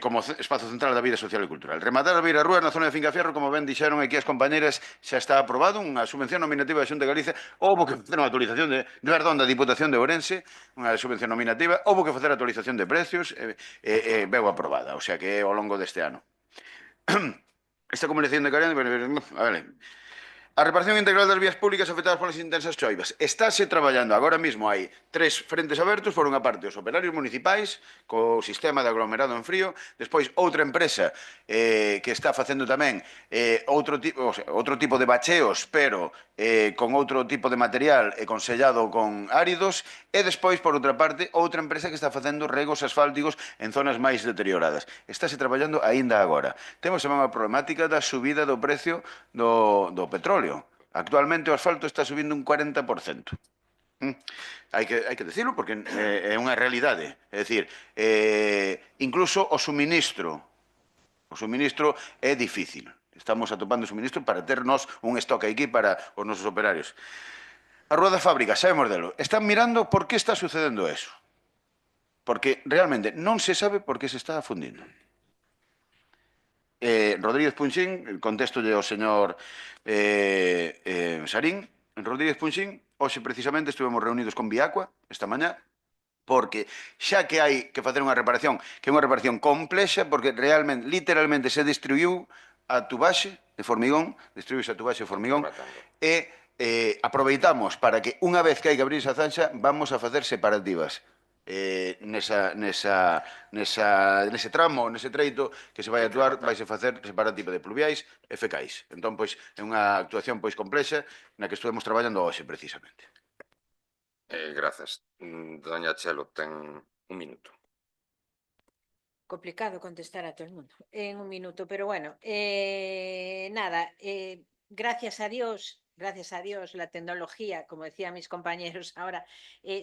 A: Como espazo central da vida social e cultural. Rematar as beiras rúas na zona de Fincafierro, como ben dixeron aquí as compañeras, xa está aprobado unha subvención nominativa da Xunta de Galicia. Houbo que facer unha actualización da Diputación de Ourense, unha subvención nominativa, houbo que facer actualización de precios, veu aprobada, o sea que é ao longo deste ano. Esta comunicación de Karen, vale. A reparación integral das vías públicas afectadas polas intensas choivas. Estáse traballando, agora mesmo hai 3 frentes abertos, por unha parte os operarios municipais, co sistema de aglomerado en frío, despois outra empresa que está facendo tamén outro tipo de bacheos, pero con outro tipo de material e consellado con áridos, e despois, por outra parte, outra empresa que está facendo regos asfálticos en zonas máis deterioradas. Estáse traballando aínda agora. Temos tamén a problemática da subida do precio do petróleo. Actualmente o asfalto está subindo un 40%. Hai que decirlo porque é unha realidade. É dicir, incluso o suministro é difícil. Estamos atopando suministro para ternos un stock aquí para os nosos operarios. A rúa da fábrica, sabemos delo. Están mirando por que está sucedendo eso. Porque realmente non se sabe por que se está afundindo. Rodríguez Punxín, contestolle ao señor Sarín. Rodríguez Punxín, hoxe precisamente estuvemos reunidos con Viacua esta mañá, porque xa que hai que facer unha reparación, que é unha reparación complexa, porque realmente, literalmente, se destruiu a tubaxe de formigón, e aproveitamos para que unha vez que hai que abrir esa zanxa, vamos a facer separativas. Nese tramo, nese treito que se vai actuar, vaise facer separativa de pluviais e fecais. Entón, pois, é unha actuación pois complexa na que estuvemos traballando hoxe, precisamente.
B: Grazas. Doña Chelo, ten un minuto.
F: Complicado contestar a todo el mundo en un minuto, pero bueno, nada, gracias a Dios, la tecnología, como decían mis compañeros ahora,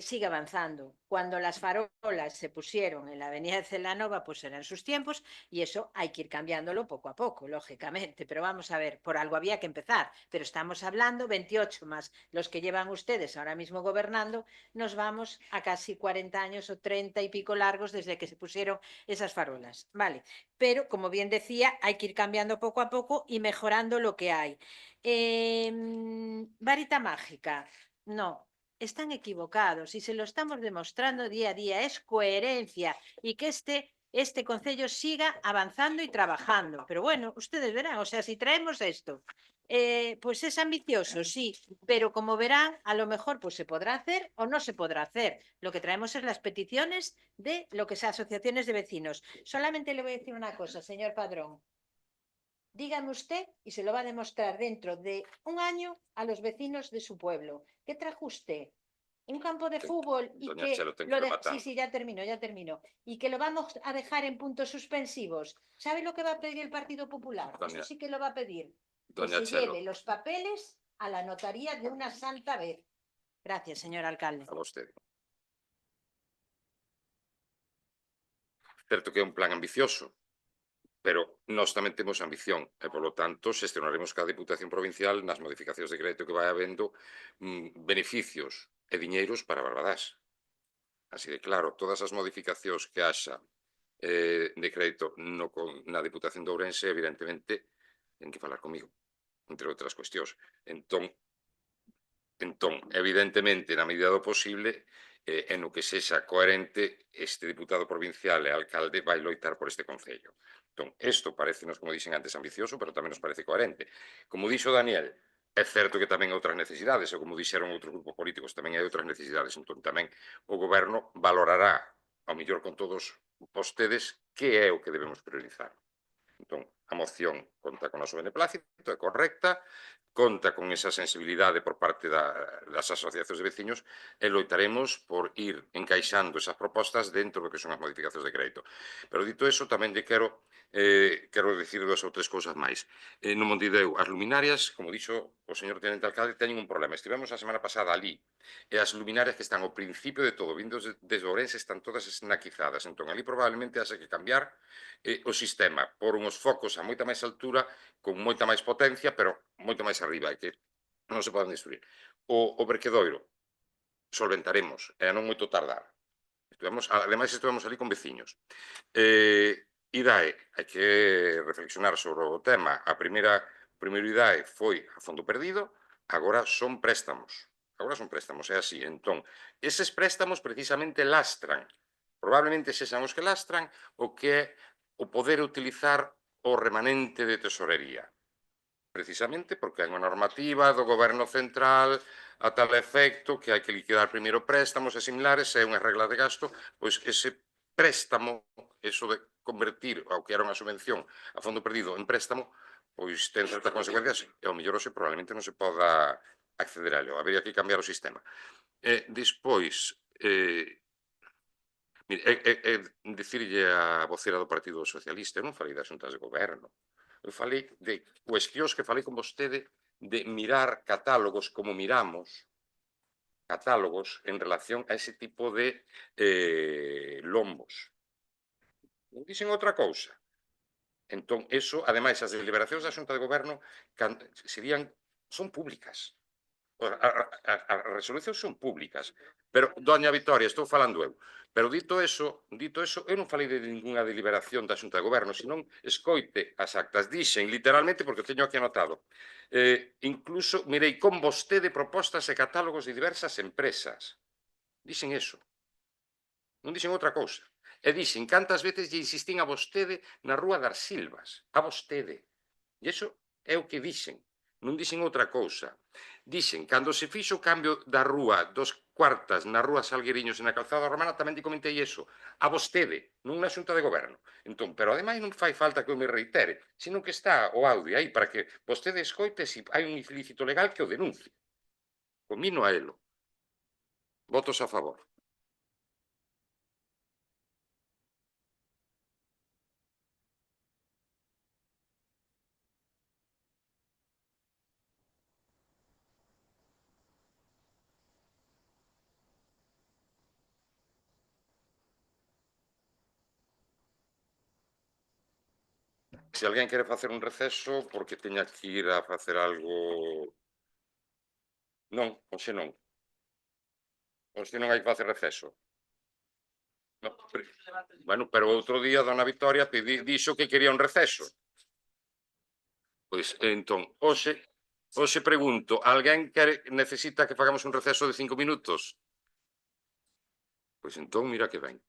F: sigue avanzando. Cuando las farolas se pusieron en la avenida de Celanova, pues eran sus tiempos, y eso hay que ir cambiándolo poco a poco, lógicamente. Pero vamos a ver, por algo había que empezar. Pero estamos hablando 28 más los que llevan ustedes ahora mismo gobernando, nos vamos a casi 40 años o 30 y pico largos desde que se pusieron esas farolas. Vale, pero como bien decía, hay que ir cambiando poco a poco y mejorando lo que hay. Varita mágica, no, están equivocados y se lo estamos demostrando día a día, es coherencia y que este concello siga avanzando y trabajando. Pero bueno, ustedes verán, o sea, si traemos esto, pues es ambicioso, sí, pero como verán, a lo mejor pues se podrá hacer o no se podrá hacer. Lo que traemos es las peticiones de lo que son asociaciones de vecinos. Solamente le voy a decir una cosa, señor Padrón. Dígame usted, y se lo va a demostrar dentro de un año a los vecinos de su pueblo. ¿Qué trajo usted? Un campo de fútbol y
B: Doña
F: que
B: Chelo,
F: sí, ya termino. Y que lo vamos a dejar en puntos suspensivos. ¿Sabe lo que va a pedir el Partido Popular? Eso sí que lo va a pedir. Que se lleve los papeles a la notaría de una santa vez. Gracias, señor alcalde.
B: A usted. Certo que é un plan ambicioso, pero nós tamén temos ambición e, polo tanto, xestionaremos cada Diputación Provincial nas modificacións de crédito que vai habendo beneficios e diñeiros para Barbadás. Así de claro, todas as modificacións que haxa de crédito na Diputación de Ourense, evidentemente, ten que falar comigo, entre outras cuestións. Entón, evidentemente, na medida do posible, e no que sexa coherente, este diputado provincial e alcalde vai loitar por este concello. Entón, isto parecenos, como dixen antes, ambicioso, pero tamén nos parece coherente. Como dixo Daniel, é certo que tamén hai outras necesidades, e como dixeron outros grupos políticos, tamén hai outras necesidades. Entón, tamén o goberno valorará, ao mellor con todos vostedes, que é o que debemos priorizar. Entón, a moción conta con o noso beneplácito, é correcta, conta con esa sensibilidade por parte das asociacións de veciños e loitaremos por ir encaixando esas propostas dentro do que son as modificacións de crédito. Pero dito eso, tamén lle quero dicir 2 ou 3 cousas máis. No Montideu, as luminarias, como dixo o señor tenente alcalde, teñen un problema. Estivemos a semana pasada ali, e as luminarias que están ao principio de todo, vindos desde Ourense, están todas esnaquizadas. Entón, ali probablemente haxe que cambiar o sistema, por unhos focos a moita máis altura, con moita máis potencia, pero moito máis arriba, e que non se poden destruir. O verquedoiro, solventaremos, e a non moito tardar. Ademais, estivemos ali con veciños. IDAE, hai que reflexionar sobre o tema. A primeiro IDAE foi a fondo perdido, agora son préstamos. Agora son préstamos, é así. Entón, eses préstamos precisamente lastran, probablemente sexan os que lastran o que é o poder utilizar o remanente de tesorería. Precisamente porque hai unha normativa do goberno central a tal efecto que hai que liquidar primeiro préstamos e similares, e unha regla de gasto, pois ese préstamo, eso de convertir ao que era unha subvención a fondo perdido en préstamo, pois ten certas consecuencias e ao mellor hoxe probablemente non se poda acceder a ello. Habería que cambiar o sistema. Despois, mire, dicirlle a vocera do Partido Socialista, eu non falei das xuntas de goberno, eu falei de cuestións que falei con vostede de mirar catálogos como miramos catálogos en relación a ese tipo de lombos. Non dixen outra cousa. Entón, eso, ademais, as deliberacións da Xunta de Goberno son públicas. As resolucións son públicas. Pero, doña Vitoria, estou falando eu. Pero dito eso, eu non falei de ninguna deliberación da Xunta de Goberno, senón escoite as actas. Dixen, literalmente, porque o teño aquí anotado, incluso mirei con vostede propostas e catálogos de diversas empresas. Dixen eso. Non dixen outra cousa. E dixen cantas veces lle insistín a vostede na Rúa das Silvas. A vostede. E iso é o que dixen. Non dixen outra cousa. Dixen, cando se fixo o cambio da rúa dos Cuartas na Rúa Salgueriños e na Calzada Romana, tamén lle comentei iso. A vostede, non na Xunta de Goberno. Entón, pero ademais non fai falta que eu me reitere, sino que está o audio aí para que vostede escoite se hai un ilícito legal que o denuncie. Comino a elo. Votos a favor. Se alguén quere facer un receso porque teña que ir a facer algo... Non, hoxe non. Hoxe non hai que facer receso. No, bueno, pero outro día dona Vitoria dixo que quería un receso. Pois, entón, hoxe pregunto, alguén necesita que fagamos un receso de 5 minutos? Pois entón, mira que ben.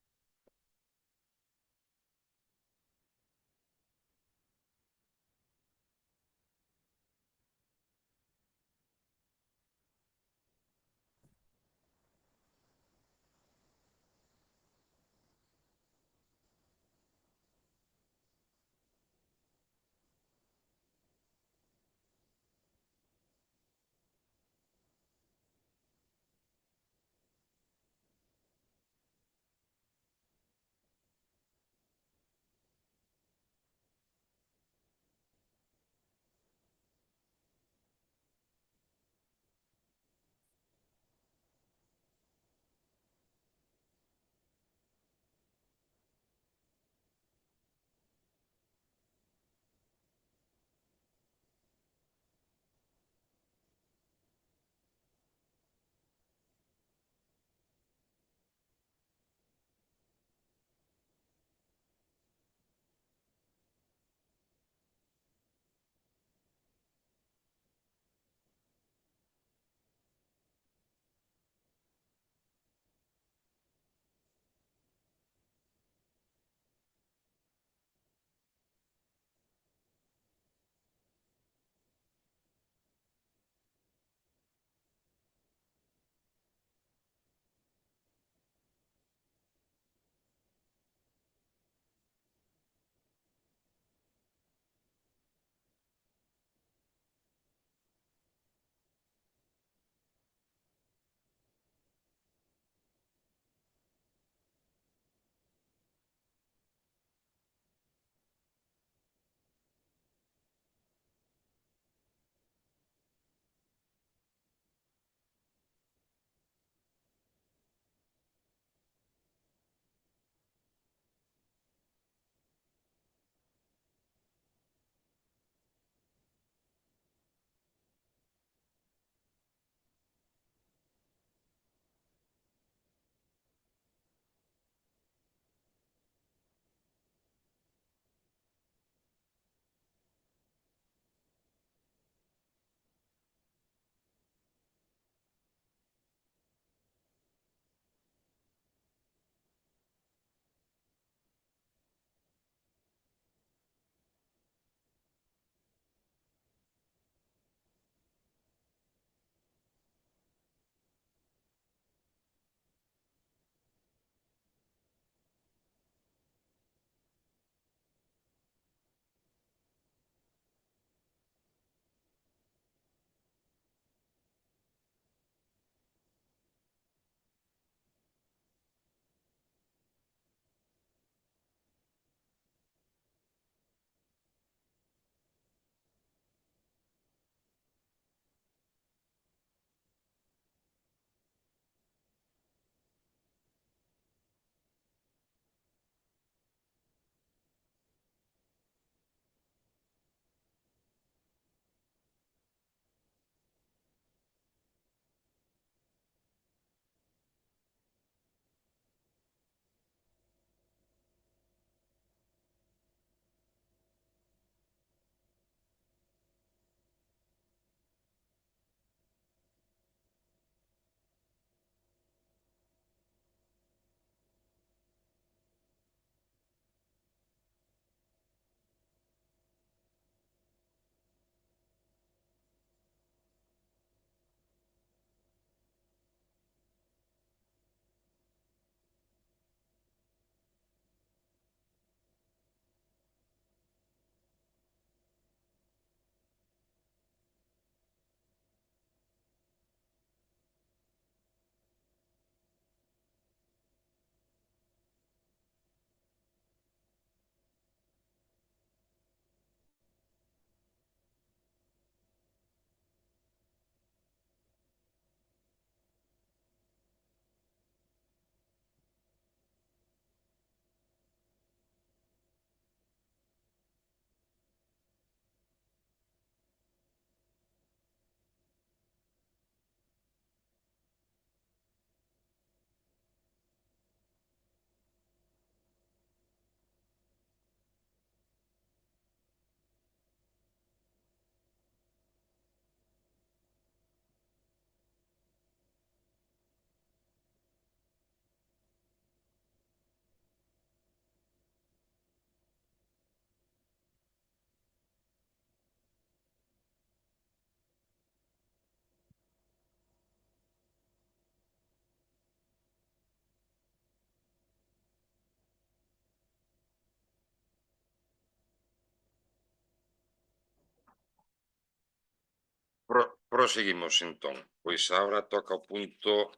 B: Proseguimos, entón. Pois agora toca o punto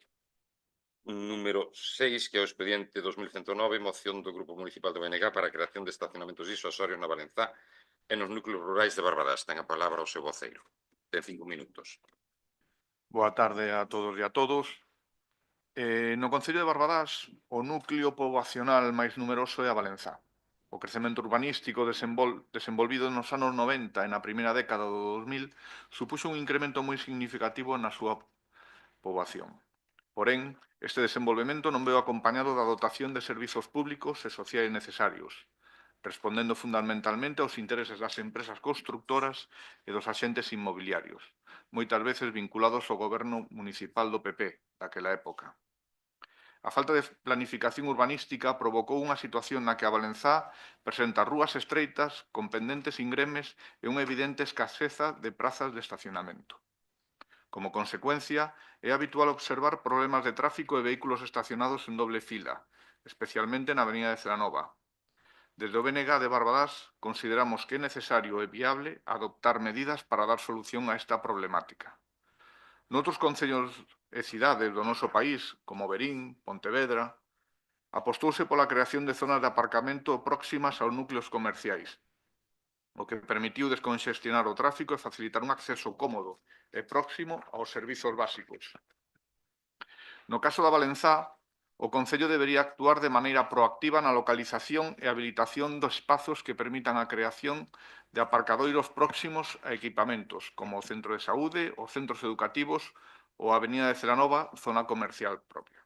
B: número 6, que é o expediente 2109, moción do Grupo Municipal do BNG para a creación de estacionamentos disuasorios na Valenzá e nos núcleos rurais de Barbadás. Ten a palabra o seu voceiro. Ten 5 minutos.
J: Boa tarde a todos e a todos. No Concello de Barbadás, o núcleo poboacional máis numeroso é a Valenzá. O crecemento urbanístico desenvolvido nos anos 90 e na primeira década do 2000 supuxo un incremento moi significativo na súa poboación. Porén, este desenvolvemento non veo acompañado da dotación de servizos públicos e sociais necesarios, respondendo fundamentalmente aos intereses das empresas constructoras e dos axentes inmobiliarios, moitas veces vinculados ao goberno municipal do PP daquela época. A falta de planificación urbanística provocou unha situación na que a Valenzá presenta rúas estreitas, con pendentes ingremes e unha evidente escaseza de prazas de estacionamento. Como consecuencia, é habitual observar problemas de tráfico e vehículos estacionados en doble fila, especialmente na avenida de Celanova. Desde o BNG de Barbadás consideramos que é necesario e viable adoptar medidas para dar solución a esta problemática. Noutros concellos e cidades do noso país, como Verín, Pontevedra, apostouse pola creación de zonas de aparcamento próximas aos núcleos comerciais, o que permitiu desconxestionar o tráfico e facilitar un acceso cómodo e próximo aos servizos básicos. No caso da Valenzá, o Concello debería actuar de maneira proactiva na localización e habilitación dos espazos que permitan a creación de aparcadoiros próximos a equipamentos, como o centro de saúde, os centros educativos ou a avenida de Celanova, zona comercial propia.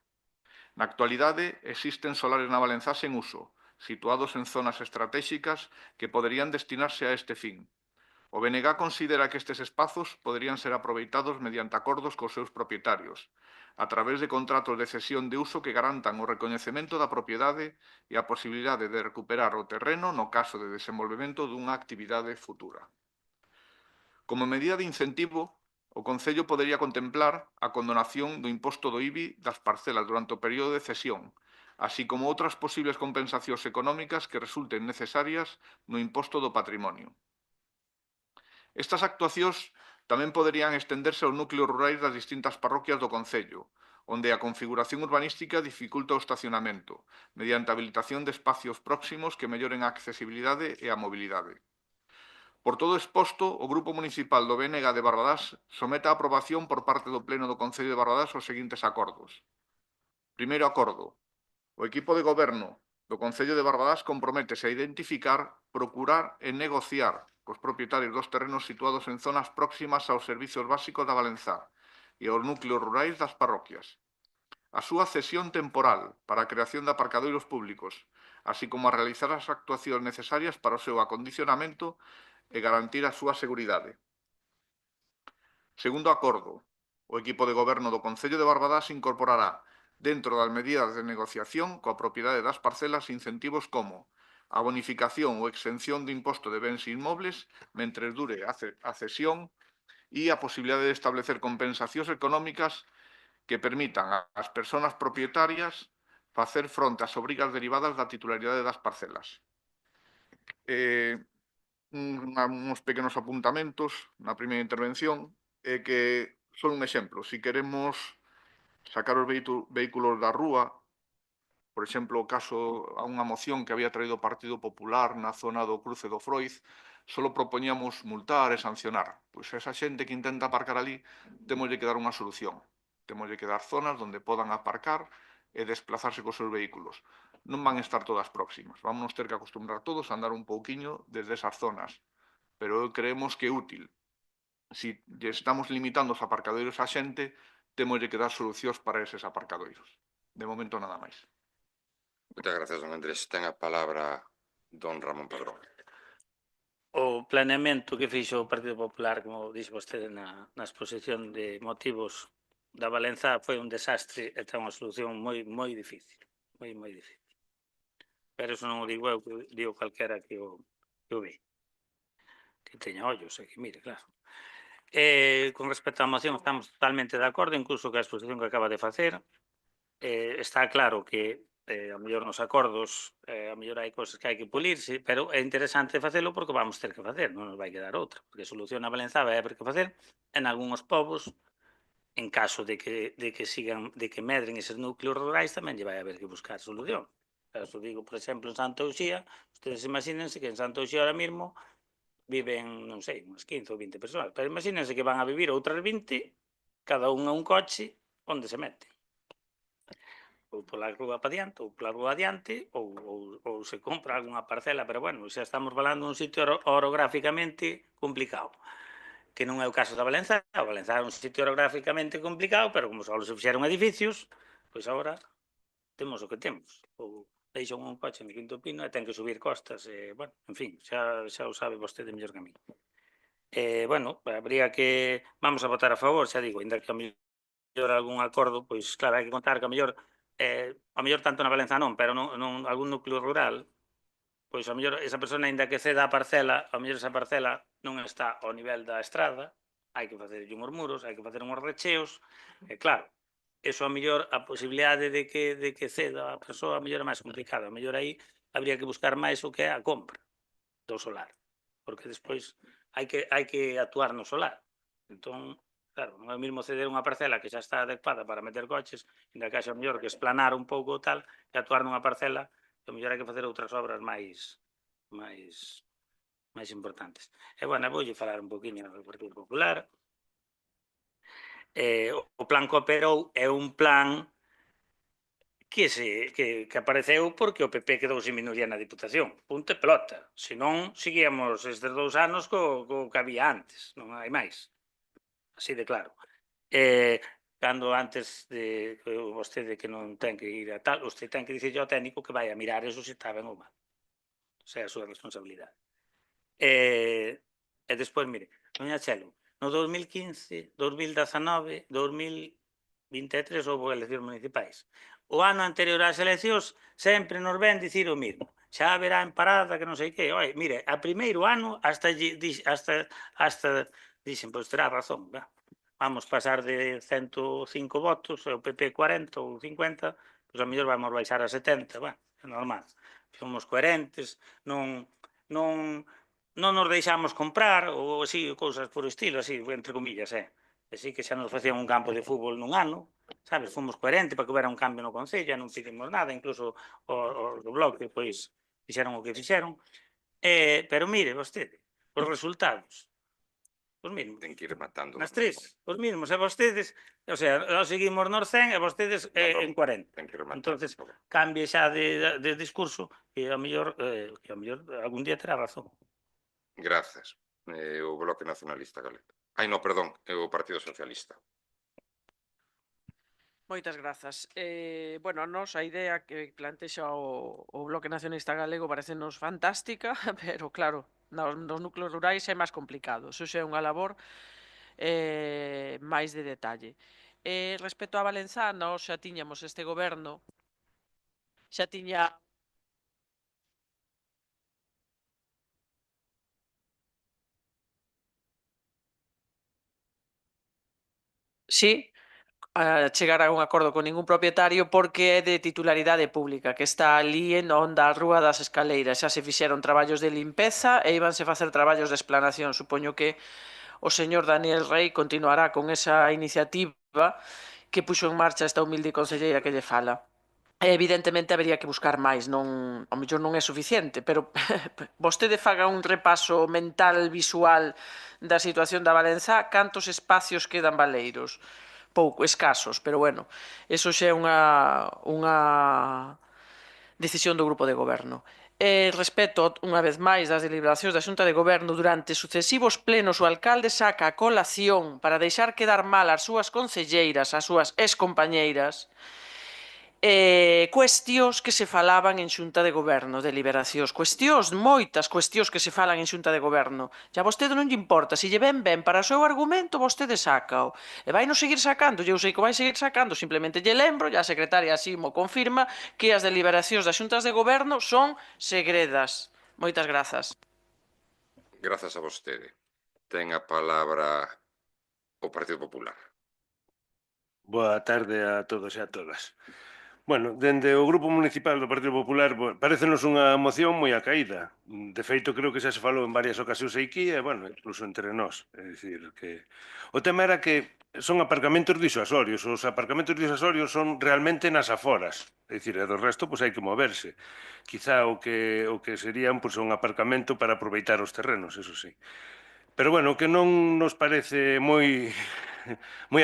J: Na actualidade, existen solares na Valenzá sen uso, situados en zonas estratégicas que poderían destinarse a este fin. O BNG considera que estes espazos poderían ser aproveitados mediante acordos cos seus propietarios, a través de contratos de cesión de uso que garantan o recoñecemento da propiedade e a posibilidade de recuperar o terreno no caso de desenvolvemento dunha actividade futura. Como medida de incentivo, o Concello podería contemplar a condonación do imposto do IBI das parcelas durante o período de cesión, así como outras posibles compensacións económicas que resulten necesarias no imposto do patrimonio. Estas actuacións tamén poderían estenderse aos núcleos rurais das distintas parroquias do Concello, onde a configuración urbanística dificulta o estacionamento, mediante a habilitación de espacios próximos que melloren a accesibilidade e a mobilidade. Por todo exposto, o Grupo Municipal do BNG de Barbadás somete a aprobación por parte do Pleno do Concello de Barbadás os seguintes acordos. Primeiro acordo. O equipo de goberno do Concello de Barbadás comprométese a identificar, procurar e negociar cos propietarios dos terrenos situados en zonas próximas aos servizos básicos da Valenzá e aos núcleos rurais das parroquias. A súa cesión temporal para a creación de aparcadoiros públicos, así como a realizar as actuacións necesarias para o seu acondicionamento e garantir a súa seguridade. Segundo acordo, o equipo de goberno do Concello de Barbadás incorporará, dentro das medidas de negociación coa propiedade das parcelas, incentivos como a bonificación ou exención de imposto de bens inmobles mentres dure a cesión e a posibilidade de establecer compensacións económicas que permitan ás persoas propietarias facer fronte ás obrigas derivadas da titularidade das parcelas. Uns pequenos apuntamentos na primeira intervención que son un exemplo. Si queremos sacar os vehículos da rúa, por exemplo, o caso a unha moción que había traído o Partido Popular na zona do cruce do Froiz, só propoñíamos multar e sancionar. Pois esa xente que intenta aparcar ali, temoslle que dar unha solución. Temoslle que dar zonas onde podan aparcar e desplazarse cos seus vehículos. Non van estar todas próximas. Vamos ter que acostumbrar todos a andar un pouquiño desde esas zonas. Pero creemos que é útil. Si estamos limitando os aparcadoiros a xente, temoslle que dar solucións para eses aparcadoiros. De momento, nada máis.
B: Moitas gracias, don Andrés. Ten a palabra don Ramón Padrón.
C: O planeamento que fixo o Partido Popular, como dixo vostede na exposición de motivos da Valenzá, foi un desastre e ten unha solución moi difícil. Moi difícil. Pero eso non o digo eu, que digo calquera que o ve. Que teña ollos, que mire, claro. Con respecto á moción, estamos totalmente de acordo, incluso que a exposición que acaba de facer. Está claro que a mellor nos acordos, a mellor hai cousas que hai que pulirse, pero é interesante facelo porque vamos ter que facer, non nos vai quedar outra, porque a solución na Valenzá vai haber que facer en algúns povos, en caso de que sigan, de que medren eses núcleos rurais, tamén lle vai haber que buscar solución. Eso digo, por exemplo, en Santa Uxía, ustedes imagínense que en Santa Uxía ahora mismo viven, non sei, unhas 15 ou 20 persoas, pero imagínense que van a vivir outras 20, cada un a un coche, onde se mete? Ou pola rúa para diante, ou pola rúa adiante, ou se compra algunha parcela, pero bueno, xa estamos falando dun sitio orográficamente complicado, que non é o caso da Valenzá. A Valenzá é un sitio orográficamente complicado, pero como só se fixeron edificios, pois agora temos o que temos. Ou deixan un coche en Quinto Pino e ten que subir costas, bueno, en fin, xa o sabe vostede mellor que a mí. Bueno, habría que, vamos a votar a favor, xa digo, ainda que a mellor algún acordo, pois claro, hai que contar que a mellor tanto na Valenzá non, pero non algún núcleo rural, pois a mellor esa persona, ainda que ceda a parcela, a mellor esa parcela non está ao nivel da estrada, hai que facer unhos muros, hai que facer unhos recheos, e claro, eso a mellor a posibilidade de que ceda a persoa a mellor é máis complicado, a mellor aí habría que buscar máis o que é a compra do solar, porque despois hai que actuar no solar. Entón, claro, non é o mesmo ceder unha parcela que xa está adecuada para meter coches, ainda que haxa mellor que esplanar un pouco tal, que actuar nunha parcela, que mellor hai que facer outras obras máis importantes. E, bueno, voulle falar un poquinho do Partido Popular. O plan Cooperou é un plan que apareceu porque o PP quedou sin minoría na Diputación. Punto e pelota. Se non, seguíamos estes 2 anos co que había antes. Non hai máis. Así de claro. Cando antes de vostede que non ten que ir a tal, vostede ten que dicirlle ao técnico que vai a mirar eso se está ben ou mal. O sea, a súa responsabilidade. E despois, mire, doña Chelo, no 2015, 2019, 2023 houve eleccións municipais. O ano anterior ás eleccións sempre nos ven dicir o mismo. Xa haberá en parada que non sei que. Oi, mire, a primeiro ano hasta dixen, pois terá razón, vamos pasar de 105 votos, o PP 40 ou 50, pois a mellor vamos baixar a 70, bueno, é normal. Somos coherentes, non nos deixamos comprar, ou así, cousas por estilo, así, entre comillas, así que xa nos facían un campo de fútbol nun ano, sabes, fomos coherentes para que houbera un cambio no Concello, non pedimos nada, incluso o Bloque, pois, fixeron o que fixeron, pero mire, vostede, os resultados, os mesmos.
B: Ten que ir matando.
C: Nas tres, os mesmos, e vostedes, o sea, nós seguimos nos 100 e vostedes en 40.
B: Ten que ir matando.
C: Entonces, cambie xa de discurso e a mellor algún día terá razón.
B: Grazas. O Bloque Nacionalista Galego. Ai, non, perdón, é o Partido Socialista.
E: Moitas grazas. Bueno, a nos a idea que plantexa o Bloque Nacionalista Galego parecenos fantástica, pero claro, nos núcleos rurais é máis complicado. Iso xa é unha labor máis de detalle. Respecto a Valenzá, nos xa tiñamos este goberno, xa tiña sí, a chegar a un acordo con ningún propietario porque é de titularidade pública, que está ali en onda a Rúa das Escaleiras. Xa se fixeron traballos de limpeza e íbanse facer traballos de explanación. Supoño que o señor Daniel Rey continuará con esa iniciativa que puxo en marcha esta humilde conselleira que lle fala. Evidentemente habería que buscar máis, non, ao mellor non é suficiente, pero vostede faga un repaso mental, visual da situación da Valenzá, cantos espacios quedan baleiros? Pouco, escasos, pero bueno, eso xa é unha decisión do grupo de goberno. Respecto, unha vez máis, das deliberacións da Xunta de Goberno durante sucesivos plenos, o alcalde saca a colación para deixar quedar mal as súas concelleiras, as súas excompañeiras, cuestións que se falaban en Xunta de Goberno, deliberacións, cuestións, moitas cuestións que se falan en Xunta de Goberno. Ya vostede non lle importa, se lle ven ben para o seu argumento, vostede sácao. E vai non seguir sacando, eu sei que vai seguir sacando, simplemente lle lembro, e a secretaria así mo confirma, que as deliberacións das Xuntas de Goberno son segredas. Moitas grazas.
B: Grazas a vostede. Ten a palabra o Partido Popular.
K: Boa tarde a todos e a todas. Bueno, dende o Grupo Municipal do Partido Popular parécenos unha moción moi acaída. De feito, creo que xa se falou en varias ocasións aquí e, bueno, incluso entre nós. É dicir, que o tema era que son aparcamentos disuasorios. Os aparcamentos disuasorios son realmente nas aforas. É dicir, e do resto, pois hai que moverse. Quizá o que serían pois, un aparcamento para aproveitar os terrenos, eso sí. Pero, bueno, o que non nos parece moi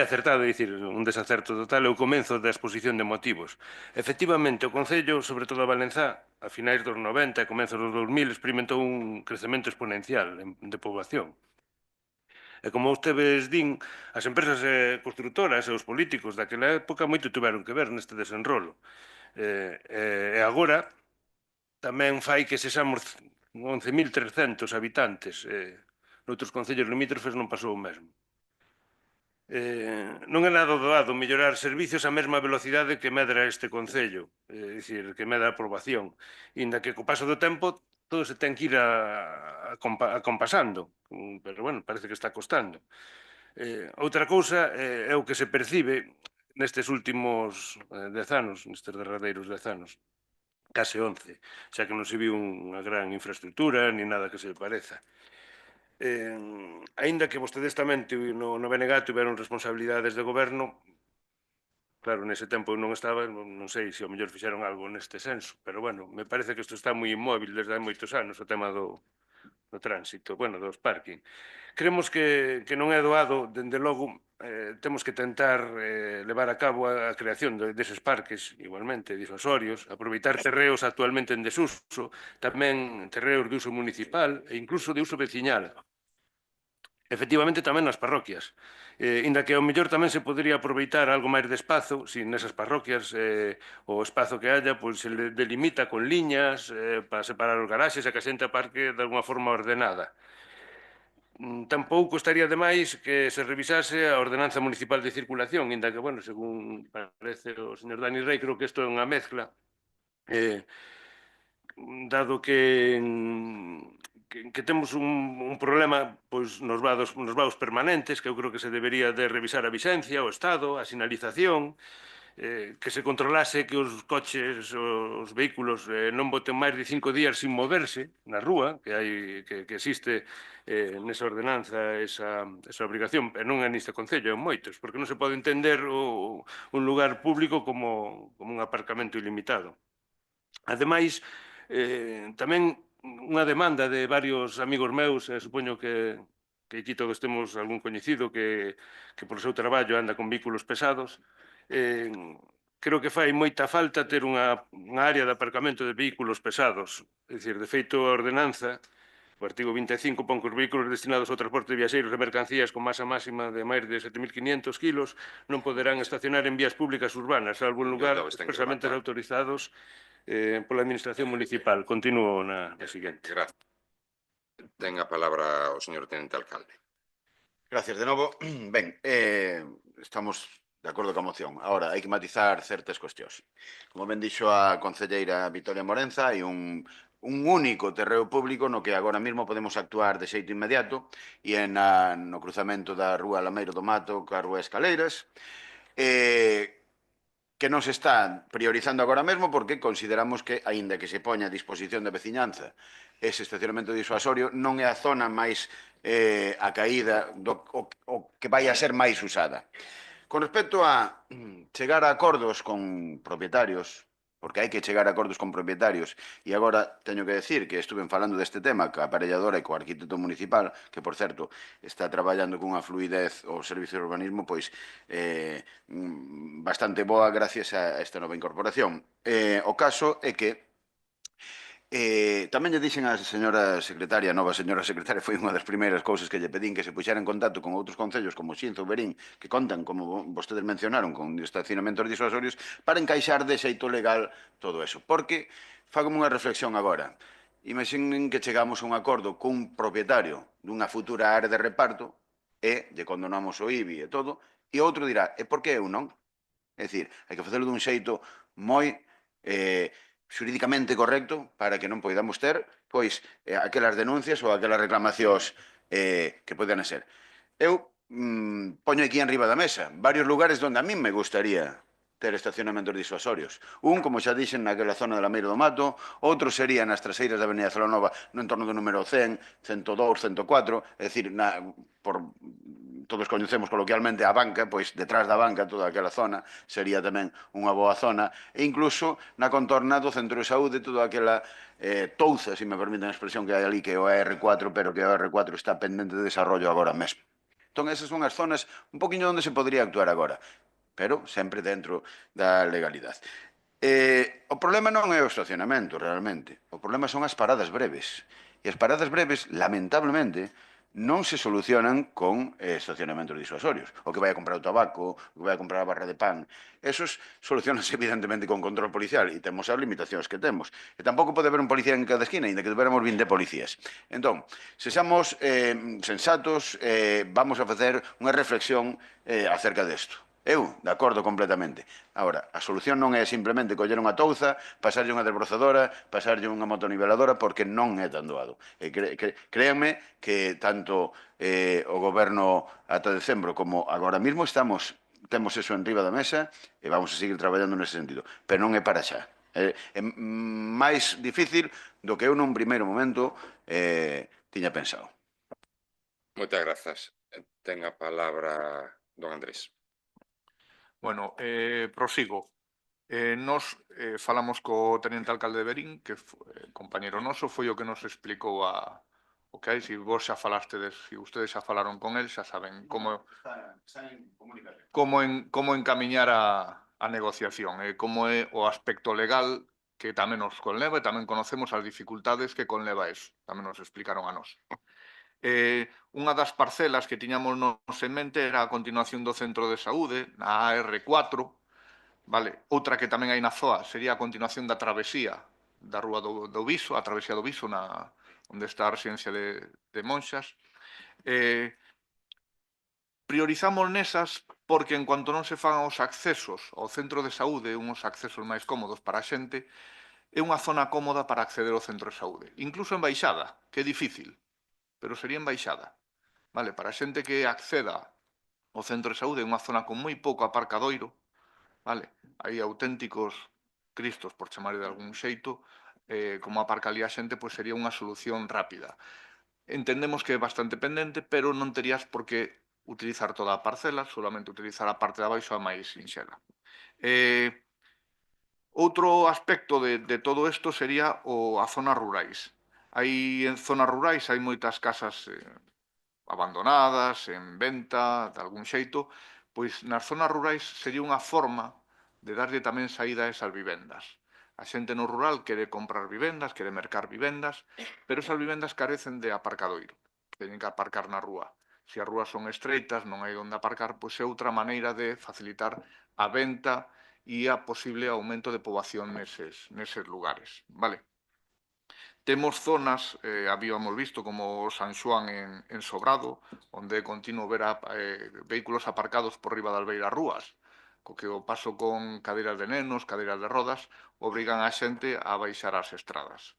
K: acertado, é dicir, un desacerto total, é o comenzo da exposición de motivos. Efectivamente, o Concello, sobre todo a Valenzá, a finais dos 90 e comenzos dos 2000, experimentou un crecemento exponencial de poboación. E como ustedes din, as empresas constructoras e os políticos daquela época moito tiveron que ver neste desenrolo. E agora tamén fai que sexamos 11.300 habitantes. Noutros concellos limítrofes non pasou o mesmo. Non é nada doado mellorar servicios á mesma velocidade que medra este concello, é dicir, que medra a aprobación, inda que co paso do tempo todo se ten que ir acompasando, pero, bueno, parece que está costando. Outra cousa é o que se percibe nestes últimos 10 anos, nestes derradeiros 10 anos, case 11, xa que non se viu unha gran infraestructura ni nada que se pareza. Aínda que vostedes tamén no BNG tiveron responsabilidades de goberno, claro, nese tempo non estaba, non sei se ao mellor fixeron algo neste senso, pero, bueno, me parece que isto está moi inmóvil desde hai moitos anos, o tema do tránsito, bueno, dos parking. Creemos que non é doado, dende logo, temos que tentar levar a cabo a creación deses parques, igualmente, disuasorios, aproveitar terreos actualmente en desuso, tamén terreos de uso municipal e incluso de uso veciñal. Efectivamente, tamén nas parroquias. Inda que ao mellor tamén se podría aproveitar algo máis de espazo, se nesas parroquias o espazo que haya pois se delimita con liñas para separar os garaxes e que a xente aparque de alguna forma ordenada. Tampouco estaría de máis que se revisase a ordenanza municipal de circulación, inda que, bueno, según parece o señor Dani Rey, creo que isto é unha mezcla, dado que temos un problema pois nos vados permanentes, que eu creo que se debería de revisar a vixencia, o estado, a sinalización, que se controlase que os coches, os vehículos non boten máis de 5 días sin moverse na rúa, que existe nesa ordenanza esa obrigación, e non é neste Concello, en moitos, porque non se pode entender un lugar público como un aparcamento ilimitado. Ademais, tamén unha demanda de varios amigos meus, supoño que aquí todos temos algún coñecido que por seu traballo anda con vehículos pesados, creo que fai moita falta ter unha área de aparcamento de vehículos pesados. É dicir, de feito, a ordenanza, o artigo 25, pon que os vehículos destinados ao transporte de viaxeiros e mercancías con masa máxima de máis de 7.500 kilos non poderán estacionar en vías públicas urbanas, salvo en lugar expresamente autorizados pola Administración Municipal. Continúo na seguinte.
B: Gracias. Ten a palabra o señor Tenente Alcalde.
A: Gracias de novo. Ben, estamos de acordo coa moción. Ahora, hai que matizar certas cuestións. Como ben dixo a concelleira Vitoria Morenza, hai un único terreo público no que agora mesmo podemos actuar de xeito inmediato e no cruzamento da Rúa Lameiro do Mato coa Rúa Escaleiras, que non se está priorizando agora mesmo porque consideramos que, aínda que se poña a disposición da veciñanza ese estacionamento disuasorio, non é a zona máis acaída o que vai a ser máis usada. Con respecto a chegar a acordos con propietarios, porque hai que chegar a acordos con propietarios, e agora teño que decir que estuve falando deste tema coa aparelladora e co arquitecto municipal, que, por certo, está traballando cunha fluidez o Servicio de Urbanismo pois bastante boa gracias a esta nova incorporación. O caso é que tamén lle dixen a señora secretaria, a nova señora secretaria, foi unha das primeiras cousas que lle pedín que se puxera en contacto con outros concellos como Xinzo ou Verín, que contan, como vostedes mencionaron, con estacionamentos disuasorios, para encaixar de xeito legal todo eso. Porque, fago unha reflexión agora, imaginen que chegamos a un acordo cun propietario dunha futura área de reparto e lle condonamos o IBI e todo, e outro dirá, e por que eu non? É dicir, hai que facelo dun xeito moi xurídicamente correcto para que non poidamos ter pois aquelas denuncias ou aquelas reclamacións que poden ser. Eu poño aquí enriba da mesa varios lugares onde a mí me gustaría ter estacionamentos disuasorios. Un, como xa dixen, naquela zona de Lameiro do Mato, outro sería nas traseiras da Avenida Celanova, no entorno do número 100, 102, 104, é dicir, por todos coñecemos coloquialmente a banca, pois detrás da banca, toda aquela zona, sería tamén unha boa zona, e incluso na contorna do centro de saúde, toda aquela touza, se me permiten a expresión que hai ali, que é o AR4, pero que o AR4 está pendente de desarrollo agora mesmo. Entón, esas son as zonas un poquinho onde se podría actuar agora, pero sempre dentro da legalidade. O problema non é o estacionamento, realmente. O problema son as paradas breves. E as paradas breves, lamentablemente, non se solucionan con estacionamentos disuasorios. O que vai a comprar o tabaco, o que vai a comprar a barra de pan. Esos solucionanse evidentemente con control policial e temos as limitacións que temos. E tampouco pode haber un policía en cada esquina, ainda que tuveramos 20 policías. Entón, se xamos sensatos, vamos a facer unha reflexión acerca desto. Eu, de acordo completamente. Agora, a solución non é simplemente coller unha touza, pasarlle unha desbrozadora, pasarlle unha motoniveladora, porque non é tan doado. Créanme que tanto o goberno ata decembro como agora mesmo temos eso en riba da mesa e vamos a seguir traballando nese sentido. Pero non é para xa. É máis difícil do que eu nun primeiro momento tiña pensado.
B: Moitas grazas. Ten a palabra don Andrés.
J: Bueno, prosigo. Nos falamos co teniente alcalde de Verín, que compañero noso, foi o que nos explicou o que hai. Se vos xa falastes, se ustedes xa falaron con el, xa saben como encamiñar a negociación, como é o aspecto legal que tamén nos conleva e tamén conocemos as dificultades que conleva eso. Tamén nos explicaron a nós. Unha das parcelas que tiñamos nos en mente era a continuación do centro de saúde, na AR4, vale? Outra que tamén hai na ZOA sería a continuación da travesía da Rúa do Viso, a travesía do Viso, onde está a residencia de Monxas. Priorizamos nesas porque en cuanto non se fagan os accesos ao centro de saúde, unhos accesos máis cómodos para a xente, é unha zona cómoda para acceder ao centro de saúde. Incluso en baixada, que é difícil, pero sería en baixada. Vale, para a xente que acceda ao centro de saúde é unha zona con moi pouco aparcadoiro, vale? Hai auténticos cristos, por chamar de algún xeito, como aparca ali a xente, pois sería unha solución rápida. Entendemos que é bastante pendente, pero non terías por que utilizar toda a parcela, solamente utilizar a parte de abaixo a máis sinxela. Outro aspecto de todo isto sería as zonas rurais. En zonas rurais hai moitas casas abandonadas, en venta, de algún xeito, pois nas zonas rurais sería unha forma de darlle tamén saída a esas vivendas. A xente no rural quere comprar vivendas, quere mercar vivendas, pero esas vivendas carecen de aparcadoiro. Teñen que aparcar na rúa. Se as rúas son estreitas, non hai onde aparcar, pois é outra maneira de facilitar a venta e a posible aumento de poboación neses lugares. Vale? Temos zonas, habíamos visto como San Xoán en Sobrado, onde é continuo ver vehículos aparcados por riba das beiras rúas, co que o paso con cadeiras de nenos, cadeiras de rodas, obrigan a xente a baixar as estradas.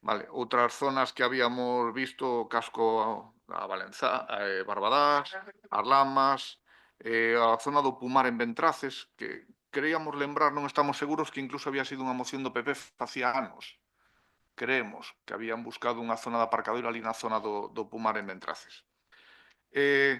J: Vale, outras zonas que habíamos visto, Casco a Valenzá, Barbadás, As Lamas, a zona do Pumar en Ventraces, que creíamos lembrar, non estamos seguros, que incluso había sido unha moción do PP facía anos. Creemos que habían buscado unha zona de aparcadoiro ali na zona do Pumar en Ventraces. E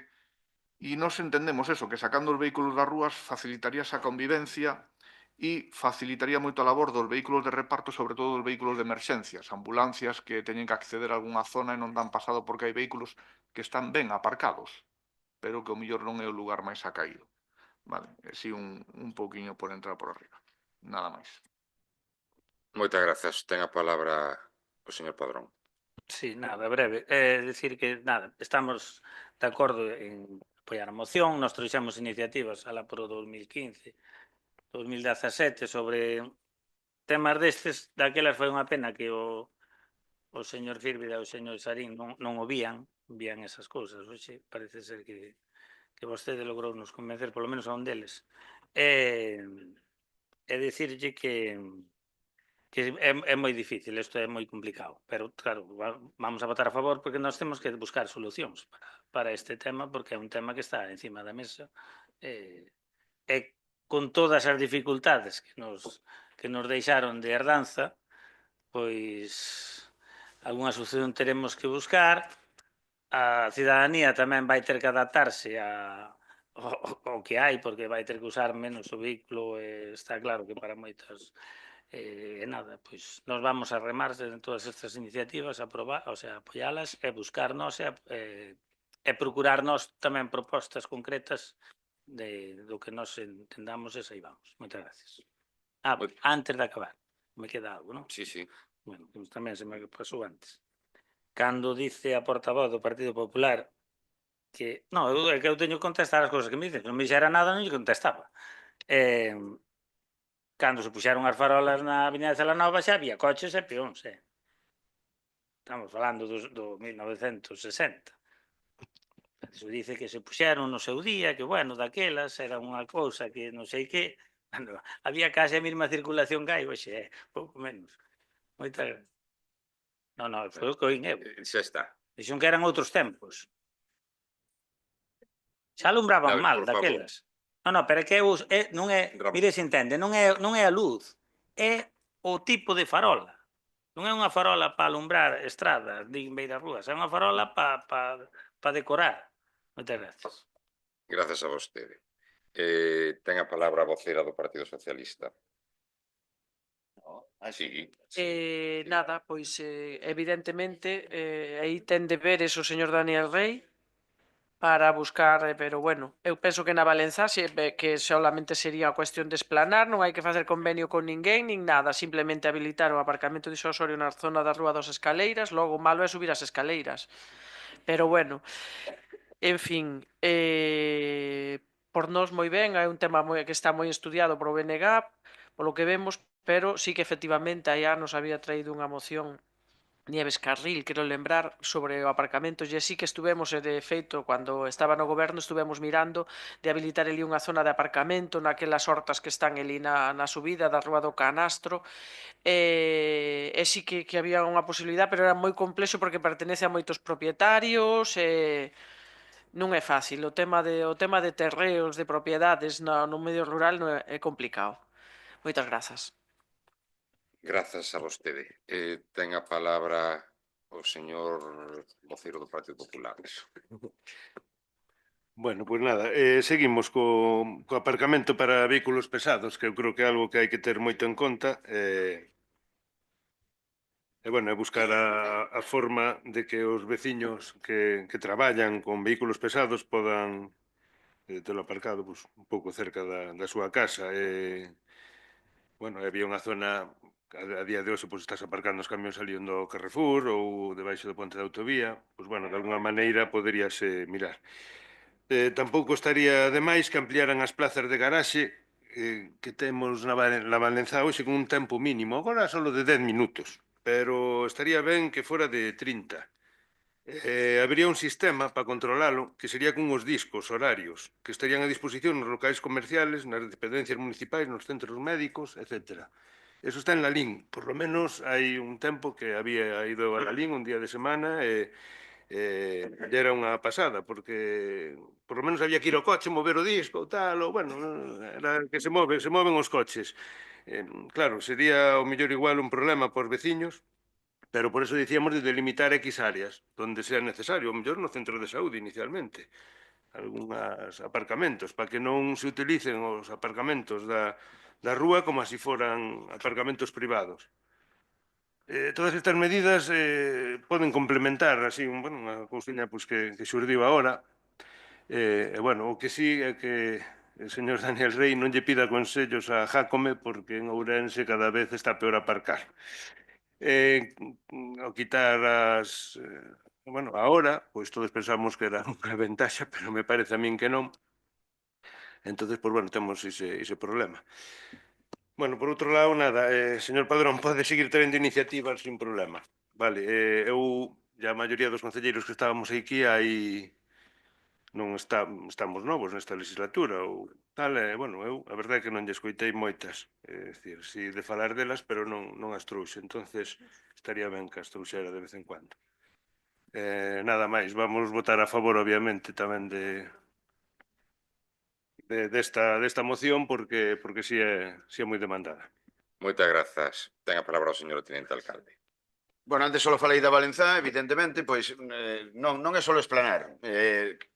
J: nos entendemos eso, que sacando os vehículos das rúas facilitaría esa convivencia e facilitaría moito a labor dos vehículos de reparto, sobre todo os vehículos de emerxencias, ambulancias que teñen que acceder a algunha zona e non dan pasado porque hai vehículos que están ben aparcados, pero que o mellor non é o lugar máis acaído. Vale, e si un pouquiño por entrar por arriba. Nada máis.
B: Moitas grazas. Ten a palabra o señor Padrón.
C: Sí, nada, breve. É dicir que, nada, estamos de acordo en apoiar a moción. Nos trouxemos iniciativas alá por o 2015, 2017 sobre temas destes. Daquelas foi unha pena que o señor Fírvida e o señor Sarín non o vían esas cousas. Oxe, parece ser que vostede logrou nos convencer, polo menos a un deles. É dicirlle que é moi difícil, isto é moi complicado, pero claro, vamos a votar a favor porque nós temos que buscar solucións para este tema, porque é un tema que está encima da mesa e con todas as dificultades que nos deixaron de herdanza, pois algunha solución teremos que buscar. A cidadanía tamén vai ter que adaptarse ao que hai, porque vai ter que usar menos o vehículo, está claro que para moitas nada, pois nos vamos a remar en todas estas iniciativas, apoialas e buscarnos e procurarnos tamén propostas concretas do que nos entendamos e saibamos. Moitas gracias. Antes de acabar, me queda algo, non?
I: Sí, sí.
C: Bueno, pues tamén se me pasou antes. Cando dice a portavoz do Partido Popular que... Non, é que eu teño que contestar as cousas que me dicen. Se non me dixera nada, non lle contestaba. Cando se puxeron as farolas na Avenida de Celanova xa había coches e peóns. Estamos falando do 1960. Se dice que se puxeron no seu día, que, bueno, daquelas era unha cousa que non sei que... Había case a mesma circulación que hai hoxe, pouco menos. Moitas gracias. Non, foi o que oín eu.
B: Xa está.
C: Dixon que eran outros tempos. Xa alumbraban mal daquelas. Non, pero é que non é... Mire se entende, non é a luz, é o tipo de farola. Non é unha farola para alumbrar estradas, nin beiras rúas, é unha farola para decorar. Moitas gracias.
B: Grazas a vostede. Ten a palabra a vocera do Partido Socialista. Sí.
E: Nada, pois evidentemente aí ten deberes o señor Daniel Rei para buscar, pero bueno, eu penso que na Valenzá que solamente sería a cuestión de esplanar, non hai que facer convenio con ninguén nin nada, simplemente habilitar o aparcamento disuasorio na zona da Rúa das Escaleiras, logo o malo é subir as escaleiras. Pero bueno, en fin, por nós moi ben, é un tema que está moi estudiado por o BNG, polo que vemos, pero sí que efectivamente hai anos había traído unha moción Nieves Carril, quero lembrar, sobre o aparcamento, e sí que estuvemos, de feito, cando estaba no goberno, estuvemos mirando de habilitar ali unha zona de aparcamento naquelas hortas que están ali na subida da Rúa do Canastro, e sí que había unha posibilidade, pero era moi complexo porque pertenece a moitos propietarios, non é fácil, o tema de terreos, de propiedades no medio rural é complicado. Moitas grazas.
B: Grazas a vostede. Ten a palabra o señor voceiro do Partido Popular.
K: Bueno, pois nada, seguimos co aparcamento para vehículos pesados, que eu creo que é algo que hai que ter moito en conta, bueno, é buscar a forma de que os veciños que traballan con vehículos pesados podan telo aparcado un pouco cerca da súa casa. Bueno, había unha zona, a día de hoxe, estás aparcando os camións ali do Carrefour ou debaixo do ponte da autovía, bueno, de alguna maneira poderíase mirar. Tampouco estaría de máis que ampliaran as plazas de garaxe que temos na Valenzá hoxe con un tempo mínimo, agora só de 10 minutos, pero estaría ben que fora de 30. Habría un sistema para controlalo que sería con uns discos horarios que estarían a disposición nos locais comerciales, nas dependencias municipais, nos centros médicos, etc. Eso está en Lalín. Por lo menos hai un tempo que había ido a Lalín un día de semana e era unha pasada, porque por lo menos había que ir ao coche, mover o disco, tal, ou bueno, era que se moven os coches. Claro, sería o mellor igual un problema por veciños, pero por eso dicíamos de delimitar X áreas donde sea necesario, o mellor no centro de saúde inicialmente, algúns aparcamentos, para que non se utilicen os aparcamentos da rúa como así foran aparcamentos privados. Todas estas medidas poden complementar así unha cousiña que xurdiu agora. Bueno, o que sí é que o señor Daniel Rei non lle pida consellos a Jácome porque en Ourense cada vez está peor aparcar. Ao quitar bueno, agora, pois todos pensamos que era unha ventaxa, pero me parece a min que non. Entonces, pois bueno, temos ese problema. Bueno, por outro lado, nada, señor Padrón, pode seguir traendo iniciativas sin problema. Vale, eu e a maioría dos concelleiros que estábamos aquí non estamos novos nesta legislatura ou tal, bueno, eu a verdade é que non lle escoitei moitas, é dicir, si de falar delas, pero non as trouxe, entonces estaría ben que as trouxera de vez en cuando. Nada máis, vamos votar a favor, obviamente, tamén desta moción porque si é moi demandada.
B: Moitas grazas. Ten a palabra o señor Tinente Alcalde.
A: Bueno, antes só falei da Valenzá, evidentemente, pois non é só explanar.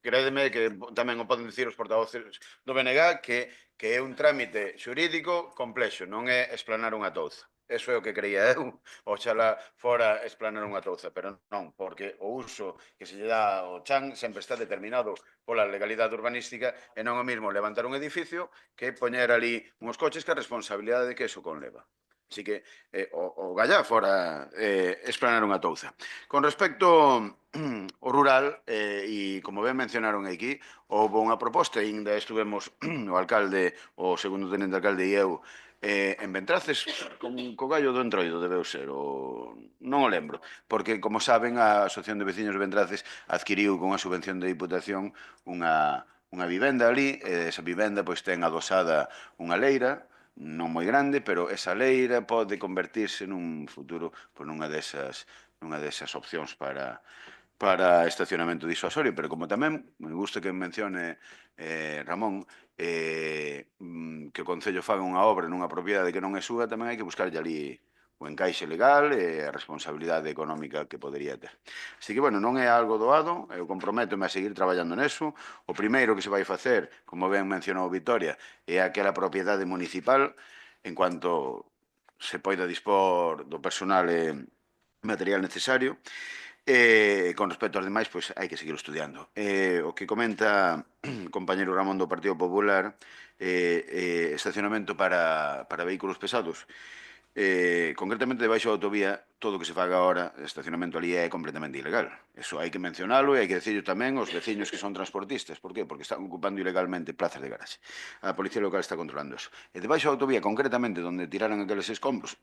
A: Crédeme que tamén o poden dicir os portavoces do BNG que é un trámite xurídico complexo, non é explanar unha touza. Eso é o que creía eu, oxalá fora explanar unha touza, pero non, porque o uso que se lle dá ao chan sempre está determinado pola legalidade urbanística e non o mismo levantar un edificio que poñer ali uns coches que a responsabilidade que eso conleva. Así que o gallá fora explanar unha touza. Con respecto ao rural, e como ben mencionaron aquí, houve unha proposta, e ainda estuvemos o alcalde, o segundo tenente alcalde e eu, en Ventraces, co gallo do Entroido, debeu ser, non o lembro, porque, como saben, a Asociación de Veciños de Ventraces adquiriu con a subvención de Diputación unha vivenda ali, e esa vivenda pois ten adosada unha leira, non moi grande, pero esa leira pode convertirse nun futuro por nunha desas opcións para estacionamento disuasorio, pero como tamén me gusta que mencione Ramón que o Concello faga unha obra nunha propiedade que non é súa, tamén hai que buscarlle ali o encaixe legal e a responsabilidade económica que podería ter. Así que, bueno, non é algo doado, eu comprométome a seguir traballando neso. O primeiro que se vai facer, como ben mencionou Vitoria, é aquela propiedade municipal, en cuanto se poida dispor do personal e material necesario. Con respecto aos demais, pois hai que seguir estudiando. O que comenta o compañero Ramón do Partido Popular, estacionamento para vehículos pesados, concretamente debaixo da autovía, todo o que se faga agora, estacionamento ali é completamente ilegal. Eso hai que mencionalo e hai que decirlo tamén aos veciños que son transportistas. Por qué? Porque están ocupando ilegalmente plazas de garaxe. A Policía Local está controlando eso. E debaixo da autovía, concretamente, onde tiraran aqueles escombros,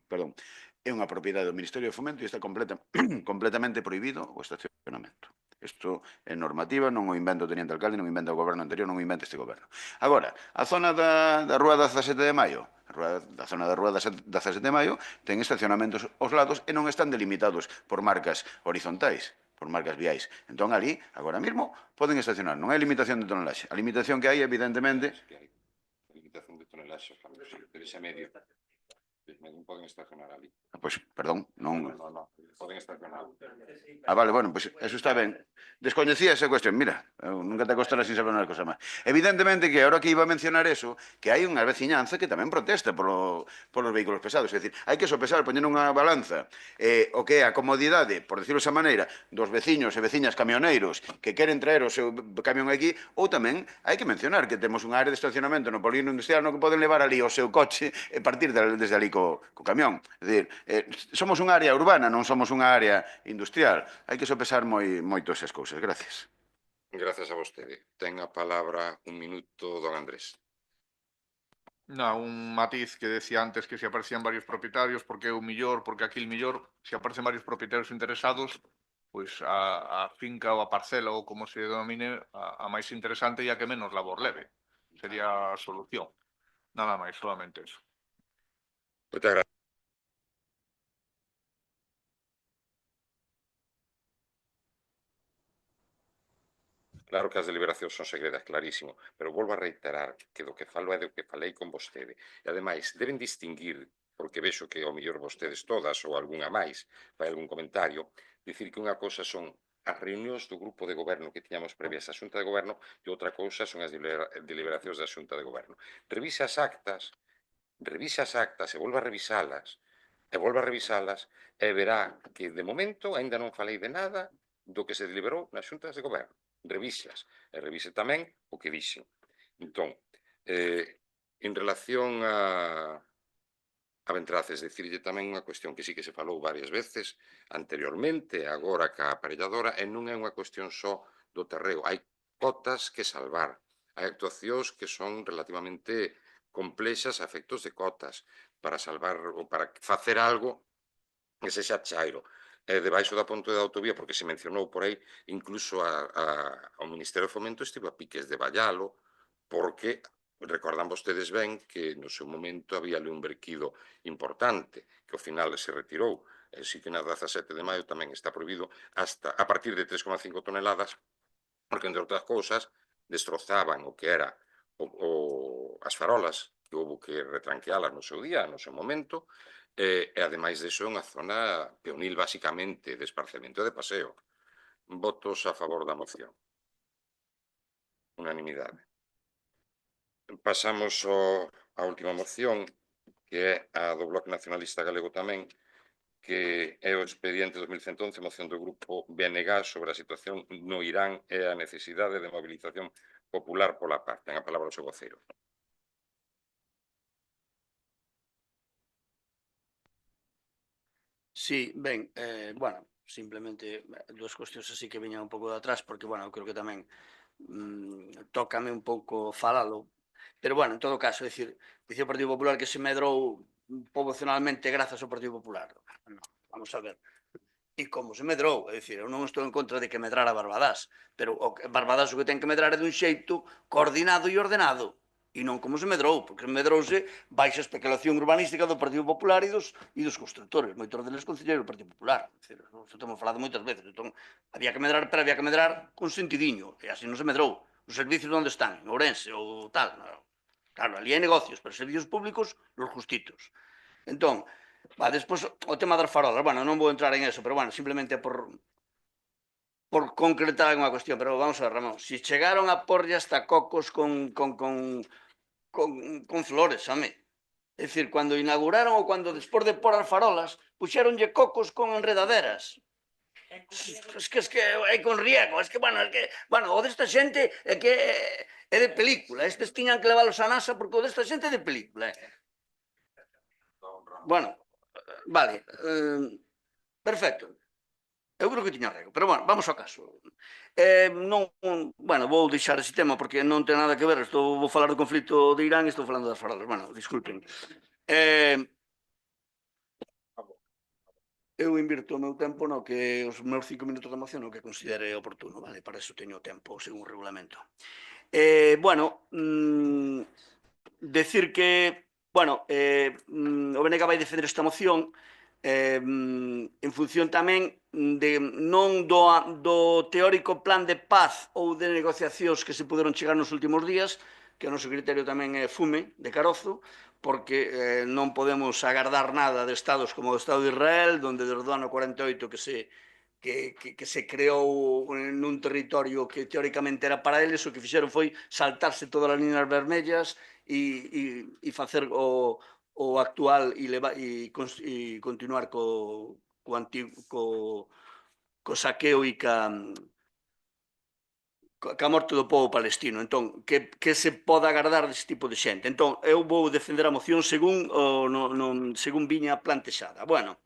A: perdón, é unha propiedade do Ministerio de Fomento e está completamente prohibido o estacionamento. Isto é normativa, non o inventa o Teniente Alcalde, non o inventa o goberno anterior, non o inventa este goberno. Agora, a zona da Rúa 17 de Maio, a zona da Rúa 17 de Maio, ten estacionamentos aos lados e non están delimitados por marcas horizontais, por marcas viais. Entón, ali, agora mesmo, poden estacionar. Non hai limitación de tonelaxe. A limitación que hai, evidentemente...
B: Limitación de tonelaxe, pero ese medio. Non poden estacionar ali.
A: Pois, perdón, non...
B: Non, poden estacionar.
A: Vale, bueno, pois eso está ben. Descoñecía esa cuestión, mira, nunca te acostarás sin saber unha cosa máis. Evidentemente que agora que iba a mencionar eso, que hai unha veciñanza que tamén protesta polos vehículos pesados, é dicir, hai que sopesar, poñer unha balanza o que é a comodidade, por decirlo esa maneira, dos veciños e veciñas camioneiros que queren traer o seu camión aquí, ou tamén hai que mencionar que temos unha área de estacionamento no polígono industrial no que poden levar ali o seu coche e partir desde ali co camión. É dicir, somos unha área urbana, non somos unha área industrial. Hai que sopesar moito esas cousas. Gracias.
B: Gracias a vostede. Ten a palabra un minuto, don Andrés.
J: Un matiz que decía antes que se aparecían varios propietarios, porque é o millor, porque aquí o millor, se aparecen varios propietarios interesados, pois a finca ou a parcela ou como se denomine a máis interesante e a que menos labor leve. Sería a solución. Nada máis, solamente eso.
B: Moitas gracias. Claro que as deliberacións son segredas, clarísimo, pero volvo a reiterar que do que falo é do que falei con vostede. E, ademais, deben distinguir, porque vexo que ao mellor vostedes todas ou algunha máis fai algún comentario, dicir que unha cousa son as reunións do grupo de goberno que tiñamos previas á Xunta de Goberno e outra cousa son as deliberacións da Xunta de Goberno. Revise as actas e volva a revisalas, e verá que, de momento, aínda non falei de nada do que se deliberou nas xuntas de goberno. Revíseas, e revise tamén o que dixen. Entón, en relación a Ventraces, dicirlle tamén unha cuestión que sí que se falou varias veces anteriormente, agora ca aparelladora, e non é unha cuestión só do terreo. Hai cotas que salvar, hai actuacións que son relativamente complexas a efectos de cotas para salvar ou para facer algo que sexa chairo. Debaixo da ponte da autovía, porque se mencionou por aí, incluso ao Ministerio de Fomento estivo a piques de vallalo, porque recordan vostedes ben que no seu momento había un verquido importante, que ao final se retirou. Si que na 17 de maio tamén está prohibido hasta a partir de 3,5 toneladas, porque, entre outras cousas, destrozaban o que era as farolas, que houve que retranquealas no seu día, no seu momento, e ademais deso é unha zona peonil basicamente de esparcemento e de paseo. Votos a favor da moción. Unanimidade. Pasamos á última moción, que é a do Bloque Nacionalista Galego tamén, que é o expediente 2111, moción do Grupo BNG sobre a situación no Irán e a necesidade de mobilización popular pola paz. Ten a palabra o seu voceiro.
D: Sí, ben, bueno, simplemente dúas cuestións así que viñan un pouco de atrás, porque, bueno, eu creo que tamén tócame un pouco falalo, pero, bueno, en todo caso, é dicir, dice o Partido Popular que se medrou pobocionalmente grazas ao Partido Popular. No, vamos a ver. E como se medrou, é dicir, eu non estou en contra de que medrara Barbadás, pero Barbadás o que ten que medrar é dun xeito coordinado e ordenado, e non como se medrou, porque medrouse baixa especulación urbanística do Partido Popular e dos constructores, moitos deles concelleiros do Partido Popular. Isto temos falado moitas veces. Entón, había que medrar, pero había que medrar con sentidiño, e así non se medrou. Os servicios onde están, en Ourense ou tal. Claro, ali hai negocios, pero servicios públicos, los justitos. Entón, despois, o tema das farolas, bueno, non vou entrar en eso, pero, bueno, simplemente por concretar alguna cuestión, pero vamos a ver, Ramón, si chegaron a porlle hasta cocos con flores, home. É dicir, cando inauguraron ou cando despois de por as farolas, puxeronlle cocos con enredaderas. Es que é con riego, es que, bueno, o desta xente é que é de película, estes tiñan que leválos a NASA porque o desta xente é de película. Bueno, vale, perfecto. Eu creo que tiña rego, pero, bueno, vamos ao caso. Bueno, vou deixar ese tema porque non ten nada que ver, vou falar do conflito de Irán e estou falando das farolas. Bueno, disculpen. Eu invirto o meu tempo no que os meus 5 minutos de moción no que considere oportuno, vale? Para eso teño tempo, según o regulamento. Bueno, decir que, bueno, o BNG vai defender esta moción en función tamén non do teórico plan de paz ou de negociacións que se puderon chegar nos últimos días, que o noso criterio tamén é fume de carozo, porque non podemos agardar nada de estados como o Estado de Israel, donde desde o ano 48 que se creou nun territorio que teóricamente era para eles, o que fixeron foi saltarse todas as líneas vermellas e facer o actual e continuar co saqueo e ca morte do povo palestino. Entón, que se poda agardar desse tipo de xente? Entón, eu vou defender a moción según viña plantexada. Bueno,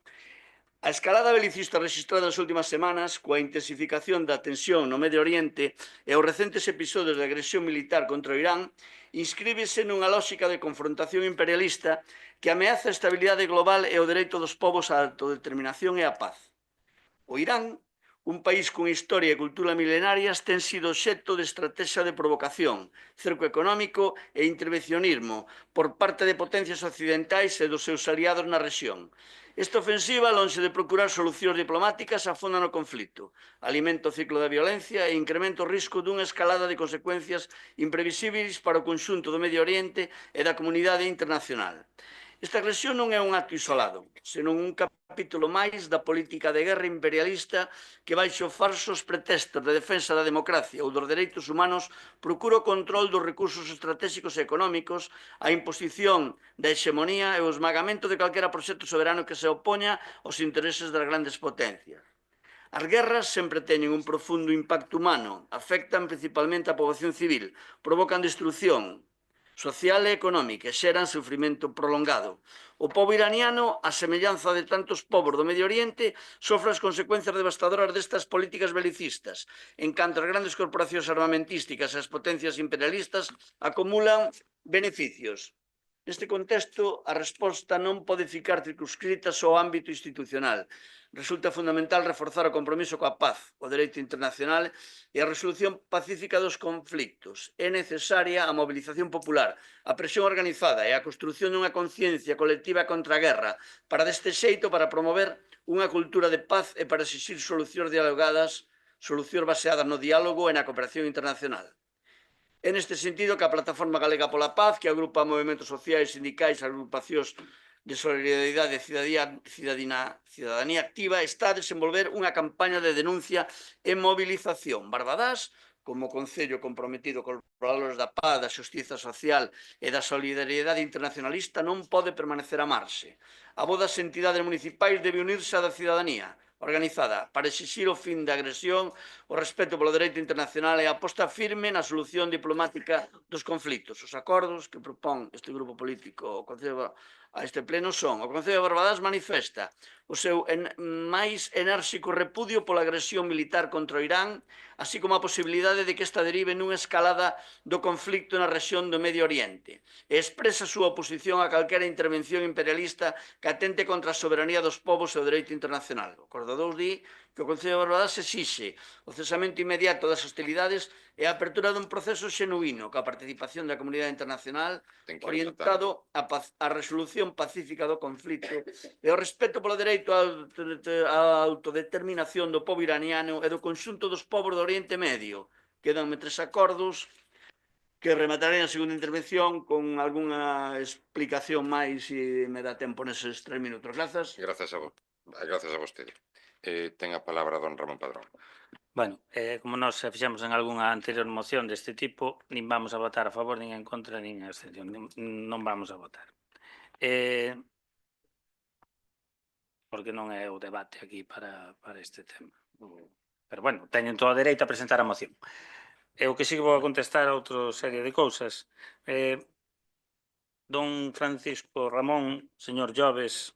D: a escalada belicista registrada nas últimas semanas, coa intensificación da tensión no Medio Oriente e os recentes episodios de agresión militar contra o Irán, inscríbese nunha lógica de confrontación imperialista que ameaza a estabilidade global e o dereito dos povos á autodeterminación e á paz. O Irán, un país con historia e cultura milenarias, ten sido obxecto de estrategia de provocación, cerco económico e intervencionismo por parte de potencias occidentais e dos seus aliados na rexión. Esta ofensiva, lonxe de procurar solucións diplomáticas, afonda no conflito, alimenta o ciclo da violencia e incrementa o risco dunha escalada de consecuencias imprevisíveis para o conxunto do Medio Oriente e da comunidade internacional. Esta agresión non é un acto isolado, senón un capítulo máis da política de guerra imperialista que baixo falsos pretextos de defensa da democracia ou dos dereitos humanos procura o control dos recursos estratégicos e económicos, a imposición da hexemonía e o esmagamento de calquera proxecto soberano que se opoña aos intereses das grandes potencias. As guerras sempre teñen un profundo impacto humano, afectan principalmente a poboación civil, provocan destrucción social e económica e xeran sufrimento prolongado. O pobo iraniano, a semellanza de tantos povos do Medio Oriente, sofre as consecuencias devastadoras destas políticas belicistas, en canto as grandes corporacións armamentísticas e as potencias imperialistas acumulan beneficios. Neste contexto, a resposta non pode ficar circunscrita só ao ámbito institucional. Resulta fundamental reforzar o compromiso coa paz, o dereito internacional e a resolución pacífica dos conflictos. É necesaria a mobilización popular, a presión organizada e a construción dunha conciencia colectiva contra a guerra, para deste xeito para promover unha cultura de paz e para exixir solucións dialogadas, solucións baseadas no diálogo e na cooperación internacional. É neste sentido que a Plataforma Galega pola Paz, que agrupa movementos sociais, sindicais, agrupacións de solidariedade e cidadanía activa, está a desenvolver unha campaña de denuncia e movilización. Barbadás, como Concello comprometido cos valores da paz, da xustiza social e da solidariedade internacionalista, non pode permanecer a marxe. A voz das entidades municipais debe unirse á da cidadanía organizada para exixir o fin da agresión, o respeto polo dereito internacional e a aposta firme na solución diplomática dos conflitos. Os acordos que propón este grupo político o Concello a este pleno son: o Concello de Barbadás manifesta o seu máis enérxico repudio pola agresión militar contra o Irán, así como a posibilidade de que esta derive nunha escalada do conflicto na rexión do Medio Oriente, e expresa a súa oposición a calquera intervención imperialista que atente contra a soberanía dos povos e o dereito internacional. O Acordo 2 di que o Concello de Barbadás exixe o cesamento inmediato das hostilidades e a apertura dun proceso xenuíno coa participación da comunidade internacional orientado á resolución pacífica do conflito e o respeto polo dereito á autodeterminación do pobo iraniano e do conxunto dos povos do Oriente Medio. Quedanme 3 acordos que rematarei a segunda intervención con algunha explicación máis se me dá tempo neses 3 minutos. Grazas.
B: Grazas a vostede. Ten a palabra don Ramón Padrón.
C: Bueno, como nós fixemos en algunha anterior moción deste tipo, nin vamos a votar a favor, nin en contra, nin en abstención, non vamos a votar. Porque non é o debate aquí para este tema. Pero, bueno, teñen todo o dereito a presentar a moción. E o que sí que vou a contestar a outra serie de cousas. Don Francisco Ramón, señor Lloves,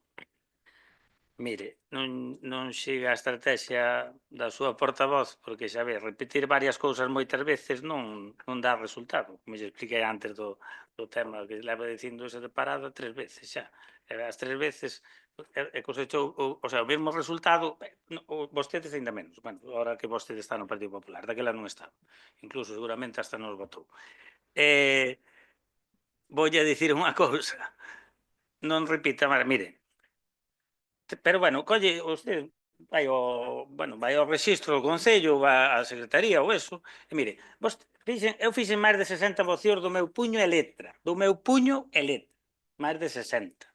C: mire, non siga a estrategia da súa portavoz, porque xa ve, repetir varias cousas moitas veces non dá resultado. Como xa expliquei antes do tema que leva dicindo ese de parada 3 veces xa. E as 3 veces cosechou, o sea, o mesmo resultado, vostedes ainda menos. Bueno, agora que vostede está no Partido Popular, daquela non estaba. Incluso seguramente hasta nos votou. Voulle dicir unha cousa. Non repita, mire, pero, bueno, colle, usted vai ao rexistro do Concello, vai á Secretaría ou eso, e mire, eu fixen máis de 60 mocións do meu puño e letra, máis de 60,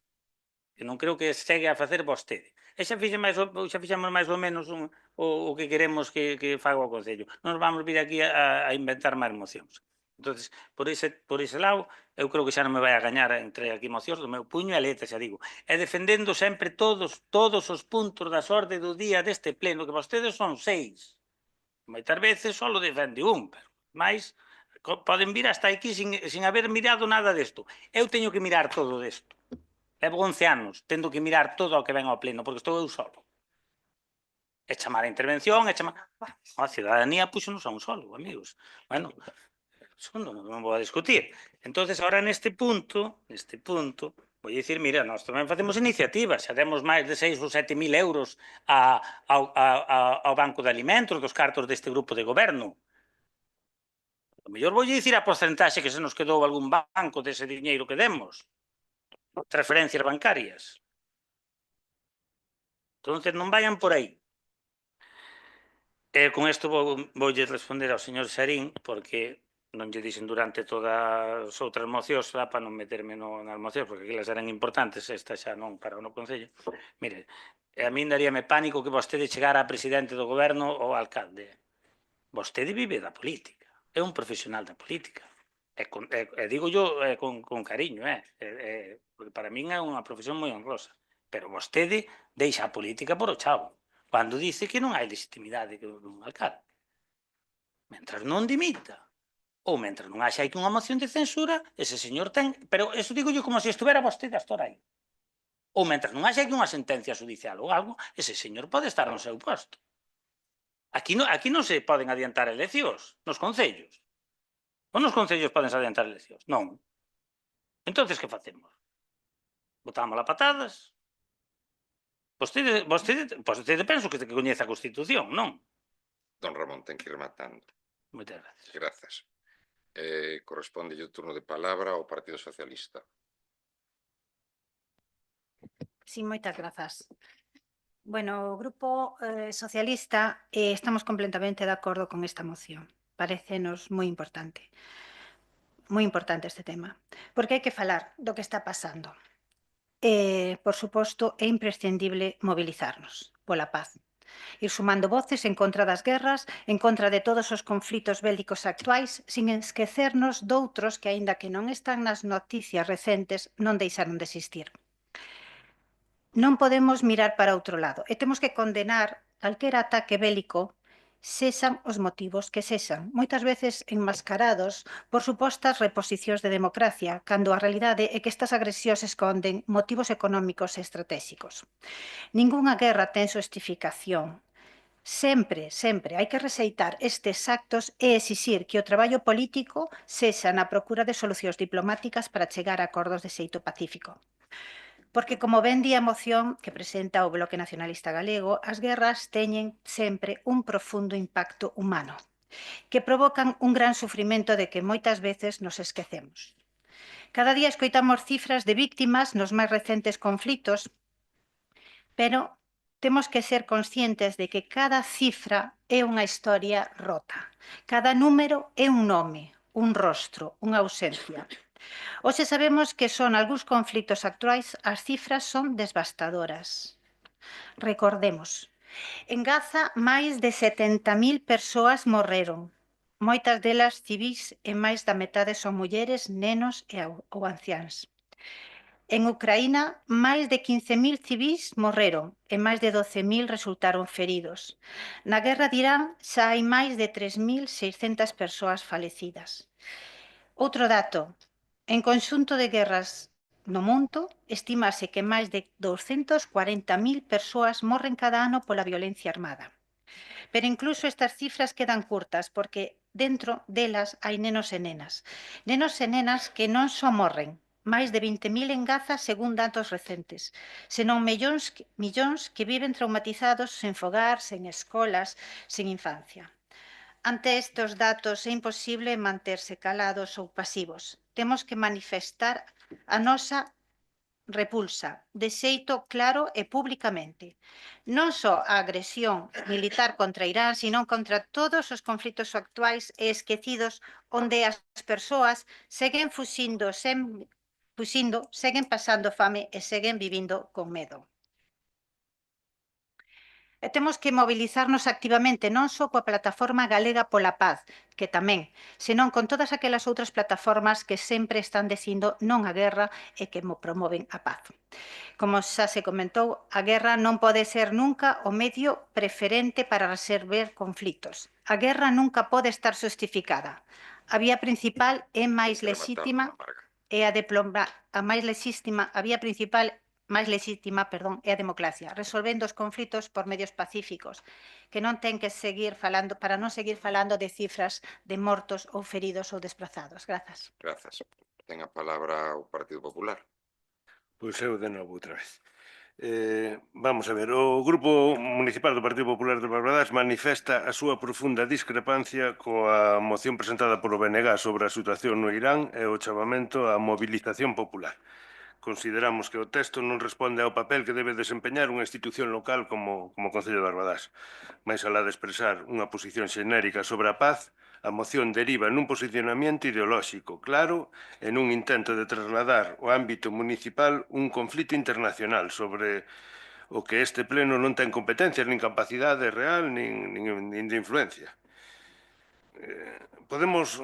C: que non creo que segue a facer vostede. E xa fixemos máis ou menos o que queremos que faga o Concello. Non nos vamos vir aquí a inventar máis mocións. Entonces, por ese lado, eu creo que xa non me vai a gañar entre aquí mocións do meu puño e letra, xa digo. E defendendo sempre todos os puntos das ordes do día deste pleno, que vostedes son 6. Moitas veces só lo defende un, pero máis poden vir hasta aquí sin haber mirado nada desto. Eu teño que mirar todo desto. Levo 11 anos tendo que mirar todo o que ven ao pleno, porque estou eu solo. E chamar a intervención, a cidadanía puxonos a un solo, amigos. Bueno, non vou a discutir. Entonces, ahora neste punto, vou dicir, mira, nós tamén facemos iniciativas, xa demos máis de 6 ou 7 mil euros ao Banco de Alimentos dos cartos deste grupo de goberno. O mellor vou dicir a porcentaxe que se nos quedou algún banco dese diñeiro que demos. Transferencias bancarias. Entonces, non vayan por aí. Con isto voulle responder ao señor Xarín, porque non lle dixen durante todas as outras mocións para non meterme nas mocións, porque aquelas eran importantes, esta xa non para o Concello. Mire, a min daríame pánico que vostede chegara a presidente do goberno ou alcalde. Vostede vive da política, é un profesional da política. E digo yo con cariño, porque para min é unha profesión moi honrosa. Pero vostede deixa a política por o chavo, cando dice que non hai legitimidade dun alcalde. Mentras non dimita, ou mentras non haxa aquí unha moción de censura, ese señor ten... Pero eso digo yo como se estuvera vostede hasta aí. Ou mentras non haxa aquí unha sentencia judicial ou algo, ese señor pode estar no seu posto. Aquí non se poden adiantar eleccións nos concellos. Ou nos concellos poden adiantar eleccións? Non. Entonces, que facemos? Botamos a patadas? Vostede penso que coñece a Constitución, non?
B: Don Ramón, ten que ir rematando.
C: Moitas gracias.
B: Grazas. Corresponde o turno de palabra ao Partido Socialista.
L: Sí, moitas grazas. Bueno, o Grupo Socialista estamos completamente de acordo con esta moción. Parécenos moi importante. moi importante este tema, porque hai que falar do que está pasando. Por suposto, é imprescindible mobilizarnos pola paz. Ir sumando voces en contra das guerras, en contra de todos os conflitos bélicos actuais, sin esquecernos doutros que, aínda que non están nas noticias recentes, non deixaron de existir. Non podemos mirar para outro lado e temos que condenar calquera ataque bélico, sexan os motivos que sexan, moitas veces enmascarados por supostas reposicións de democracia, cando a realidade é que estas agresións esconden motivos económicos e estratégicos. Ningunha guerra ten xustificación. Sempre, sempre hai que rexeitar estes actos e exixir que o traballo político sexa na procura de solucións diplomáticas para chegar a acordos de xeito pacífico. Porque, como ben di a moción que presenta o Bloque Nacionalista Galego, as guerras teñen sempre un profundo impacto humano, que provocan un gran sufrimento de que moitas veces nos esquecemos. Cada día escoitamos cifras de víctimas nos máis recentes conflitos, pero temos que ser conscientes de que cada cifra é unha historia rota. Cada número é un nome, un rostro, unha ausencia. Hoxe sabemos que son algúns conflitos actuais, as cifras son devastadoras. Recordemos, en Gaza máis de 70.000 persoas morreron, moitas delas civís e máis da metade son mulleres, nenos ou anciáns. En Ucraína, máis de 15.000 civís morreron e máis de 12.000 resultaron feridos. Na guerra de Irán xa hai máis de 3.600 persoas falecidas. Outro dato, en conxunto de guerras no mundo, estimase que máis de 240.000 persoas morren cada ano pola violencia armada. Pero incluso estas cifras quedan curtas porque dentro delas hai nenos e nenas. Nenos e nenas que non só morren, máis de 20.000 en Gaza según datos recentes, senón millóns que viven traumatizados sen fogar, sen escolas, sen infancia. Ante estes datos é imposible manterse calados ou pasivos. Temos que manifestar a nosa repulsa de xeito claro e públicamente. Non só a agresión militar contra Irán, sino contra todos os conflitos actuais e esquecidos onde as persoas seguen fuxindo, seguen pasando fame e seguen vivindo con medo. E temos que mobilizarnos activamente non só coa Plataforma Galega pola Paz, que tamén, senón con todas aquelas outras plataformas que sempre están dicindo non á guerra e que promoven a paz. Como xa se comentou, a guerra non pode ser nunca o medio preferente para resolver conflitos. A guerra nunca pode estar justificada. A vía principal é máis lexítima e a vía principal máis lexítima, é a democracia, resolvendo os conflitos por medios pacíficos, que non ten que seguir falando, para non seguir falando de cifras de mortos ou feridos ou desplazados. Grazas.
B: Grazas. Ten a palabra o Partido Popular.
K: Pois eu de novo outra vez. Vamos a ver, o Grupo Municipal do Partido Popular de Barbadás manifesta a súa profunda discrepancia coa moción presentada polo BNG sobre a situación no Irán e o chamamento á mobilización popular. Consideramos que o texto non responde ao papel que debe desempeñar unha institución local como o Concello de Barbadás. Mais alá de expresar unha posición xenérica sobre a paz, a moción deriva nun posicionamento ideolóxico claro e nun intento de trasladar ao ámbito municipal un conflito internacional sobre o que este pleno non ten competencias nin capacidade real nin de influencia. Podemos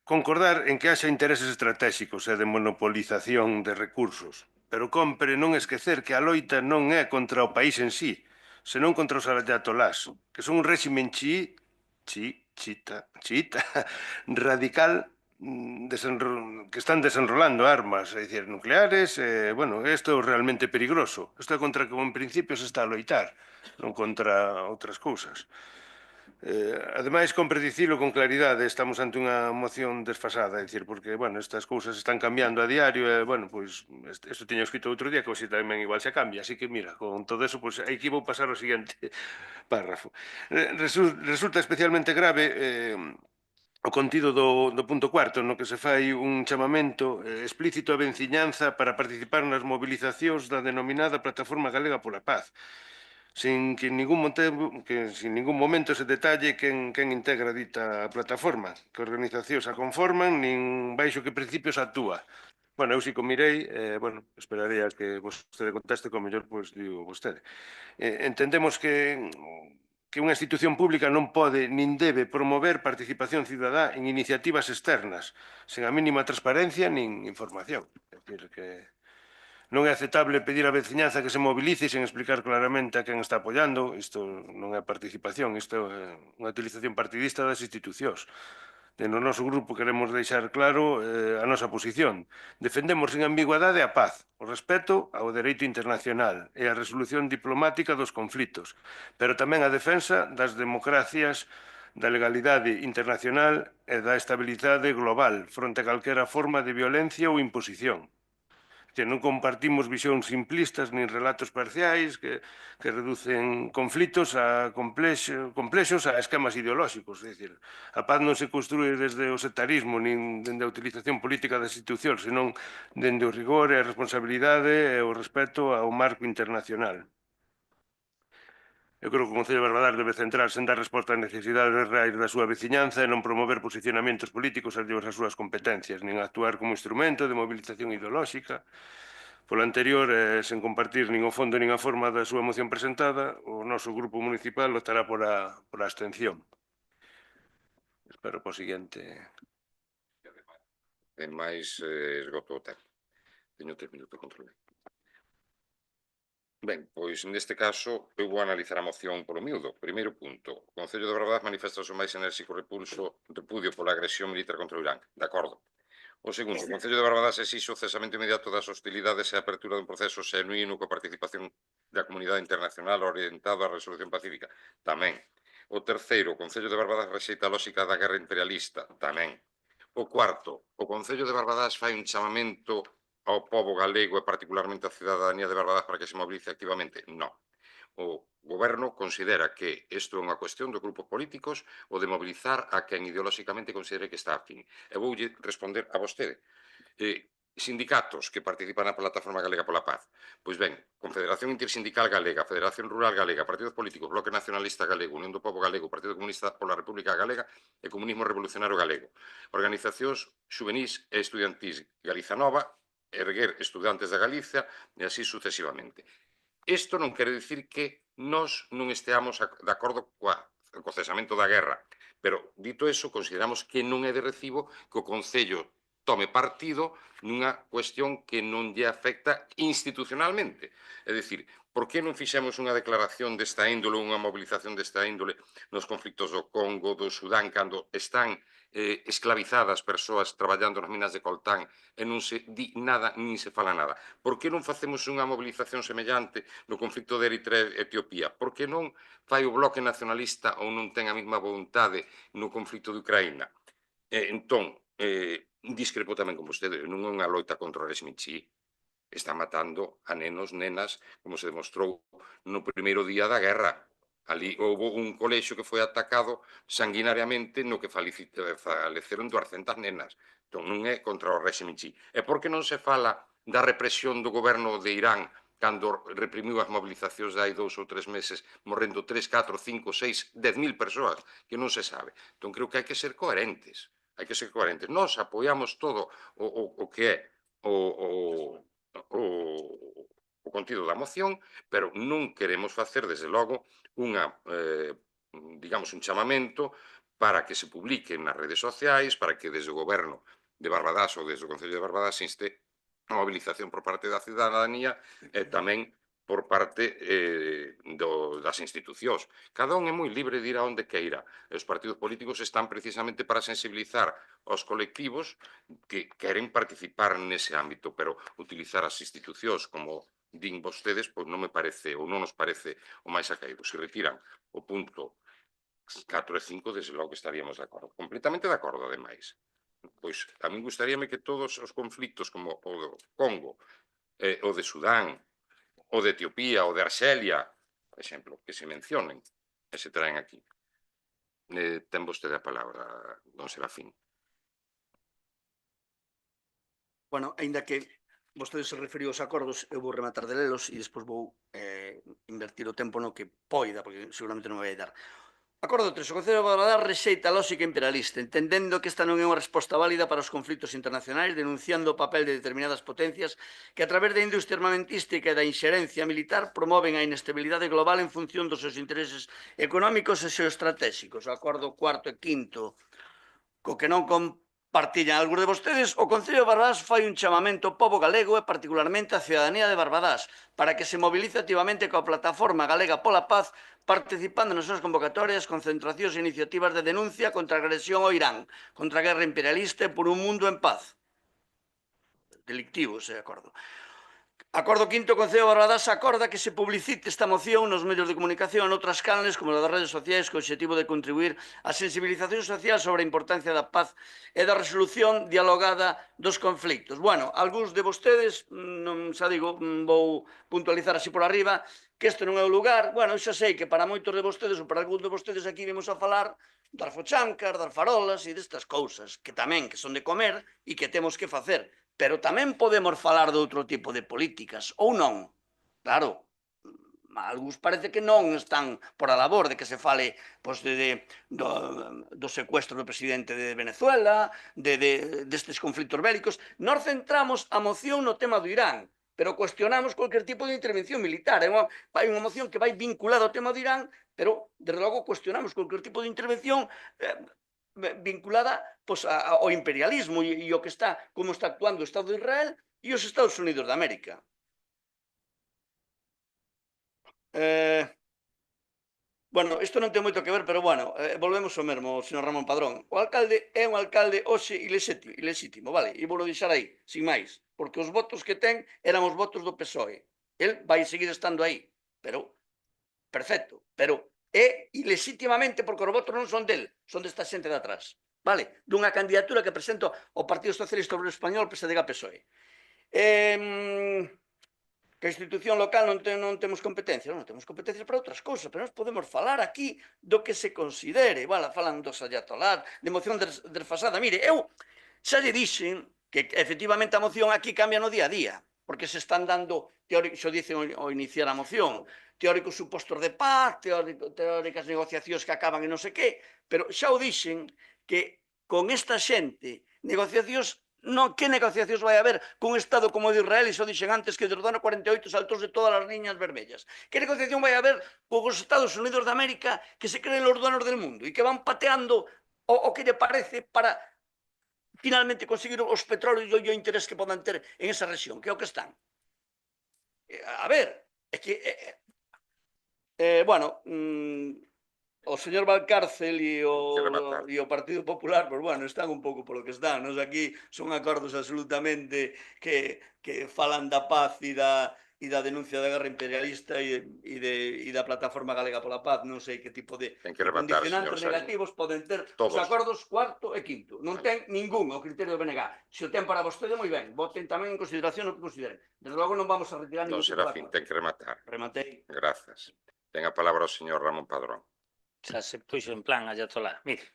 K: concordar en que haxa intereses estratégicos e de monopolización de recursos, pero compre non esquecer que a loita non é contra o país en sí, senón contra os ayatolás, que son un réximen chiita, radical, que están desenrolando armas, é dicir, nucleares, isto é realmente peligroso. Isto é contra que en principio se está a loitar, non contra outras cousas. Ademais, compre dicilo con claridade, estamos ante unha moción desfasada, é dicir, porque, estas cousas están cambiando a diario e, isto tiño escrito outro día, que hoxe tamén igual se cambia, así que, mira, con todo eso, aquí vou pasar ao seguinte párrafo. Resulta especialmente grave o contido do punto cuarto, no que se fai un chamamento explícito a venciñanza para participar nas mobilizacións da denominada Plataforma Galega pola Paz. sin que en ningún momento se detalle quen integra dita plataforma, que organizacións a conforman, nin baixo que principios actúa. Bueno, eu si mirei, esperarei a que vostede conteste, como mellor, pois, digo vostede. Entendemos que unha institución pública non pode nin debe promover participación cidadá en iniciativas externas, sen a mínima transparencia nin información. É dicir, que non é aceptable pedir á veciñanza que se movilice sen explicar claramente a quen está apoiando. Isto non é participación, isto é unha utilización partidista das institucións. No noso grupo queremos deixar claro a nosa posición. Defendemos sin ambigüedade a paz, o respeto ao dereito internacional e a resolución diplomática dos conflitos, pero tamén a defensa das democracias, da legalidade internacional e da estabilidade global fronte a calquera forma de violencia ou imposición. Que non compartimos visións simplistas nin relatos parciais que reducen conflitos a complexos a esquemas ideolóxicos. É dicir, a paz non se construe desde o sectarismo nin dende a utilización política das institucións, senón dende o rigor e a responsabilidade e o respeto ao marco internacional. Eu creo que o Concello de Barbadás debe centrarse en dar resposta ás necesidades reais da súa veciñanza e non promover posicionamentos políticos alleios ás súas competencias, nin actuar como instrumento de movilización ideolóxica. Polo anterior, sen compartir nin o fondo nin a forma da súa moción presentada, o noso grupo municipal optará por a abstención. Espero po seguinte.
B: E máis esgoto o tempo. Teño 3 minutos, controlei. Ben, pois neste caso eu vou analizar a moción polo miúdo. Primeiro punto, o Concello de Barbadás manifesta o seu máis enérxico repudio pola agresión militar contra o Irán. De acordo. O segundo, o Concello de Barbadás exixe o cesamento inmediato das hostilidades e a apertura dun proceso xenuíno coa participación da comunidade internacional orientado á resolución pacífica. Tamén. O terceiro, o Concello de Barbadás rexeita a lógica da guerra imperialista. Tamén. O cuarto, o Concello de Barbadás fai un chamamento ao pobo galego e particularmente á cidadanía de Barbadás para que se movilice activamente? Non. O goberno considera que isto é unha cuestión dos grupos políticos ou de mobilizar a quen ideolóxicamente considere que está afín. E voulle responder a vostede. Sindicatos que participan na Plataforma Galega pola Paz. Pois ben, Confederación Intersindical Galega, Federación Rural Galega, Partidos Políticos, Bloque Nacionalista Galego, Unión do Pobo Galego, Partido Comunista pola República Galega e Comunismo Revolucionario Galego. Organizacións xuvenís e estudiantís Galiza Nova, Erguer Estudantes da Galicia e así sucesivamente. Isto non quere dicir que nós non esteamos de acordo co cesamento da guerra, pero dito eso, consideramos que non é de recibo que o Concello tome partido nunha cuestión que non lle afecta institucionalmente. É dicir, por que non fixemos unha declaración desta índole, unha movilización desta índole nos conflictos do Congo, do Sudán, cando están esclavizadas persoas traballando nas minas de coltán e non se di nada, nin se fala nada? Por que non facemos unha movilización semellante no conflicto de Eritrea e Etiopía? Por que non fai o bloque nacionalista ou non ten a mesma vontade no conflicto de Ucraína? Entón, discrepo tamén con vostede, non é unha loita contra o réxime Xi. Está matando a nenos, nenas, como se demostrou no primeiro día da guerra. Ali houve un colexio que foi atacado sanguinariamente no que faleceron 200 nenas. Entón non é contra o réxime Xi. E por que non se fala da represión do goberno de Irán cando reprimiu as movilizacións de hai 2 ou 3 meses, morrendo 3, 4, 5, 6, 10.000 persoas, que non se sabe? Entón creo que hai que ser coherentes. Hai que ser coherentes. Nós apoiamos todo o que é o contido da moción, pero non queremos facer, desde logo, digamos, un chamamento para que se publique nas redes sociais, para que desde o goberno de Barbadás ou desde o Concello de Barbadás se inste a movilización por parte da cidadanía e tamén por parte das institucións. Cada un é moi libre de ir a onde queira. Os partidos políticos están precisamente para sensibilizar aos colectivos que queren participar nese ámbito, pero utilizar as institucións como din vostedes, pois non me parece, ou non nos parece o máis acaído. Se retiran o punto 4 e 5, desde logo que estaríamos de acordo. Completamente de acordo, ademais. Pois a min gustaríame que todos os conflictos como o do Congo, o de Sudán, o de Etiopía, o de Arxelia, por exemplo, que se mencionen e se traen aquí. Ten vostede a palabra, don Serafín.
D: Bueno, aínda que vostede se referiu aos acordos, eu vou rematar de lelos e despois vou invertir o tempo no que poida, porque seguramente non me vai dar. Acordo 3. O Concello de Barbadás rexeita a lógica imperialista, entendendo que esta non é unha resposta válida para os conflitos internacionais, denunciando o papel de determinadas potencias que a través da industria armamentística e da inxerencia militar promoven a inestabilidade global en función dos seus intereses económicos e xeoestratégicos. O acordo 4 e 5, co que non compartillan algúns de vostedes, o Concello de Barbadás fai un chamamento ao pobo galego e particularmente á cidadanía de Barbadás para que se movilice activamente coa Plataforma Galega pola Paz, participando nas súas convocatorias, concentracións e iniciativas de denuncia contra a agresión ao Irán, contra a guerra imperialista e por un mundo en paz. Delictivo ese acordo. Acordo 5. O Concello de Barbadás acorda que se publicite esta moción nos medios de comunicación e noutras canles como as das redes sociais co obxectivo de contribuir á sensibilización social sobre a importancia da paz e da resolución dialogada dos conflictos. Bueno, algúns de vostedes, non xa digo, vou puntualizar así por arriba, que este non é o lugar. Bueno, eu xa sei que para moitos de vostedes ou para algúns de vostedes aquí vimos a falar das fochancas, das farolas e destas cousas, que tamén que son de comer e que temos que facer. Pero tamén podemos falar de outro tipo de políticas, ou non. Claro, algúns parece que non están por a labor de que se fale do secuestro do presidente de Venezuela, destes conflitos bélicos. Nós centramos a moción no tema do Irán, pero cuestionamos cualquier tipo de intervención militar. Hai unha moción que vai vinculada ao tema do Irán, pero, desde logo, cuestionamos cualquier tipo de intervención vinculada ao imperialismo e o que está, como está actuando o Estado de Israel e os Estados Unidos de América. Bueno, isto non ten moito que ver, pero bueno, volvemos ao mesmo, señor Ramón Padrón. O alcalde é un alcalde hoxe ilexítimo, vale? E vou deixar aí, sin máis, porque os votos que ten eran os votos do PSOE. El vai seguir estando aí, pero, perfecto, pero é ilexítimamente porque os votos non son del, son desta xente de atrás, vale? Dunha candidatura que presento o Partido Socialista Obrero Español, PSDG-PSOE. Que a institución local non temos competencias, non temos competencias para outras cousas, pero nós podemos falar aquí do que se considere, falan dos ayatolás, de moción desfasada. Mire, eu xa lle dixen que efectivamente a moción aquí cambia no día a día, porque se están dando, xo dicen ao iniciar a moción, teóricos supostos de paz, teóricas negociacións que acaban e non sei que, pero xa o dixen que con esta xente, negociacións, non, que negociacións vai haber cun Estado como o de Israel, e xo dixen antes que desde o ano 48 saltou de todas as liñas vermellas. Que negociación vai haber cos Estados Unidos de América que se creen os donos del mundo e que van pateando o que lle parece para finalmente conseguir os petróleos e o interés que podan ter en esa rexión, que é o que están. A ver, é que... bueno, o señor Valcárcel e o Partido Popular, pues bueno, están un pouco polo que están. Nos aquí son acordos absolutamente que falan da paz e da denuncia da guerra imperialista e da Plataforma Galega pola Paz. Non sei que tipo de condicionantes negativos poden ter os acordos 4 e 5. Non ten ningún o criterio do BNG. Se o ten para vostede, moi ben. Voten tamén en consideración o que consideren. Desde logo non vamos a retirar ningún tipo de acordo.
B: Don Serafín, ten que rematar.
D: Rematei.
B: Grazas. Ten a palabra o señor Ramón Padrón.
C: Xa se puxo en plan ayatolá. Mire,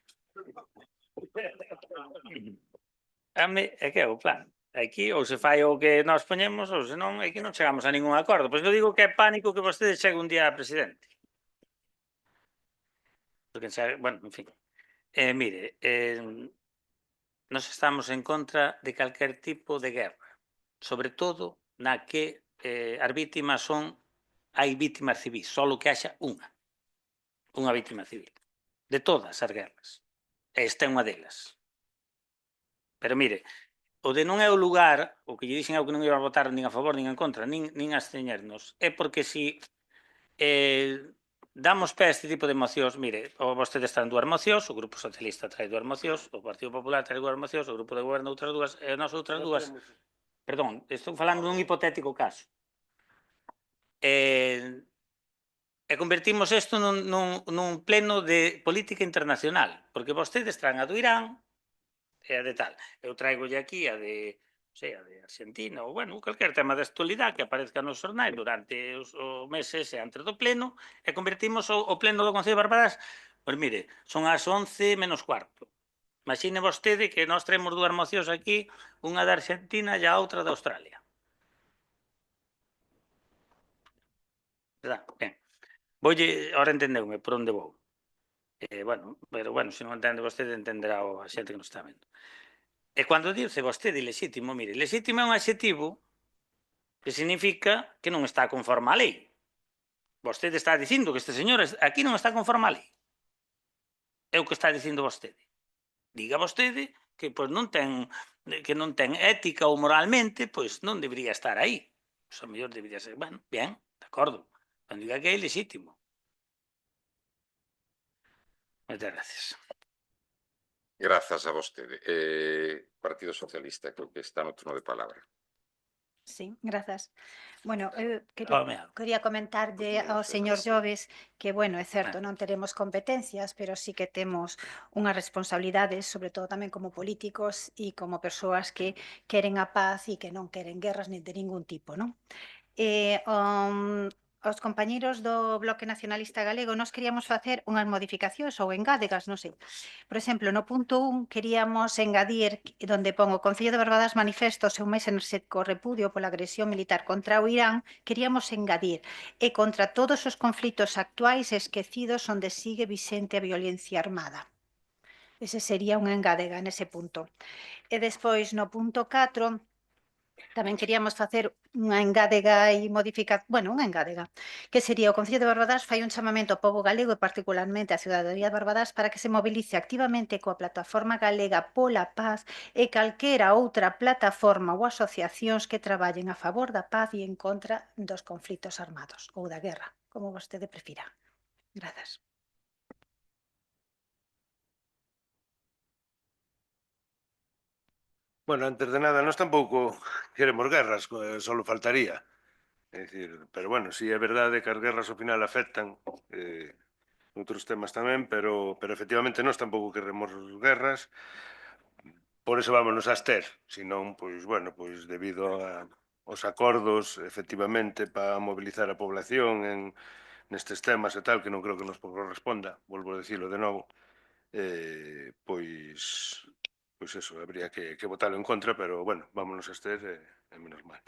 C: é que é o plan. Aquí ou se fai o que nós poñemos ou senón aquí non chegamos a ningún acordo. Pois eu digo que é pánico que vostede chegue un día a presidente. Porque, bueno, en fin. Mire, nos estamos en contra de calquer tipo de guerra. Sobre todo na que as vítimas hai vítimas civis, só que haxa unha vítima civil, de todas as guerras. Esta é unha delas. Pero mire, o de non é o lugar, o que lle dixen é o que non iba a votar nin a favor, nin en contra, nin absteñernos, é porque si damos pé a este tipo de mocións, mire, vostedes traen dúas mocións, o Grupo Socialista trae dúas mocións, o Partido Popular trae dúas mocións, o Grupo de Goberno outras dúas, e nós outras dúas. Perdón, estou falando dun hipotético caso. E convertimos isto nun pleno de política internacional, porque vostedes traen a do Irán e a de tal. Eu traigolle aquí a de Argentina, ou, bueno, calquer tema de actualidade que aparezca nos xornais durante os meses e antes do pleno, e convertimos o pleno do Concello de Barbadás. Pois mire, son as 11 menos cuarto. Imagine vostede que nós traemos dúas mocións aquí, unha de Argentina e a outra de Australia. verdad? Ben. Ahora entendeume por onde vou. Bueno, pero bueno, se non entende vostede, entenderá a xente que nos está vendo. E cando dice vostede lexítimo, mire, lexítimo é un adxetivo que significa que non está conforme á lei. Vostede está dicindo que este señor aquí non está conforme á lei. É o que está dicindo vostede. Diga vostede que non ten ética ou moralmente, pois non debería estar aí. Pois a mellor debería ser, bueno, bien, de acordo. Cando diga que é lexítimo. Moitas gracias.
B: Grazas a vostede. Partido Socialista, creo que está no turno de palabra.
L: Sí, grazas. Bueno,
C: Home,
L: quería comentarlle ao señor Lloves que, bueno, é certo, non teremos competencias, pero sí que temos unhas responsabilidades, sobre todo tamén como políticos e como persoas que queren a paz e que non queren guerras nin de ningún tipo, non? Os compañeiros do Bloque Nacionalista Galego nos queríamos facer unhas modificacións ou engádegas, non sei. Por exemplo, no punto 1 queríamos engadir donde pon o Concello de Barbadas manifesta o seu máis enérxico repudio pola agresión militar contra o Irán, queríamos engadir e contra todos os conflitos actuais esquecidos onde sigue vixente a violencia armada. Ese sería unha engádega nese punto. E despois, no punto 4, tamén queríamos facer unha engádega e modificar, bueno, unha engádega, que sería o Concello de Barbadas fai un chamamento ao pobo galego e particularmente á ciudadanía de Barbadas para que se mobilice activamente coa plataforma galega pola paz e calquera outra plataforma ou asociacións que traballen a favor da paz e en contra dos conflitos armados ou da guerra, como vostede prefira. Grazas.
K: Bueno, antes de nada, nós tampouco queremos guerras, solo faltaría. É dicir, pero bueno, si é verdade que as guerras ao final afectan outros temas tamén, pero efectivamente nós tampouco queremos guerras, por eso vámonos a abster, senón, pois, bueno, pois debido aos acordos, efectivamente, para mobilizar a población nestes temas e tal, que non creo que nos corresponda, volvo a dicilo de novo, pois eso, habría que votarlo en contra, pero, bueno, vámonos a abster e menos mal.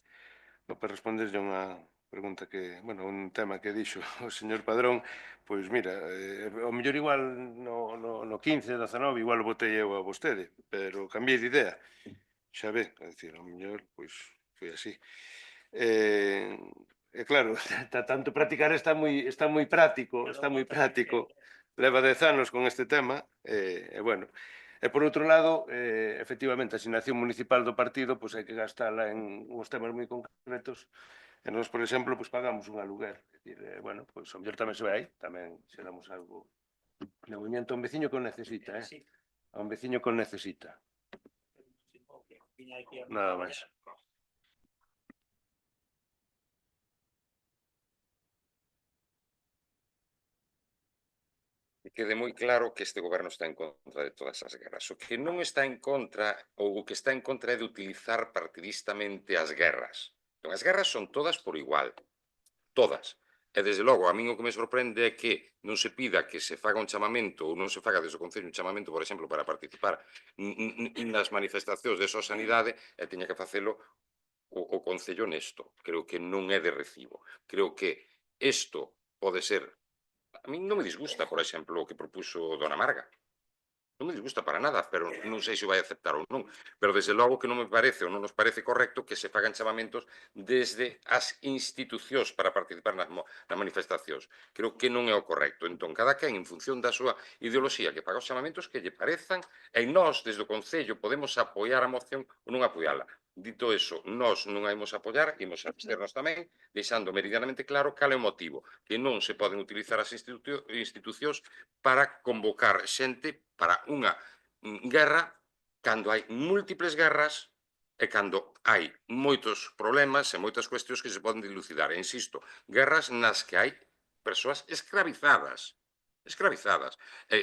K: Para responderlle unha pregunta que, bueno, un tema que dixo o señor Padrón, pois mira, ao mellor igual no 15, 19, igual o votei eu a vostede, pero cambiei de idea. Xa ve, é dicir, ao mellor, pois, foi así. E claro, tanto practicar está moi práctico, leva 10 anos con este tema, e bueno, e por outro lado, efectivamente, a asignación municipal do partido pois hai que gastala en uns temas moi concretos, e nós, por exemplo, pois pagamos un aluguer, é dicir, bueno, pois ao mellor tamén se vai, tamén se damos algo de movimento a un veciño que o necesita, a un veciño que o necesita. Nada máis.
B: Quede moi claro que este goberno está en contra de todas as guerras. O que non está en contra, ou o que está en contra é de utilizar partidistamente as guerras. Entón, as guerras son todas por igual. Todas. E, desde logo, a min o que me sorprende é que non se pida que se faga un chamamento ou non se faga desde o Concello un chamamento, por exemplo, para participar nas manifestacións de súa sanidade e teña que facelo o Concello nesto. Creo que non é de recibo. Creo que isto pode ser. A min non me disgusta, por exemplo, o que propuso Dona Marga. Non me disgusta para nada, pero non sei se o vai aceptar ou non. Pero, desde logo, que non me parece ou non nos parece correcto que se fagan chamamentos desde as institucións para participar nas manifestacións. Creo que non é o correcto. Entón, cada quen, en función da súa ideoloxía, que faga os chamamentos que lle parezan, e nós, desde o Concello, podemos apoiar a moción ou non apoiala. Dito eso, nós non a imos apoiar, imos absternos tamén, deixando meridianamente claro cal é o motivo, que non se poden utilizar as institucións para convocar xente para unha guerra cando hai múltiples guerras e cando hai moitos problemas e moitas cuestións que se poden dilucidar. E insisto, guerras nas que hai persoas escravizadas.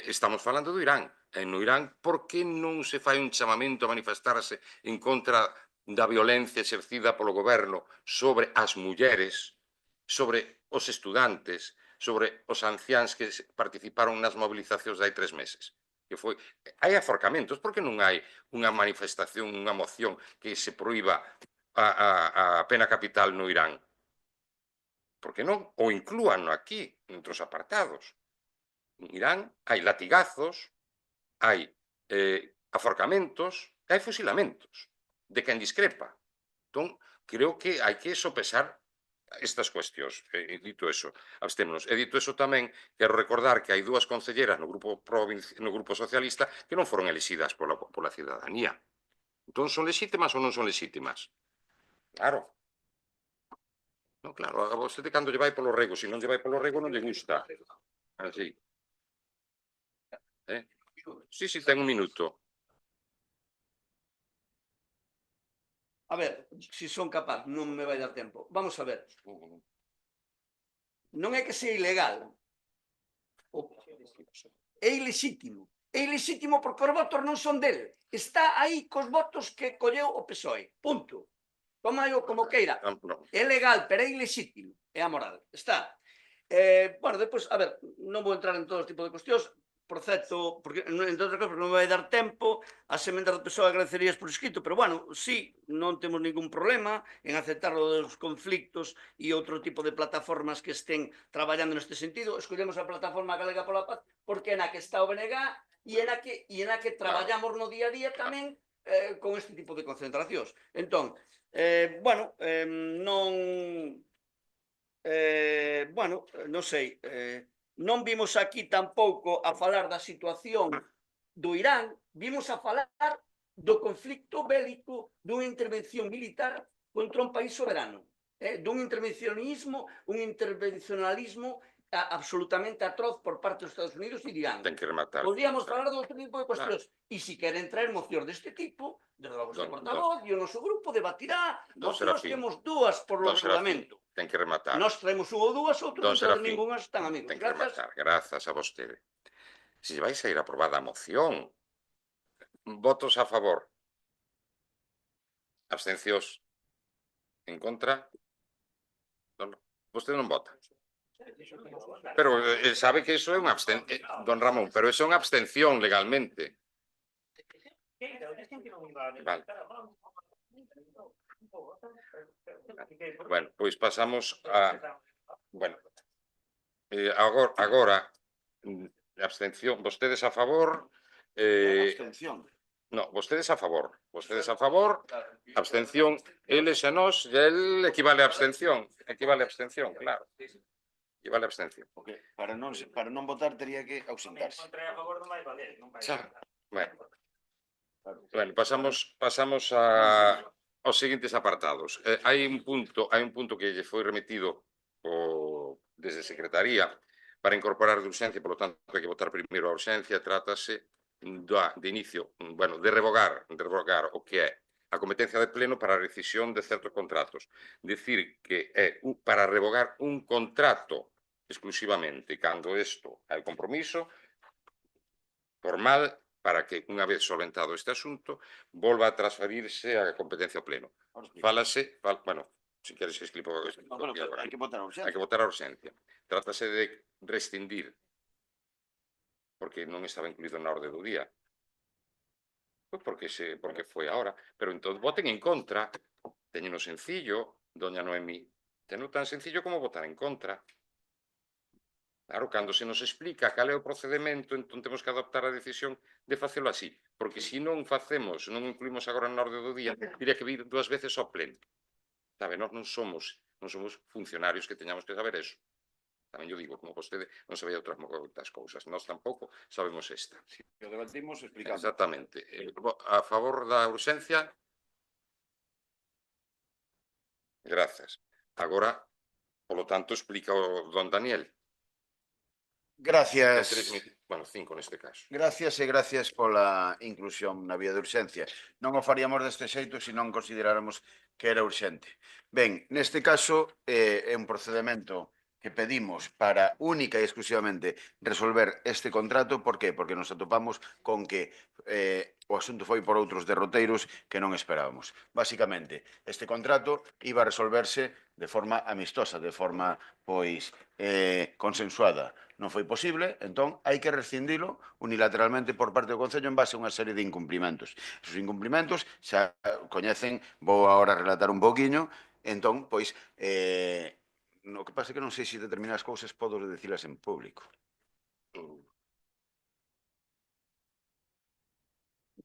B: Estamos falando do Irán. E no Irán, por que non se fai un chamamento a manifestarse en contra da violencia exercida polo goberno sobre as mulleres, sobre os estudantes, sobre os anciáns que participaron nas mobilizacións de hai 3 meses? Que foi, hai aforcamentos, por que non hai unha manifestación, unha moción que se proíba a pena capital no Irán? por que non? Ou inclúanno aquí, entre os apartados. En Irán hai latigazos, hai aforcamentos, hai fusilamentos de quen discrepa. Entón, creo que hai que sopesar estas cuestións. Dito eso, abstémonos. E dito eso tamén, quero recordar que hai dúas concelleras no grupo socialista que non foron elixidas pola cidadanía. Entón, son lexítimas ou non son lexítimas? Claro. Non, claro, a vostede cando lle vai polo rego, se non lle vai polo rego non lle gusta. Así. Sí, ten un minuto.
D: A ver, se son capaz, non me vai dar tempo. Vamos a ver. Non é que sea ilegal. É ilexítimo. É ilexítimo porque os votos non son del. Está aí cos votos que colleu o PSOE. Punto. Tómalo como queira. É legal, pero é ilexítimo. É amoral. Está. Bueno, depois, a ver, non vou entrar en todo tipo de cuestións. Por certo, porque, entre outras cosas, non me vai dar tempo, as emendas do PSOE agradecerías por escrito, pero, bueno, sí, non temos ningún problema en aceptar os conflictos e outro tipo de plataformas que estén traballando neste sentido. Escollemos a Plataforma Galega pola Paz porque é na que está o BNG e é na que traballamos no día a día tamén con este tipo de concentracións. Entón, bueno, non... Bueno, non sei... Non vimos aquí tampouco a falar da situación do Irán, vimos a falar do conflicto bélico dunha intervención militar contra un país soberano, dun intervencionismo, un intervencionalismo absolutamente atroz por parte dos Estados Unidos e de Irán.
B: Ten que rematar.
D: Podríamos falar de outro tipo de cuestións. E se queren traer mocións deste tipo, desde logo este portavoz e o noso grupo debatirá mocións, temos dúas por lo regulamento.
B: Ten que rematar.
D: Nós traemos unha ou dúas, outros non traemos ningunhas, están amigos.
B: Ten que rematar, grazas a vostede. Se vais a ir aprobada a moción, votos a favor, abstencións, en contra, vostede non vota. Pero sabe que iso é unha abstención, don Ramón, pero iso é unha abstención legalmente. Vale. Bueno, pois pasamos a... Bueno, agora, abstención, vostedes a favor...
A: Abstención.
B: No, vostedes a favor, abstención, eles e nós, e el equivale a abstención, claro. Equivale a abstención.
A: Porque para non votar teria que ausentarse.
B: Bueno, pasamos aos seguintes apartados. Hai un punto que lle foi remitido desde Secretaría para incorporar de urxencia, polo tanto, hai que votar primeiro a urxencia, trátase de inicio, bueno, de revogar o que é a competencia de pleno para a rescisión de certos contratos. Dicir que é para revogar un contrato exclusivamente, cando isto é o compromiso formal para que, unha vez solventado este asunto, volva a transferirse a competencia pleno. Fálase, bueno, se queres que explico...
A: Hai que votar a urxencia.
B: Hai que votar a urxencia. Trátase de rescindir, porque non estaba incluído na orde do día. Pois porque foi agora. Pero entón voten en contra. Teñeno sencillo, doña Noemí. Teñeno tan sencillo como votar en contra. Claro, cando se nos explica cal é o procedimento, entón temos que adoptar a decisión de facelo así. Porque se non facemos, non incluímos agora na orde do día, diría que vir 2 veces ao pleno. Sabe, nós non somos funcionarios que teñamos que saber eso. Tamén yo digo, como vostede non sabía outras cousas, nós tampouco sabemos esta.
A: Si o debatimos, explicamos.
B: Exactamente. A favor da urxencia? Grazas. Agora, polo tanto, explica o don Daniel.
A: Gracias.
B: Bueno, 5 neste caso.
A: Gracias e gracias pola inclusión na vía de urxencia. Non o faríamos deste xeito se non consideráramos que era urxente. Ben, neste caso é un procedimento que pedimos para única e exclusivamente resolver este contrato. Por qué? Porque nos atopamos con que o asunto foi por outros derroteiros que non esperábamos. Básicamente, este contrato iba a resolverse de forma amistosa, de forma, pois, consensuada. Non foi posible, entón, hai que rescindilo unilateralmente por parte do Concello en base a unha serie de incumplimentos. Esos incumplimentos xa coñecen, vou agora relatar un poquinho, entón, pois, No que pasa é que non sei se determinadas cousas podo dicilas en público.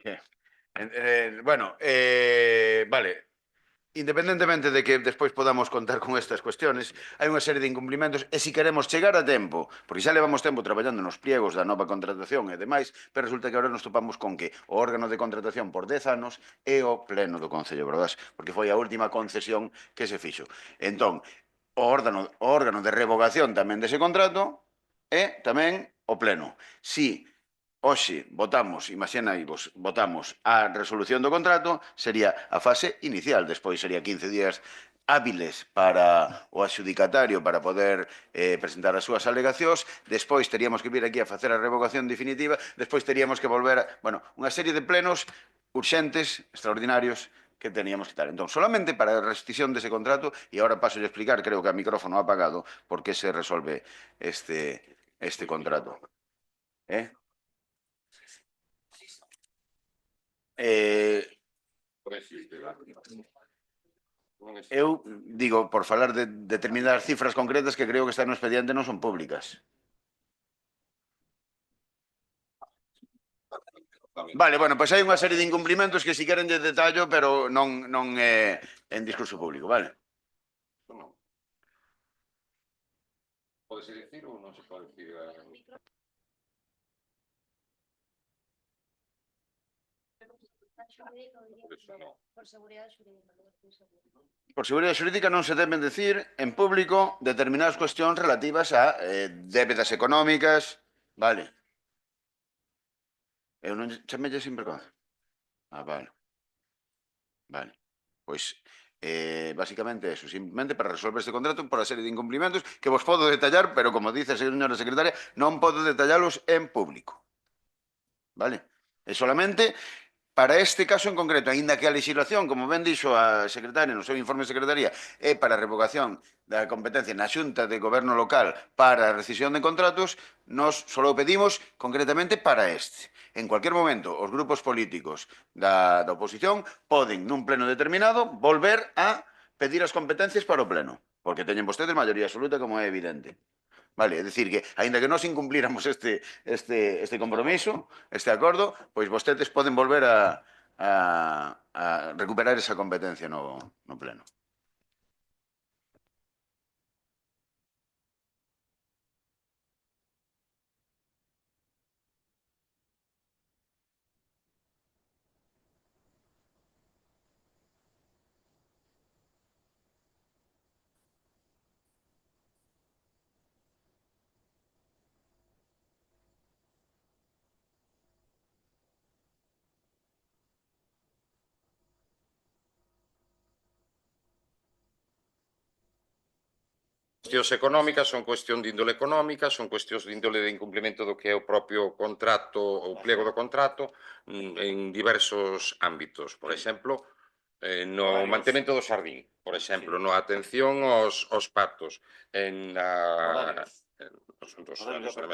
A: Que? Bueno, vale. Independentemente de que despois podamos contar con estas cuestiones, hai unha serie de incumplimentos e se queremos chegar a tempo, porque xa levamos tempo traballando nos pliegos da nova contratación e demais, pero resulta que agora nos topamos con que o órgano de contratación por 10 anos é o pleno do Concello, verdad? Porque foi a última concesión que se fixo. Entón, o órgano de revogación tamén dese contrato é tamén o pleno. Si hoxe votamos, imaxinaivos, votamos a resolución do contrato, sería a fase inicial, despois sería 15 días hábiles para o adxudicatario para poder presentar as súas alegacións, despois teríamos que vir aquí a facer a revocación definitiva, despois teríamos que volver a... Bueno, unha serie de plenos urxentes, extraordinarios, que teníamos que dar. Entón, solamente para a rescisión dese contrato, e agora paso a explicar, creo que a micrófono apagado, por que se resolve este contrato. Eu digo, por falar de determinadas cifras concretas que creo que están no expediente non son públicas. Vale, bueno, pois hai unha serie de incumplimentos que si queren de detallo, pero non en discurso público, vale?
B: Podese dicir ou non se pode dicir?
A: Por seguridade xurídica non se deben decir en público determinadas cuestións relativas a débedas económicas, vale? Eu non chamelle sempre con... vale. Vale. Pois, basicamente eso, simplemente para resolver este contrato por a serie de incumplimentos que vos podo detallar, pero como dice a señora secretaria, non podo detallalos en público. Vale? É solamente para este caso en concreto, aínda que a legislación, como ben dixo a secretaria no seu informe de secretaría, é para a revocación da competencia na Xunta de Goberno Local para a rescisión de contratos, nos só o pedimos concretamente para este. En cualquier momento, os grupos políticos da oposición poden, nun pleno determinado, volver a pedir as competencias para o pleno, porque teñen vostedes maioría absoluta, como é evidente. Vale, é dicir que, aínda que nós incumplíramos este compromiso, este acordo, pois vostedes poden volver a recuperar esa competencia no pleno.
B: Cuestións económicas son cuestión de índole económica, son cuestións de índole de incumplimento do que é o propio contrato ou pliego do contrato en diversos ámbitos. Por exemplo, no mantemento do xardín, por exemplo, no atención aos patos, en os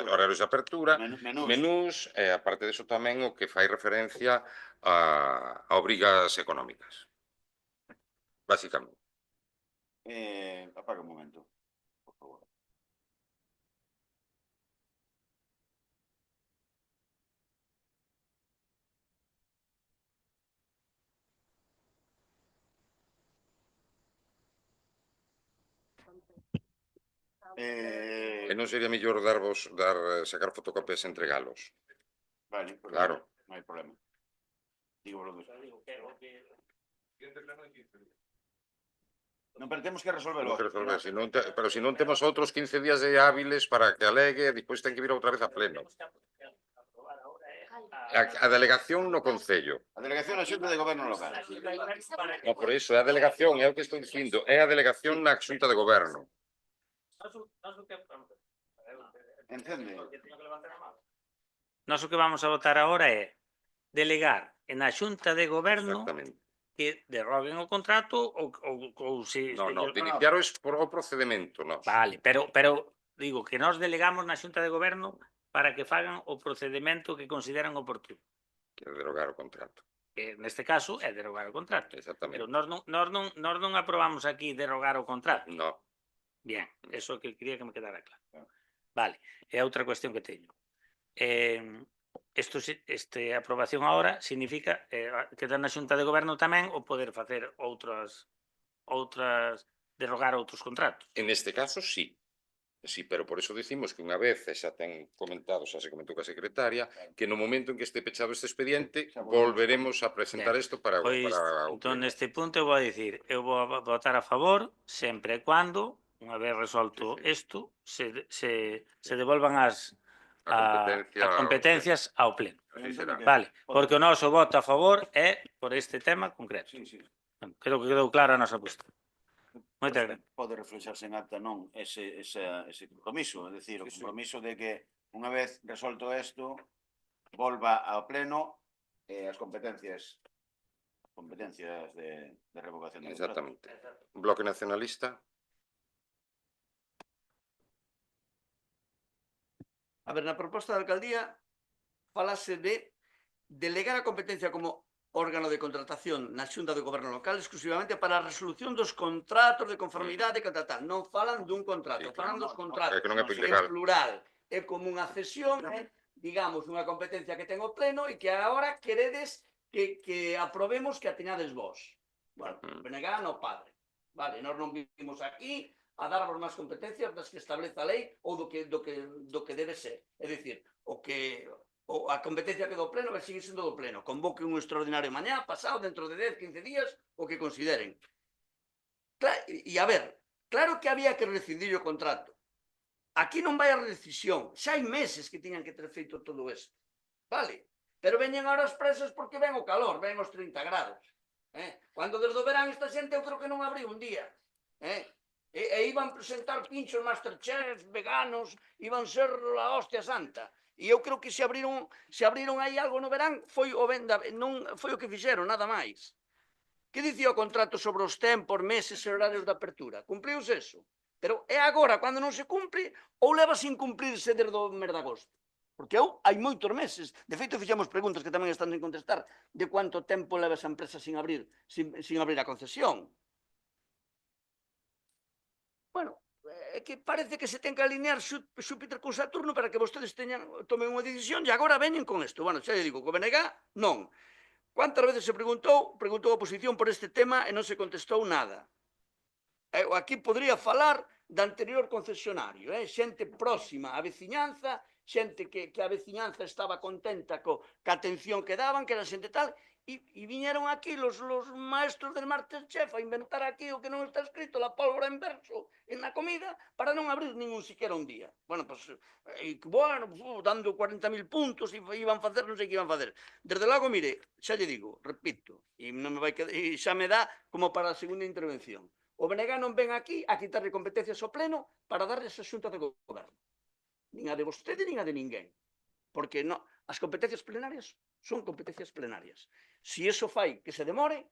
B: horarios de apertura, menús, e aparte disso tamén o que fai referencia a obrigas económicas. Básicamente.
A: Apaga un momento.
B: E non sería mellor sacar fotocopias e entregalos?
A: Vale,
B: claro.
A: Non hai problema. Digo lo dos. Non, pero temos que resolverlo.
B: Pero se non temos outros 15 días de hábiles para que alegue, e depois ten que vir outra vez a pleno. A delegación no Concello.
A: A delegación na Xunta de Goberno Local.
B: Non, por iso, é a delegación, é o que estou dicindo, é a delegación na Xunta de Goberno.
A: Entende?
C: Nós o que vamos a votar agora é delegar na Xunta de Goberno que derroguen o contrato ou se...
B: Non, iniciar o procedimento.
C: Vale, pero digo que nós delegamos na Xunta de Goberno para que fagan o procedimento que consideran oportuno.
B: Que é derogar o contrato.
C: Que neste caso é derogar o contrato.
B: Exactamente.
C: Pero nós non aprobamos aquí derogar o contrato.
B: Non.
C: Bien, eso que quería que me quedara claro. Vale, e outra cuestión que teño. Esta aprobación agora significa que dan na Xunta de Goberno tamén o poder facer outras derrogar outros contratos.
B: En este caso, sí. Sí, pero por eso decimos que unha vez, e xa ten comentado, xa se comentou ca secretaria, que no momento en que este pechado este expediente, volveremos a presentar isto para
C: Pois,
B: o
C: entón,
B: pleno.
C: neste punto eu vou a dicir, eu vou a votar a favor sempre e cando, unha vez resolto isto, se devolvan as competencias ao pleno.
B: Así será.
C: Vale, porque o noso voto a favor é por este tema concreto. Creo que quedou clara a nosa postura. Moitas gracias.
A: Pode reflexarse en acta non ese compromiso, é dicir, o compromiso de que unha vez resolto isto volva ao pleno as competencias de revocación de contrato.
B: Exactamente. Bloque Nacionalista.
D: A ver, na proposta da alcaldía falase de delegar a competencia como órgano de contratación na Xunta de Goberno Local exclusivamente para a resolución dos contratos de conformidade e tal. Non falan dun contrato, falan dos contratos.
B: É que non é
D: En
B: ilegal.
D: plural. É como unha cesión, digamos, unha competencia que ten o pleno e que agora queredes que aprobemos que a teñades vos. Bueno, BNG no padre. Vale, nós non vivimos aquí a darvos máis competencias das que establece a lei ou do que debe ser. É dicir, a competencia que do pleno vai seguir sendo do pleno. Convoque un extraordinario mañá, pasado, dentro de 10, 15 días, o que consideren. E a ver, claro que había que rescindir o contrato. Aquí non vai a rescisión. Xa hai meses que tiñan que ter feito todo isto. Vale? Pero veñen ahora as presas porque ven o calor, ven os 30 grados. Cando desde o verán esta xente eu creo que non abriu un día. E iban presentar pinchos Masterchef, veganos, iban ser a hostia santa. E eu creo que se abriron aí algo no verán, foi o que fixeron, nada máis. Que dicía o contrato sobre os tempos, meses e horarios de apertura? Cumpriuse eso? Pero é agora, cando non se cumpre, ou leva sin cumprirse desde o mes de agosto? Porque hai moitos meses. De feito, fixemos preguntas que tamén están sin contestar de cuánto tempo leva esa empresa sin abrir a concesión. Bueno, é que parece que se ten que alinear Xúpiter con Saturno para que vostedes tomen unha decisión e agora veñen con isto. Bueno, xa lle digo, co BNG non. Quantas veces se preguntou a oposición por este tema e non se contestou nada. Aquí podría falar da anterior concesionario, xente próxima á veciñanza, xente que a veciñanza estaba contenta ca atención que daban, que era xente tal, e viñeron aquí los maestros del Masterchef a inventar aquí o que non está escrito, la pólvora en verso na comida, para non abrir ningún siquiera un día. Bueno, dando 40.000 puntos e iban facer, non sei que iban facer. Desde logo, mire, xa lle digo, repito, e xa me dá como para a segunda intervención. O BNG non ven aquí a quitarle competencias ao pleno para darle esa xunta de goberno. Nin a de vostede, nin a de ninguén. Porque as competencias plenarias son competencias plenarias. Se iso fai que se demore,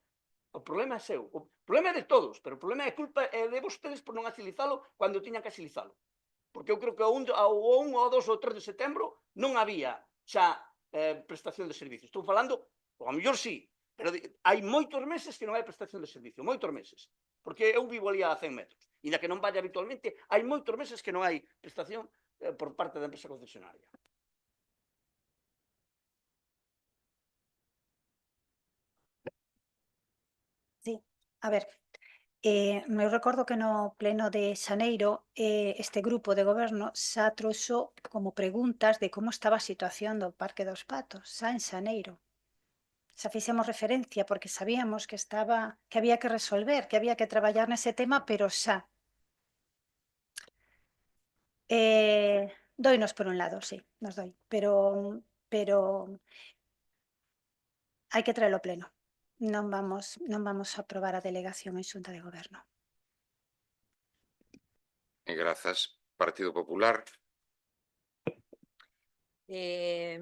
D: o problema é seu. O problema é de todos, pero o problema é culpa de vostedes por non agilizalo cando tiñan que agilizalo. Porque eu creo que ao 1, ao 2 ou 3 de setembro non había xa prestación de servicios. Estou falando, ao mellor sí, pero hai moitos meses que non hai prestación de servicio, moitos meses. Porque eu vivo ali a 100 metros. E na que non vaya habitualmente, hai moitos meses que non hai prestación por parte da empresa concesionaria.
L: Sí, a ver, me recordo que no pleno de xaneiro este grupo de goberno xa trouxo como preguntas de como estaba a situación do Parque dos Patos, xa en xaneiro. Xa fixemos referencia porque sabíamos que había que resolver, que había que traballar nese tema, pero xa. Doinos por un lado, sí, nos doi, pero hai que traelo pleno. Non vamos a aprobar a delegación en Xunta de Goberno.
B: E grazas. Partido Popular.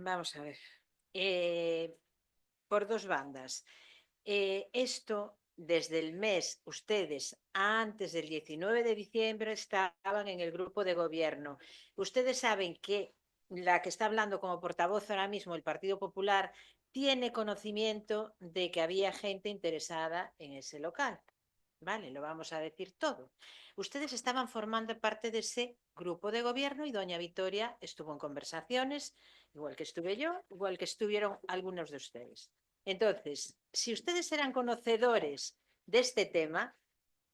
F: Vamos a ver. Por dos bandas. Esto, desde el mes, ustedes, antes del 19 de diciembre, estaban en el grupo de gobierno. Ustedes saben que la que está hablando como portavoz ahora mismo, el Partido Popular, tiene conocimiento de que había gente interesada en ese local. Vale, lo vamos a decir todo. Ustedes estaban formando parte de ese grupo de gobierno y doña Victoria estuvo en conversaciones, igual que estuve yo, igual que estuvieron algunos de ustedes. Entonces, si ustedes eran conocedores de este tema,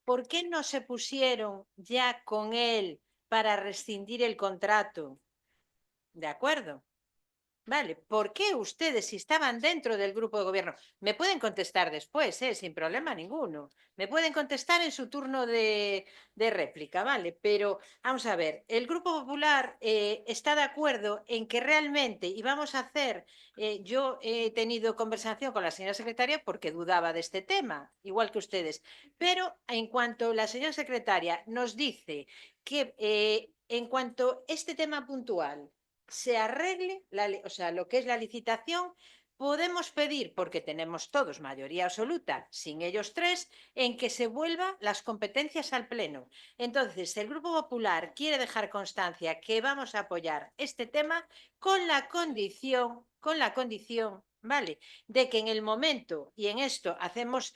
F: ¿por qué no se pusieron ya con él para rescindir el contrato? ¿De acuerdo? Vale, ¿por qué ustedes, si estaban dentro del grupo de gobierno, me pueden contestar después, sin problema ninguno, me pueden contestar en su turno de réplica, ¿vale? Pero vamos a ver, el Grupo Popular está de acuerdo en que realmente, y vamos a hacer, yo he tenido conversación con la señora secretaria porque dudaba de este tema, igual que ustedes, pero en cuanto la señora secretaria nos dice que en cuanto a este tema puntual, se arregle, o sea, lo que es la licitación, podemos pedir, porque tenemos todos mayoría absoluta, sin ellos tres, en que se vuelvan las competencias al Pleno. Entonces, el Grupo Popular quiere dejar constancia que vamos a apoyar este tema con la condición, ¿vale?, de que en el momento, y en esto hacemos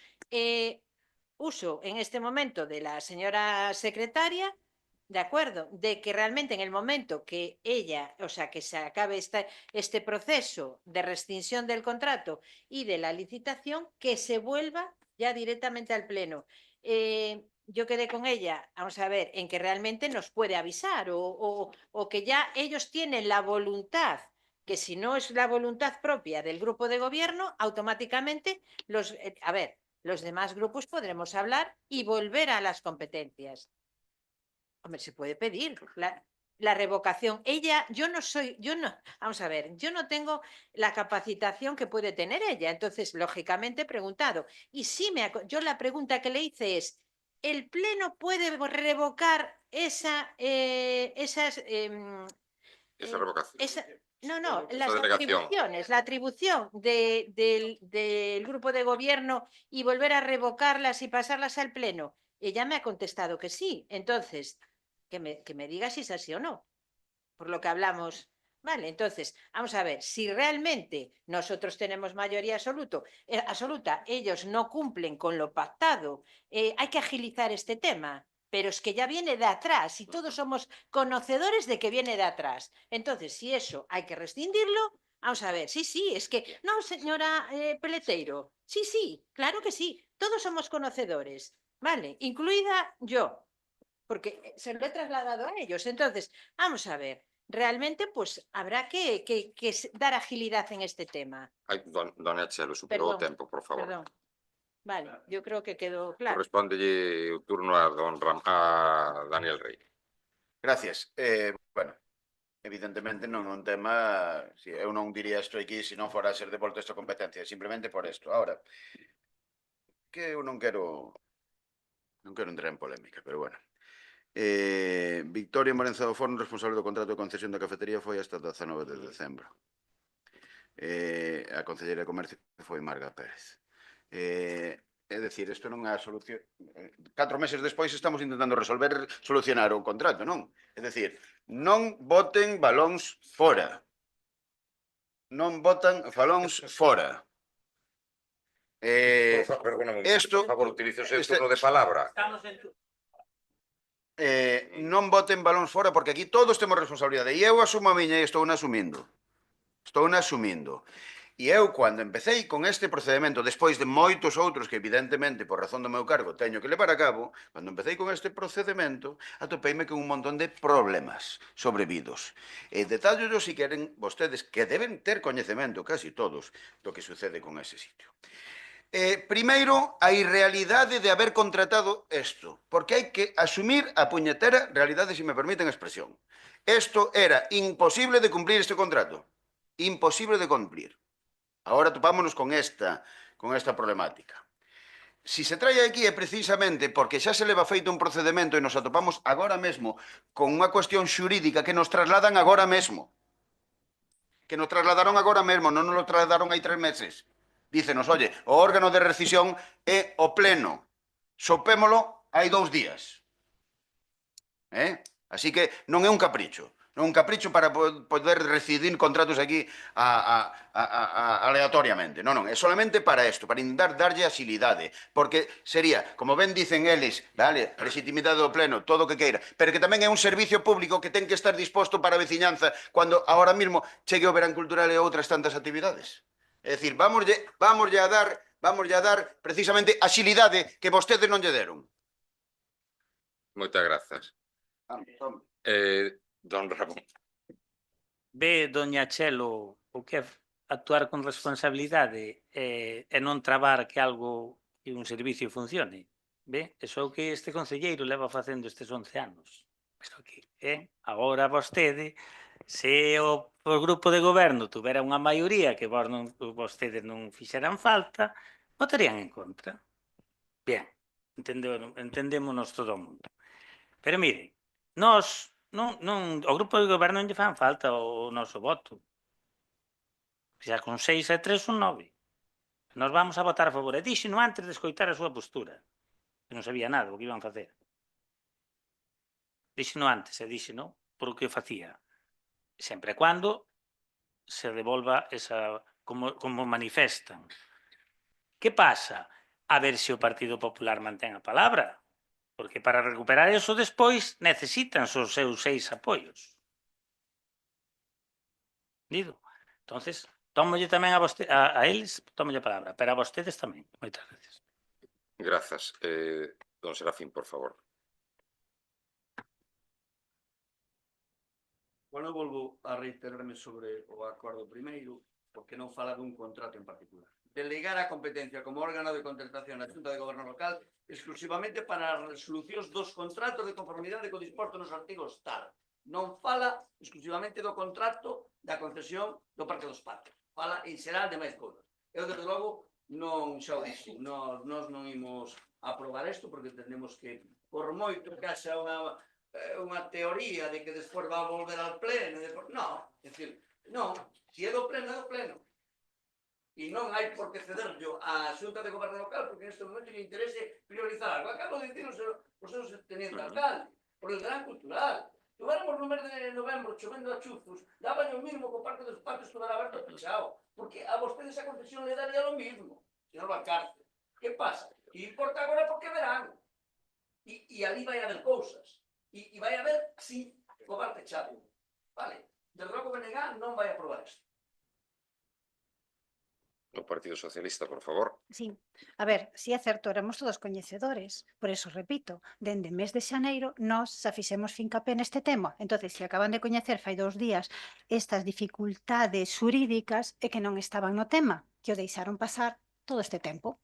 F: uso en este momento de la señora secretaria, ¿de acuerdo? De que realmente en el momento que ella, o sea, que se acabe este proceso de rescisión del contrato y de la licitación, que se vuelva ya directamente al Pleno. Yo quedé con ella, vamos a ver, en que realmente nos puede avisar o que ya ellos tienen la voluntad, que si no es la voluntad propia del grupo de gobierno, automáticamente los demás grupos podremos hablar y volver a las competencias. Hombre, se puede pedir la revocación. Vamos a ver, yo no tengo la capacitación que puede tener ella, entonces, lógicamente, he preguntado. Y sí, yo la pregunta que le hice es, ¿el Pleno puede revocar esa
B: revocación?
F: No,
B: Esa delegación.
F: la atribución del grupo de gobierno y volver a revocarlas y pasarlas al Pleno. Ella me ha contestado que sí. Entonces, que me diga si es así o no, por lo que hablamos. Vale, entonces, vamos a ver, si realmente nosotros tenemos mayoría absoluta, ellos no cumplen con lo pactado, hay que agilizar este tema. Pero es que ya viene de atrás y todos somos conocedores de que viene de atrás. Entonces, si eso hay que rescindirlo, vamos a ver, sí, es que, no, señora Peleteiro, sí, claro que sí, todos somos conocedores, ¿vale? Incluida yo, porque se lo he trasladado a ellos. Entonces, vamos a ver, realmente pues habrá que dar agilidad en este tema.
B: Ai, dona Chelo, superou o tempo, por favor.
F: Perdón. Vale, yo creo que quedó claro.
B: Correspóndelle o turno a Daniel Rey.
A: Gracias. Bueno, evidentemente non é un tema, eu non diría isto aquí se non fora a ser devolto esta competencia, simplemente por isto. Ahora, que eu non quero entrar en polémica, pero bueno. Victoria Morenzado Forno, responsable do contrato de concesión da cafetería, foi hasta 19 de decembro. A concelleira de Comercio foi Marga Pérez. É dicir, isto non é a solución. 4 meses despois estamos intentando solucionar o contrato, non? É dicir, non boten balóns fora. Non botan balóns fora.
B: Perdóname, por favor, utilice o seu turno de palabra.
A: Non boten balóns fora porque aquí todos temos responsabilidade e eu asumo a miña e estou asumindo. E eu, cando empecéi con este procedimento, despois de moitos outros que, evidentemente, por razón do meu cargo, teño que levar a cabo, cando empecéi con este procedimento, atopeime con un montón de problemas sobrevidos. E detallo si queren vostedes, que deben ter coñecemento, casi todos, do que sucede con ese sitio. Primeiro, a irrealidade de haber contratado isto, porque hai que asumir a puñetera realidade, se me permiten a expresión. Isto era imposible de cumplir este contrato. Imposible de cumplir. Ahora topámonos con esta problemática. Si se trae aquí é precisamente porque xa se leva feito un procedimento e nos atopamos agora mesmo con unha cuestión xurídica que nos trasladan agora mesmo. Que nos trasladaron agora mesmo, non nos lo trasladaron hai 3 meses. Dícenos, oye, o órgano de rescisión é o Pleno. Sopémolo hai 2 días. Así que non é un capricho. non un capricho para poder decidir contratos aquí aleatoriamente. Non, é solamente para isto, para intentar darlle agilidade, porque sería, como ben dicen eles, vale, legitimidade do pleno, todo o que queira, pero que tamén é un servicio público que ten que estar disposto para a veciñanza cando ahora mesmo chegue o verán cultural e outras tantas actividades. É dicir, vamoslle a dar precisamente agilidade que vostedes non lle deron.
B: Moitas grazas. Don Ramón.
C: Ve, doña Chelo, o que é actuar con responsabilidade e non trabar que algo, que un servicio funcione. Ve, eso é o que este concelleiro leva facendo estes 11 anos. Pero que, agora vostede, se o grupo de goberno tuvera unha maioría que vostedes non fixeran falta, votarían en contra. Bien, entendémonos todo o mundo. Pero mire, nós, o grupo de goberno non lle fan falta o noso voto. Xa con 6 e 3 son 9. Nos vamos a votar a favor. E díxeno antes de escoitar a súa postura. Que non sabía nada o que iban facer. Díxeno antes e díxeno por o que facía. Sempre e cando se devolva esa, como manifestan. Que pasa? A ver se o Partido Popular mantén a palabra. Porque para recuperar eso despois necesitan os seus 6 apoios. Dido? Entonces, tómolle tamén a eles, tómolle a palabra, pero a vostedes tamén. Moitas gracias.
B: Grazas. Don Serafín, por favor.
D: Bueno, volvo a reiterarme sobre o acordo primeiro, porque non fala dun contrato en particular. Delegar a competencia como órgano de contratación na Xunta de Goberno Local exclusivamente para as resolucións dos contratos de conformidade co disposto nos artigos tal. Non fala exclusivamente do contrato da concesión do Parque dos Patos. Fala en xeral de máis cousas. Eu, desde logo, non xa o dixo. Nós non imos aprobar isto porque entendemos que, por moito que haxa unha teoría de que despois va a volver ao pleno, non, é dicir, non, se é do pleno, é do pleno. E non hai por que cederllo á Xunta de Goberno Local porque neste momento lle interese priorizar algo. Acabo de dicir o seu teniente alcalde, por el gran cultural. Tuveramos no mes de novembro chovendo a chuzos, daban o mismo que o Parque dos Patos estuvera aberto pechado, porque a vostedes a concesión le daría lo mismo, señor Valcárcel. Que pasa? Que importa agora porque verán. E ali vai haber cousas. E vai haber, sí, o bar pechado. Vale? Desde logo BNG non vai aprobar isto.
B: O Partido Socialista, por favor.
L: Sí, a ver, si é certo, éramos todos coñecedores, por eso repito, dende mes de xaneiro nós xa fixemos fincapé neste tema. Entonces, se acaban de coñecer fai 2 días estas dificultades xurídicas é que non estaban no tema, que o deixaron pasar todo este tempo.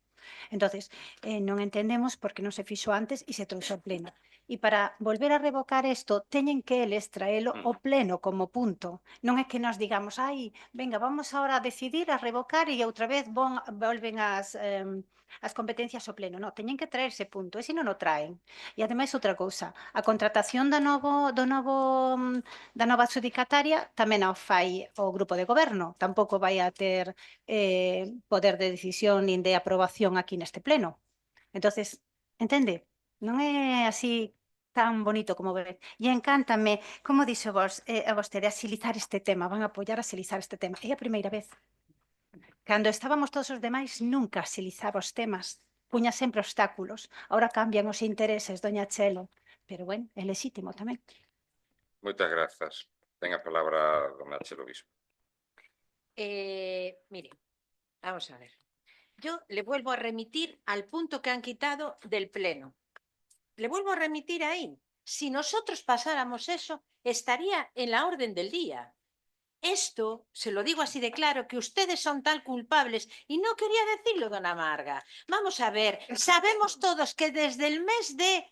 L: Entonces, non entendemos por que non se fixo antes e se trouxe ao pleno. E para volver a revocar isto, teñen que eles traelo ao pleno como punto. Non é que nos digamos, ai, venga, vamos ahora a decidir a revocar e outra vez volven as competencias ao pleno. Non, teñen que traer ese punto, e se non o traen. E ademais outra cousa, a contratación da nova adxudicataria tamén o fai o grupo de goberno. Tampouco vai a ter poder de decisión nin de aprobación aquí neste pleno. Entonces, entende? Non é así tan bonito como ver. E encántame, como dixo a vostede, axilizar este tema, van a apoiar axilizar este tema. É a primeira vez. Cando estábamos todos os demais, nunca axilizaba os temas. Puña sempre obstáculos. Ahora cambian os intereses, doña Chelo. Pero, bueno, é lexítimo tamén.
B: Moitas grazas. Ten a palabra dona Chelo Bispo.
F: Mire, vamos a ver. Yo le vuelvo a remitir al punto que han quitado del pleno. Le vuelvo a remitir ahí. Si nosotros pasáramos eso, estaría en la orden del día. Esto, se lo digo así de claro, que ustedes son tan culpables, y no quería decirlo, dona Marga. Vamos a ver, sabemos todos que desde el mes de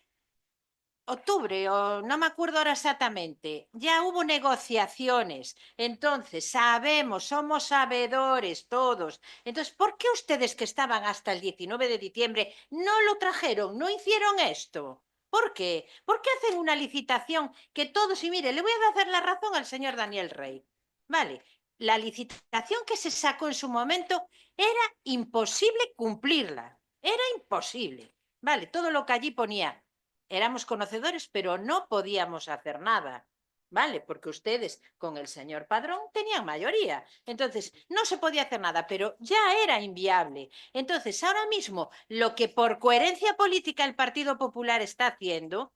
F: octubre, o no me acuerdo ahora exactamente, ya hubo negociaciones. Entonces, sabemos, somos sabedores todos. Entonces, ¿por qué ustedes que estaban hasta el 19 de diciembre no lo trajeron, no hicieron esto? ¿Por qué? ¿Por qué hacen una licitación que todos, y mire, le voy a dar la razón al señor Daniel Rey, ¿vale? La licitación que se sacó en su momento era imposible cumplirla, era imposible, ¿vale? Todo lo que allí ponía. Éramos conocedores, pero no podíamos hacer nada, ¿vale? Porque ustedes con el señor Padrón tenían mayoría. Entonces, no se podía hacer nada, pero ya era inviable. Entonces, ahora mismo, lo que por coherencia política el Partido Popular está haciendo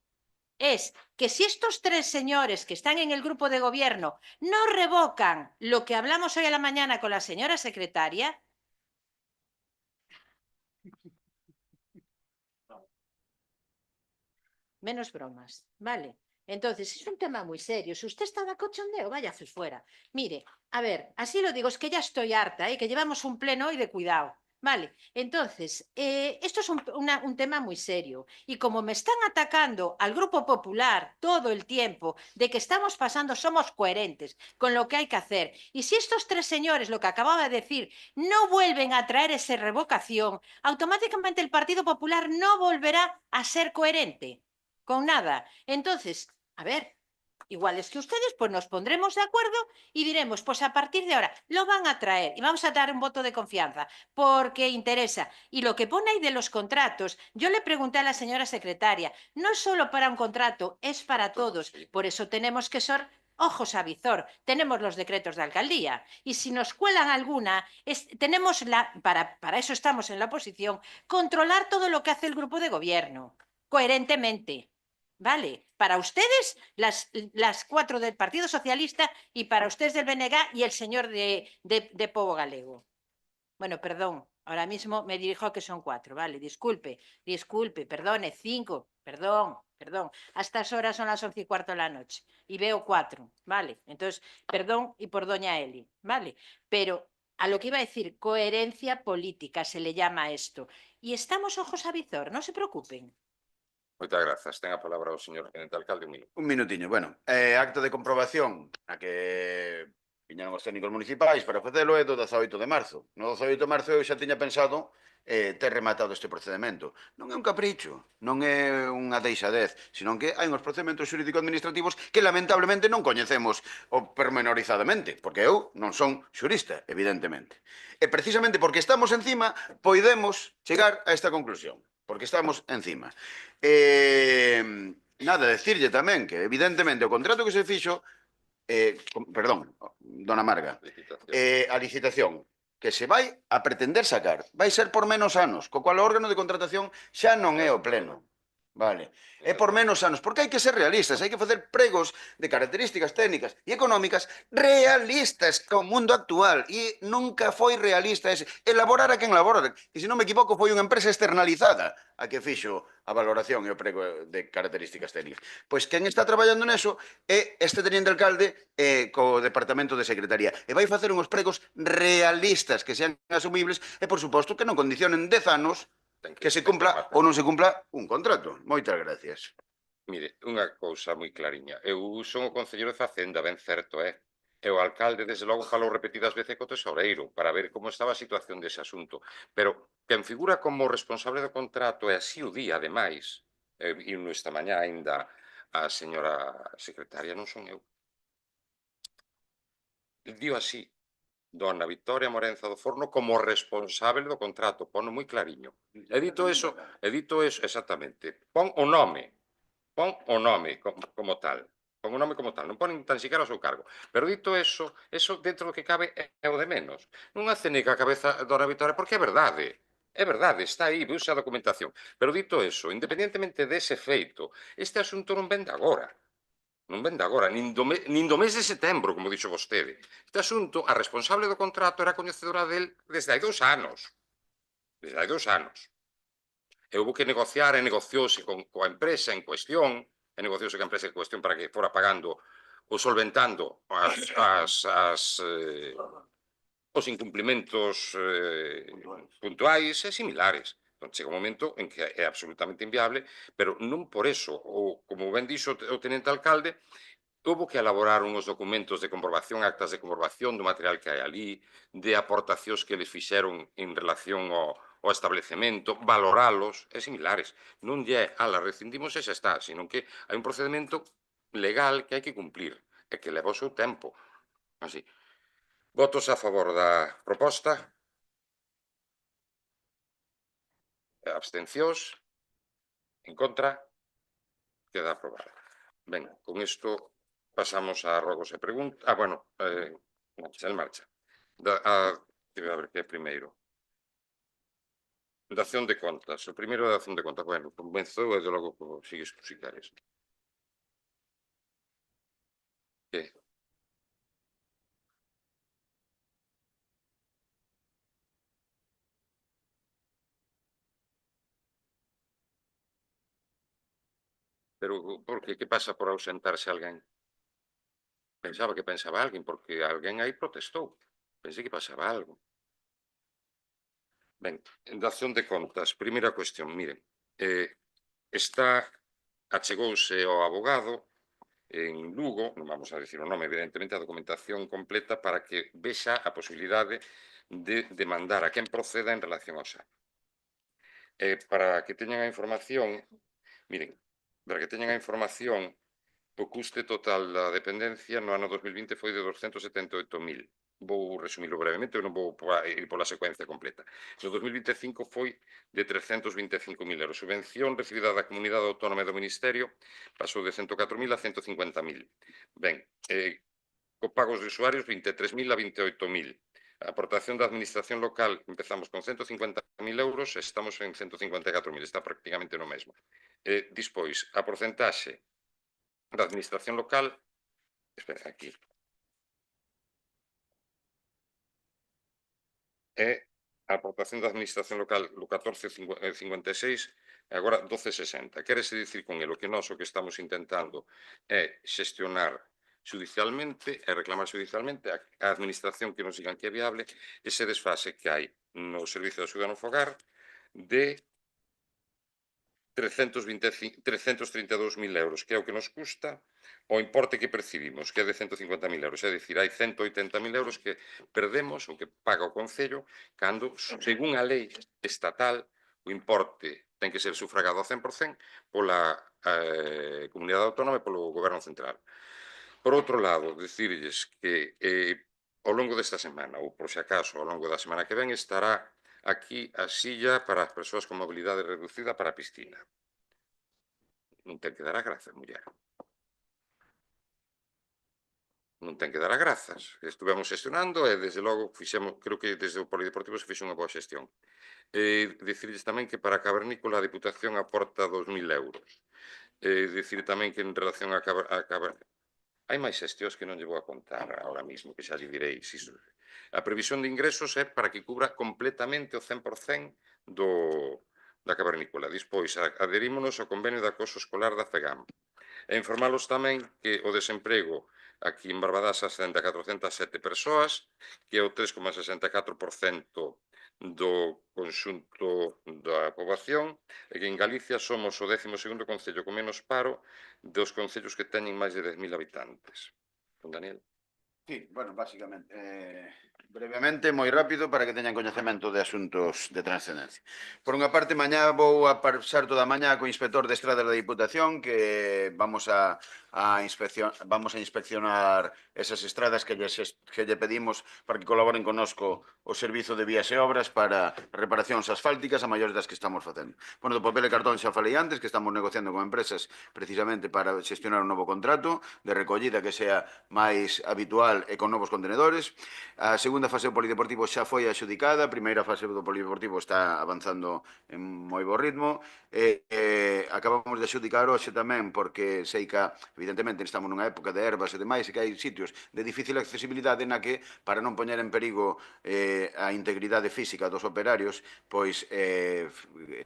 F: es que si estos tres señores que están en el grupo de gobierno no revocan lo que hablamos hoy a la mañana con la señora secretaria, menos bromas, ¿vale? Entonces, es un tema muy serio. Si usted está de cochondeo, váyase fuera. Mire, a ver, así lo digo, es que ya estoy harta, que llevamos un pleno hoy de cuidado. Vale, entonces, esto es un tema muy serio. Y como me están atacando al Grupo Popular todo el tiempo de que estamos pasando, somos coherentes con lo que hay que hacer. Y si estos tres señores, lo que acababa de decir, no vuelven a traer esa revocación, automáticamente el Partido Popular no volverá a ser coherente con nada. Entonces, a ver, igual es que ustedes, pues nos pondremos de acuerdo y diremos, pues a partir de ahora lo van a traer y vamos a dar un voto de confianza porque interesa. Y lo que pone ahí de los contratos, yo le pregunté a la señora secretaria, no es solo para un contrato, es para todos. Por eso tenemos que ser ojos a visor. Tenemos los decretos de alcaldía y si nos cuelan alguna, tenemos para eso estamos en la oposición, controlar todo lo que hace el grupo de gobierno, coherentemente. ¿Vale? Para ustedes, las cuatro del Partido Socialista y para ustedes del BNG y el señor de Pobo Galego. Bueno, perdón, ahora mismo me dirijo a que son cuatro, ¿vale? Disculpe, perdone, 5, perdón. A estas horas son las 11:15 de la noche y veo 4, ¿vale? Entonces, perdón y por doña Eli, ¿vale? Pero a lo que iba a decir, coherencia política se le llama esto. Y estamos ojos a visor, no se preocupen.
B: Moitas grazas. Ten a palabra o señor Tenente Alcalde, un minuto.
A: Un minutiño. Bueno, acto de comprobación a que viñeron os técnicos municipais para facelo é do 18 de marzo. No 18 de marzo eu xa tiña pensado ter rematado este procedimento. Non é un capricho, non é unha deixadez, senón que hai uns procedementos xurídico-administrativos que lamentablemente non coñecemos o pormenorizadamente, porque eu non son xurista, evidentemente. E precisamente porque estamos encima, podemos chegar a esta conclusión, porque estamos encima. Nada, decirlle tamén que, evidentemente, o contrato que se fixo, perdón, dona Marga, a licitación que se vai a pretender sacar vai ser por menos anos, co cual o órgano de contratación xa non é o pleno. Vale. É por menos anos, porque hai que ser realistas, hai que facer pregos de características técnicas e económicas realistas co mundo actual, e nunca foi realista ese. Elaborar a quen elabora, que se non me equivoco foi unha empresa externalizada a que fixo a valoración e o prego de características técnicas. Pois quen está traballando neso é este teniente alcalde co Departamento de Secretaría, e vai facer uns pregos realistas que sean asumibles e, por suposto, que non condicionen 10 anos que se cumpla ou non se cumpla un contrato. Moitas gracias.
B: Mire, unha cousa moi clariña. Eu son o concelleiro de Facenda, ben certo, E o alcalde, desde logo, falou repetidas veces co tesoureiro para ver como estaba a situación dese asunto. Pero quen figura como responsable do contrato, e así o di, ademais, e esta mañá ainda a señora secretaria, non son eu. Dio así, dona Victoria Morenza do Forno como responsable do contrato, pono moi clariño. E dito eso, exactamente, pon o nome como tal. Pon o nome como tal, non ponen tan siquiera o seu cargo. Pero dito eso dentro do que cabe é o de menos. Non hace nica a cabeza dona Victoria, porque é verdade. É verdade, está aí, viuse a documentación. Pero dito eso, independentemente dese feito, este asunto non vende agora. Non vende agora, nin do mes de setembro, como dixo vostede. Este asunto, a responsable do contrato era coñecedora del desde hai 2 anos. Desde hai 2 anos. E houve que negociar e negociouse coa empresa en cuestión, e negociouse coa empresa en cuestión para que fora pagando ou solventando os incumplimentos puntuais e similares. Entón, chega un momento en que é absolutamente inviable, pero non por eso, ou como ben dixo o tenente alcalde, houve que elaborar uns documentos de comprobación, actas de comprobación do material que hai ali, de aportacións que eles fixeron en relación ao establecemento, valoralos e similares. Non lle ala, rescindimos e xa está, sino que hai un procedimento legal que hai que cumplir e que leva o seu tempo. Así. Votos a favor da proposta. Abstencións. En contra. Queda aprobada. Ben, con isto pasamos a rogos e preguntas. Bueno, en marcha. A ver que é primeiro. Dación de contas. O primeiro é dación de contas. Bueno, comenzou e de logo sigues tú si queres. Que? Pero por que pasa por ausentarse alguén? Pensaba que pensaba alguén, porque alguén aí protestou. Pensei que pasaba algo. Ben, en dación de contas, primeira cuestión, miren, achegouse ao abogado en Lugo, non vamos a dicir o nome, evidentemente, a documentación completa para que vexa a posibilidade de demandar a quen proceda en relación ao SAP. Para que teñan a información, miren, para que teñan a información, o custe total da dependencia no ano 2020 foi de 278.000. Vou resumilo brevemente, non vou ir pola secuencia completa. No 2025 foi de 325.000 euros. Subvención recibida da Comunidade Autónoma e do Ministerio pasou de 104.000 a 150.000. Ben, copagos de usuarios 23.000 a 28.000. A aportación da administración local empezamos con 150.000 euros e estamos en 154.000, está prácticamente no mesmo. Dispois, a porcentaxe da administración local, espera, aquí, é a aportación da administración local do 14,56 e agora 12,60. Quérese dicir con el, o que nós o que estamos intentando é xestionar judicialmente e reclamar judicialmente a administración que nos digan que é viable ese desfase que hai no Servicio de Axuda no Fogar de 332.000 euros, que é o que nos custa o importe que percibimos, que é de 150.000 euros. É dicir, hai 180.000 euros que perdemos, ou que paga o Concello, cando, según a lei estatal, o importe ten que ser sufragado ao 100% pola Comunidade Autónoma e polo Goberno Central. Por outro lado, dicirlles que ao longo desta semana, ou por se acaso ao longo da semana que ven, estará aquí a silla para as persoas con mobilidade reducida para a piscina. Non ten que dar as grazas, muller. Non ten que dar as grazas. Estivemos xestionando e, desde logo, creo que desde o Polideportivo se fixe unha boa xestión. Dicirles tamén que para a Cavernícola a Diputación aporta 2.000 euros. Dicir tamén que en relación a Cavernícola hai máis xestións que non lle vou a contar ahora mismo, que xa lle direi. A previsión de ingresos é para que cubra completamente o 100% da Cavernícola. Despois, adherímonos ao convenio de acoso escolar da FEGAM. E informalos tamén que o desemprego aquí en Barbadás ascende a 407 persoas, que é o 3,64% do conxunto da poboación, e que en Galicia somos o 12º concello con menos paro dos concellos que teñen máis de 10.000 habitantes. Don Daniel.
A: Sí, bueno, básicamente, brevemente, moi rápido, para que teñan coñecemento de asuntos de trascendencia. Por unha parte, mañá vou a pasar toda a mañá co inspector de estradas da Diputación, que vamos a inspeccionar esas estradas que lle pedimos para que colaboren connosco o Servizo de Vías e Obras para reparacións asfálticas a maiores das que estamos facendo. Bueno, do papel e cartón xa falei antes, que estamos negociando con empresas precisamente para xestionar un novo contrato de recollida que sea máis habitual e con novos contenedores. A segunda fase do Polideportivo xa foi axudicada, a primeira fase do Polideportivo está avanzando en moi bo ritmo. Acabamos de axudicar hoxe tamén, porque sei que, evidentemente, estamos nunha época de ervas e demais, e que hai sitios de difícil accesibilidade na que, para non poñer en perigo a integridade física dos operarios, pois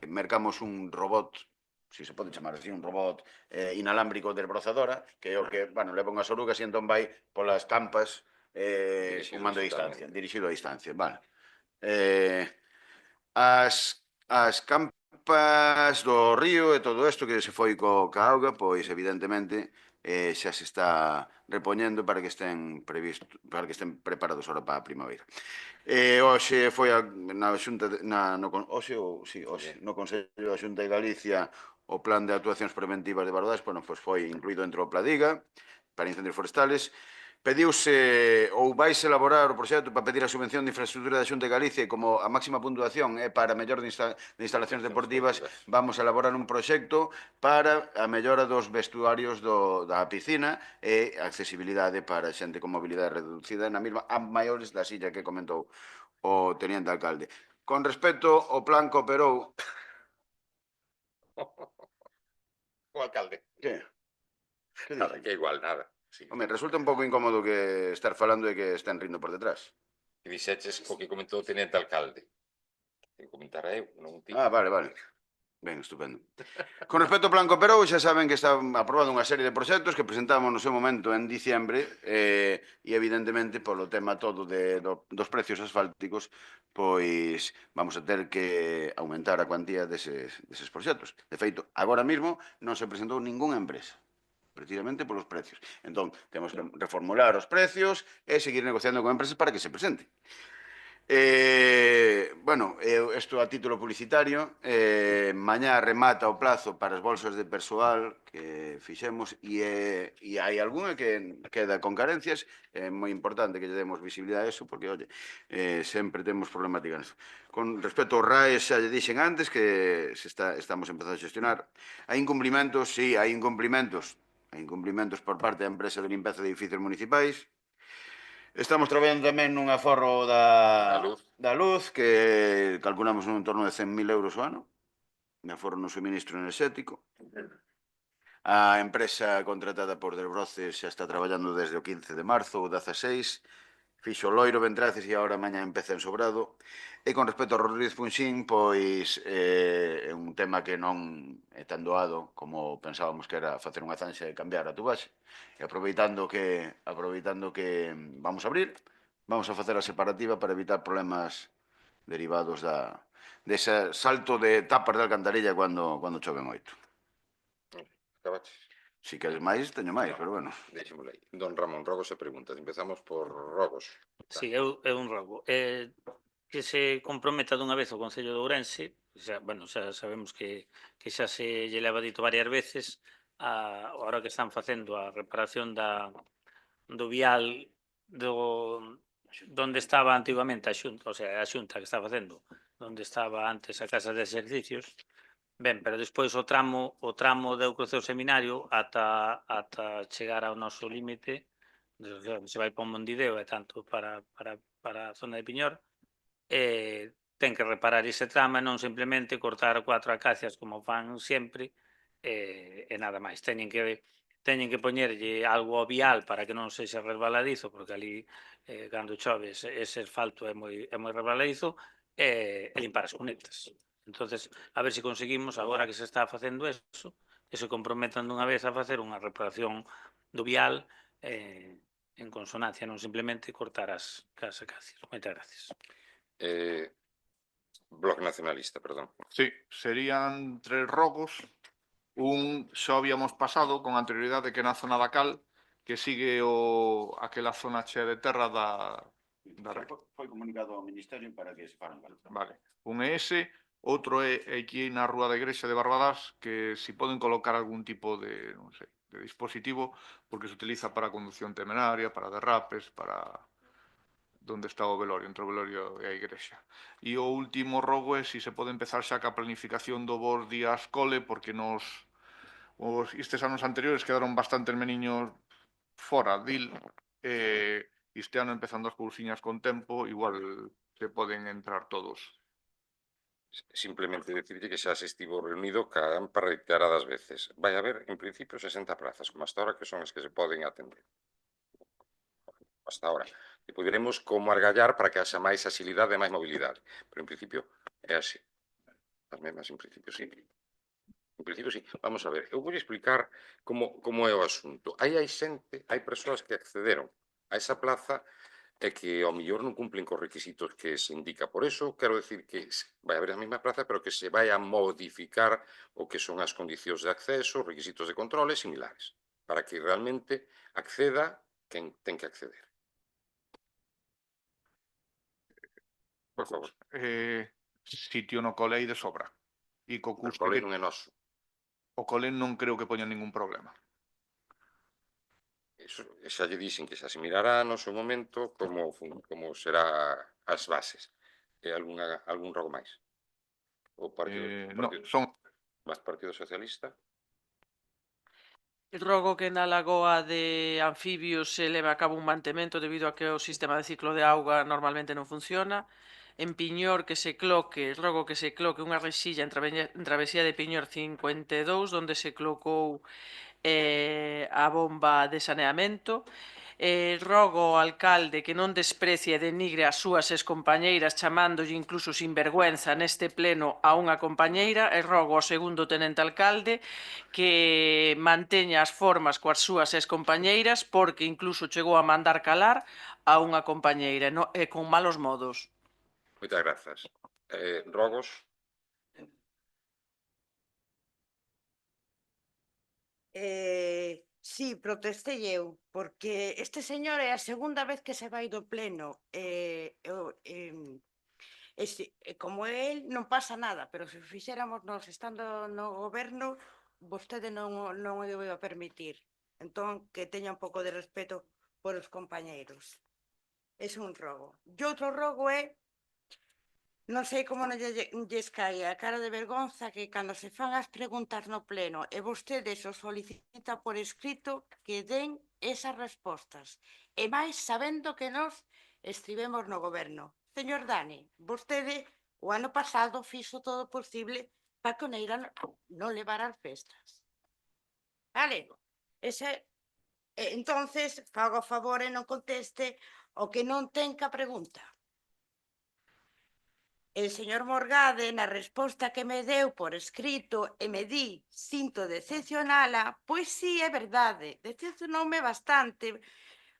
A: mercamos un robot, si se pode chamar así, un robot inalámbrico de desbrozadora, que é o que, bueno, leva unhas orugas e entón vai polas campas un mando a distancia, dirixido a distancia, vale. As campas do río e todo isto que se foi ca auga, pois evidentemente xa se está repoñendo para que estén preparados ahora para a primavera. Hoxe foi no Consello da Xunta de Galicia o Plan de Actuacións Preventivas de Barbadás, bueno, pois foi incluído entre o Pladiga para incendios forestales. Pediuse ou vais elaborar o proxecto para pedir a subvención de infraestructura da Xunta de Galicia e como a máxima puntuación é para a mellor de instalacións deportivas, vamos a elaborar un proxecto para a mellora dos vestuarios da piscina e accesibilidade para xente con mobilidade reducida na mesma a maiores da silla que comentou o teniente alcalde. Con respecto ao plan que operou...
B: O alcalde.
A: Que? Que
B: Nada,
A: dixen?
B: que é igual, nada. Sí.
A: Home, resulta un pouco incómodo que estar falando e que estén rindo por detrás.
B: E dixeches o que comentou o teniente alcalde. Que comentara eu, non ti.
A: Ah, vale. Ben, estupendo. Con respecto ao plan que operou, xa saben que está aprobado unha serie de proxectos que presentamos no seu momento en diciembre e evidentemente polo tema todo dos precios asfálticos pois vamos a ter que aumentar a cuantía deses proxectos. De feito, agora mesmo non se presentou ningunha empresa precisamente polos precios. Entón, temos que reformular os precios e seguir negociando con empresas para que se presenten. Bueno, isto a título publicitario, mañá remata o plazo para as bolsas de persoal que fixemos e hai algunha que queda con carencias, é moi importante que lle demos visibilidade a eso porque, oye, sempre temos problemática nisso. Con respecto aos RAEs, xa lle dixen antes que estamos empezando a xestionar. Hai incumplimentos, sí, hai incumplimentos. Hai incumplimentos por parte da empresa de limpeza de edificios municipais. Estamos traballando tamén nun aforro da luz, que calculamos un torno de 100.000 euros ao ano, de aforro no suministro enerxético. A empresa contratada por Delbroce xa está traballando desde o 15 de marzo, o 16, fixo Loiro, Ventraces e agora mañá empeza en Sobrado. E con respecto ao Rodríguez Funxín, pois é un tema que non é tan doado como pensábamos que era facer unha zanxa e cambiar a tubaxe. E aproveitando que vamos a abrir, vamos a facer a separativa para evitar problemas derivados dese salto de tapas de alcantarilla cando chove moito.
B: Acabaches.
A: Si queres máis, teño máis, pero bueno.
B: Deixémoslo aí. Don Ramón, rogos e preguntas. Empezamos por rogos.
C: Sí, é un rogo. Que se comprometa dunha vez o Concello de Ourense, xa sabemos que xa se lle leva dito varias veces, ahora que están facendo a reparación do vial donde estaba antigamente a Xunta, o sea, a Xunta que está facendo, donde estaba antes a Casa de Exercicios. Ben, pero despois o tramo de Cruceo Seminario ata chegar ao noso límite, se vai para o Mondideo e tanto para a zona de Piñor, ten que reparar ese tramo e non simplemente cortar 4 acacias como fan sempre e nada máis. Teñen que poñerlle algo ao vial para que non sexa resbaladizo, porque ali cando chove ese asfalto é moi resbaladizo, e limpar as cunetas. Entonces, a ver se conseguimos, agora que se está facendo eso, que se comprometan dunha vez a facer unha reparación do vial en consonancia, non simplemente cortar as acacias. Moitas gracias.
B: Bloque Nacionalista, perdón.
J: Sí, serían 3 rogos. Un xa habíamos pasado con anterioridade que na zona da Cal, que sigue aquela zona chea de terra da...
A: Foi comunicado ao Ministerio para que se faran.
J: Vale. Un é ese, outro é aquí na Rúa da Igrexa de Barbadás, que si poden colocar algún tipo de, non sei, de dispositivo, porque se utiliza para conducción temeraria, para derrapes, para donde está o velorio, entre o velorio e a igrexa. E o último rogo é se pode empezar xa ca planificación do vos día escole, porque estes anos anteriores quedaron bastantes meniños fora dil, este ano empezando as cousiñas con tempo, igual se poden entrar todos.
B: Simplemente decirte que xa se estivo reunido ca AMPA reiteradas veces. Vai haber, en principio, 60 plazas, como hasta ahora, que son as que se poden atender. Hasta ahora. E poderemos como argallar para que haxa máis axilidade e máis mobilidade. Pero, en principio, é así. As mesmas, en principio, sí. En principio, sí. Vamos a ver. Eu vou explicar como é o asunto. Hai persoas que accederon a esa plaza e que ao mellor non cumplen cos requisitos que se indica. Por eso, quero decir que vai haber a mesma plaza, pero que se vai a modificar o que son as condicións de acceso, requisitos de controle similares, para que realmente acceda quen ten que acceder. Por favor.
J: Sitio no Colei de sobra. E co custo
B: O Colei non é noso.
J: O Colei non creo que poña ningún problema.
B: Xa lle dixen que xa se mirará no seu momento como será as bases. Algún rogo máis? O
J: No, son
B: Partido Socialista?
E: Rogo que na lagoa de anfibios se leve a cabo un mantemento debido a que o sistema de ciclo de auga normalmente non funciona. En Piñor rogo que se cloque unha rexilla en travesía de Piñor 52 onde se clocou a bomba de saneamento. Rogo ao alcalde que non desprecie e denigre as súas excompañeiras chamándolle incluso sinvergüenza neste pleno a unha compañeira e rogo ao segundo tenente alcalde que manteña as formas coas súas excompañeiras porque incluso chegou a mandar calar a unha compañeira e con malos modos.
B: Moitas grazas. Rogos?
M: Sí, protestei eu, porque este señor é a segunda vez que se vai do pleno. Como el non pasa nada, pero se fixéramos nós estando no goberno, vostede non o iba a permitir. Entón, que teña un pouco de respeto por os compañeiros. É un rogo. E outro rogo é, non sei como non lles cae a cara de vergonza que cando se fan as preguntas no pleno e vostedes o solicita por escrito que den esas respostas. E máis sabendo que nós estivemos no goberno. Señor Dani, vostede o ano pasado fixo todo o posible para que o Neira non levara as festas. Vale? Entonces, fago a favor e non conteste o que non ten que a pregunta. El señor Morgade, na resposta que me deu por escrito e me di, sinto decepcionala, pois sí, é verdade, decepcionoume bastante.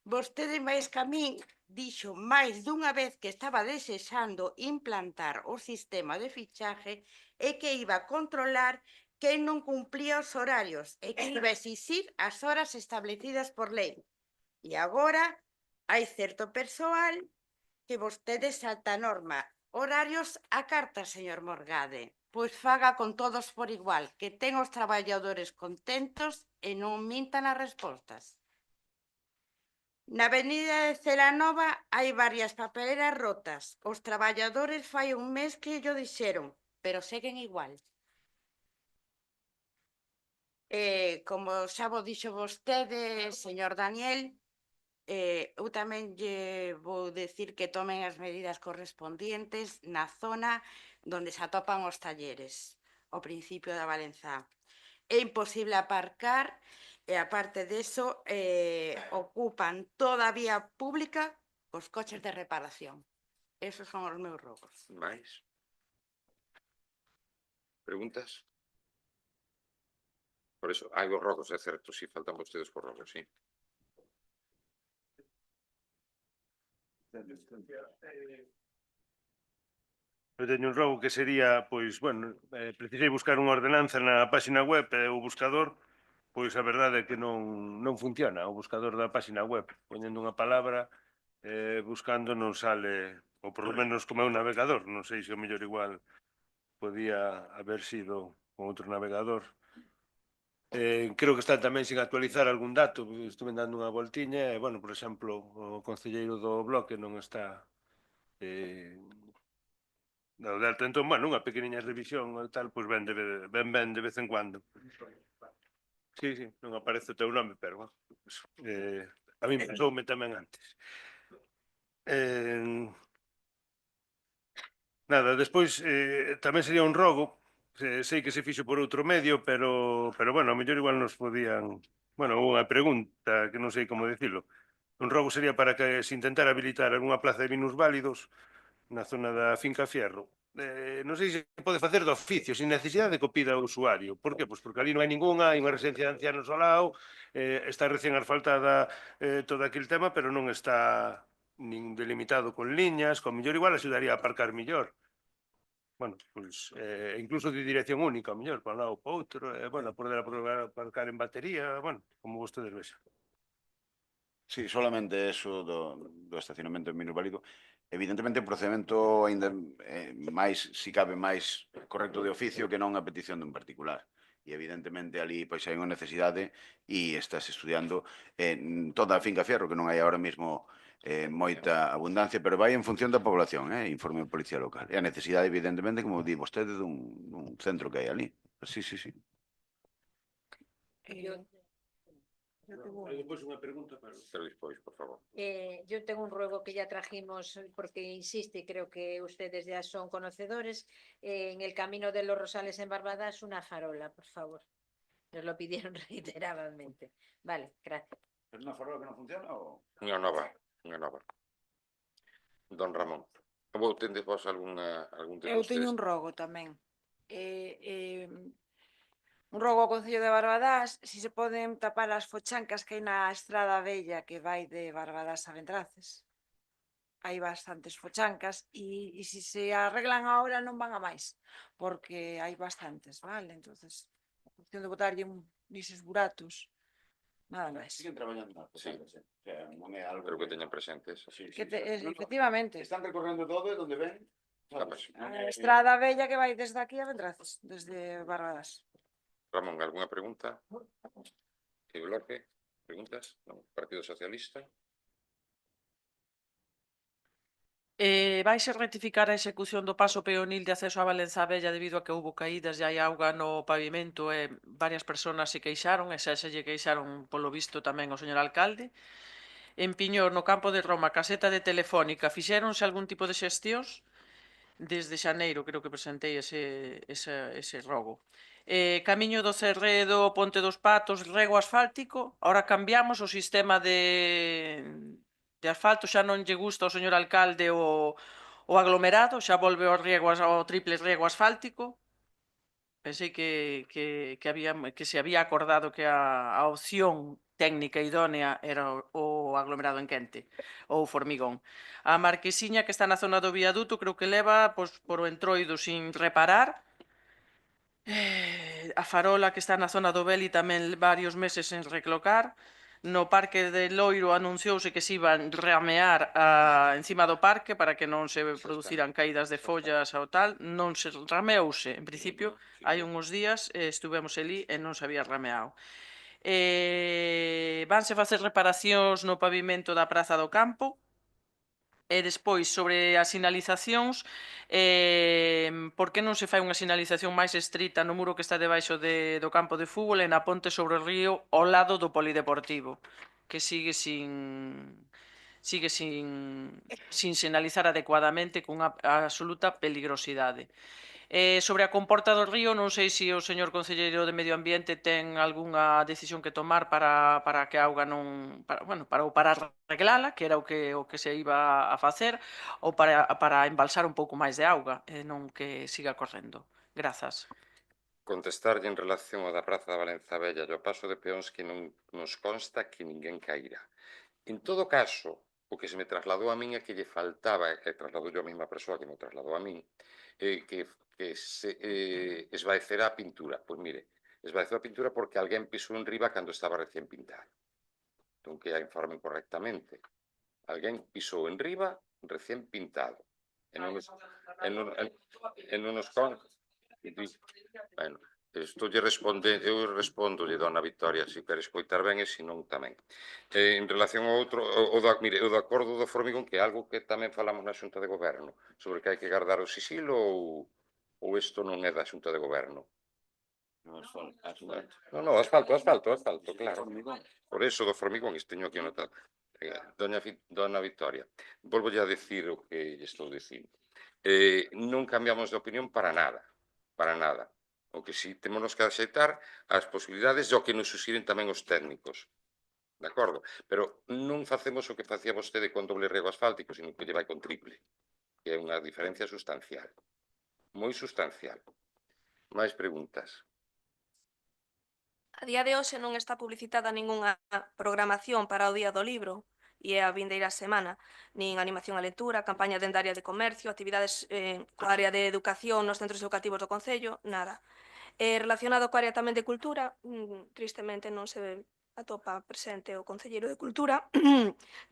M: Vostede máis que a min dixo máis dunha vez que estaba desexando implantar o sistema de fichaje e que iba a controlar que non cumplía os horarios e que iba a exixir as horas establecidas por lei. E agora hai certo persoal que vostede salta a norma. Horarios a carta, señor Morgade. Pois faga con todos por igual, que ten os traballadores contentos e non mintan as respostas. Na avenida de Celanova hai varias papeleras rotas. Os traballadores fai un mes que llo dixeron, pero seguen igual. Como xa vos dixo vostede, señor Daniel, eu tamén lle vou decir que tomen as medidas correspondientes na zona onde se atopan os talleres, ao principio da Valenzá. É imposible aparcar e, aparte deso, ocupan toda a vía pública os coches de reparación. Esos son os meus rogos.
B: Máis? Preguntas? Por eso, hai os rogos, é certo, si faltan vostedes por rogos, si.
K: Eu teño un rogo que sería, pois, bueno, precisei buscar unha ordenanza na páxina web e o buscador, pois a verdade é que non funciona o buscador da páxina web. Poñendo unha palabra, buscando non sale, ou por lo menos como é un navegador, non sei se o mellor igual podía haber sido con outro navegador. Creo que está tamén sin actualizar algún dato, estuve dando unha voltiña e, bueno, por exemplo, o concelleiro do bloque non está dado de alta. Entón, bueno, unha pequeniña revisión e tal, pois ben de vez en cuando. Sí, non aparece o teu nome, pero, bueno, a mí pensoume tamén antes. Nada, despois tamén sería un rogo, sei que se fixo por outro medio, pero bueno, a mellor igual nos podían... Bueno, unha pregunta que non sei como dicilo. Un rogo sería para que se intentara habilitar algunha plaza de minusválidos na zona da Finca Fierro. Non sei se pode facer de oficio, sin necesidade de que o pida o usuario. Por que? Pois porque ali non hai ningunha, hai unha residencia de ancianos ao lado, está recién asfaltada todo aquel tema, pero non está nin delimitado con liñas, con mellor igual axudaría a aparcar millor. Bueno, pois, incluso de dirección única, mellor, para un lado ou para outro, bueno, poder aparcar en batería, bueno, como vostedes vexan.
A: Sí, solamente eso do estacionamento en minusválido. Evidentemente, o procedimento ainda máis, si cabe máis correcto de oficio que non a petición dun particular. E evidentemente ali pois hai unha necesidade e estás estudiando toda a finca Fierro, que non hai ahora mesmo moita abundancia, pero vai en función da población, informe a Policía Local. E a necesidade, evidentemente, como di vostede, dun centro que hai ali. Sí, sí, sí.
K: Hai depois unha pregunta para...
B: Pero despois, por favor.
F: Yo tengo un ruego que ya trajimos porque insiste, creo que ustedes ya son conocedores, en el camino de los Rosales en Barbadas una farola, por favor. Nos lo pidieron reiteradamente. Vale, gracias.
A: É unha farola que non funciona ou...?
B: Unha nova. Don Ramón. Vou tendes vos algún de
H: Eu
B: vostedes?
H: teño un rogo tamén. Un rogo ao Concello de Barbadás, si se poden tapar as fochancas que hai na estrada vella que vai de Barbadás a Ventraces. Hai bastantes fochancas e se se arreglan ahora non van a máis, porque hai bastantes, vale? Entonces, a cuestión de botarlle nises buratos, nada máis.
A: Siguen traballando nas fochancas, non é algo...
B: Pero que teñan presentes.
H: Efectivamente.
A: Están recorrendo todo e onde ven...
H: A estrada vella que vai desde aquí a Ventraces, desde Barbadas.
B: Ramón, algunha pregunta? Que bloque? Preguntas? Non. Partido Socialista?
E: Vaise rectificar a execución do paso peonil de acceso a Valenza Bella debido a que houbo caídas e hai auga no pavimento e varias persoas se queixaron e xa se lle queixaron polo visto tamén ao señor alcalde. En Piñor, no campo de Roma, caseta de Telefónica, fixéronse algún tipo de xestións? Desde xaneiro creo que presentei ese rogo. Camiño do Cerredo, Ponte dos Patos, rego asfáltico. Ahora cambiamos o sistema de asfalto, xa non lle gusta ao señor alcalde o aglomerado, xa volve ao triple rego asfáltico. Pensei que se había acordado que a opción técnica idónea era o aglomerado en quente ou formigón. A marquesiña que está na zona do viaduto creo que leva por o entroido sin reparar. A farola que está na zona do Beli tamén varios meses sen reclocar. No parque de Loiro anunciouse que se iban ramear encima do parque para que non se produciran caídas de follas ou tal. Non se rameouse, en principio, hai uns días estuvemos ali e non se había rameado. Vanse facer reparacións no pavimento da Praza do Campo. E despois, sobre as sinalizacións, por que non se fai unha sinalización máis estrita no muro que está debaixo do campo de fútbol e na ponte sobre o río ao lado do polideportivo, que sigue sin sinalizar adecuadamente cunha absoluta peligrosidade. Sobre a comporta do río, non sei se o señor concelleiro de Medio Ambiente ten algunha decisión que tomar para que a auga non... para arreglala, que era o que se iba a facer, ou para embalsar un pouco máis de auga, e non que siga correndo. Grazas.
B: Contestarlle en relación ao da Praza da Valenza Bella e ao paso de peóns que non nos consta que ninguén caíra. En todo caso, o que se me trasladou a min é que lle faltaba, que trasladou yo a mesma persoa que me trasladou a min, que se esvaecerá a pintura. Pois mire, esvaeceu a pintura porque alguén pisou en riba cando estaba recén pintado. Entón que a informen correctamente. Alguén pisou en riba recén pintado. E non nos consta. Bueno, eu respondolle, dona Victoria, se quere escoitar ben e se non tamén. En relación ao outro, o do acordo do formigón, que é algo que tamén falamos na Xunta de Goberno, sobre que hai que guardar o sisilo ou isto non é da Xunta de Goberno? Non, asfalto, claro. Por eso do formigón, isto teño aquí anotado. Dona Victoria, volvo a decir o que estou dicindo. Non cambiamos de opinión para nada. O que si temos que aceitar as posibilidades do que nos suxiren tamén os técnicos. De acordo? Pero non facemos o que facía vostede con doble rego asfáltico, sino que lle vai con triple. Que é unha diferencia sustancial. Moi sustancial. Máis preguntas?
G: A día de hoxe non está publicitada ningunha programación para o Día do Libro e a vindeira semana, nin animación á lectura, campaña dende área de comercio, actividades coa área de educación nos centros educativos do Concello, nada. Relacionado coa área tamén de cultura, tristemente non se atopa presente o Concelleiro de Cultura.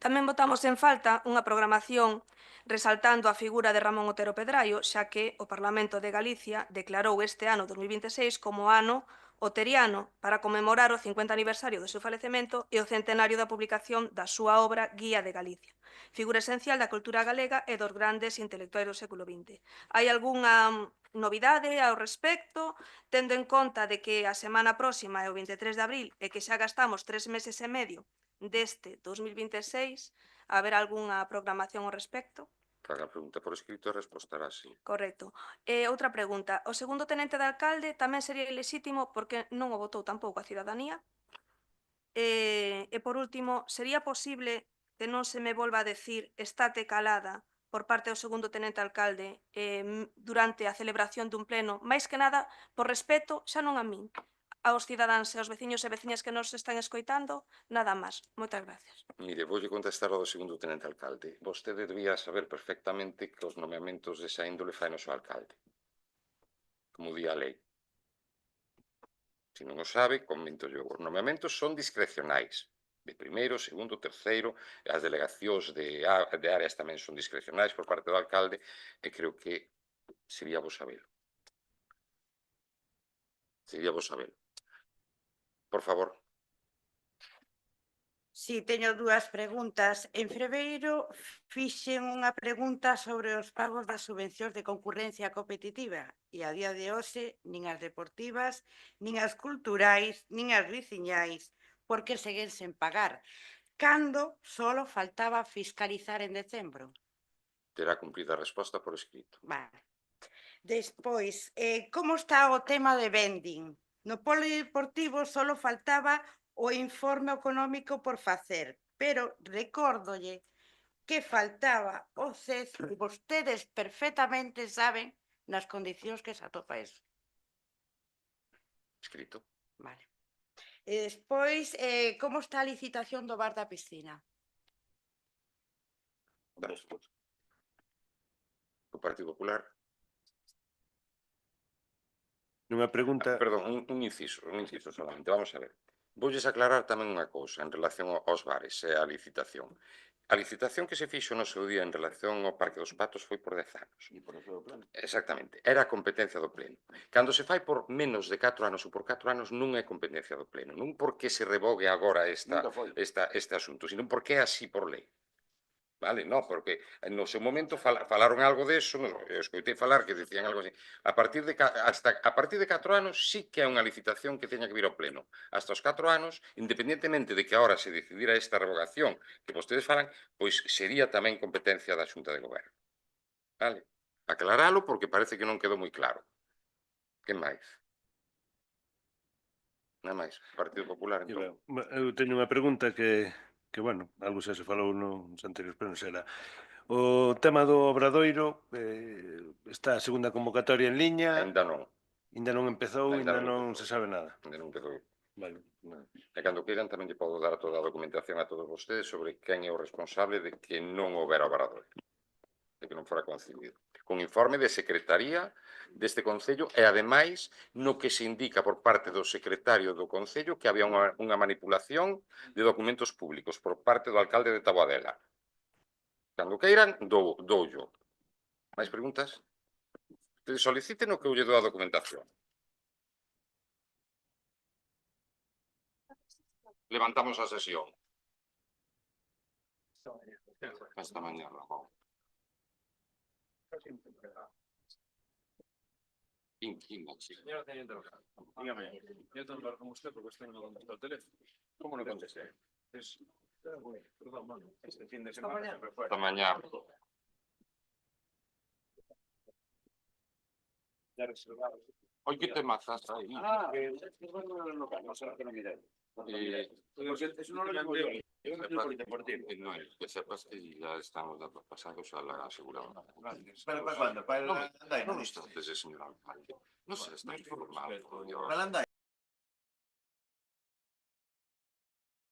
G: Tamén botamos en falta unha programación resaltando a figura de Ramón Otero Pedraio, xa que o Parlamento de Galicia declarou este ano 2026 como ano o Teriano, para conmemorar o 50 aniversario do seu falecemento e o centenario da publicación da súa obra Guía de Galicia, figura esencial da cultura galega e dos grandes intelectuais do século XX. Hai algunha novidade ao respecto, tendo en conta de que a semana próxima é o 23 de abril e que xa gastamos 3 meses e medio deste 2026, haberá algunha programación ao respecto?
B: Cada pregunta por escrito respostará así.
G: Correcto. Outra pregunta. O segundo tenente de alcalde tamén sería ilexítimo porque non o votou tampouco a cidadanía? E por último, sería posible que non se me volva a decir estate calada por parte do segundo tenente alcalde durante a celebración dun pleno, máis que nada por respeto xa non a min, aos cidadáns e aos veciños e veciñas que nos están escoitando, nada máis. Moitas gracias.
B: Mire, voulle contestar ao do segundo tenente alcalde. Vostede debía saber perfectamente que os nomeamentos desa índole fai o seu alcalde, como di a lei. Se non o sabe, comento yo. Os nomeamentos son discrecionais. De primeiro, segundo, terceiro, as delegacións de áreas tamén son discrecionais por parte do alcalde, e creo que sería vos sabelo. Sería vos sabelo. Por favor.
M: Si, teño dúas preguntas. En febreiro fixen unha pregunta sobre os pagos das subvencións de concurrencia competitiva e a día de hoxe nin as deportivas, nin as culturais, nin as veciñais, porque seguen sen pagar, cando solo faltaba fiscalizar en decembro.
B: Terá cumprida a resposta por escrito.
M: Vale. Despois, como está o tema de vending? No polideportivo solo faltaba o informe económico por facer, pero recórdolle que faltaba o CES e vostedes perfectamente saben nas condicións que se atopa eso.
B: Escrito.
M: Vale. E despois, como está a licitación do bar da piscina?
B: O Partido Popular.
K: Nunha pregunta...
B: Perdón, un inciso solamente. Vamos a ver. Voulles aclarar tamén unha cousa en relación aos bares e á licitación. A licitación que se fixo no seu día en relación ao Parque dos Patos foi por 10 anos.
A: E por eso do plano.
B: Exactamente. Era a competencia do pleno. Cando se fai por menos de 4 anos ou por 4 anos non é competencia do pleno. Non porque se revogue agora este asunto, sino porque é así por lei. Vale, no, porque no seu momento falaron algo de eso, eu escoitei falar que dicían algo así. A partir de 4 anos sí que é unha licitación que teña que vir ao pleno. Hasta os 4 anos, independentemente de que agora se decidira esta revogación que vostedes falan, pois sería tamén competencia da Xunta de Goberno. Vale? Aclaralo porque parece que non quedou moi claro. Que máis? Nada máis. Partido Popular, entón.
K: Eu teño unha pregunta que bueno, algo xa se falou nos anteriores plenos, era o tema do Obradoiro, está a segunda convocatoria en liña.
B: Ainda non.
K: Ainda non empezou, ainda non se sabe nada.
B: Ainda non empezou.
K: Vale.
B: E cando queiran tamén lle podo dar toda a documentación a todos vostedes sobre quen é o responsable de que non houbera Obradoiro, de que non fora concedido. Con informe de secretaría deste Concello e, ademais, no que se indica por parte do secretario do Concello que había unha manipulación de documentos públicos por parte do alcalde de Taboadela. Cando queiran, doullo. Mais preguntas? Ustedes soliciten o que eu lle dou a documentación. Levantamos a sesión. Hasta mañana.
N: Señor teniente local, dígame, yo tengo que hablar con usted porque usted no contestó el teléfono. ¿Cómo no contesté? Perdón, mano, este fin de semana se fue.
B: Hasta mañana.
N: Ya reservado.
B: Hoy, ¿qué te matas ahí?
N: Es bueno en el local, no sé lo que me diré. Porque eso no lo digo yo. Yo no soy polideportivo.
B: No, que sepas que ya estamos pasados a la aseguradora.
N: ¿Para cuándo? ¿Para el
B: No, no, señor alcalde. No sé, está informado.
N: ¿Para el